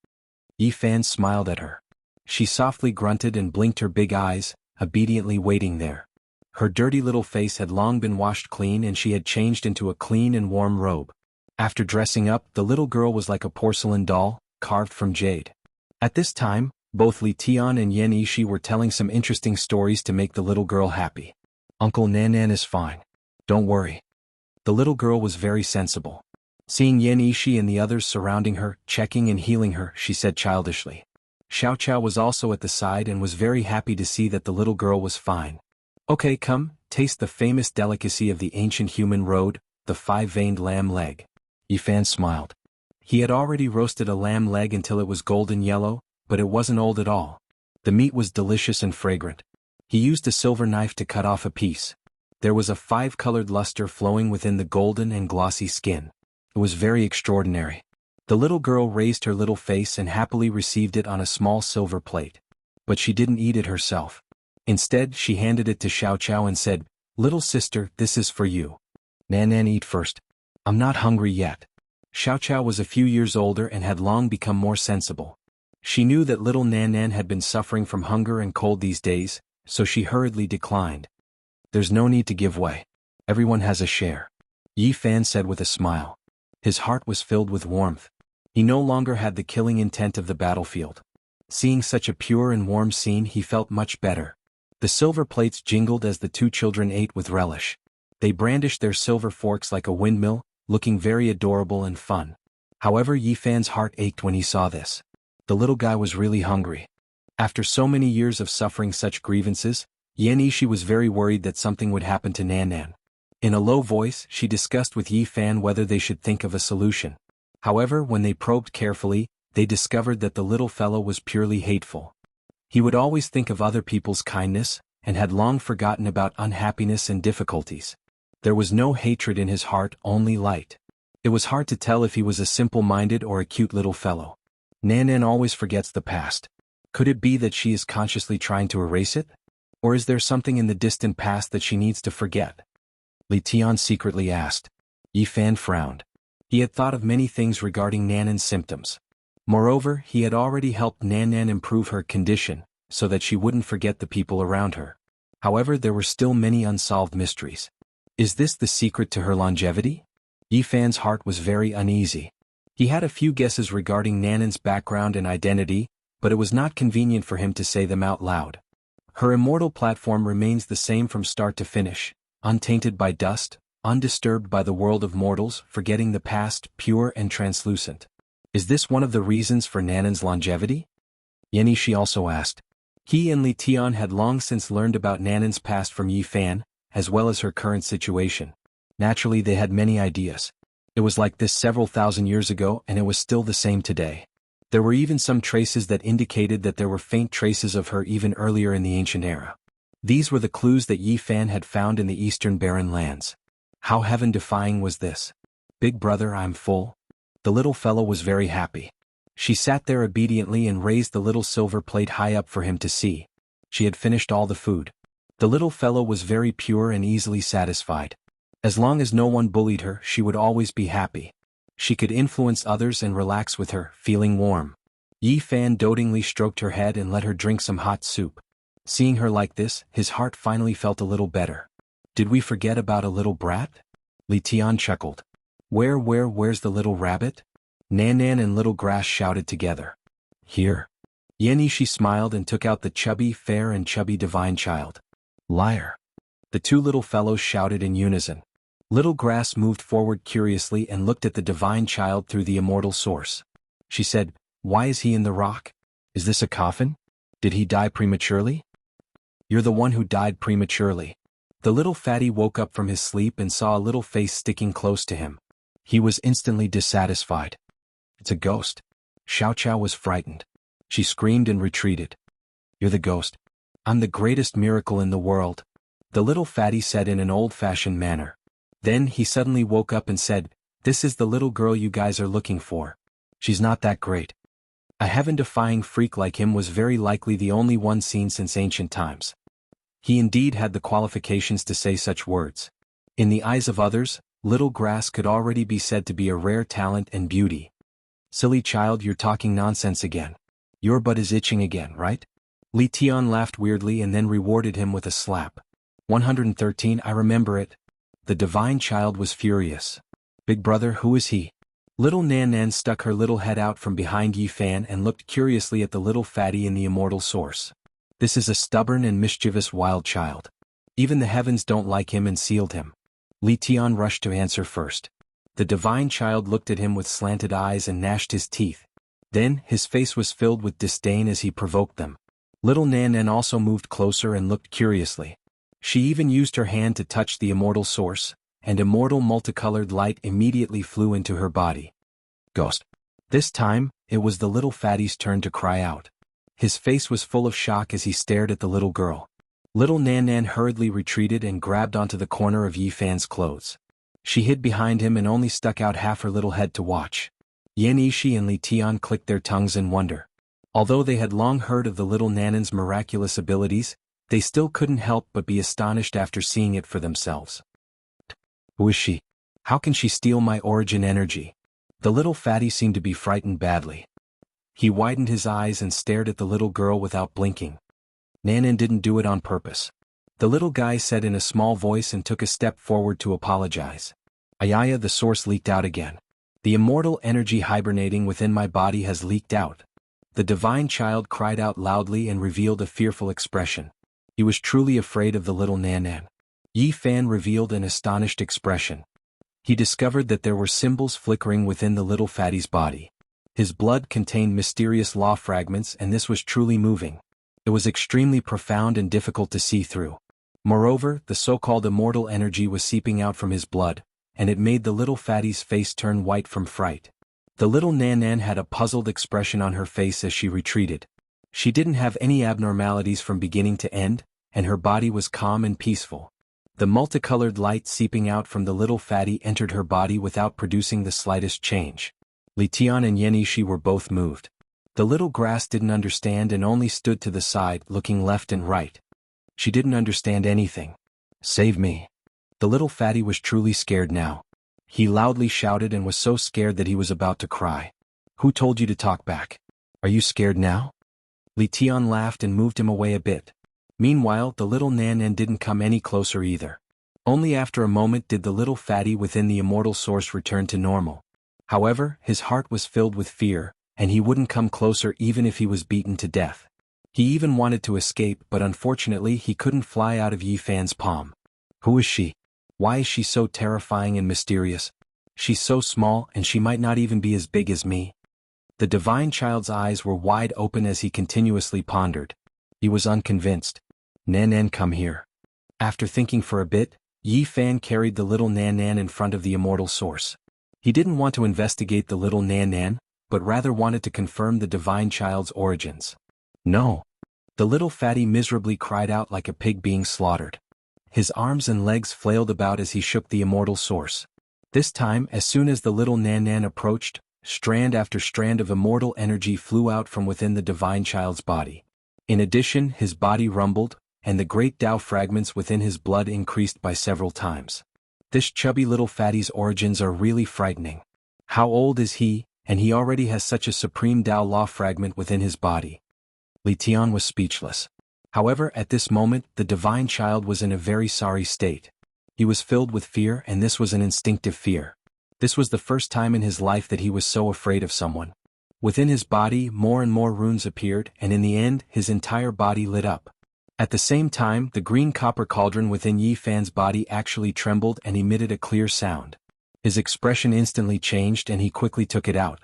Yi Fan smiled at her. She softly grunted and blinked her big eyes, obediently waiting there. Her dirty little face had long been washed clean and she had changed into a clean and warm robe. After dressing up, the little girl was like a porcelain doll, carved from jade. At this time, both Li Tian and Yan Yishi were telling some interesting stories to make the little girl happy. Uncle Nan is fine. Don't worry. The little girl was very sensible. Seeing Yan Yishi and the others surrounding her, checking and healing her, she said childishly. Xiao Qiao was also at the side and was very happy to see that the little girl was fine. Okay, come, taste the famous delicacy of the ancient human road, the five-veined lamb leg. Yi Fan smiled. He had already roasted a lamb leg until it was golden yellow, but it wasn't old at all. The meat was delicious and fragrant. He used a silver knife to cut off a piece. There was a five-colored luster flowing within the golden and glossy skin. It was very extraordinary. The little girl raised her little face and happily received it on a small silver plate. But she didn't eat it herself. Instead, she handed it to Xiao Qiao and said, "Little sister, this is for you. Nan, eat first. I'm not hungry yet." Xiao Qiao was a few years older and had long become more sensible. She knew that little Nan had been suffering from hunger and cold these days, so she hurriedly declined. "There's no need to give way. Everyone has a share," Yi Fan said with a smile. His heart was filled with warmth. He no longer had the killing intent of the battlefield. Seeing such a pure and warm scene, he felt much better. The silver plates jingled as the two children ate with relish. They brandished their silver forks like a windmill, looking very adorable and fun. However, Yi Fan's heart ached when he saw this. The little guy was really hungry. After so many years of suffering such grievances, Yan Yishi was very worried that something would happen to Nan. In a low voice, she discussed with Yi Fan whether they should think of a solution. However, when they probed carefully, they discovered that the little fellow was purely hateful. He would always think of other people's kindness, and had long forgotten about unhappiness and difficulties. There was no hatred in his heart, only light. It was hard to tell if he was a simple-minded or a cute little fellow. Nan always forgets the past. Could it be that she is consciously trying to erase it? Or is there something in the distant past that she needs to forget? Li Tian secretly asked. Yi Fan frowned. He had thought of many things regarding Nan's symptoms. Moreover, he had already helped Nan improve her condition, so that she wouldn't forget the people around her. However, there were still many unsolved mysteries. Is this the secret to her longevity? Yi Fan's heart was very uneasy. He had a few guesses regarding Nan's background and identity, but it was not convenient for him to say them out loud. Her immortal platform remains the same from start to finish, untainted by dust, undisturbed by the world of mortals, forgetting the past, pure and translucent. Is this one of the reasons for Nan's longevity? Yan Yishi also asked. He and Li Tian had long since learned about Nan's past from Yi Fan, as well as her current situation. Naturally, they had many ideas. It was like this several thousand years ago and it was still the same today. There were even some traces that indicated that there were faint traces of her even earlier in the ancient era. These were the clues that Yi Fan had found in the eastern barren lands. How heaven-defying was this? Big brother, I'm full. The little fellow was very happy. She sat there obediently and raised the little silver plate high up for him to see. She had finished all the food. The little fellow was very pure and easily satisfied. As long as no one bullied her, she would always be happy. She could influence others and relax with her, feeling warm. Yi Fan dotingly stroked her head and let her drink some hot soup. Seeing her like this, his heart finally felt a little better. Did we forget about a little brat? Li Tian chuckled. Where's the little rabbit? Nan and Little Grass shouted together. Here. Yan Yishi smiled and took out the chubby, fair and chubby divine child. Liar. The two little fellows shouted in unison. Little Grass moved forward curiously and looked at the divine child through the immortal source. She said, Why is he in the rock? Is this a coffin? Did he die prematurely? You're the one who died prematurely. The little fatty woke up from his sleep and saw a little face sticking close to him. He was instantly dissatisfied. It's a ghost. Xiao Qiao was frightened. She screamed and retreated. You're the ghost. I'm the greatest miracle in the world, the little fatty said in an old-fashioned manner. Then he suddenly woke up and said, This is the little girl you guys are looking for. She's not that great. A heaven-defying freak like him was very likely the only one seen since ancient times. He indeed had the qualifications to say such words. In the eyes of others, Little Grass could already be said to be a rare talent and beauty. Silly child, you're talking nonsense again. Your butt is itching again, right? Li Tian laughed weirdly and then rewarded him with a slap. 113 I remember it. The divine child was furious. Big brother, who is he? Little Nan stuck her little head out from behind Yi Fan and looked curiously at the little fatty in the immortal source. This is a stubborn and mischievous wild child. Even the heavens don't like him and sealed him. Li Tian rushed to answer first. The divine child looked at him with slanted eyes and gnashed his teeth. Then, his face was filled with disdain as he provoked them. Little Nan also moved closer and looked curiously. She even used her hand to touch the immortal source, and immortal multicolored light immediately flew into her body. Ghost. This time, it was the little fatty's turn to cry out. His face was full of shock as he stared at the little girl. Little Nan hurriedly retreated and grabbed onto the corner of Yi Fan's clothes. She hid behind him and only stuck out half her little head to watch. Yan Yishi and Li Tian clicked their tongues in wonder. Although they had long heard of the little Nanan's miraculous abilities, they still couldn't help but be astonished after seeing it for themselves. Who is she? How can she steal my origin energy? The little fatty seemed to be frightened badly. He widened his eyes and stared at the little girl without blinking. Nanan didn't do it on purpose. The little guy said in a small voice and took a step forward to apologize. Ayaya, the source leaked out again. The immortal energy hibernating within my body has leaked out. The divine child cried out loudly and revealed a fearful expression. He was truly afraid of the little Nanan. Yi Fan revealed an astonished expression. He discovered that there were symbols flickering within the little fatty's body. His blood contained mysterious law fragments, and this was truly moving. It was extremely profound and difficult to see through. Moreover, the so-called immortal energy was seeping out from his blood, and it made the little fatty's face turn white from fright. The little Nanan had a puzzled expression on her face as she retreated. She didn't have any abnormalities from beginning to end, and her body was calm and peaceful. The multicolored light seeping out from the little fatty entered her body without producing the slightest change. Li Tian and Yan Yishi were both moved. The little grass didn't understand and only stood to the side, looking left and right. She didn't understand anything. Save me. The little fatty was truly scared now. He loudly shouted and was so scared that he was about to cry. Who told you to talk back? Are you scared now? Li Tian laughed and moved him away a bit. Meanwhile, the little Nanan didn't come any closer either. Only after a moment did the little fatty within the immortal source return to normal. However, his heart was filled with fear, and he wouldn't come closer even if he was beaten to death. He even wanted to escape, but unfortunately he couldn't fly out of Yi Fan's palm. Who is she? Why is she so terrifying and mysterious? She's so small and she might not even be as big as me. The divine child's eyes were wide open as he continuously pondered. He was unconvinced. Nanan, come here. After thinking for a bit, Yi Fan carried the little Nanan in front of the immortal source. He didn't want to investigate the little Nanan, but rather wanted to confirm the divine child's origins. No. The little fatty miserably cried out like a pig being slaughtered. His arms and legs flailed about as he shook the immortal source. This time, as soon as the little Nanan approached, strand after strand of immortal energy flew out from within the divine child's body. In addition, his body rumbled, and the great Tao fragments within his blood increased by several times. This chubby little fatty's origins are really frightening. How old is he, and he already has such a supreme Tao law fragment within his body? Li Tian was speechless. However, at this moment, the divine child was in a very sorry state. He was filled with fear, and this was an instinctive fear. This was the first time in his life that he was so afraid of someone. Within his body, more and more runes appeared, and in the end, his entire body lit up. At the same time, the green copper cauldron within Yi Fan's body actually trembled and emitted a clear sound. His expression instantly changed and he quickly took it out.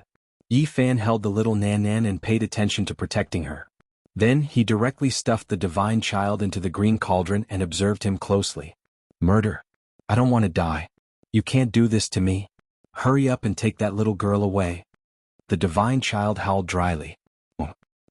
Yi Fan held the little Nan Nan and paid attention to protecting her. Then he directly stuffed the divine child into the green cauldron and observed him closely. Murder. I don't want to die. You can't do this to me. Hurry up and take that little girl away. The divine child howled dryly.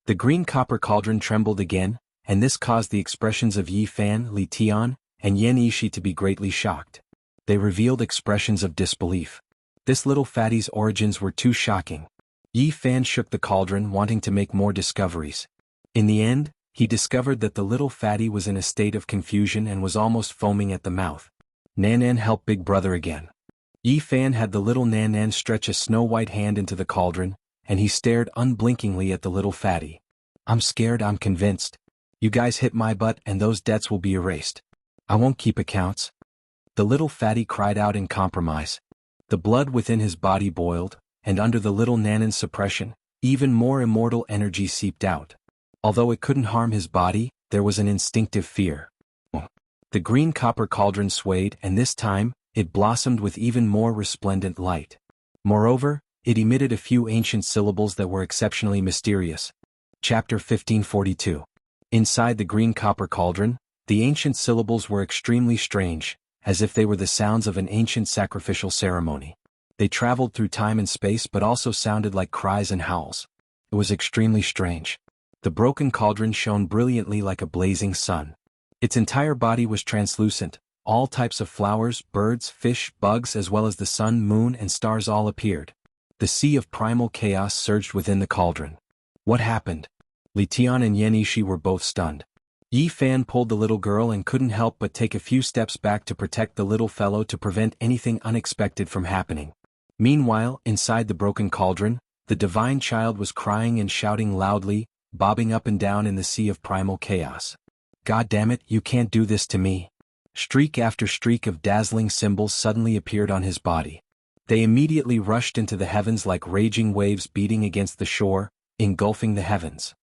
The green copper cauldron trembled again, and this caused the expressions of Yi Fan, Li Tian, and Yan Yishi to be greatly shocked. They revealed expressions of disbelief. This little fatty's origins were too shocking. Yi Fan shook the cauldron, wanting to make more discoveries. In the end, he discovered that the little fatty was in a state of confusion and was almost foaming at the mouth. Nan Nan helped Big Brother again. Yi Fan had the little Nan Nan stretch a snow-white hand into the cauldron, and he stared unblinkingly at the little fatty. I'm scared, I'm convinced. You guys hit my butt and those debts will be erased. I won't keep accounts. The little fatty cried out in compromise. The blood within his body boiled, and under the little Nanan's suppression, even more immortal energy seeped out. Although it couldn't harm his body, there was an instinctive fear. The green copper cauldron swayed, and this time, it blossomed with even more resplendent light. Moreover, it emitted a few ancient syllables that were exceptionally mysterious. Chapter 1542. Inside the green copper cauldron, the ancient syllables were extremely strange, as if they were the sounds of an ancient sacrificial ceremony. They traveled through time and space but also sounded like cries and howls. It was extremely strange. The broken cauldron shone brilliantly like a blazing sun. Its entire body was translucent. All types of flowers, birds, fish, bugs as well as the sun, moon and stars all appeared. The sea of primal chaos surged within the cauldron. What happened? Li Tian and Yan Yishi were both stunned. Yi Fan pulled the little girl and couldn't help but take a few steps back to protect the little fellow to prevent anything unexpected from happening. Meanwhile, inside the broken cauldron, the divine child was crying and shouting loudly, bobbing up and down in the sea of primal chaos. God damn it, you can't do this to me. Streak after streak of dazzling symbols suddenly appeared on his body. They immediately rushed into the heavens like raging waves beating against the shore, engulfing the heavens.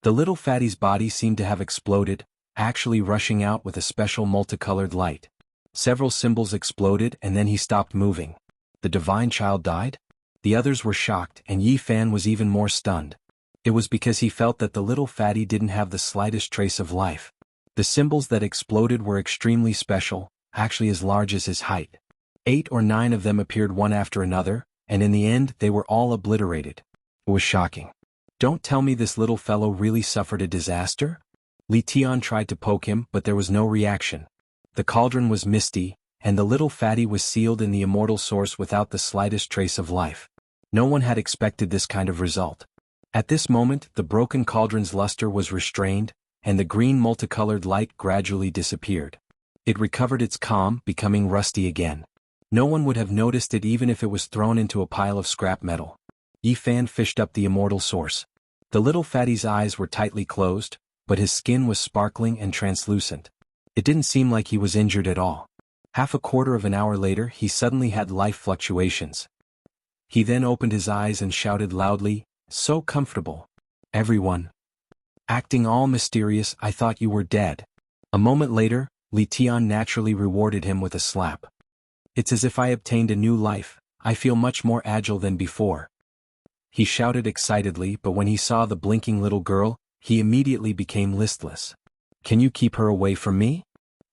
The little fatty's body seemed to have exploded, actually rushing out with a special multicolored light. Several symbols exploded and then he stopped moving. The divine child died? The others were shocked and Yi Fan was even more stunned. It was because he felt that the little fatty didn't have the slightest trace of life. The symbols that exploded were extremely special, actually as large as his height. 8 or 9 of them appeared one after another, and in the end they were all obliterated. It was shocking. Don't tell me this little fellow really suffered a disaster? Li Tian tried to poke him, but there was no reaction. The cauldron was misty, and the little fatty was sealed in the immortal source without the slightest trace of life. No one had expected this kind of result. At this moment, the broken cauldron's luster was restrained, and the green multicolored light gradually disappeared. It recovered its calm, becoming rusty again. No one would have noticed it even if it was thrown into a pile of scrap metal. Yi Fan fished up the immortal source. The little fatty's eyes were tightly closed, but his skin was sparkling and translucent. It didn't seem like he was injured at all. Half a quarter of an hour later, he suddenly had life fluctuations. He then opened his eyes and shouted loudly, "So comfortable. Everyone. Acting all mysterious, I thought you were dead." A moment later, Li Tian naturally rewarded him with a slap. "It's as if I obtained a new life, I feel much more agile than before." He shouted excitedly, but when he saw the blinking little girl, he immediately became listless. "Can you keep her away from me?"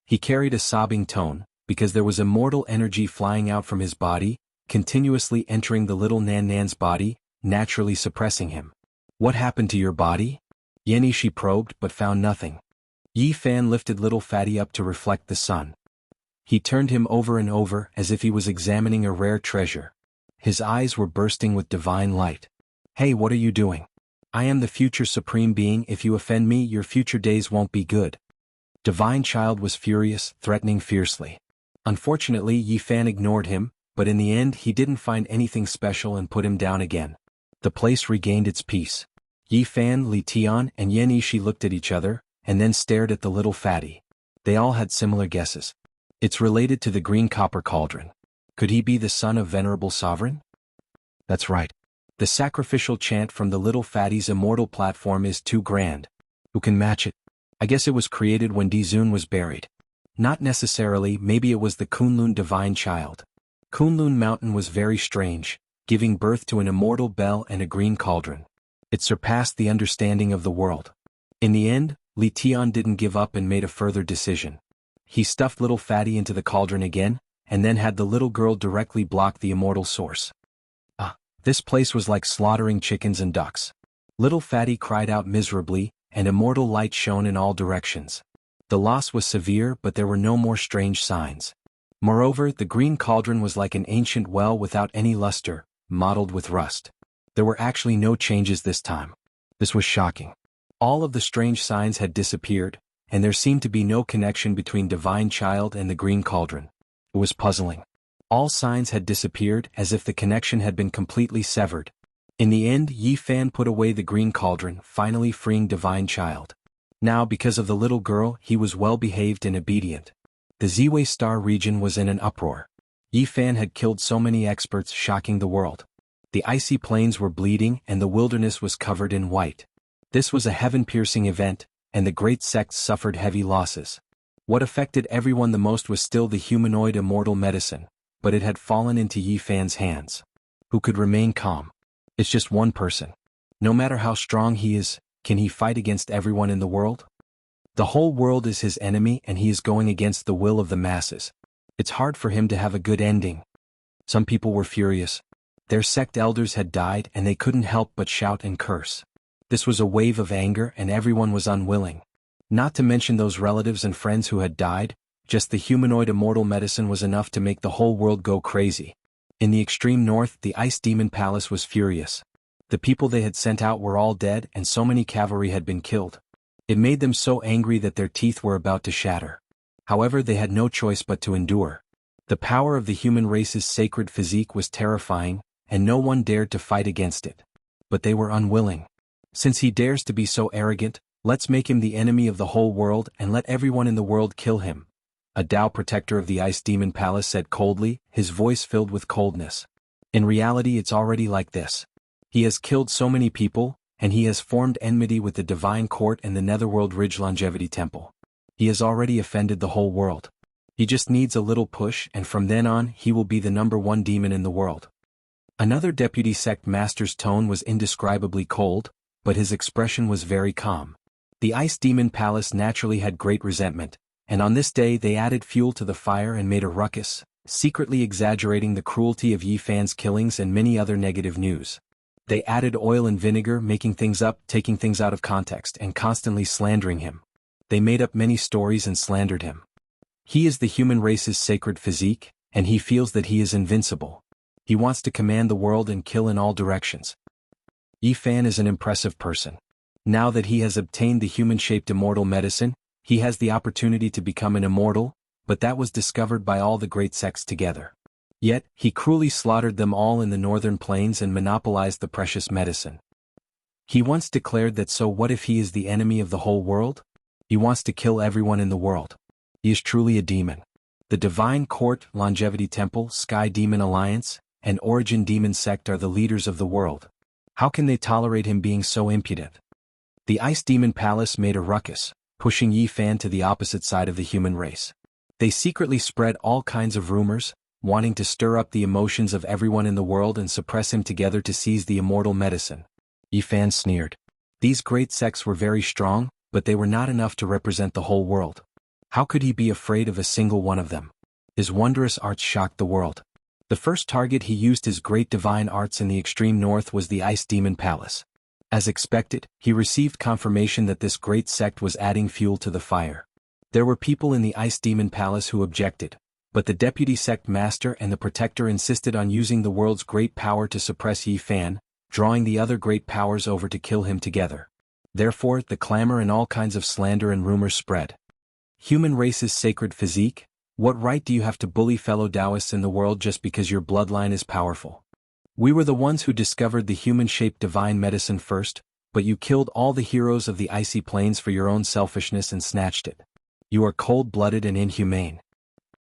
He carried a sobbing tone, because there was immortal energy flying out from his body, continuously entering the little Nan Nan's body, naturally suppressing him. "What happened to your body?" Yan Yishi probed but found nothing. Yi Fan lifted little fatty up to reflect the sun. He turned him over and over as if he was examining a rare treasure. His eyes were bursting with divine light. "Hey, what are you doing? I am the future supreme being. If you offend me, your future days won't be good." Divine Child was furious, threatening fiercely. Unfortunately, Yi Fan ignored him, but in the end he didn't find anything special and put him down again. The place regained its peace. Yi Fan, Li Tian, and Yan Yishi looked at each other, and then stared at the little fatty. They all had similar guesses. It's related to the green copper cauldron. Could he be the son of venerable sovereign? That's right. The sacrificial chant from the little fatty's immortal platform is too grand. Who can match it? I guess it was created when Dizun was buried. Not necessarily, maybe it was the Kunlun divine child. Kunlun Mountain was very strange, giving birth to an immortal bell and a green cauldron. It surpassed the understanding of the world. In the end, Li Tian didn't give up and made a further decision. He stuffed little fatty into the cauldron again, and then had the little girl directly block the immortal source. This place was like slaughtering chickens and ducks. Little fatty cried out miserably, and immortal light shone in all directions. The loss was severe, but there were no more strange signs. Moreover, the green cauldron was like an ancient well without any luster, mottled with rust. There were actually no changes this time. This was shocking. All of the strange signs had disappeared, and there seemed to be no connection between Divine Child and the green cauldron. It was puzzling. All signs had disappeared as if the connection had been completely severed. In the end, Yi Fan put away the green cauldron, finally freeing Divine Child. Now, because of the little girl, he was well-behaved and obedient. The Ziwei Star region was in an uproar. Yi Fan had killed so many experts, shocking the world. The icy plains were bleeding and the wilderness was covered in white. This was a heaven-piercing event, and the great sects suffered heavy losses. What affected everyone the most was still the humanoid immortal medicine, but it had fallen into Yi Fan's hands. Who could remain calm? It's just one person. No matter how strong he is, can he fight against everyone in the world? The whole world is his enemy and he is going against the will of the masses. It's hard for him to have a good ending. Some people were furious. Their sect elders had died and they couldn't help but shout and curse. This was a wave of anger and everyone was unwilling. Not to mention those relatives and friends who had died, just the humanoid immortal medicine was enough to make the whole world go crazy. In the extreme north, the Ice Demon Palace was furious. The people they had sent out were all dead and so many cavalry had been killed. It made them so angry that their teeth were about to shatter. However, they had no choice but to endure. The power of the human race's sacred physique was terrifying, and no one dared to fight against it. But they were unwilling. Since he dares to be so arrogant, let's make him the enemy of the whole world and let everyone in the world kill him. A Tao protector of the Ice Demon Palace said coldly, his voice filled with coldness. In reality, it's already like this. He has killed so many people, and he has formed enmity with the Divine Court and the Netherworld Ridge Longevity Temple. He has already offended the whole world. He just needs a little push, and from then on, he will be the #1 demon in the world. Another deputy sect master's tone was indescribably cold, but his expression was very calm. The Ice Demon Palace naturally had great resentment, and on this day they added fuel to the fire and made a ruckus, secretly exaggerating the cruelty of Yi Fan's killings and many other negative news. They added oil and vinegar, making things up, taking things out of context, and constantly slandering him. They made up many stories and slandered him. He is the human race's sacred physique, and he feels that he is invincible. He wants to command the world and kill in all directions. Yi Fan is an impressive person. Now that he has obtained the human-shaped immortal medicine, he has the opportunity to become an immortal, but that was discovered by all the great sects together. Yet, he cruelly slaughtered them all in the northern plains and monopolized the precious medicine. He once declared that so what if he is the enemy of the whole world? He wants to kill everyone in the world. He is truly a demon. The Divine Court, Longevity Temple, Sky Demon Alliance, and Origin Demon Sect are the leaders of the world. How can they tolerate him being so impudent? The Ice Demon Palace made a ruckus, pushing Yi Fan to the opposite side of the human race. They secretly spread all kinds of rumors, wanting to stir up the emotions of everyone in the world and suppress him together to seize the immortal medicine. Yi Fan sneered. These great sects were very strong, but they were not enough to represent the whole world. How could he be afraid of a single one of them? His wondrous arts shocked the world. The first target he used his great divine arts in the extreme north was the Ice Demon Palace. As expected, he received confirmation that this great sect was adding fuel to the fire. There were people in the Ice Demon Palace who objected, but the deputy sect master and the protector insisted on using the world's great power to suppress Yi Fan, drawing the other great powers over to kill him together. Therefore, the clamor and all kinds of slander and rumors spread. Human race's sacred physique? What right do you have to bully fellow Taoists in the world just because your bloodline is powerful? We were the ones who discovered the human-shaped divine medicine first, but you killed all the heroes of the icy plains for your own selfishness and snatched it. You are cold-blooded and inhumane.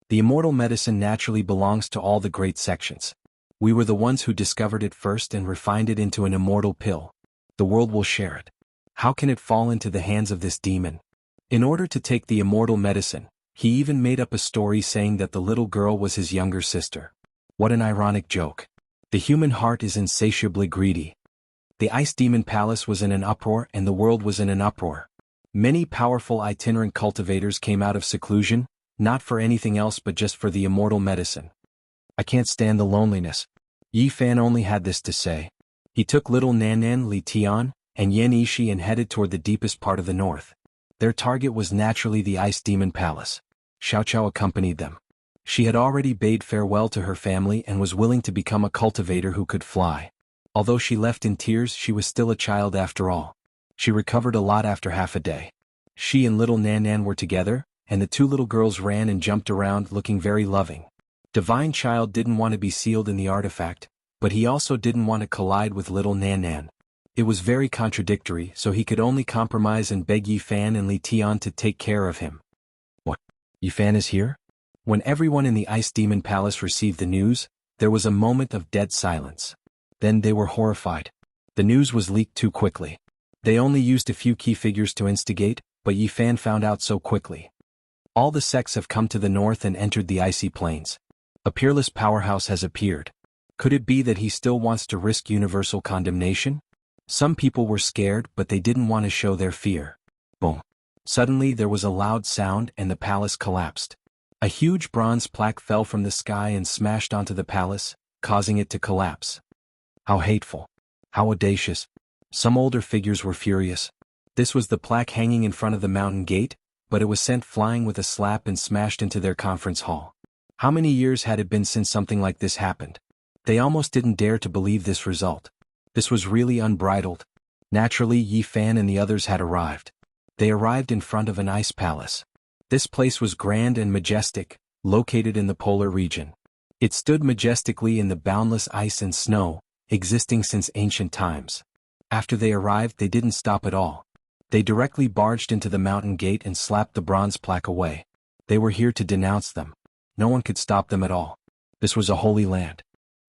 The immortal medicine naturally belongs to all the great sections. We were the ones who discovered it first and refined it into an immortal pill. The world will share it. How can it fall into the hands of this demon? In order to take the immortal medicine, he even made up a story saying that the little girl was his younger sister. What an ironic joke. The human heart is insatiably greedy. The Ice Demon Palace was in an uproar and the world was in an uproar. Many powerful itinerant cultivators came out of seclusion, not for anything else but just for the immortal medicine. I can't stand the loneliness. Yi Fan only had this to say. He took little Nanan, Li Tian, and Yan Ishi and headed toward the deepest part of the north. Their target was naturally the Ice Demon Palace. Xiao Qiao accompanied them. She had already bade farewell to her family and was willing to become a cultivator who could fly. Although she left in tears, she was still a child after all. She recovered a lot after half a day. She and little Nanan were together, and the two little girls ran and jumped around looking very loving. Divine Child didn't want to be sealed in the artifact, but he also didn't want to collide with little Nanan. It was very contradictory, so he could only compromise and beg Yi Fan and Li Tian to take care of him. What? Yi Fan is here? When everyone in the Ice Demon Palace received the news, there was a moment of dead silence. Then they were horrified. The news was leaked too quickly. They only used a few key figures to instigate, but Yi Fan found out so quickly. All the sects have come to the north and entered the icy plains. A peerless powerhouse has appeared. Could it be that he still wants to risk universal condemnation? Some people were scared, but they didn't want to show their fear. Boom. Suddenly there was a loud sound and the palace collapsed. A huge bronze plaque fell from the sky and smashed onto the palace, causing it to collapse. How hateful. How audacious. Some older figures were furious. This was the plaque hanging in front of the mountain gate, but it was sent flying with a slap and smashed into their conference hall. How many years had it been since something like this happened? They almost didn't dare to believe this result. This was really unbridled. Naturally, Yi Fan and the others had arrived. They arrived in front of an ice palace. This place was grand and majestic, located in the polar region. It stood majestically in the boundless ice and snow, existing since ancient times. After they arrived, they didn't stop at all. They directly barged into the mountain gate and slapped the bronze plaque away. They were here to denounce them. No one could stop them at all. This was a holy land.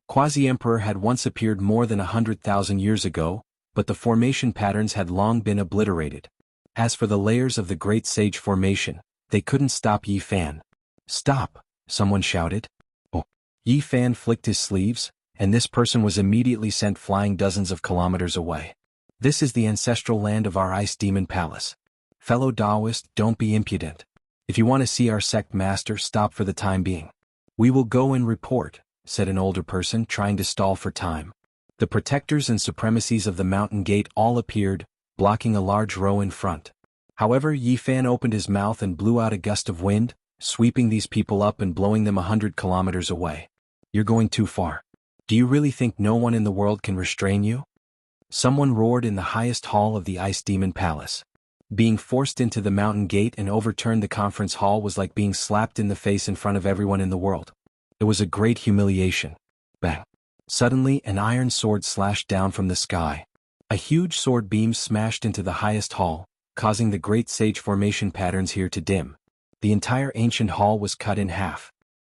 Quasi-Emperor had once appeared more than 100,000 years ago, but the formation patterns had long been obliterated. As for the layers of the Great Sage Formation, they couldn't stop Yi Fan. Stop, someone shouted. Oh. Yi Fan flicked his sleeves, and this person was immediately sent flying dozens of kilometers away. This is the ancestral land of our Ice Demon Palace. Fellow Taoist, don't be impudent. If you want to see our sect master, stop for the time being. We will go and report, said an older person trying to stall for time. The protectors and supremacies of the mountain gate all appeared, blocking a large row in front. However, Yi Fan opened his mouth and blew out a gust of wind, sweeping these people up and blowing them 100 kilometers away. You're going too far. Do you really think no one in the world can restrain you? Someone roared in the highest hall of the Ice Demon Palace. Being forced into the mountain gate and overturned the conference hall was like being slapped in the face in front of everyone in the world. It was a great humiliation. Bang. Suddenly, an iron sword slashed down from the sky. A huge sword beam smashed into the highest hall, causing the Great Sage Formation patterns here to dim. The entire ancient hall was cut in half.